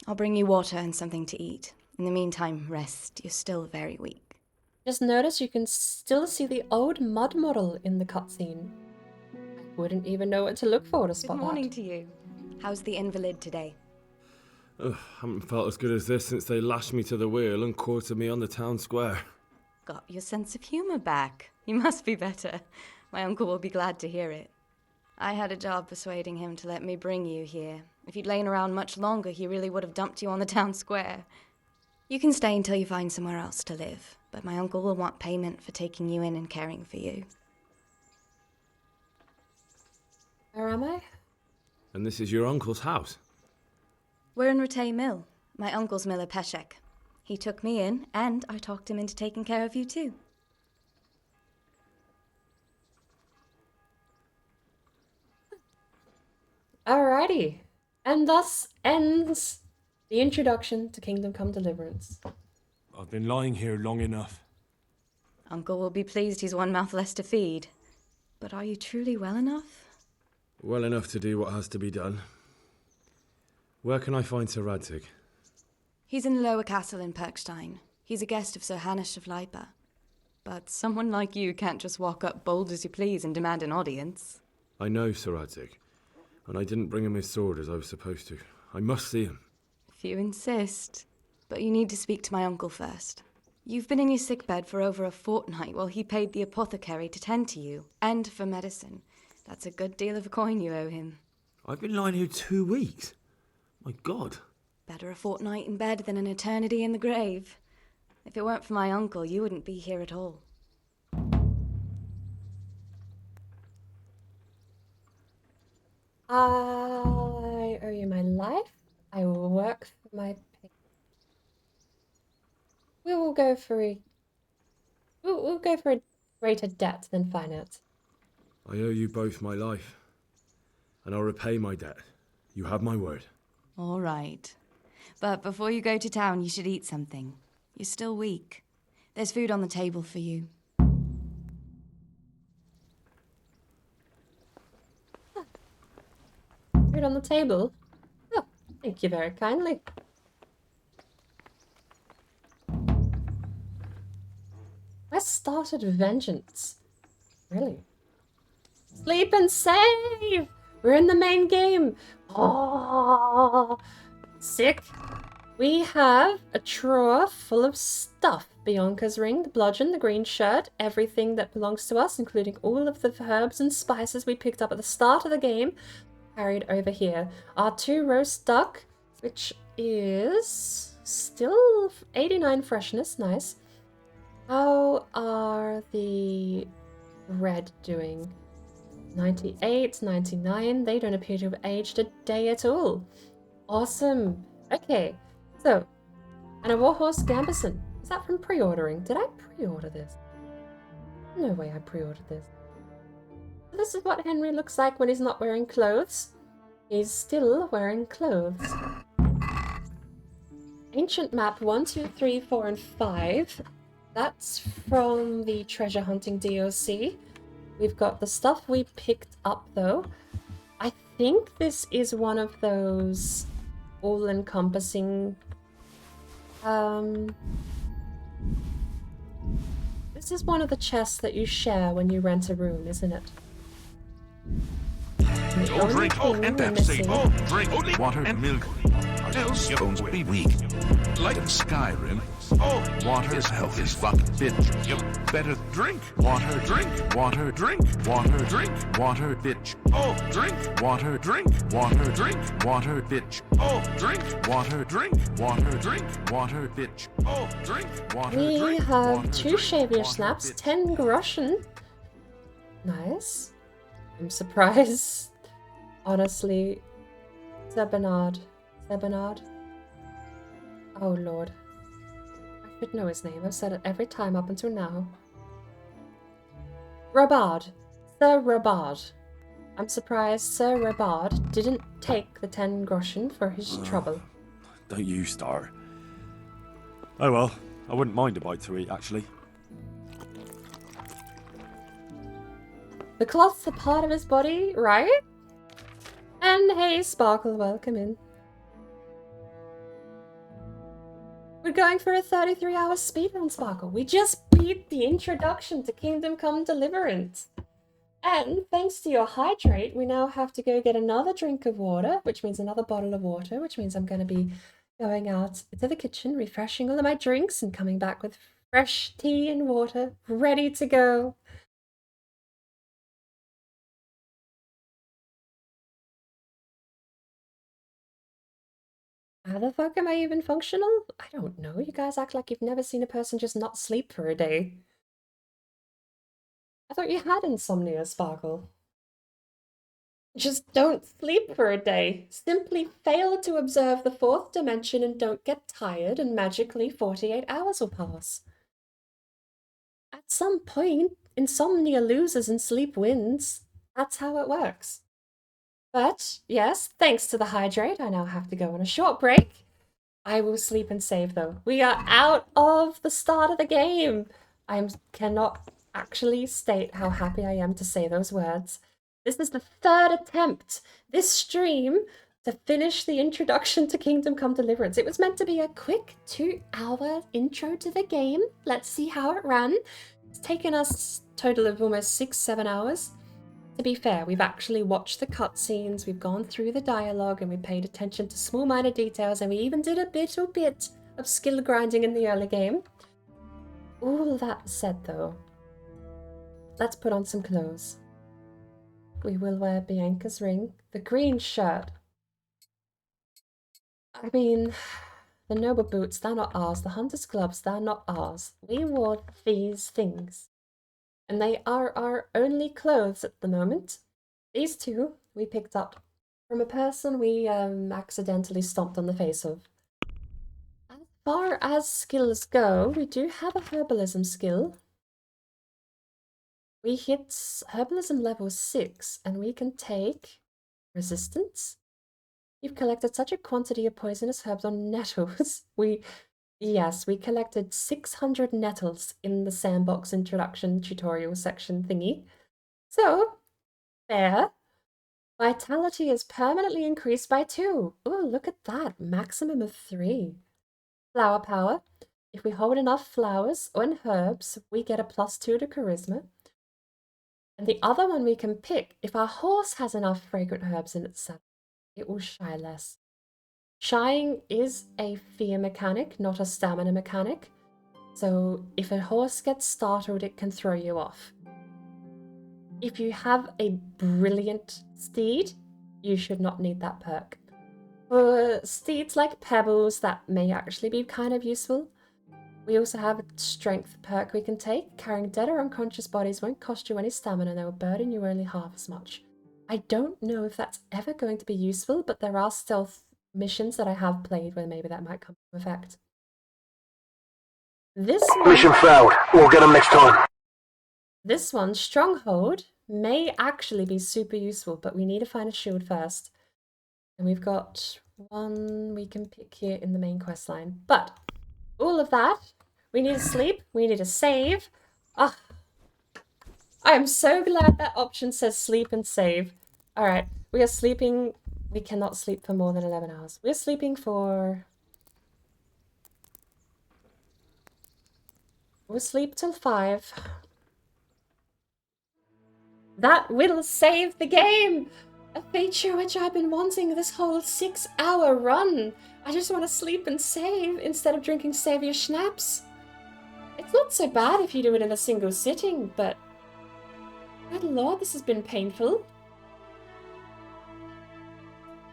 I'll bring you water and something to eat. In the meantime, rest. You're still very weak. Just notice you can still see the old mud model in the cutscene. I wouldn't even know what to look for to spot Good morning that. to you. How's the invalid today? Ugh, haven't felt as good as this since they lashed me to the wheel and quartered me on the town square. Got your sense of humour back. You must be better. My uncle will be glad to hear it. I had a job persuading him to let me bring you here. If you'd lain around much longer, he really would have dumped you on the town square. You can stay until you find somewhere else to live, but my uncle will want payment for taking you in and caring for you. Where am I? And this is your uncle's house? We're in Rattay Mill, my uncle's mill at Peshek. He took me in, and I talked him into taking care of you too. Alrighty. And thus ends the introduction to Kingdom Come Deliverance. I've been lying here long enough. Uncle will be pleased he's one mouth less to feed. But are you truly well enough? Well enough to do what has to be done. Where can I find Sir Radzig? He's in the lower castle in Perkstein. He's a guest of Sir Hanush of Leipa. But someone like you can't just walk up bold as you please and demand an audience. I know Sir Radzig, and I didn't bring him his sword as I was supposed to. I must see him. If you insist. But you need to speak to my uncle first. You've been in your sickbed for over a fortnight while he paid the apothecary to tend to you, and for medicine. That's a good deal of coin you owe him. I've been lying here 2 weeks. My God. Better a fortnight in bed than an eternity in the grave. If it weren't for my uncle, you wouldn't be here at all. I owe you my life. I will work for my pay. We will go for a... We'll go for a greater debt than finance. I owe you both my life, and I'll repay my debt. You have my word. All right. But before you go to town, you should eat something. You're still weak. There's food on the table for you. Food on the table? Oh, thank you very kindly. I started vengeance. Really? Sleep and save! We're in the main game! Oh, sick. We have a drawer full of stuff. Bianca's ring, the bludgeon, the green shirt, everything that belongs to us, including all of the herbs and spices we picked up at the start of the game, carried over here. Our 2 roast duck, which is still 89 freshness, nice. How are the red doing? 98, 99, they don't appear to have aged a day at all. Awesome. Okay, so, and a warhorse Gambison. Is that from pre-ordering? Did I pre-order this? No way I pre-ordered this. This is what Henry looks like when he's not wearing clothes. He's still wearing clothes. Ancient map 1, 2, 3, 4, and 5. That's from the treasure hunting DOC. We've got the stuff we picked up though. I think this is one of those all-encompassing this is one of the chests that you share when you rent a room, isn't it? Oh, drink, and that's safe. Oh, drink, water, milk, else bones be weak. Like in Skyrim, water's health is fucking bitch. You better drink, water, drink, water, drink, water, drink, water, bitch. Oh, drink, water, drink, water, drink, water, bitch. Oh, drink, water, drink, water, drink, water, bitch. Oh, drink, water, drink. We have 2 Shavier snaps, 10 groschen. Nice. I'm surprised. Honestly, Bernard. Oh lord. I should know his name. I've said it every time up until now. Robard. Sir Robard. I'm surprised Sir Robard didn't take the 10 groschen for his trouble. Don't you start. Oh well, I wouldn't mind a bite to eat, actually. The cloth's a part of his body, right? And hey, Sparkle, welcome in. We're going for a 33-hour speedrun, Sparkle. We just beat the introduction to Kingdom Come Deliverance. And thanks to your hydrate, we now have to go get another drink of water, which means another bottle of water, which means I'm going to be going out to the kitchen, refreshing all of my drinks, and coming back with fresh tea and water, ready to go. How the fuck am I even functional? I don't know. You guys act like you've never seen a person just not sleep for a day. I thought you had insomnia, Sparkle. Just don't sleep for a day. Simply fail to observe the 4th dimension and don't get tired, and magically 48 hours will pass. At some point, insomnia loses and sleep wins. That's how it works. But, yes, thanks to the hydrate, I now have to go on a short break. I will sleep and save, though. We are out of the start of the game. I actually state how happy I am to say those words. This is the third attempt this stream to finish the introduction to Kingdom Come Deliverance. It was meant to be a quick 2-hour intro to the game. Let's see how it ran. It's taken us a total of almost 6-7 hours. To be fair, we've actually watched the cutscenes, we've gone through the dialogue, and we paid attention to small minor details, and we even did a little bit of skill grinding in the early game. All that said though, let's put on some clothes. We will wear Bianca's ring, the green shirt. I mean, the noble boots, they're not ours. The hunter's gloves, they're not ours. We wore these things. And they are our only clothes at the moment. These two we picked up from a person we accidentally stomped on the face of. As far as skills go, we do have a herbalism skill. We hit herbalism level 6 and we can take resistance. You've collected such a quantity of poisonous herbs or nettles. Yes, we collected 600 nettles in the sandbox introduction tutorial section thingy. So, fair. Vitality is permanently increased by 2. Oh, look at that. Maximum of 3. Flower power. If we hold enough flowers and herbs, we get a +2 to charisma. And the other one we can pick, if our horse has enough fragrant herbs in its saddle, it will shy less. Shying is a fear mechanic, not a stamina mechanic. So if a horse gets startled, it can throw you off. If you have a brilliant steed, you should not need that perk. For steeds like Pebbles, that may actually be kind of useful. We also have a strength perk we can take. Carrying dead or unconscious bodies won't cost you any stamina, and they will burden you only half as much. I don't know if that's ever going to be useful, but there are stealth missions that I have played where maybe that might come into effect. This one, mission failed. We'll get them next time. This one, Stronghold, may actually be super useful, but we need to find a shield first. And we've got one we can pick here in the main quest line. But all of that, we need to sleep, we need to save. Ah, I am so glad that option says sleep and save. Alright, we are sleeping. We cannot sleep for more than 11 hours. We're sleeping for... We'll sleep till 5. That will save the game! A feature which I've been wanting this whole 6-hour run. I just want to sleep and save instead of drinking saviour schnapps. It's not so bad if you do it in a single sitting, but... Good lord, this has been painful.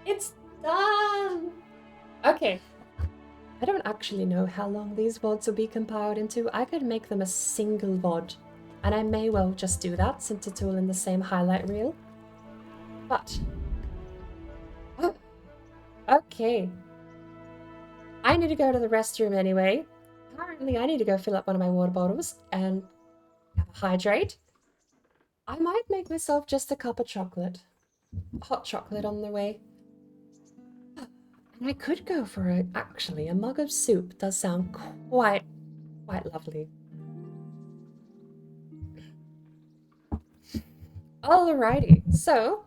It's done! Okay. I don't actually know how long these VODs will be compiled into. I could make them a single VOD. And I may well just do that since it's all in the same highlight reel. But... Oh. Okay. I need to go to the restroom anyway. Apparently I need to go fill up one of my water bottles and hydrate. I might make myself just a cup of chocolate. Hot chocolate on the way. And I could go for actually a mug of soup. Does sound quite lovely. Alrighty, so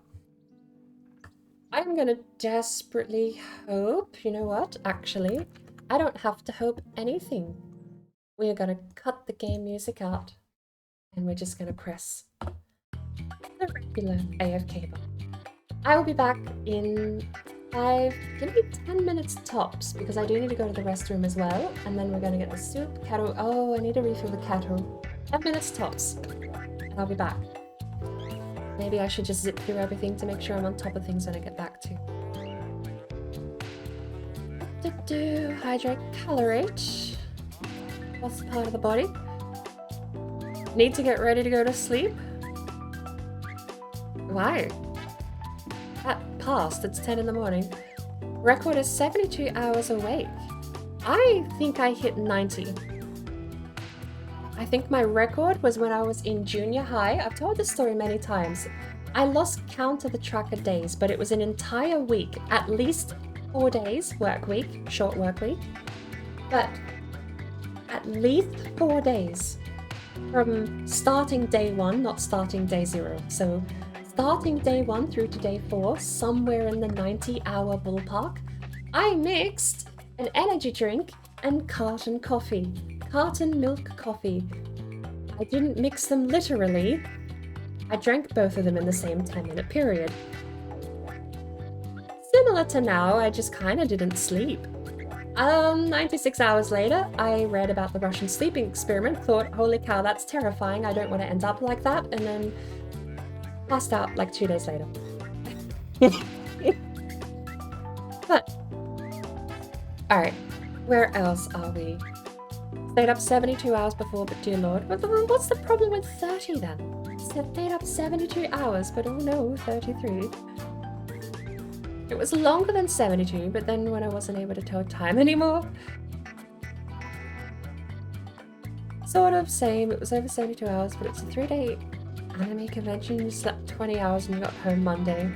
I'm gonna desperately hope, you know what, actually, I don't have to hope anything. We are gonna cut the game music out and we're just gonna press the regular AFK button. I will be back in 10 minutes tops because I do need to go to the restroom as well, and then we're gonna get the soup, kettle. Oh, I need to refill the kettle. 10 minutes tops, and I'll be back. Maybe I should just zip through everything to make sure I'm on top of things when I get back to. Hydrate, calorate. What's the part of the body? Need to get ready to go to sleep? Why? That passed, it's 10 in the morning. Record is 72 hours awake. I think I hit 90. I think my record was when I was in junior high. I've told this story many times. I lost count of the track of days, but it was an entire week, at least 4 days, work week, short work week. But at least 4 days from starting day 1, not starting day 0. So starting day 1 through to day 4, somewhere in the 90-hour ballpark, I mixed an energy drink and carton coffee. Carton milk coffee. I didn't mix them literally. I drank both of them in the same 10-minute period. Similar to now, I just kinda didn't sleep. 96 hours later, I read about the Russian sleeping experiment, thought, holy cow, that's terrifying, I don't want to end up like that, and then passed out like 2 days later. But, alright, where else are we? Stayed up 72 hours before, but dear lord, what's the problem with 30 then? Stayed up 72 hours, but oh no, 33. It was longer than 72, but then when I wasn't able to tell time anymore. Sort of same, it was over 72 hours, but it's a 3-day anime convention. You slept 20 hours and you got home Monday.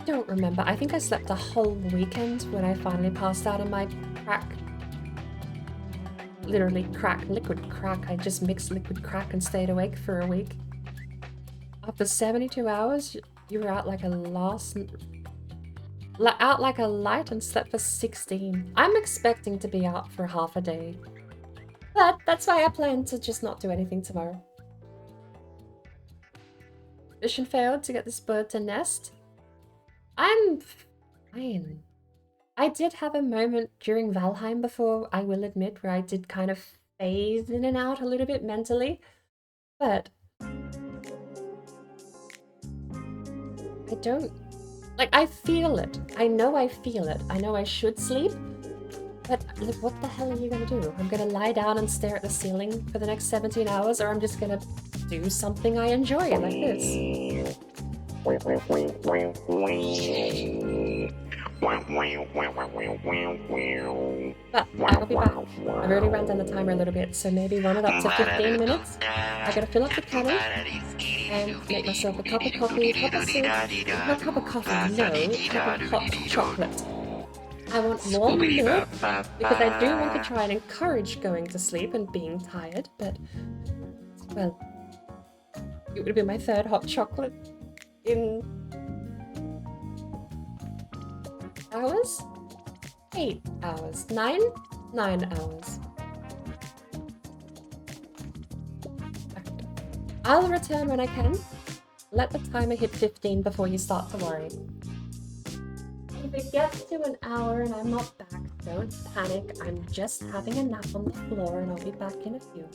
Don't remember, I think I slept the whole weekend when I finally passed out in my crack. Literally crack, liquid crack. I just mixed liquid crack and stayed awake for a week. After 72 hours, you were out like a light and slept for 16. I'm expecting to be out for half a day. But that's why I plan to just not do anything tomorrow. Mission failed to get this bird to nest. I'm fine. I did have a moment during Valheim before, I will admit, where I did kind of phase in and out a little bit mentally. But I don't... Like, I feel it. I know I feel it. I know I should sleep. But like, what the hell are you gonna do? I'm gonna lie down and stare at the ceiling for the next 17 hours, or I'm just gonna do something I enjoy, like this. But I'll be back. I've already run down the timer a little bit, so maybe run it up to 15 minutes. I gotta fill up the cannon and make myself a cup of coffee, cup of soup, not cup of coffee, no, cup of hot chocolate. I want warm milk because I do want to try and encourage going to sleep and being tired, but, well, it would have been my 3rd hot chocolate in hours? 8 hours. 9 hours. I'll return when I can. Let the timer hit 15 before you start to worry. If it gets to an hour and I'm not back, don't panic. I'm just having a nap on the floor and I'll be back in a few.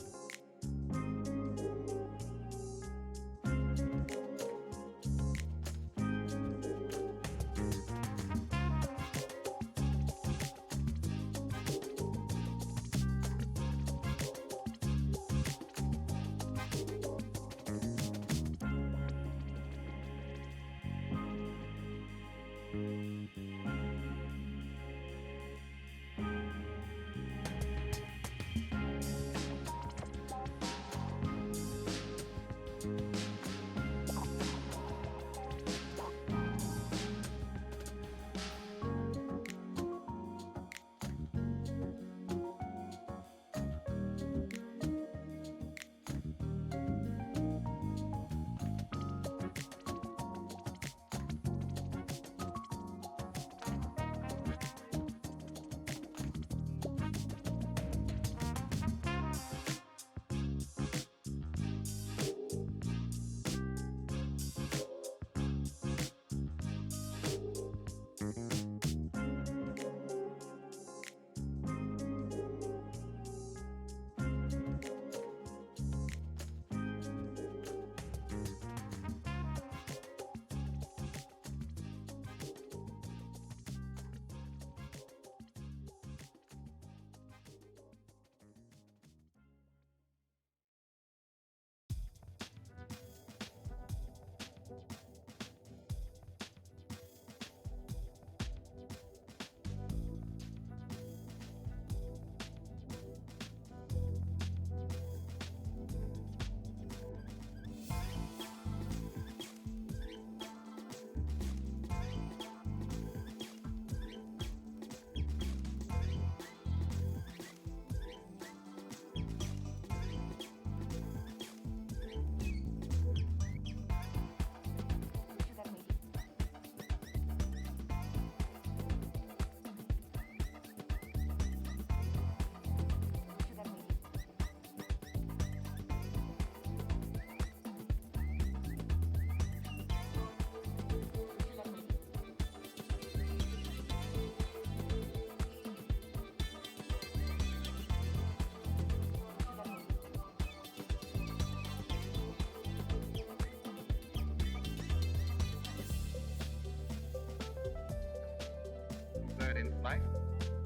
in flight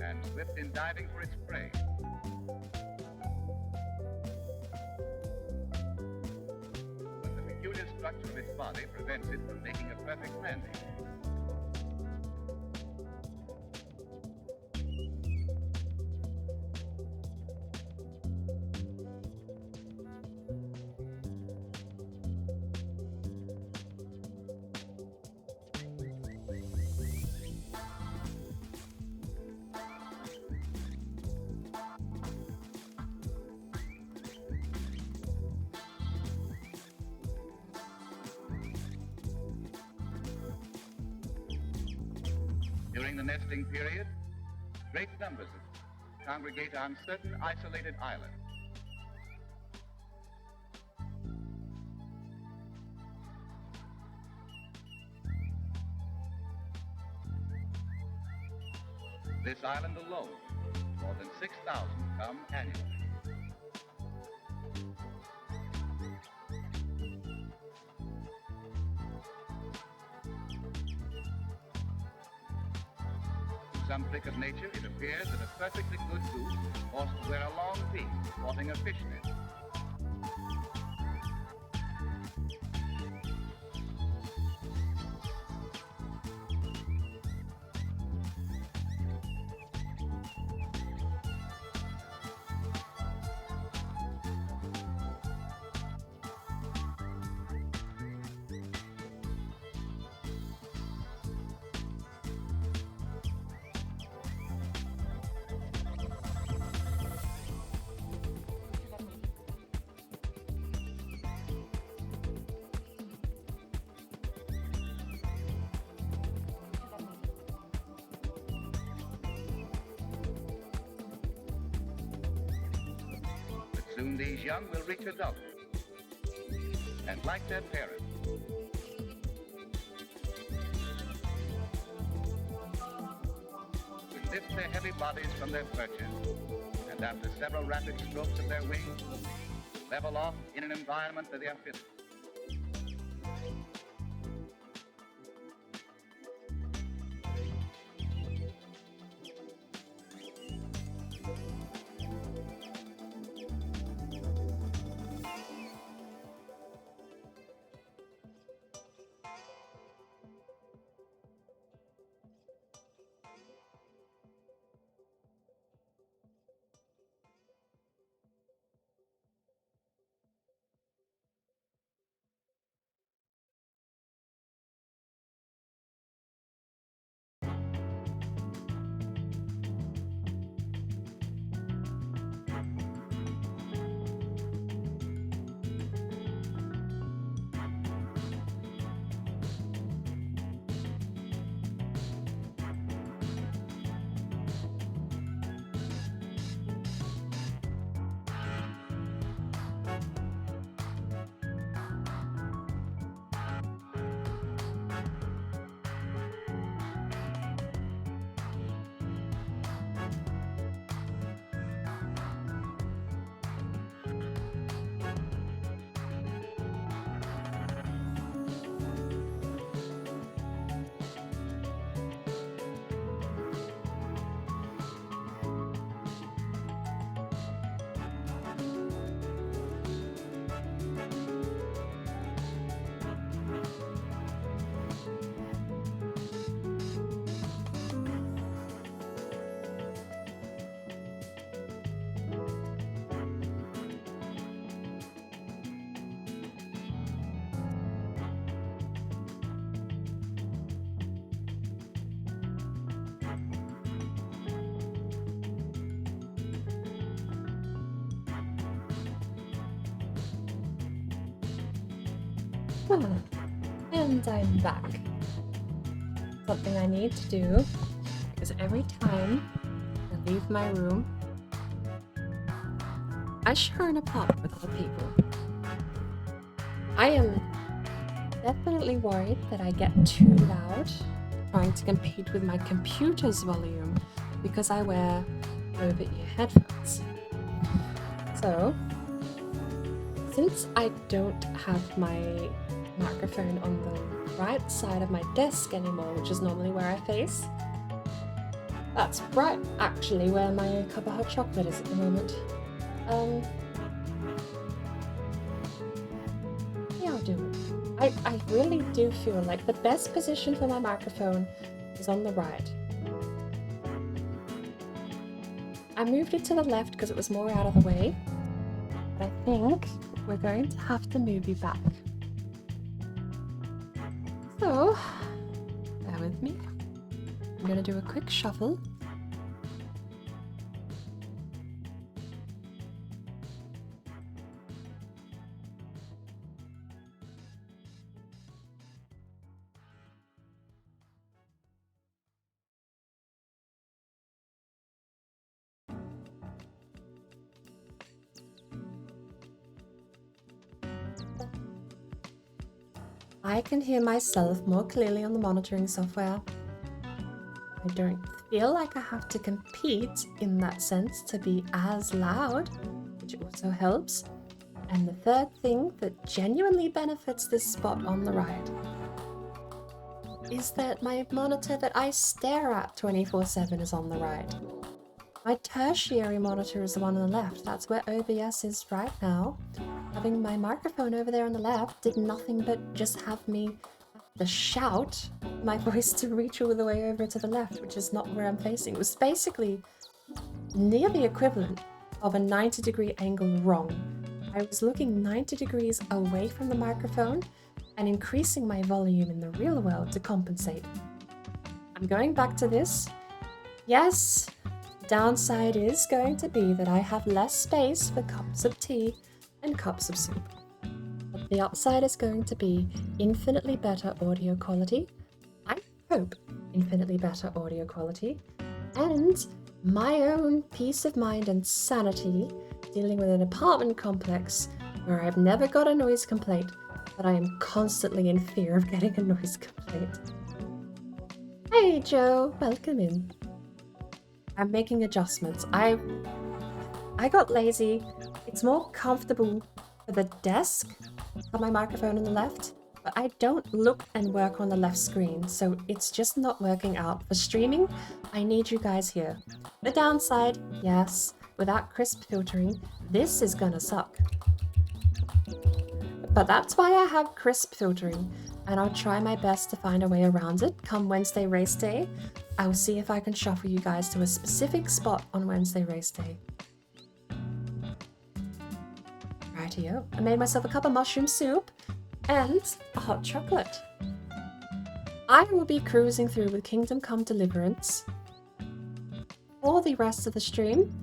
and swift in diving for its prey. But the peculiar structure of its body prevents it from making a perfect landing. During the nesting period, great numbers congregate on certain isolated islands. This island alone, more than 6,000 come annually. Some trick of nature, it appears that a perfectly good goose ought to wear a long beak sporting a fishnet. Soon these young will reach adulthood, and like their parents, will lift their heavy bodies from their perches, and after several rapid strokes of their wings, level off in an environment that they are fit. And I'm back. Something I need to do is every time I leave my room, I share an apartment with other people. I am definitely worried that I get too loud trying to compete with my computer's volume because I wear over-ear headphones. So, since I don't have my microphone on the right side of my desk anymore, which is normally where I face, That's right, actually, where my cup of hot chocolate is at the moment. Yeah, I'll do it. I really do feel like the best position for my microphone is on the right. I moved it to the left because it was more out of the way, but I think we're going to have to move you back. So, bear with me. I'm going to do a quick shuffle. I can hear myself more clearly on the monitoring software. I don't feel like I have to compete in that sense to be as loud, which also helps. And the third thing that genuinely benefits this spot on the right is that my monitor that I stare at 24/7 is on the right. My tertiary monitor is the one on the left. That's where OBS is right now. Having my microphone over there on the left did nothing but just have me to shout my voice to reach all the way over to the left, which is not where I'm facing. It was basically near the equivalent of a 90-degree angle wrong. I was looking 90 degrees away from the microphone and increasing my volume in the real world to compensate. I'm going back to this. Yes, the downside is going to be that I have less space for cups of tea and cups of soup. But the upside is going to be infinitely better audio quality. I hope infinitely better audio quality. And my own peace of mind and sanity dealing with an apartment complex where I've never got a noise complaint, but I am constantly in fear of getting a noise complaint. Hey Joe, welcome in. I'm making adjustments. I got lazy. It's more comfortable for the desk of my microphone on the left, but I don't look and work on the left screen, so it's just not working out. For streaming, I need you guys here. The downside, yes, without crisp filtering, this is gonna suck. But that's why I have crisp filtering, and I'll try my best to find a way around it. Come Wednesday race day, I will see if I can shuffle you guys to a specific spot on Wednesday race day. Rightio, I made myself a cup of mushroom soup and a hot chocolate. I will be cruising through with Kingdom Come Deliverance for the rest of the stream.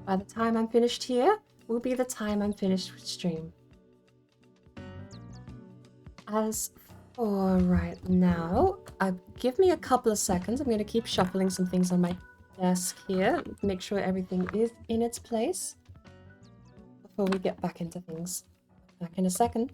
By the time I'm finished here, will be the time I'm finished with stream. As for right now, give me a couple of seconds. I'm going to keep shuffling some things on my desk here, make sure everything is in its place before we get back into things. Back in a second.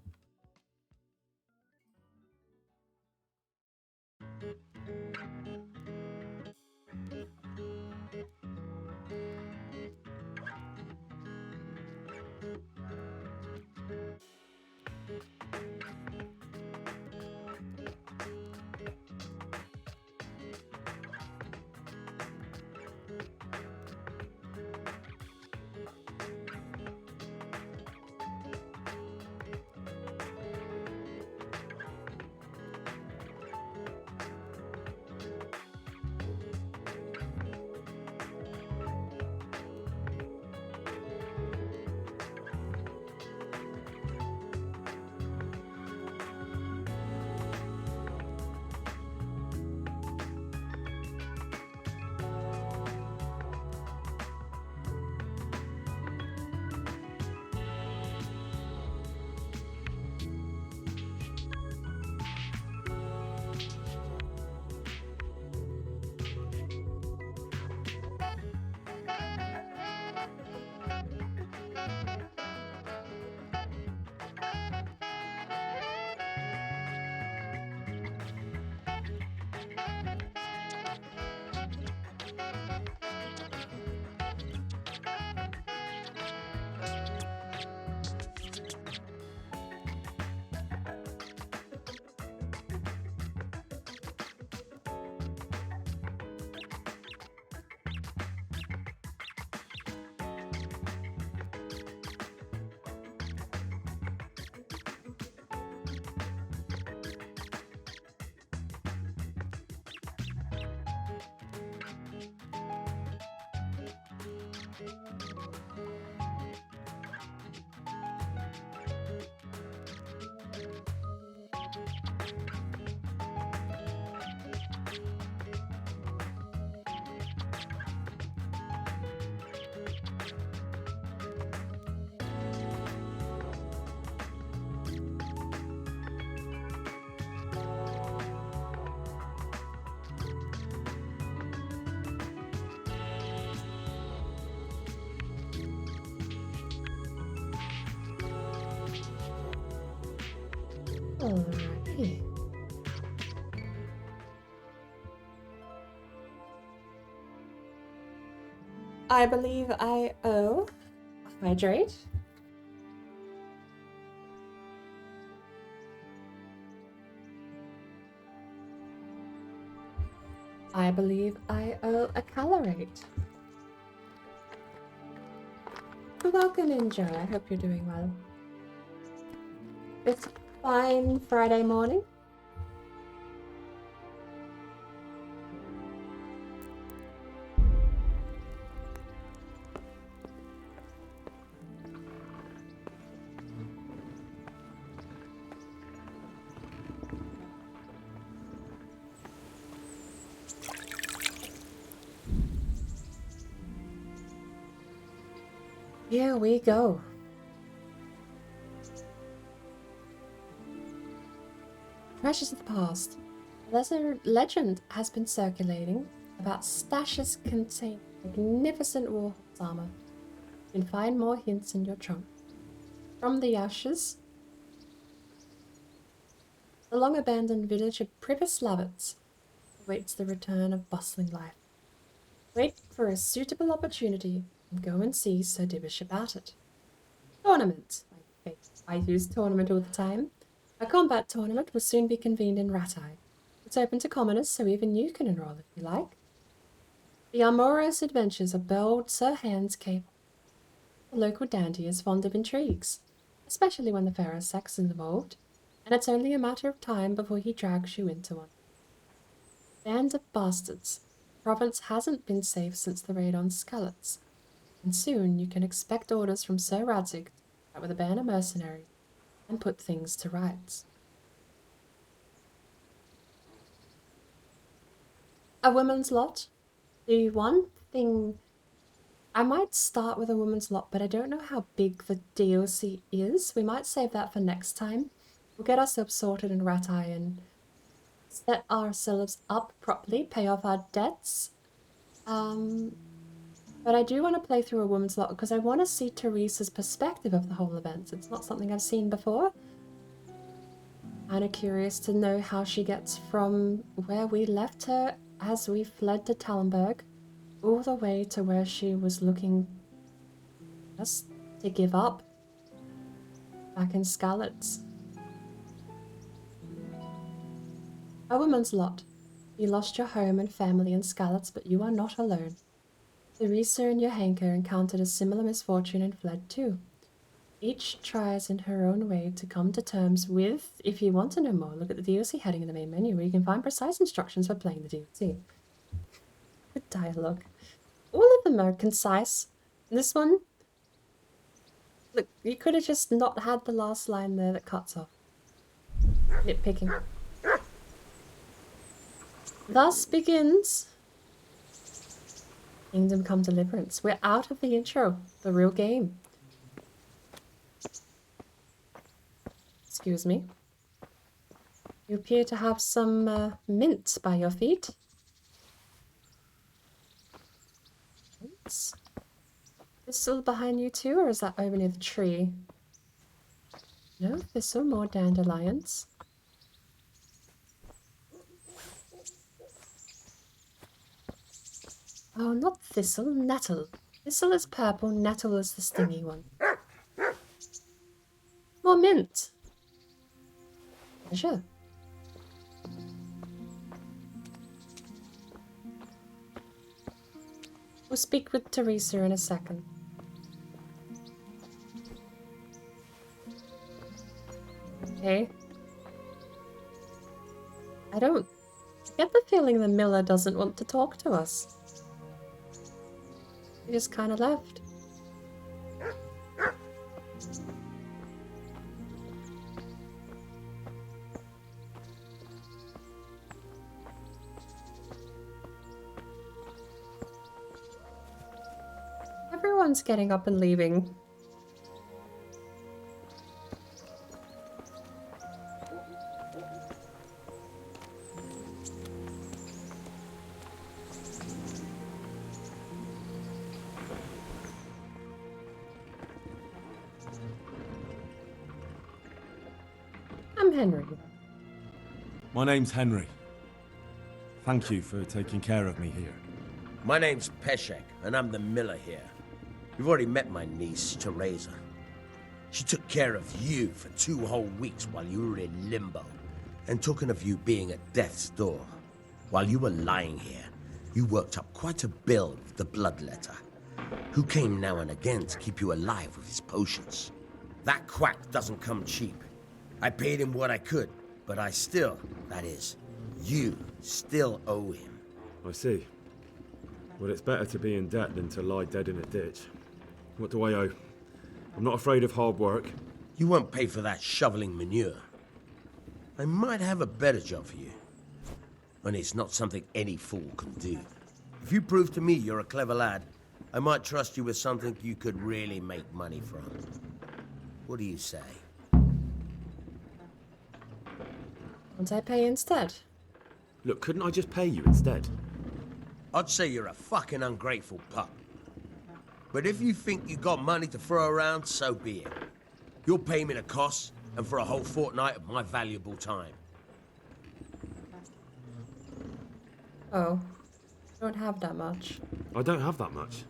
Alrighty. I believe I owe hydrate. I believe I owe a calorate. Welcome in, Joe. I hope you're doing well. It's a fine Friday morning. Here we go. Treasures of the past. A legend has been circulating about stashes containing magnificent warhorse armor. You can find more hints in your trunk. From the ashes, the long-abandoned village of Privoslavets awaits the return of bustling life. Wait for a suitable opportunity and go and see Sir Divish about it. Tournament. I use tournament all the time. A combat tournament will soon be convened in Ratai. It's open to commoners, so even you can enroll if you like. The amorous adventures of bold Sir Hans Cape. The local dandy is fond of intrigues, especially when the fairer sex is involved, and it's only a matter of time before he drags you into one. Band of bastards. The province hasn't been safe since the raid on Skalitz, and soon you can expect orders from Sir Radzig to fight with a band of mercenaries and put things to rights. A woman's lot. The one thing... I might start with a woman's lot, but I don't know how big the DLC is. We might save that for next time. We'll get ourselves sorted in Ratai and set ourselves up properly, pay off our debts. But I do want to play through a woman's lot because I want to see Teresa's perspective of the whole event. It's not something I've seen before. I'm curious to know how she gets from where we left her as we fled to Tallenberg all the way to where she was looking just to give up back in Skalitz. A woman's lot. You lost your home and family in Skalitz, but you are not alone. Teresa and Johanka encountered a similar misfortune and fled too. Each tries in her own way to come to terms with. If you want to know more, look at the DLC heading in the main menu where you can find precise instructions for playing the DLC. Good dialogue. All of them are concise. This one, look, you could have just not had the last line there that cuts off. Nitpicking. Thus begins Kingdom Come Deliverance. We're out of the intro, the real game. Excuse me. You appear to have some mint by your feet. Is Thistle behind you too, or is that over near the tree? No, Thistle, more dandelions. Oh, not Thistle, Nettle. Thistle is purple, Nettle is the stingy one. More mint. Pleasure. We'll speak with Teresa in a second. Okay. I get the feeling the miller doesn't want to talk to us. He just kind of left. Everyone's getting up and leaving. I'm Welcome, Henry. My name's Henry. Thank you for taking care of me here. My name's Peshek, and I'm the miller here. You've already met my niece, Teresa. She took care of you for 2 whole weeks while you were in limbo. And talking of you being at death's door, while you were lying here, you worked up quite a bill with the bloodletter, who came now and again to keep you alive with his potions. That quack doesn't come cheap. I paid him what I could, but I still, that is, you still owe him. I see. Well, it's better to be in debt than to lie dead in a ditch. What do I owe? I'm not afraid of hard work. You won't pay for that shoveling manure. I might have a better job for you. And it's not something any fool can do. If you prove to me you're a clever lad, I might trust you with something you could really make money from. What do you say? Won't I pay instead? Look, couldn't I just pay you instead? I'd say you're a fucking ungrateful pup. But if you think you got money to throw around, so be it. You'll pay me the costs, and for a whole fortnight of my valuable time. Oh, don't have that much. I don't have that much.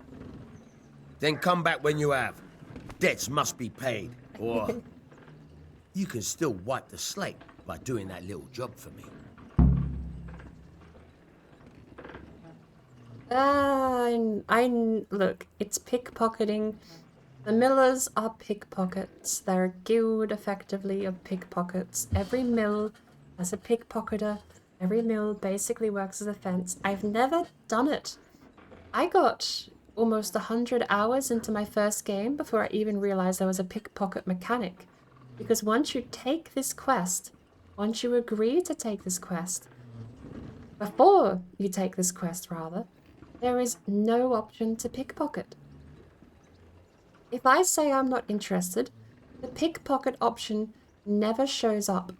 Then come back when you have. Debts must be paid, or you can still wipe the slate by doing that little job for me. Look, it's pickpocketing. The millers are pickpockets. They're a guild, effectively, of pickpockets. Every mill has a pickpocketer. Every mill basically works as a fence. I've never done it. I got almost 100 hours into my first game before I even realized there was a pickpocket mechanic. Because once you take this quest, once you agree to take this quest, before you take this quest, rather, there is no option to pickpocket. If I say I'm not interested, the pickpocket option never shows up,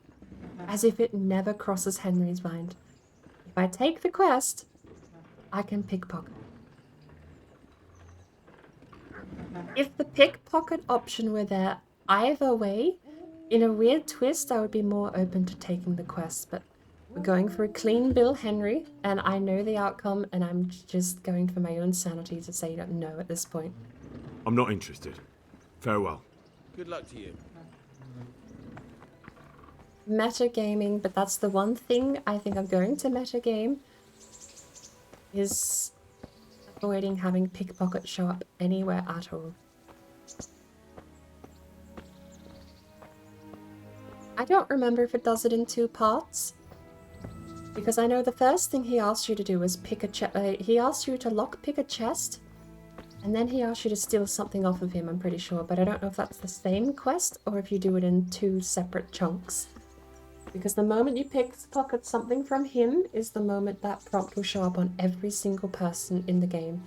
as if it never crosses Henry's mind. If I take the quest, I can pickpocket. If the pickpocket option were there either way, in a weird twist, I would be more open to taking the quest, but we're going for a clean bill, Henry, and I know the outcome, and I'm just going for my own sanity to say no at this point. I'm not interested. Farewell. Good luck to you. Metagaming, but that's the one thing I think I'm going to metagame, is avoiding having pickpocket show up anywhere at all. I don't remember if it does it in 2 parts, because I know the first thing he asked you to do was pick a chest. He asked you to lockpick a chest, and then he asked you to steal something off of him, I'm pretty sure, but I don't know if that's the same quest or if you do it in 2 separate chunks. Because the moment you pickpocket something from him is the moment that prompt will show up on every single person in the game.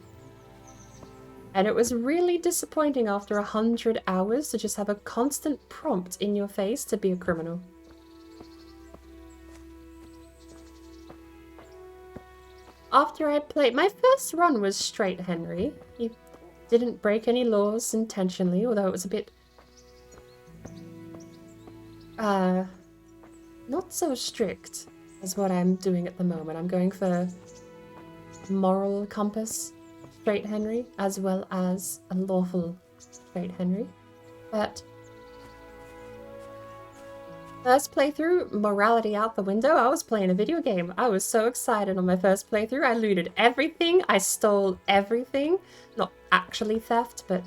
And it was really disappointing after 100 hours to just have a constant prompt in your face to be a criminal. After I played, my first run was straight Henry. He didn't break any laws intentionally, although it was a bit not so strict as what I'm doing at the moment. I'm going for moral compass straight Henry, as well as a lawful straight Henry. But first playthrough, morality out the window. I was playing a video game. I was so excited on my first playthrough. I looted everything. I stole everything. Not actually theft, but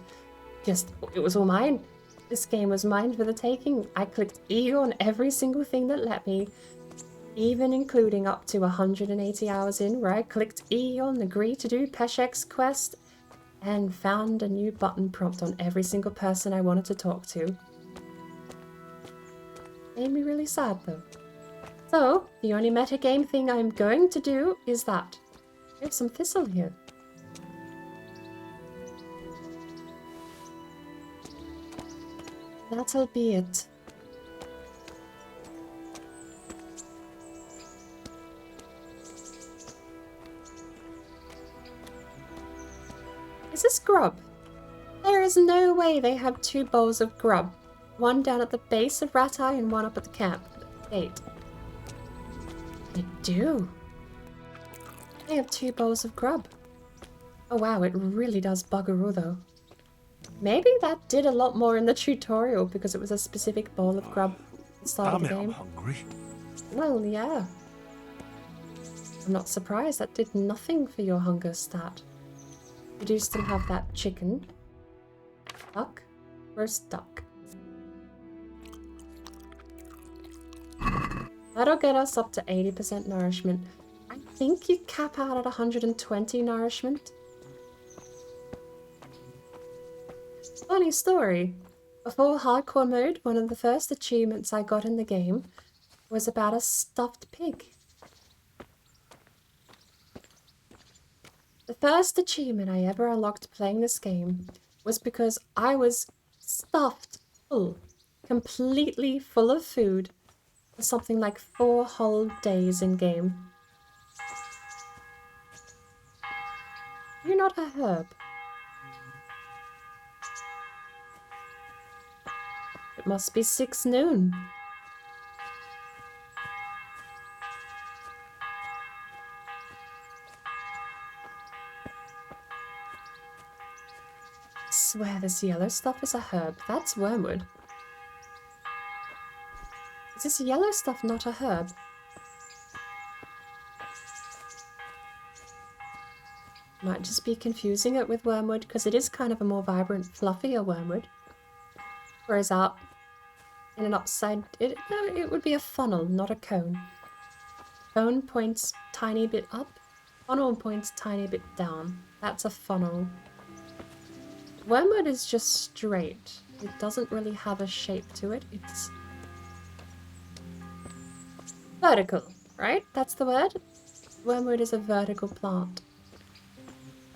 just, it was all mine. This game was mine for the taking. I clicked E on every single thing that let me, even including up to 180 hours in, where I clicked E on agree to do Peshek's quest and found a new button prompt on every single person I wanted to talk to. Made me really sad though. So, the only metagame thing I'm going to do is that. We have some thistle here. That'll be it. Is this grub? There is no way they have 2 bowls of grub. One down at the base of Rat Eye and one up at the camp. 8. I do. I have 2 bowls of grub. Oh wow, it really does buggeroo though. Maybe that did a lot more in the tutorial because it was a specific bowl of grub at the start of the game. I'm hungry. Well, yeah. I'm not surprised. That did nothing for your hunger stat. You do still have that chicken. Duck. Roast duck. That'll get us up to 80% nourishment. I think you cap out at 120 nourishment. Funny story. Before hardcore mode, one of the first achievements I got in the game was about a stuffed pig. The first achievement I ever unlocked playing this game was because I was stuffed full, completely full of food for something like 4 whole days in game. You're not a herb. It must be 6 noon. I swear this yellow stuff is a herb. That's wormwood. Is this yellow stuff not a herb? Might just be confusing it with wormwood because it is kind of a more vibrant, fluffier wormwood. Whereas out in an upside, it would be a funnel, not a cone. Cone points tiny bit up, funnel points tiny bit down. That's a funnel. Wormwood is just straight. It doesn't really have a shape to it. It's vertical, right? That's the word? Wormwood is a vertical plant.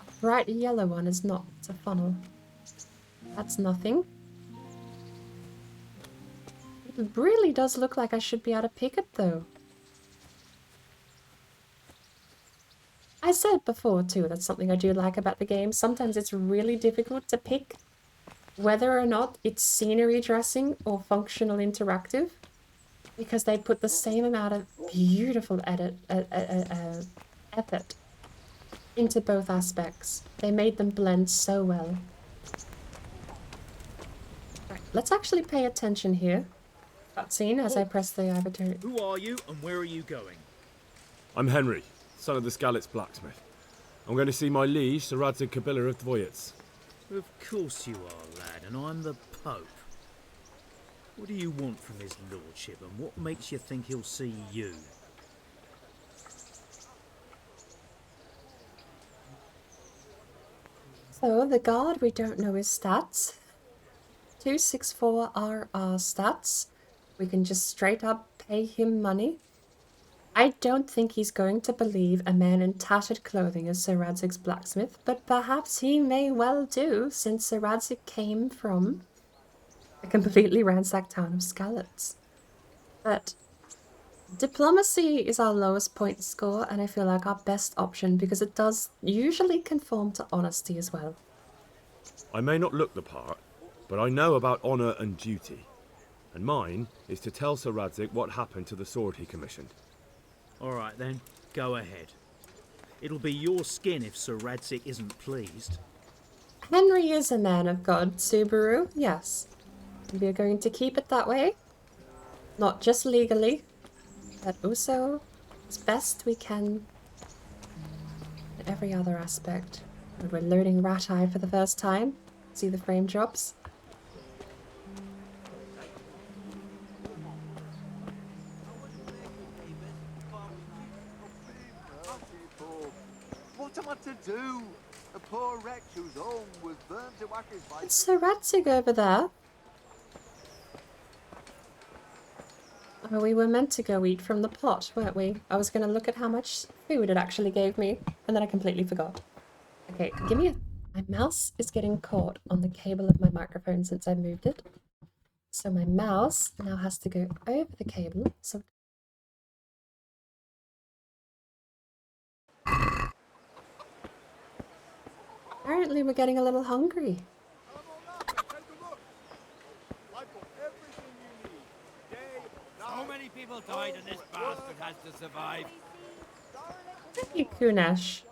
The bright yellow one is not. It's a funnel. That's nothing. It really does look like I should be able to pick it though. I said before too, that's something I do like about the game. Sometimes it's really difficult to pick whether or not it's scenery dressing or functional interactive, because they put the same amount of beautiful effort into both aspects. They made them blend so well. Right, let's actually pay attention here. Cutscene as I press the avatar. Who are you and where are you going? I'm Henry, son of the Skalitz blacksmith. I'm going to see my liege, Sir Radzig Kobyla of Dvoyets. Of course you are, lad, and I'm the Pope. What do you want from his lordship, and what makes you think he'll see you? So, the guard, we don't know his stats. 264 are our stats. We can just straight up pay him money. I don't think he's going to believe a man in tattered clothing is Sir Radzig's blacksmith, but perhaps he may well do, since Sir Radzig came from a completely ransacked town of Skalitz. But diplomacy is our lowest point score, and I feel like our best option because it does usually conform to honesty as well. I may not look the part, but I know about honour and duty. And mine is to tell Sir Radzig what happened to the sword he commissioned. All right then, go ahead. It'll be your skin if Sir Radzig isn't pleased. Henry is a man of God, Subaru, yes. We are going to keep it that way. Not just legally, but also as best we can in every other aspect. And we're loading Rat Eye for the first time. See the frame drops. What am I to do? A poor wretch whose home was burnt to ashes by... It's Sir Radzig over there. Oh, we were meant to go eat from the pot, weren't we? I was going to look at how much food it actually gave me, and then I completely forgot. Okay, give me a... My mouse is getting caught on the cable of my microphone since I moved it. So my mouse now has to go over the cable, so... Apparently we're getting a little hungry. So many people died and this bastard has to survive. Thank you, Kunesh.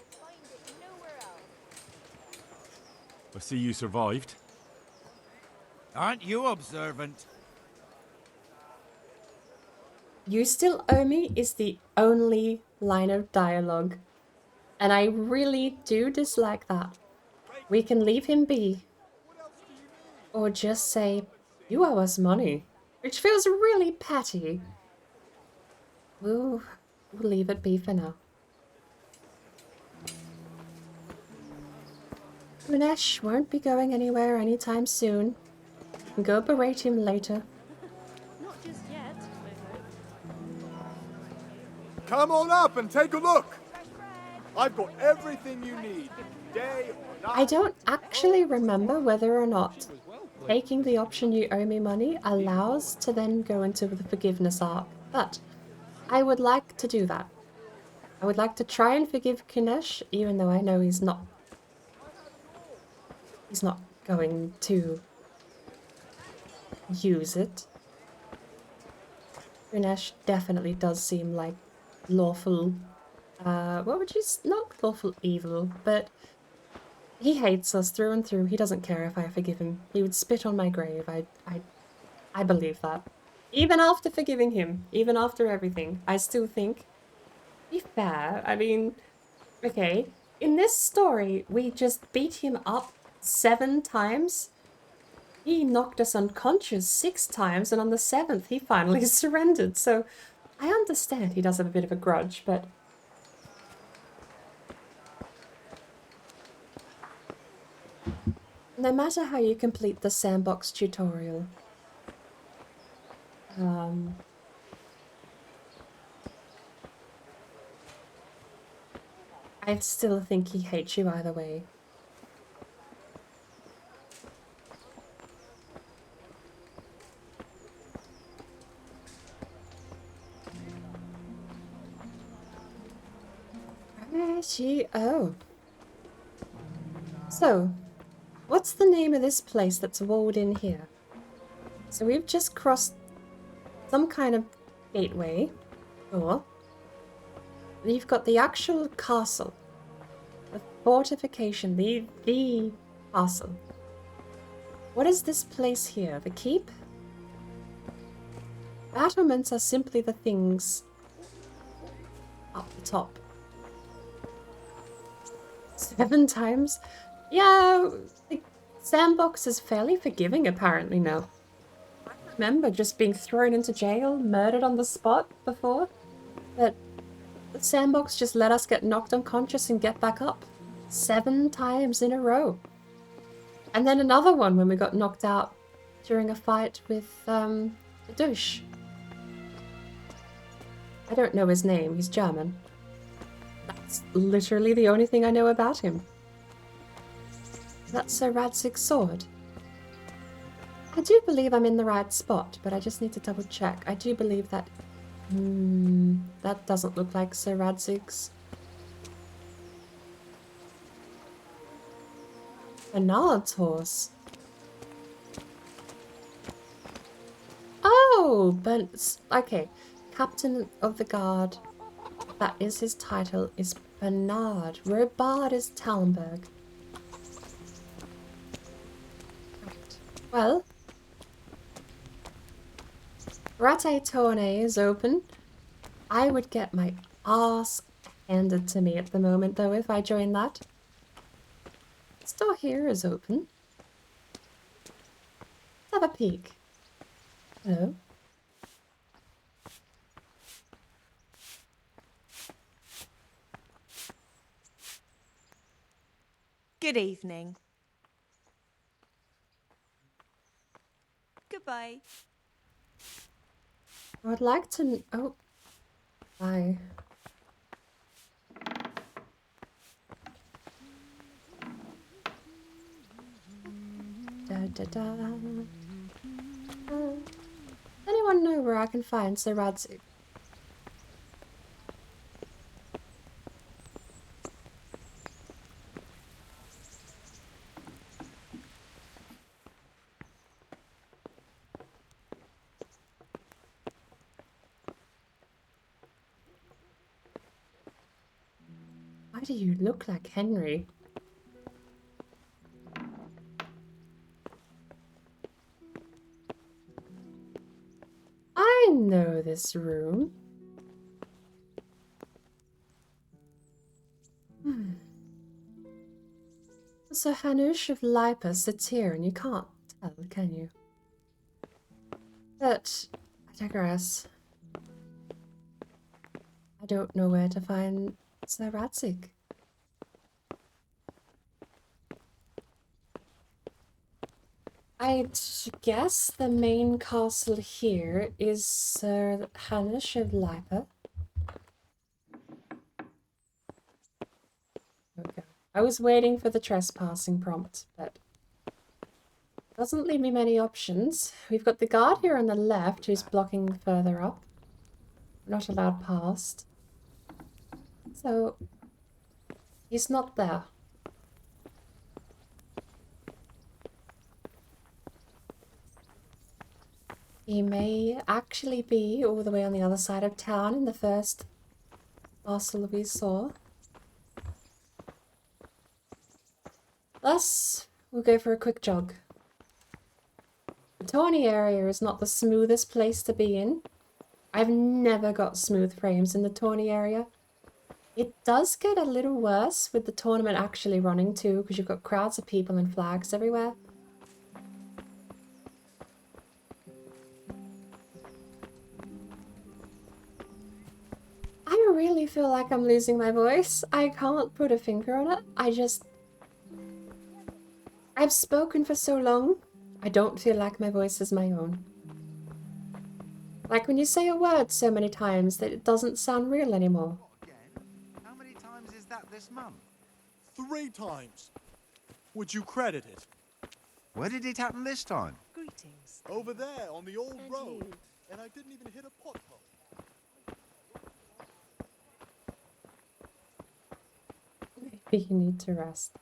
I see you survived. Aren't you observant? You still owe me is the only line of dialogue. And I really do dislike that. We can leave him be. Or just say, you owe us money. Which feels really petty. We'll leave it be for now. Kunesh won't be going anywhere anytime soon. You can go berate him later. Not just yet, I hope. Come on up and take a look. I've got everything you need, day or night. I don't actually remember whether or not taking the option you owe me money allows to then go into the forgiveness arc, but I would like to do that. I would like to try and forgive Kunesh, even though I know he's not going to use it. Kunesh definitely does seem like lawful, what would you, not lawful evil, but he hates us through and through. He doesn't care if I forgive him. He would spit on my grave. I believe that. Even after forgiving him, even after everything, I still think, be fair, I mean, okay, in this story, we just beat him up 7 times. He knocked us unconscious 6 times, and on the 7th, he finally surrendered. So, I understand he does have a bit of a grudge, but no matter how you complete the sandbox tutorial, I still think he hates you either way. Oh. So, what's the name of this place that's walled in here? So we've just crossed some kind of gateway, or we've got the actual castle, the fortification, the castle. What is this place here? The keep? Battlements are simply the things up the top. 7 times? Yeah, the sandbox is fairly forgiving apparently now. I remember just being thrown into jail, murdered on the spot before, but the sandbox just let us get knocked unconscious and get back up 7 times in a row. And then another one when we got knocked out during a fight with the douche. I don't know his name, he's German. That's literally the only thing I know about him. That's Sir Radzig's sword. I do believe I'm in the right spot, but I just need to double check. I do believe that... that doesn't look like Sir Radzig's. Bernard's horse. Oh, but... okay. Captain of the Guard. That is his title, is Bernard. Robard is Talmberg. Right. Well, Rate Tourne is open. I would get my ass handed to me at the moment, though, if I join that. This door here is open. Let's have a peek. Hello? Good evening. Goodbye. I would like to... oh. Bye. Da da da. Anyone know where I can find Sir Radzig? Why do you look like Henry? I know this room. So Hanush of Lipa sits here and you can't tell, can you? But I digress. I don't know where to find Sir Radzik. I'd guess the main castle here is Sir Hanush of Lipa. Okay. I was waiting for the trespassing prompt, but doesn't leave me many options. We've got the guard here on the left who's blocking further up. We're not allowed past. So, he's not there. He may actually be all the way on the other side of town in the first castle we saw. Thus, we'll go for a quick jog. The Tawny area is not the smoothest place to be in. I've never got smooth frames in the Tawny area. It does get a little worse with the tournament actually running too, because you've got crowds of people and flags everywhere. I really feel like I'm losing my voice. I can't put a finger on it. I've spoken for so long, I don't feel like my voice is my own. Like when you say a word so many times that it doesn't sound real anymore. How many times is that this month? 3 times. Would you credit it? Where did it happen this time? Greetings. Over there on the old road. And I didn't even hit a pothole. Maybe you need to rest.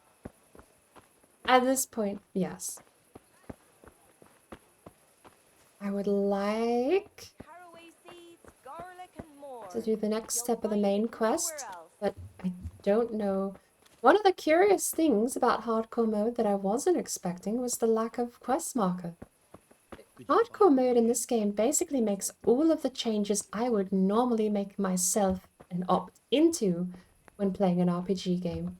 At this point, yes. I would like to do the next step of the main quest, but I don't know. One of the curious things about hardcore mode that I wasn't expecting was the lack of quest marker. Hardcore mode in this game basically makes all of the changes I would normally make myself and opt into when playing an RPG game.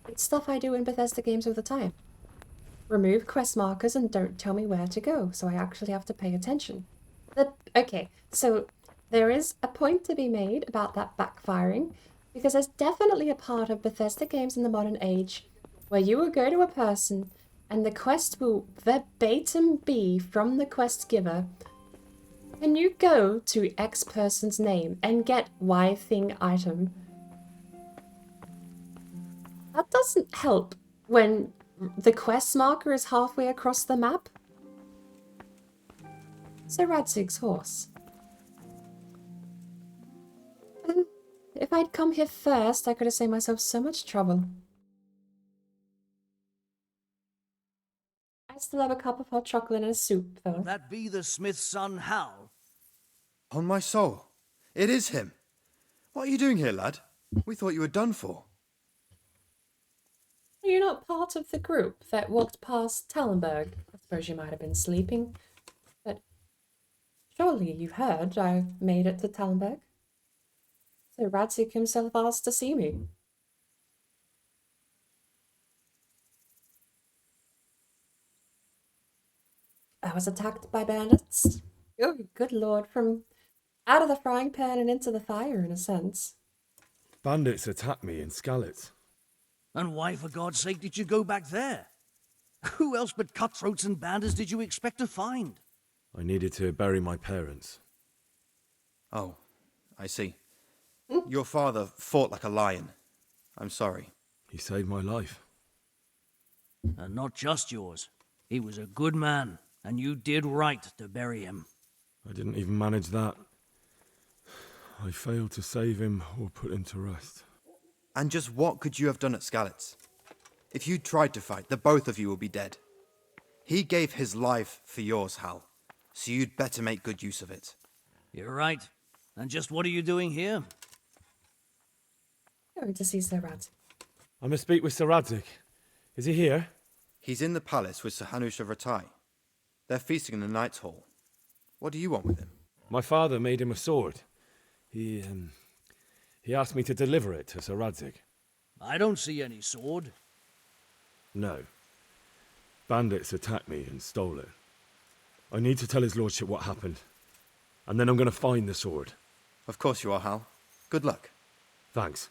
It's stuff I do in Bethesda games all the time. Remove quest markers and don't tell me where to go, so I actually have to pay attention. Okay, so there is a point to be made about that backfiring, because there's definitely a part of Bethesda games in the modern age where you will go to a person and the quest will verbatim be from the quest giver. Can you go to X person's name and get Y thing item? That doesn't help when the quest marker is halfway across the map. So Radzig's horse. If I'd come here first, I could have saved myself so much trouble. I still have a cup of hot chocolate and a soup, though. Would that be the smith's son, Hal? On my soul, it is him. What are you doing here, lad? We thought you were done for. You're not part of the group that walked past Tallenberg. I suppose you might have been sleeping, but surely you heard I made it to Tallenberg. So Radzig himself asked to see me. I was attacked by bandits. Oh, good lord, from out of the frying pan and into the fire, in a sense. Bandits attacked me in Skalitz. And why, for God's sake, did you go back there? Who else but cutthroats and bandits did you expect to find? I needed to bury my parents. Oh, I see. Your father fought like a lion. I'm sorry. He saved my life. And not just yours. He was a good man, and you did right to bury him. I didn't even manage that. I failed to save him or put him to rest. And just what could you have done at Skalitz? If you tried to fight, the both of you will be dead. He gave his life for yours, Hal, so you'd better make good use of it. You're right. And just what are you doing here? going to see Sir Radzik? I must speak with Sir Radzik. Is he here? He's in the palace with Sir Hanush of Ratai. They're feasting in the Knight's Hall. What do you want with him? My father made him a sword. He asked me to deliver it to Sir Radzik. I don't see any sword. No. Bandits attacked me and stole it. I need to tell his lordship what happened. And then I'm going to find the sword. Of course you are, Hal. Good luck. Thanks.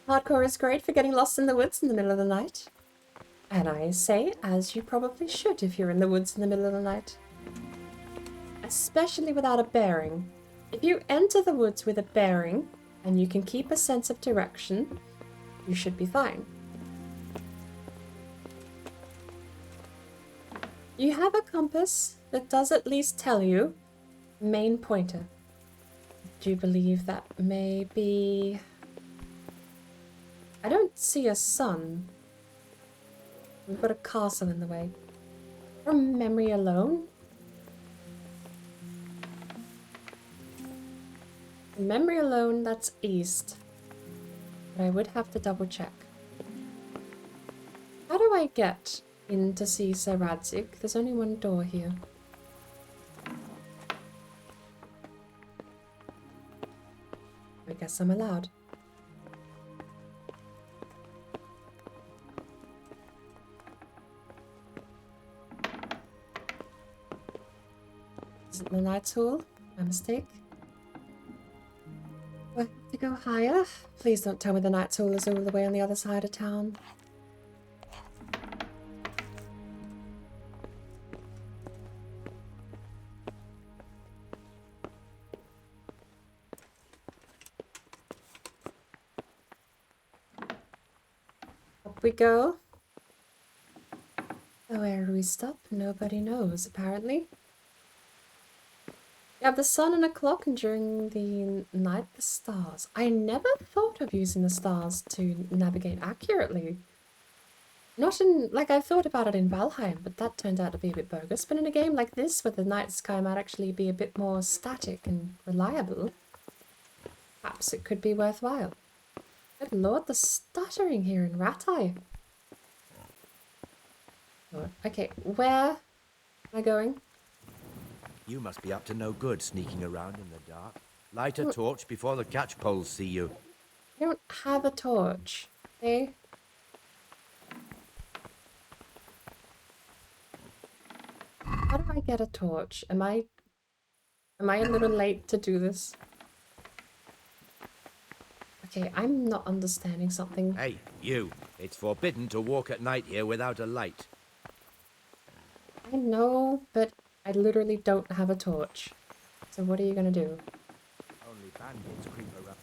Hardcore is great for getting lost in the woods in the middle of the night. And I say, as you probably should if you're in the woods in the middle of the night. Especially without a bearing. If you enter the woods with a bearing, and you can keep a sense of direction, you should be fine. You have a compass that does at least tell you main pointer. Do you believe that may be... I don't see a sun. We've got a castle in the way. From memory alone? From memory alone, that's east. But I would have to double check. How do I get in to see Sir Radzik? There's only one door here. I guess I'm allowed. Is it the Knight's Hall? My mistake. Do I have to go higher? Please don't tell me the Knight's Hall is all the way on the other side of town. Up we go. Where do we stop? Nobody knows, apparently. You have the sun and a clock, and during the night, the stars. I never thought of using the stars to navigate accurately. Not in, like, I thought about it in Valheim, but that turned out to be a bit bogus. But in a game like this, where the night sky might actually be a bit more static and reliable, perhaps it could be worthwhile. Good lord, the stuttering here in Ratai. Okay, where am I going? You must be up to no good sneaking around in the dark. Light a torch before the catchpoles see you. I don't have a torch, okay? How do I get a torch? Am I a little late to do this? Okay, I'm not understanding something. Hey, you. It's forbidden to walk at night here without a light. I know, but I literally don't have a torch. So what are you gonna do? Only bandits creep around.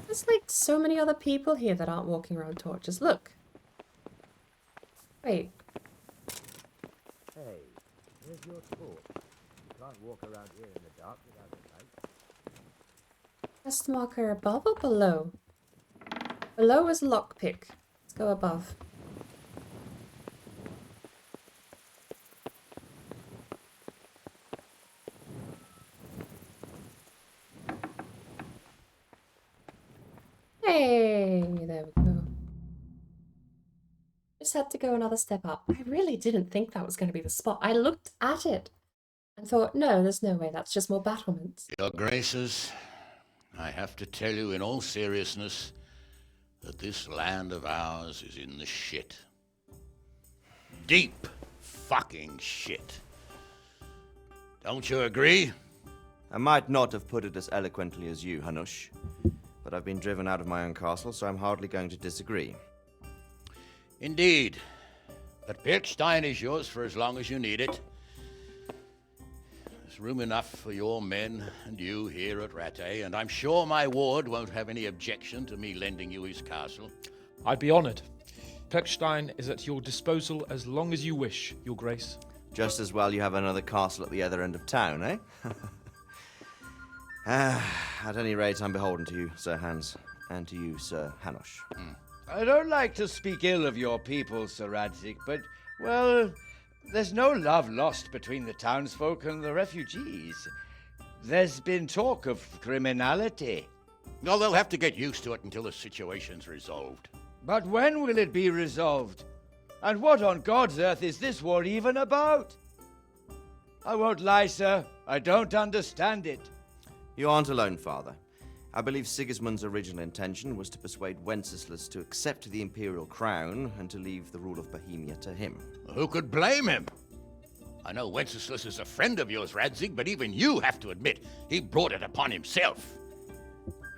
There's like so many other people here that aren't walking around torches. Look. Wait. Hey, here's your torch. You can't walk around here in the dark without a light. Quest marker above or below? Below is lockpick. Let's go above. Hey, there we go. Just had to go another step up. I really didn't think that was going to be the spot. I looked at it and thought, no, there's no way. That's just more battlements. Your Graces, I have to tell you in all seriousness that this land of ours is in the shit. Deep fucking shit. Don't you agree? I might not have put it as eloquently as you, Hanush, but I've been driven out of my own castle, so I'm hardly going to disagree. Indeed. But Birkstein is yours for as long as you need it. There's room enough for your men and you here at Rattay, and I'm sure my ward won't have any objection to me lending you his castle. I'd be honoured. Birkstein is at your disposal as long as you wish, Your Grace. Just as well you have another castle at the other end of town, eh? At any rate, I'm beholden to you, Sir Hans. And to you, Sir Hanush. I don't like to speak ill of your people, Sir Radzik, but, well, there's no love lost between the townsfolk and the refugees. There's been talk of criminality. Well, they'll have to get used to it until the situation's resolved. But when will it be resolved? And what on God's earth is this war even about? I won't lie, sir. I don't understand it. You aren't alone, Father. I believe Sigismund's original intention was to persuade Wenceslas to accept the imperial crown and to leave the rule of Bohemia to him. Who could blame him? I know Wenceslas is a friend of yours, Radzig, but even you have to admit he brought it upon himself.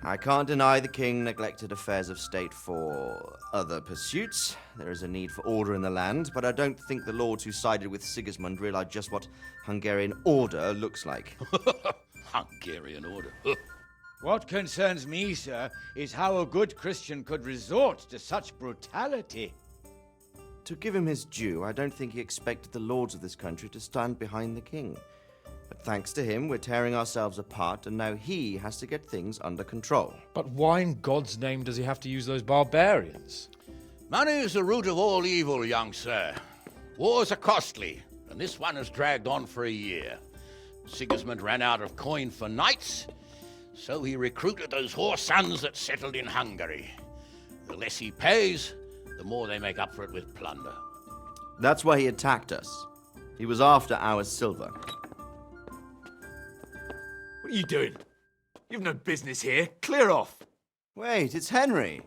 I can't deny the king neglected affairs of state for other pursuits. There is a need for order in the land, but I don't think the lords who sided with Sigismund realized just what Hungarian order looks like. Hungarian order? What concerns me, sir, is how a good Christian could resort to such brutality. To give him his due, I don't think he expected the lords of this country to stand behind the king. But thanks to him, we're tearing ourselves apart, and now he has to get things under control. But why in God's name does he have to use those barbarians? Money is the root of all evil, young sir. Wars are costly, and this one has dragged on for a year. Sigismund ran out of coin for knights, so he recruited those whore sons that settled in Hungary. The less he pays, the more they make up for it with plunder. That's why he attacked us. He was after our silver. What are you doing? You've no business here. Clear off. Wait, it's Henry.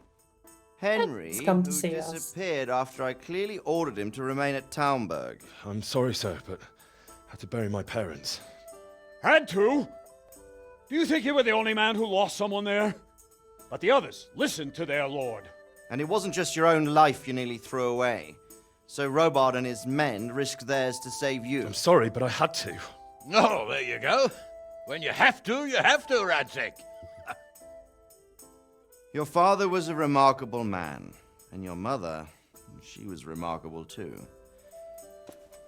Henry, He's come to who see us. disappeared after I clearly ordered him to remain at Taunberg. I'm sorry, sir, but I had to bury my parents. Had to? Do you think you were the only man who lost someone there? But the others listened to their lord. And it wasn't just your own life you nearly threw away. So Robard and his men risked theirs to save you. I'm sorry, but I had to. Oh, there you go. When you have to, Radzig. Your father was a remarkable man, and your mother, she was remarkable too.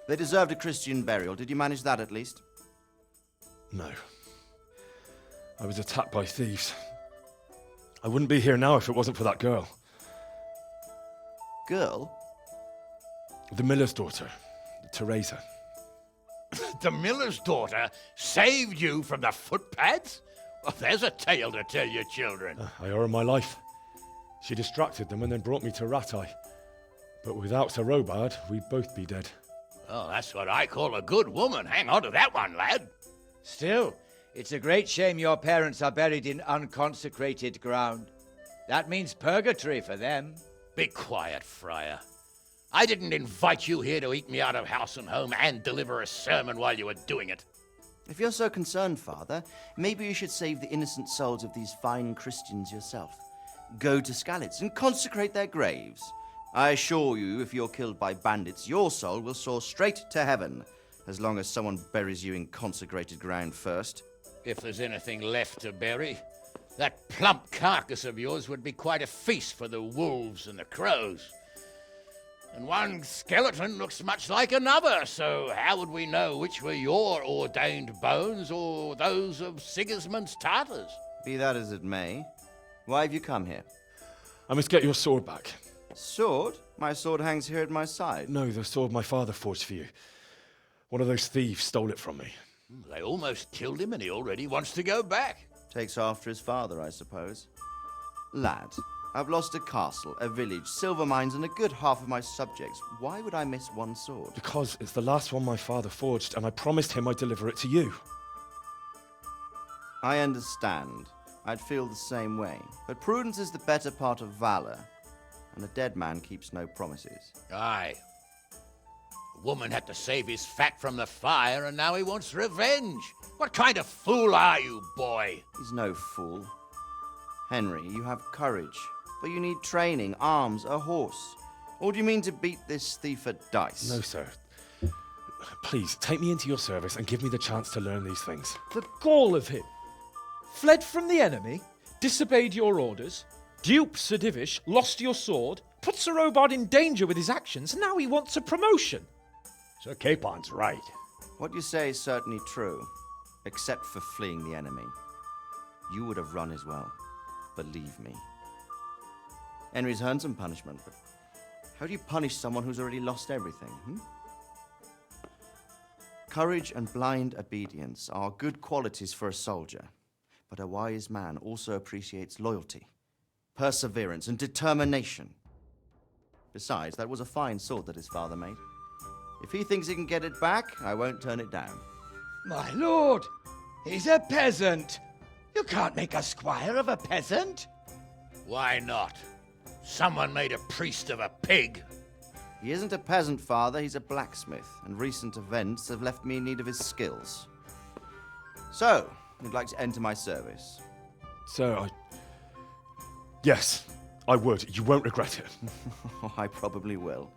They deserved a Christian burial. Did you manage that at least? No. I was attacked by thieves. I wouldn't be here now if it wasn't for that girl. Girl? The miller's daughter, Teresa. The miller's daughter saved you from the footpads? Well, there's a tale to tell your children. I owe her my life. She distracted them and then brought me to Rattay. But without Sir Robard, we'd both be dead. Oh, that's what I call a good woman. Hang on to that one, lad. Still, it's a great shame your parents are buried in unconsecrated ground. That means purgatory for them. Be quiet, Friar. I didn't invite you here to eat me out of house and home and deliver a sermon while you were doing it. If you're so concerned, Father, maybe you should save the innocent souls of these fine Christians yourself. Go to Skalitz and consecrate their graves. I assure you, if you're killed by bandits, your soul will soar straight to heaven, as long as someone buries you in consecrated ground first. If there's anything left to bury, that plump carcass of yours would be quite a feast for the wolves and the crows. And one skeleton looks much like another, so how would we know which were your ordained bones or those of Sigismund's Tartars? Be that as it may, why have you come here? I must get your sword back. Sword? My sword hangs here at my side. No, the sword my father forged for you. One of those thieves stole it from me. They almost killed him and he already wants to go back. Takes after his father, I suppose. Lad, I've lost a castle, a village, silver mines, and a good half of my subjects. Why would I miss one sword? Because it's the last one my father forged, and I promised him I'd deliver it to you. I understand. I'd feel the same way. But prudence is the better part of valor, and a dead man keeps no promises. Aye. The woman had to save his fat from the fire, and now he wants revenge. What kind of fool are you, boy? He's no fool. Henry, you have courage, but you need training, arms, a horse. Or do you mean to beat this thief at dice? No, sir. Please, take me into your service and give me the chance to learn these things. The gall of him. Fled from the enemy, disobeyed your orders, duped Sir Divish, lost your sword, put Sir Robard in danger with his actions, and now he wants a promotion. Sir Capon's right. What you say is certainly true, except for fleeing the enemy. You would have run as well. Believe me. Henry's earned some punishment, but how do you punish someone who's already lost everything? Courage and blind obedience are good qualities for a soldier, but a wise man also appreciates loyalty, perseverance, and determination. Besides, that was a fine sword that his father made. If he thinks he can get it back, I won't turn it down. My lord, he's a peasant. You can't make a squire of a peasant. Why not? Someone made a priest of a pig. He isn't a peasant, father. He's a blacksmith, and recent events have left me in need of his skills. So, you'd like to enter my service? Sir, Yes, I would. You won't regret it. I probably will.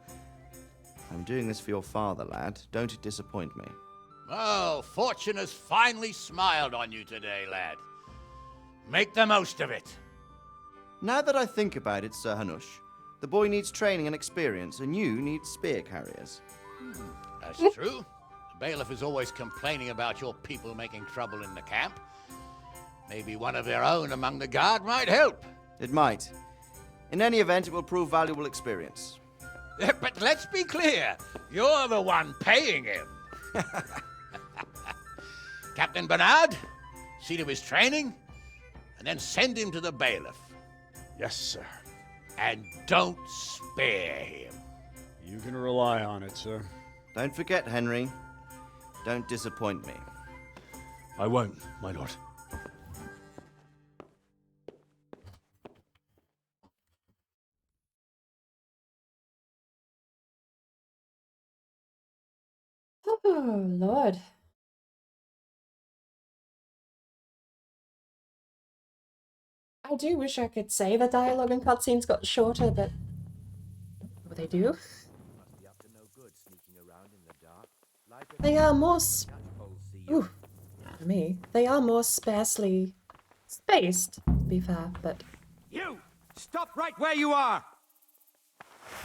I'm doing this for your father, lad. Don't disappoint me. Oh, fortune has finally smiled on you today, lad. Make the most of it. Now that I think about it, Sir Hanush, the boy needs training and experience, and you need spear carriers. That's true. The bailiff is always complaining about your people making trouble in the camp. Maybe one of their own among the guard might help. It might. In any event, it will prove valuable experience. But let's be clear, you're the one paying him. Captain Bernard, see to his training, and then send him to the bailiff. Yes, sir. And don't spare him. You can rely on it, sir. Don't forget, Henry. Don't disappoint me. I won't, my lord. Oh, Lord. I do wish I could say the dialogue and cutscenes got shorter, but what they do. They are more ooh, for me, they are more sparsely spaced, to be fair, but You! Stop right where you are!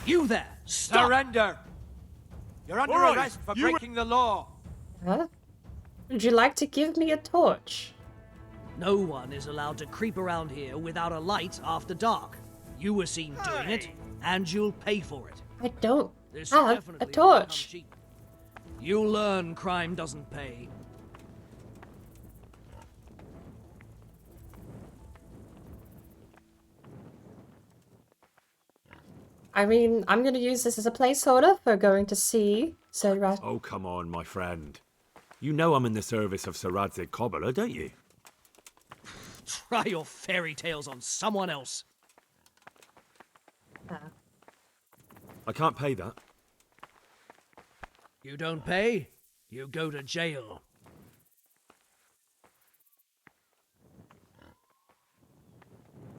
You there! Stop! Surrender! You're under arrest for breaking the law! huh? Would you like to give me a torch? No one is allowed to creep around here without a light after dark. You were seen doing it, and you'll pay for it. I don't This have a definitely won't torch. come cheap. You'll learn crime doesn't pay. I mean, I'm going to use this as a placeholder for going to see Sir Rat. Oh, come on, my friend. You know I'm in the service of Sir Radzig Kobyla, don't you? Try your fairy tales on someone else. I can't pay that. You don't pay, you go to jail.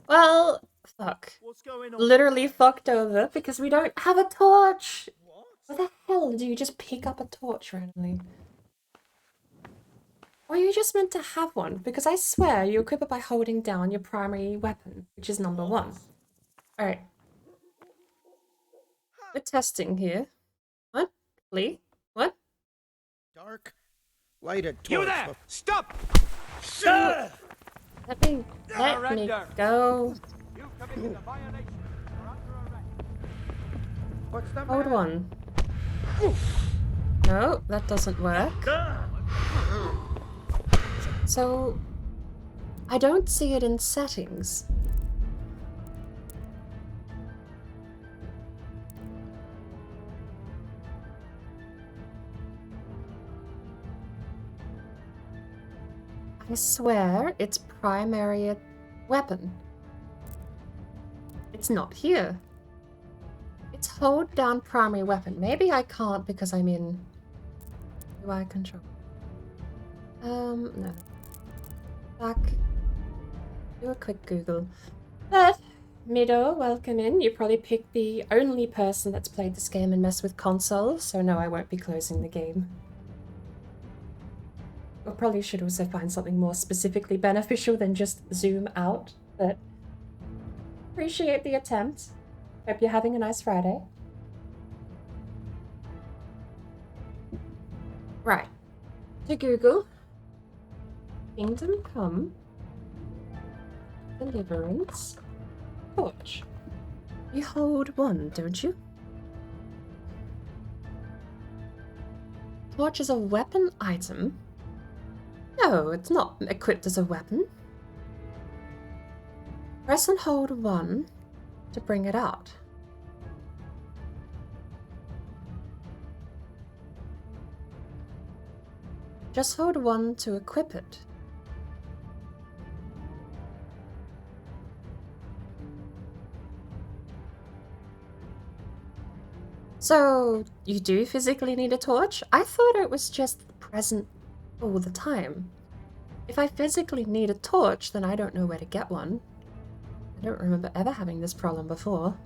Well, fuck. Literally fucked over because we don't have a torch. What the hell do you just pick up a torch randomly? Or are you just meant to have one? Because I swear you equip it by holding down your primary weapon, which is number 1. Alright. We're testing here. What? Lee? What? Dark. Light a torch. You there! Stop! Let me go. Hold on. No, that doesn't work. So, I don't see it in settings. I swear it's primary weapon. It's not here. It's hold down primary weapon. Maybe I can't because I'm in UI control. No. Back. Do a quick Google. But, Mido, welcome in. You probably picked the only person that's played this game and messed with consoles, so no, I won't be closing the game. I probably should also find something more specifically beneficial than just zoom out, but appreciate the attempt. Hope you're having a nice Friday. Right. To Google. Kingdom Come. Deliverance. Torch. You hold one, don't you? Torch is a weapon item? No, it's not equipped as a weapon. Press and hold 1 to bring it out. Just hold 1 to equip it. So, you do physically need a torch? I thought it was just present all the time. If I physically need a torch, then I don't know where to get one. I don't remember ever having this problem before.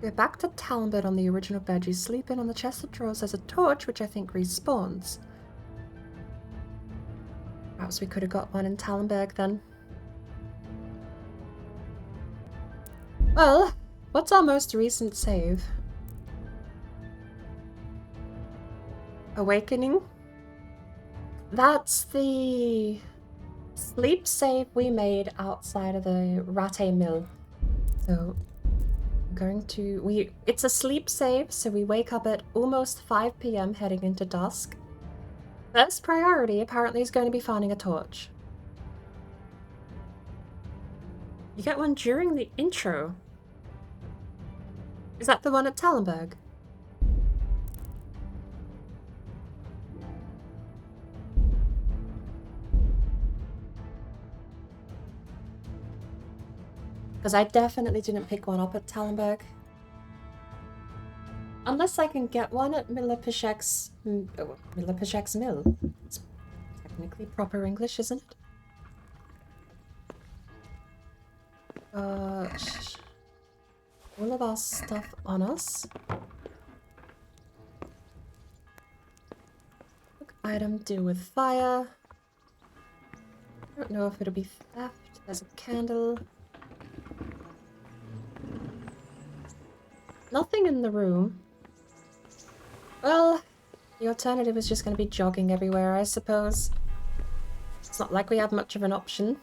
Go back to Talbot on the original bed. You sleep in on the chest of drawers as a torch, which I think respawns. Perhaps we could have got one in Tallenberg then. Well, what's our most recent save? Awakening? That's the sleep save we made outside of the Ratte Mill. So it's a sleep save, so we wake up at almost 5 PM heading into dusk. First priority apparently is going to be finding a torch. You get one during the intro. Is that the one at Tallenberg? Because I definitely didn't pick one up at Tallenberg. Unless I can get one at Miller Pishek's Mill. It's technically proper English, isn't it? All of our stuff on us. Quick item, deal with fire. I don't know if it'll be theft. There's a candle. Nothing in the room. Well, the alternative is just going to be jogging everywhere, I suppose. It's not like we have much of an option.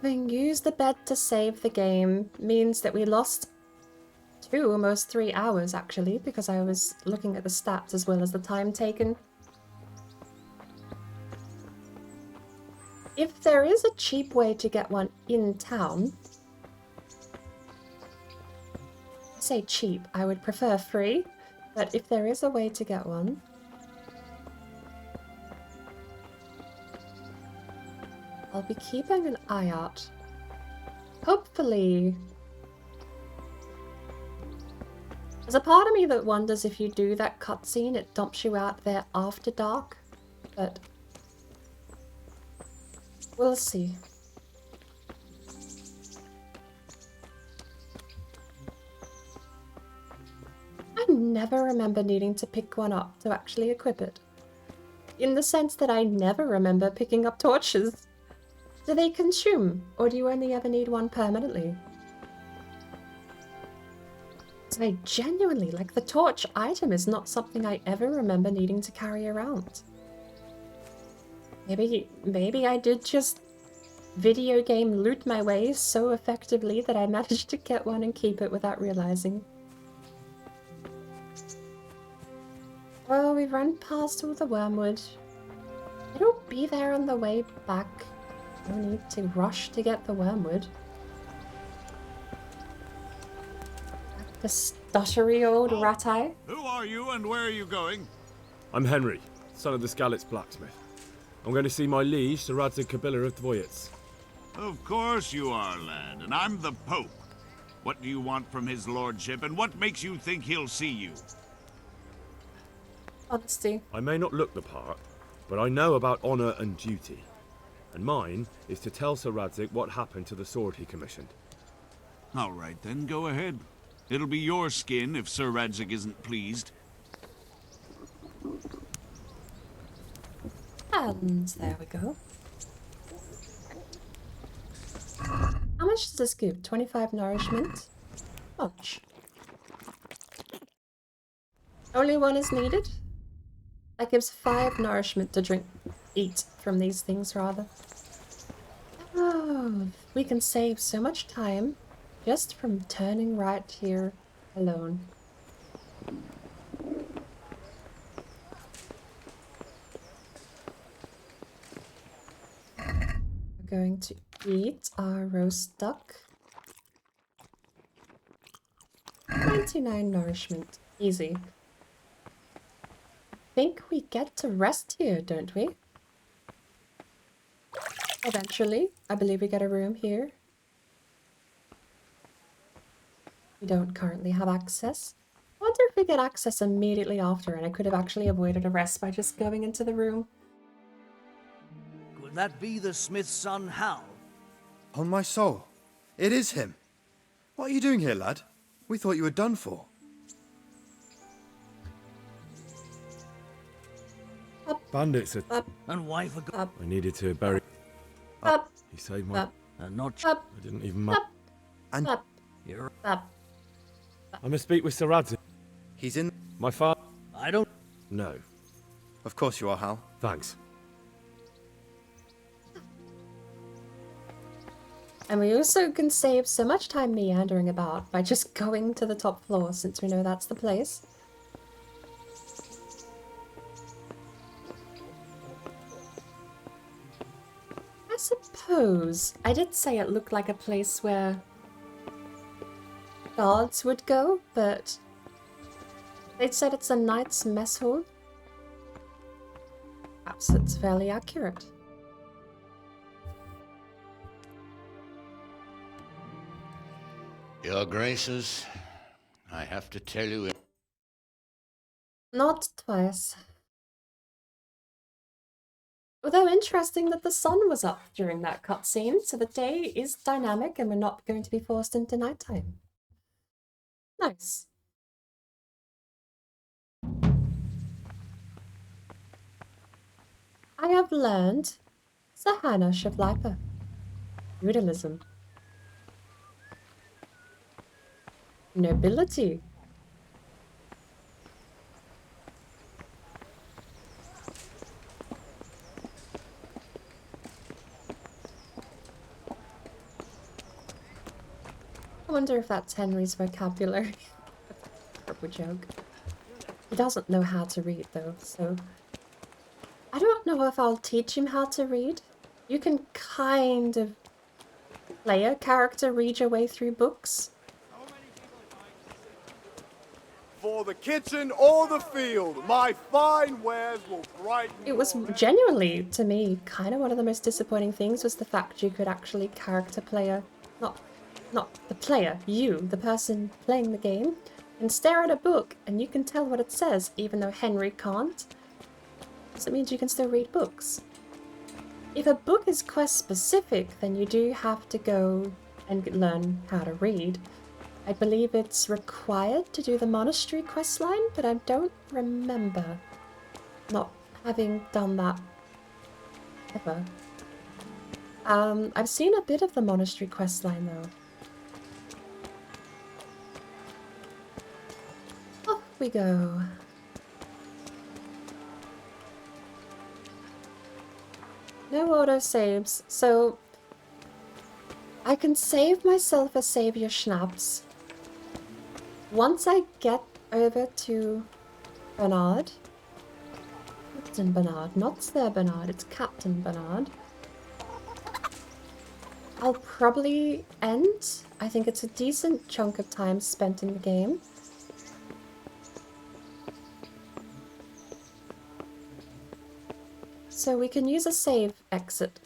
Having used the bed to save the game means that we lost almost 3 hours, actually, because I was looking at the stats as well as the time taken. If there is a cheap way to get one in town, I say cheap, I would prefer free, but if there is a way to get one, I'll be keeping an eye out. Hopefully. There's a part of me that wonders if you do that cutscene, it dumps you out there after dark, but we'll see. I never remember needing to pick one up to actually equip it. In the sense that I never remember picking up torches. Do they consume, or do you only ever need one permanently? So I genuinely, like, the torch item is not something I ever remember needing to carry around. Maybe I did just video game loot my way so effectively that I managed to get one and keep it without realizing. Well, we've run past all the wormwood. It'll be there on the way back. No need to rush to get the wormwood. The stuttery old rat-eye. Who are you and where are you going? I'm Henry, son of the Skalitz blacksmith. I'm going to see my liege, Sir Radzig Kabila of Dvoyitz. Of course you are, lad, and I'm the Pope. What do you want from his lordship, and what makes you think he'll see you? Honesty. I may not look the part, but I know about honour and duty. And mine is to tell Sir Radzig what happened to the sword he commissioned. All right, then, go ahead. It'll be your skin if Sir Radzig isn't pleased. And there we go. How much does this give? 25 nourishment? Much. Only one is needed? That gives 5 nourishment to eat from these things, rather. Oh, we can save so much time just from turning right here alone. We're going to eat our roast duck. 99 nourishment. Easy. Think we get to rest here, don't we? Eventually. I believe we get a room here. We don't currently have access. I wonder if we get access immediately after, and I could have actually avoided a rest by just going into the room. Could that be the smith's son, Hal? On my soul, it is him. What are you doing here, lad? We thought you were done for. Bandits are... And why forgot? I needed to bury... Up. He saved my... And not... Up. I didn't even... Up. And... Up. You're... Up. I must speak with Sir Radzik. He's in... My father... I don't... No. Of course you are, Hal. Thanks. And we also can save so much time meandering about by just going to the top floor, since we know that's the place. I suppose I did say it looked like a place where guards would go, but they said it's a knight's mess hall. Perhaps it's fairly accurate. Your Graces, I have to tell you... Not twice. Although interesting that the sun was up during that cutscene, so the day is dynamic and we're not going to be forced into nighttime. Nice. I have learned Sahana Shavlipa. Feudalism. Nobility. I wonder if that's Henry's vocabulary. Purple joke. He doesn't know how to read though, so... I don't know if I'll teach him how to read. You can kind of play a character, read your way through books. For the kitchen or the field, my fine wares will brighten. It was genuinely, to me, kind of one of the most disappointing things was the fact you could actually character player, not the player, you, the person playing the game, and stare at a book and you can tell what it says, even though Henry can't. So it means you can still read books. If a book is quest specific, then you do have to go and learn how to read. I believe it's required to do the monastery questline, but I don't remember not having done that ever. I've seen a bit of the monastery questline though. Off we go. No autosaves, so I can save myself a savior schnapps. Once I get over to Bernard, Captain Bernard, not Sir Bernard, it's Captain Bernard, I'll probably end. I think it's a decent chunk of time spent in the game. So we can use a save exit.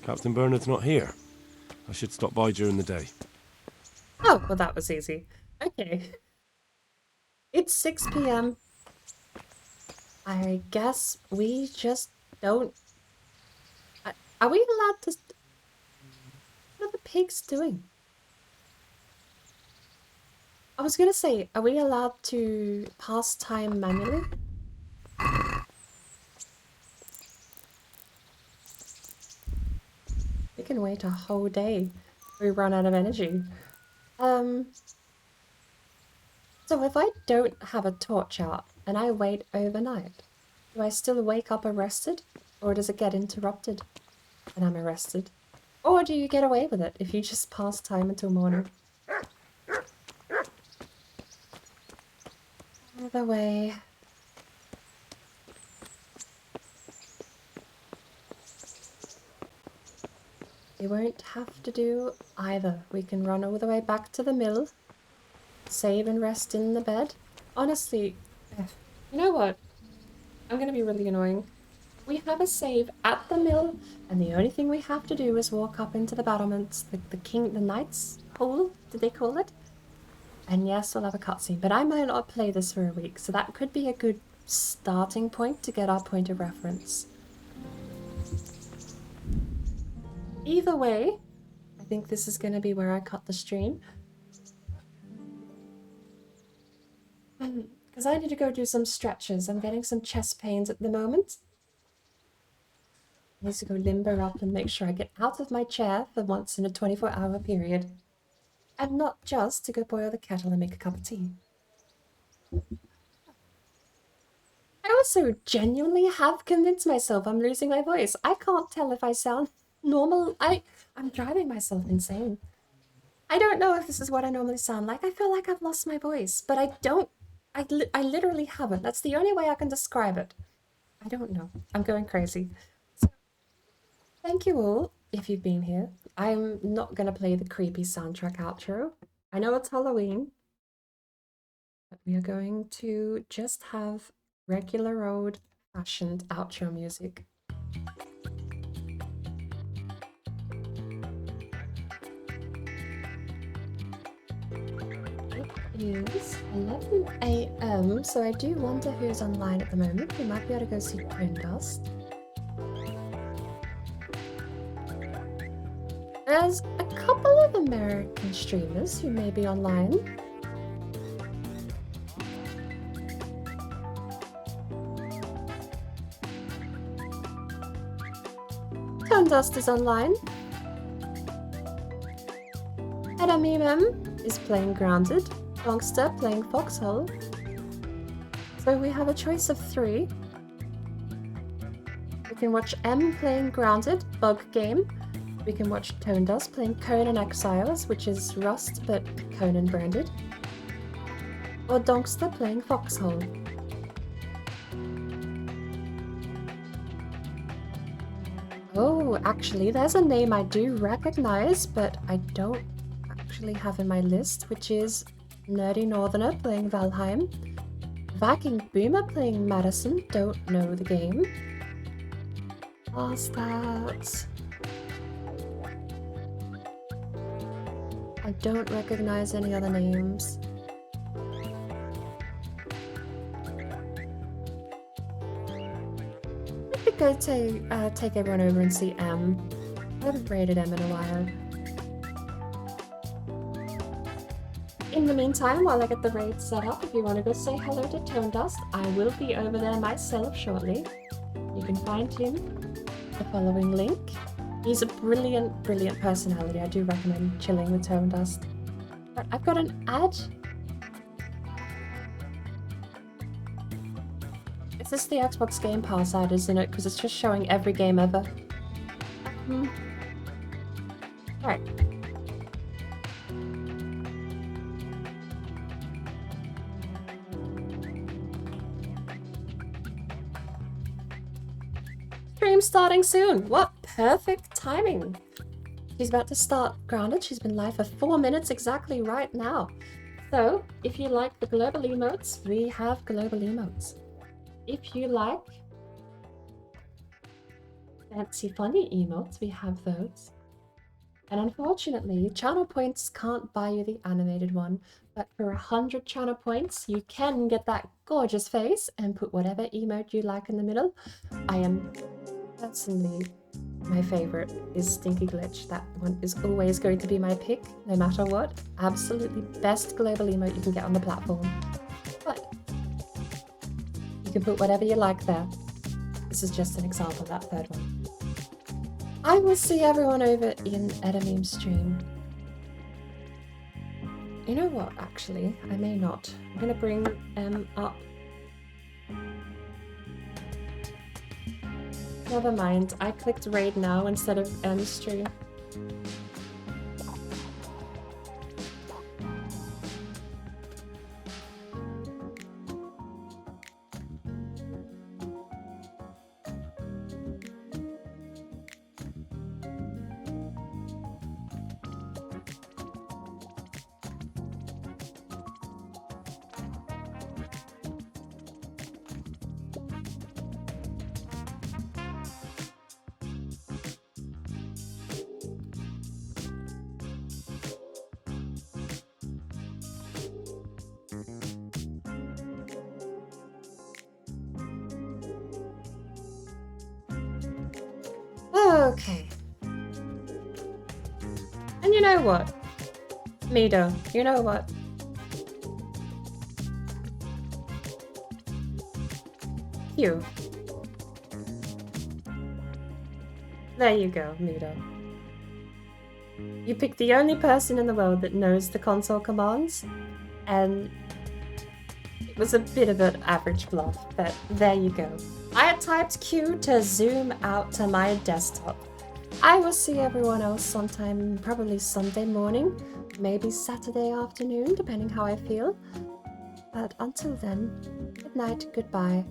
Captain Bernard's not here. I should stop by during the day. Oh, well that was easy. Okay. It's 6 p.m. I guess we just don't... Are we allowed to... What are the pigs doing? I was gonna say, are we allowed to pass time manually? We can wait a whole day if we run out of energy. So if I don't have a torch out and I wait overnight, do I still wake up arrested? Or does it get interrupted and I'm arrested? Or do you get away with it if you just pass time until morning? Either way. We won't have to do either. We can run all the way back to the mill, save and rest in the bed. Honestly, you know what? I'm gonna be really annoying. We have a save at the mill, and the only thing we have to do is walk up into the battlements, the Knight's Hall, did they call it? And yes, we'll have a cutscene, but I might not play this for a week, so that could be a good starting point to get our point of reference. Either way, I think this is going to be where I cut the stream. Because I need to go do some stretches. I'm getting some chest pains at the moment. I need to go limber up and make sure I get out of my chair for once in a 24-hour period. And not just to go boil the kettle and make a cup of tea. I also genuinely have convinced myself I'm losing my voice. I can't tell if I sound normal. I'm driving myself insane. I don't know if this is what I normally sound like. I feel like I've lost my voice, but I don't. I literally haven't. That's the only way I can describe it. I don't know. I'm going crazy. So, thank you all if you've been here. I'm not going to play the creepy soundtrack outro. I know it's Halloween, but we are going to just have regular old-fashioned outro music. It is 11 AM, so I do wonder who's online at the moment. We might be able to go see Tone Dust. There's a couple of American streamers who may be online. Tone Dust is online. Edamimem is playing Grounded. Youngster playing Foxhole. So we have a choice of 3. We can watch M playing Grounded, Bug Game. We can watch Tone Dust playing Conan Exiles, which is Rust but Conan branded. Or Donkster playing Foxhole. Oh, actually, there's a name I do recognize, but I don't actually have in my list, which is Nerdy Northerner playing Valheim. Viking Boomer playing Madison, don't know the game. Past that. I don't recognize any other names. I could go take everyone over and see M. I haven't raided M in a while. In the meantime, while I get the raid set up, if you want to go say hello to Tone Dust, I will be over there myself shortly. You can find him the following link. He's a brilliant, brilliant personality. I do recommend chilling with Tone Dust. But I've got an ad. Is this the Xbox Game Pass ad, isn't it? Because it's just showing every game ever. Right. Stream starting soon. What perfect timing. She's about to start Grounded. She's been live for 4 minutes exactly right now. So, if you like the global emotes, we have global emotes. If you like fancy funny emotes, we have those. And unfortunately, channel points can't buy you the animated one, but for 100 channel points, you can get that gorgeous face and put whatever emote you like in the middle. I am personally My favorite is Stinky Glitch. That one is always going to be my pick, no matter what. Absolutely best global emote you can get on the platform. But you can put whatever you like there. This is just an example, that third one. I will see everyone over in Edameme stream. You know what, actually? I may not. I'm gonna bring up. Never mind, I clicked raid now instead of stream. Okay. And you know what? Mido, you know what? You. There you go, Mido. You picked the only person in the world that knows the console commands, and it was a bit of an average bluff, but there you go. I had typed Q to zoom out to my desktop. I will see everyone else sometime, probably Sunday morning, maybe Saturday afternoon, depending how I feel. But until then, good night, goodbye,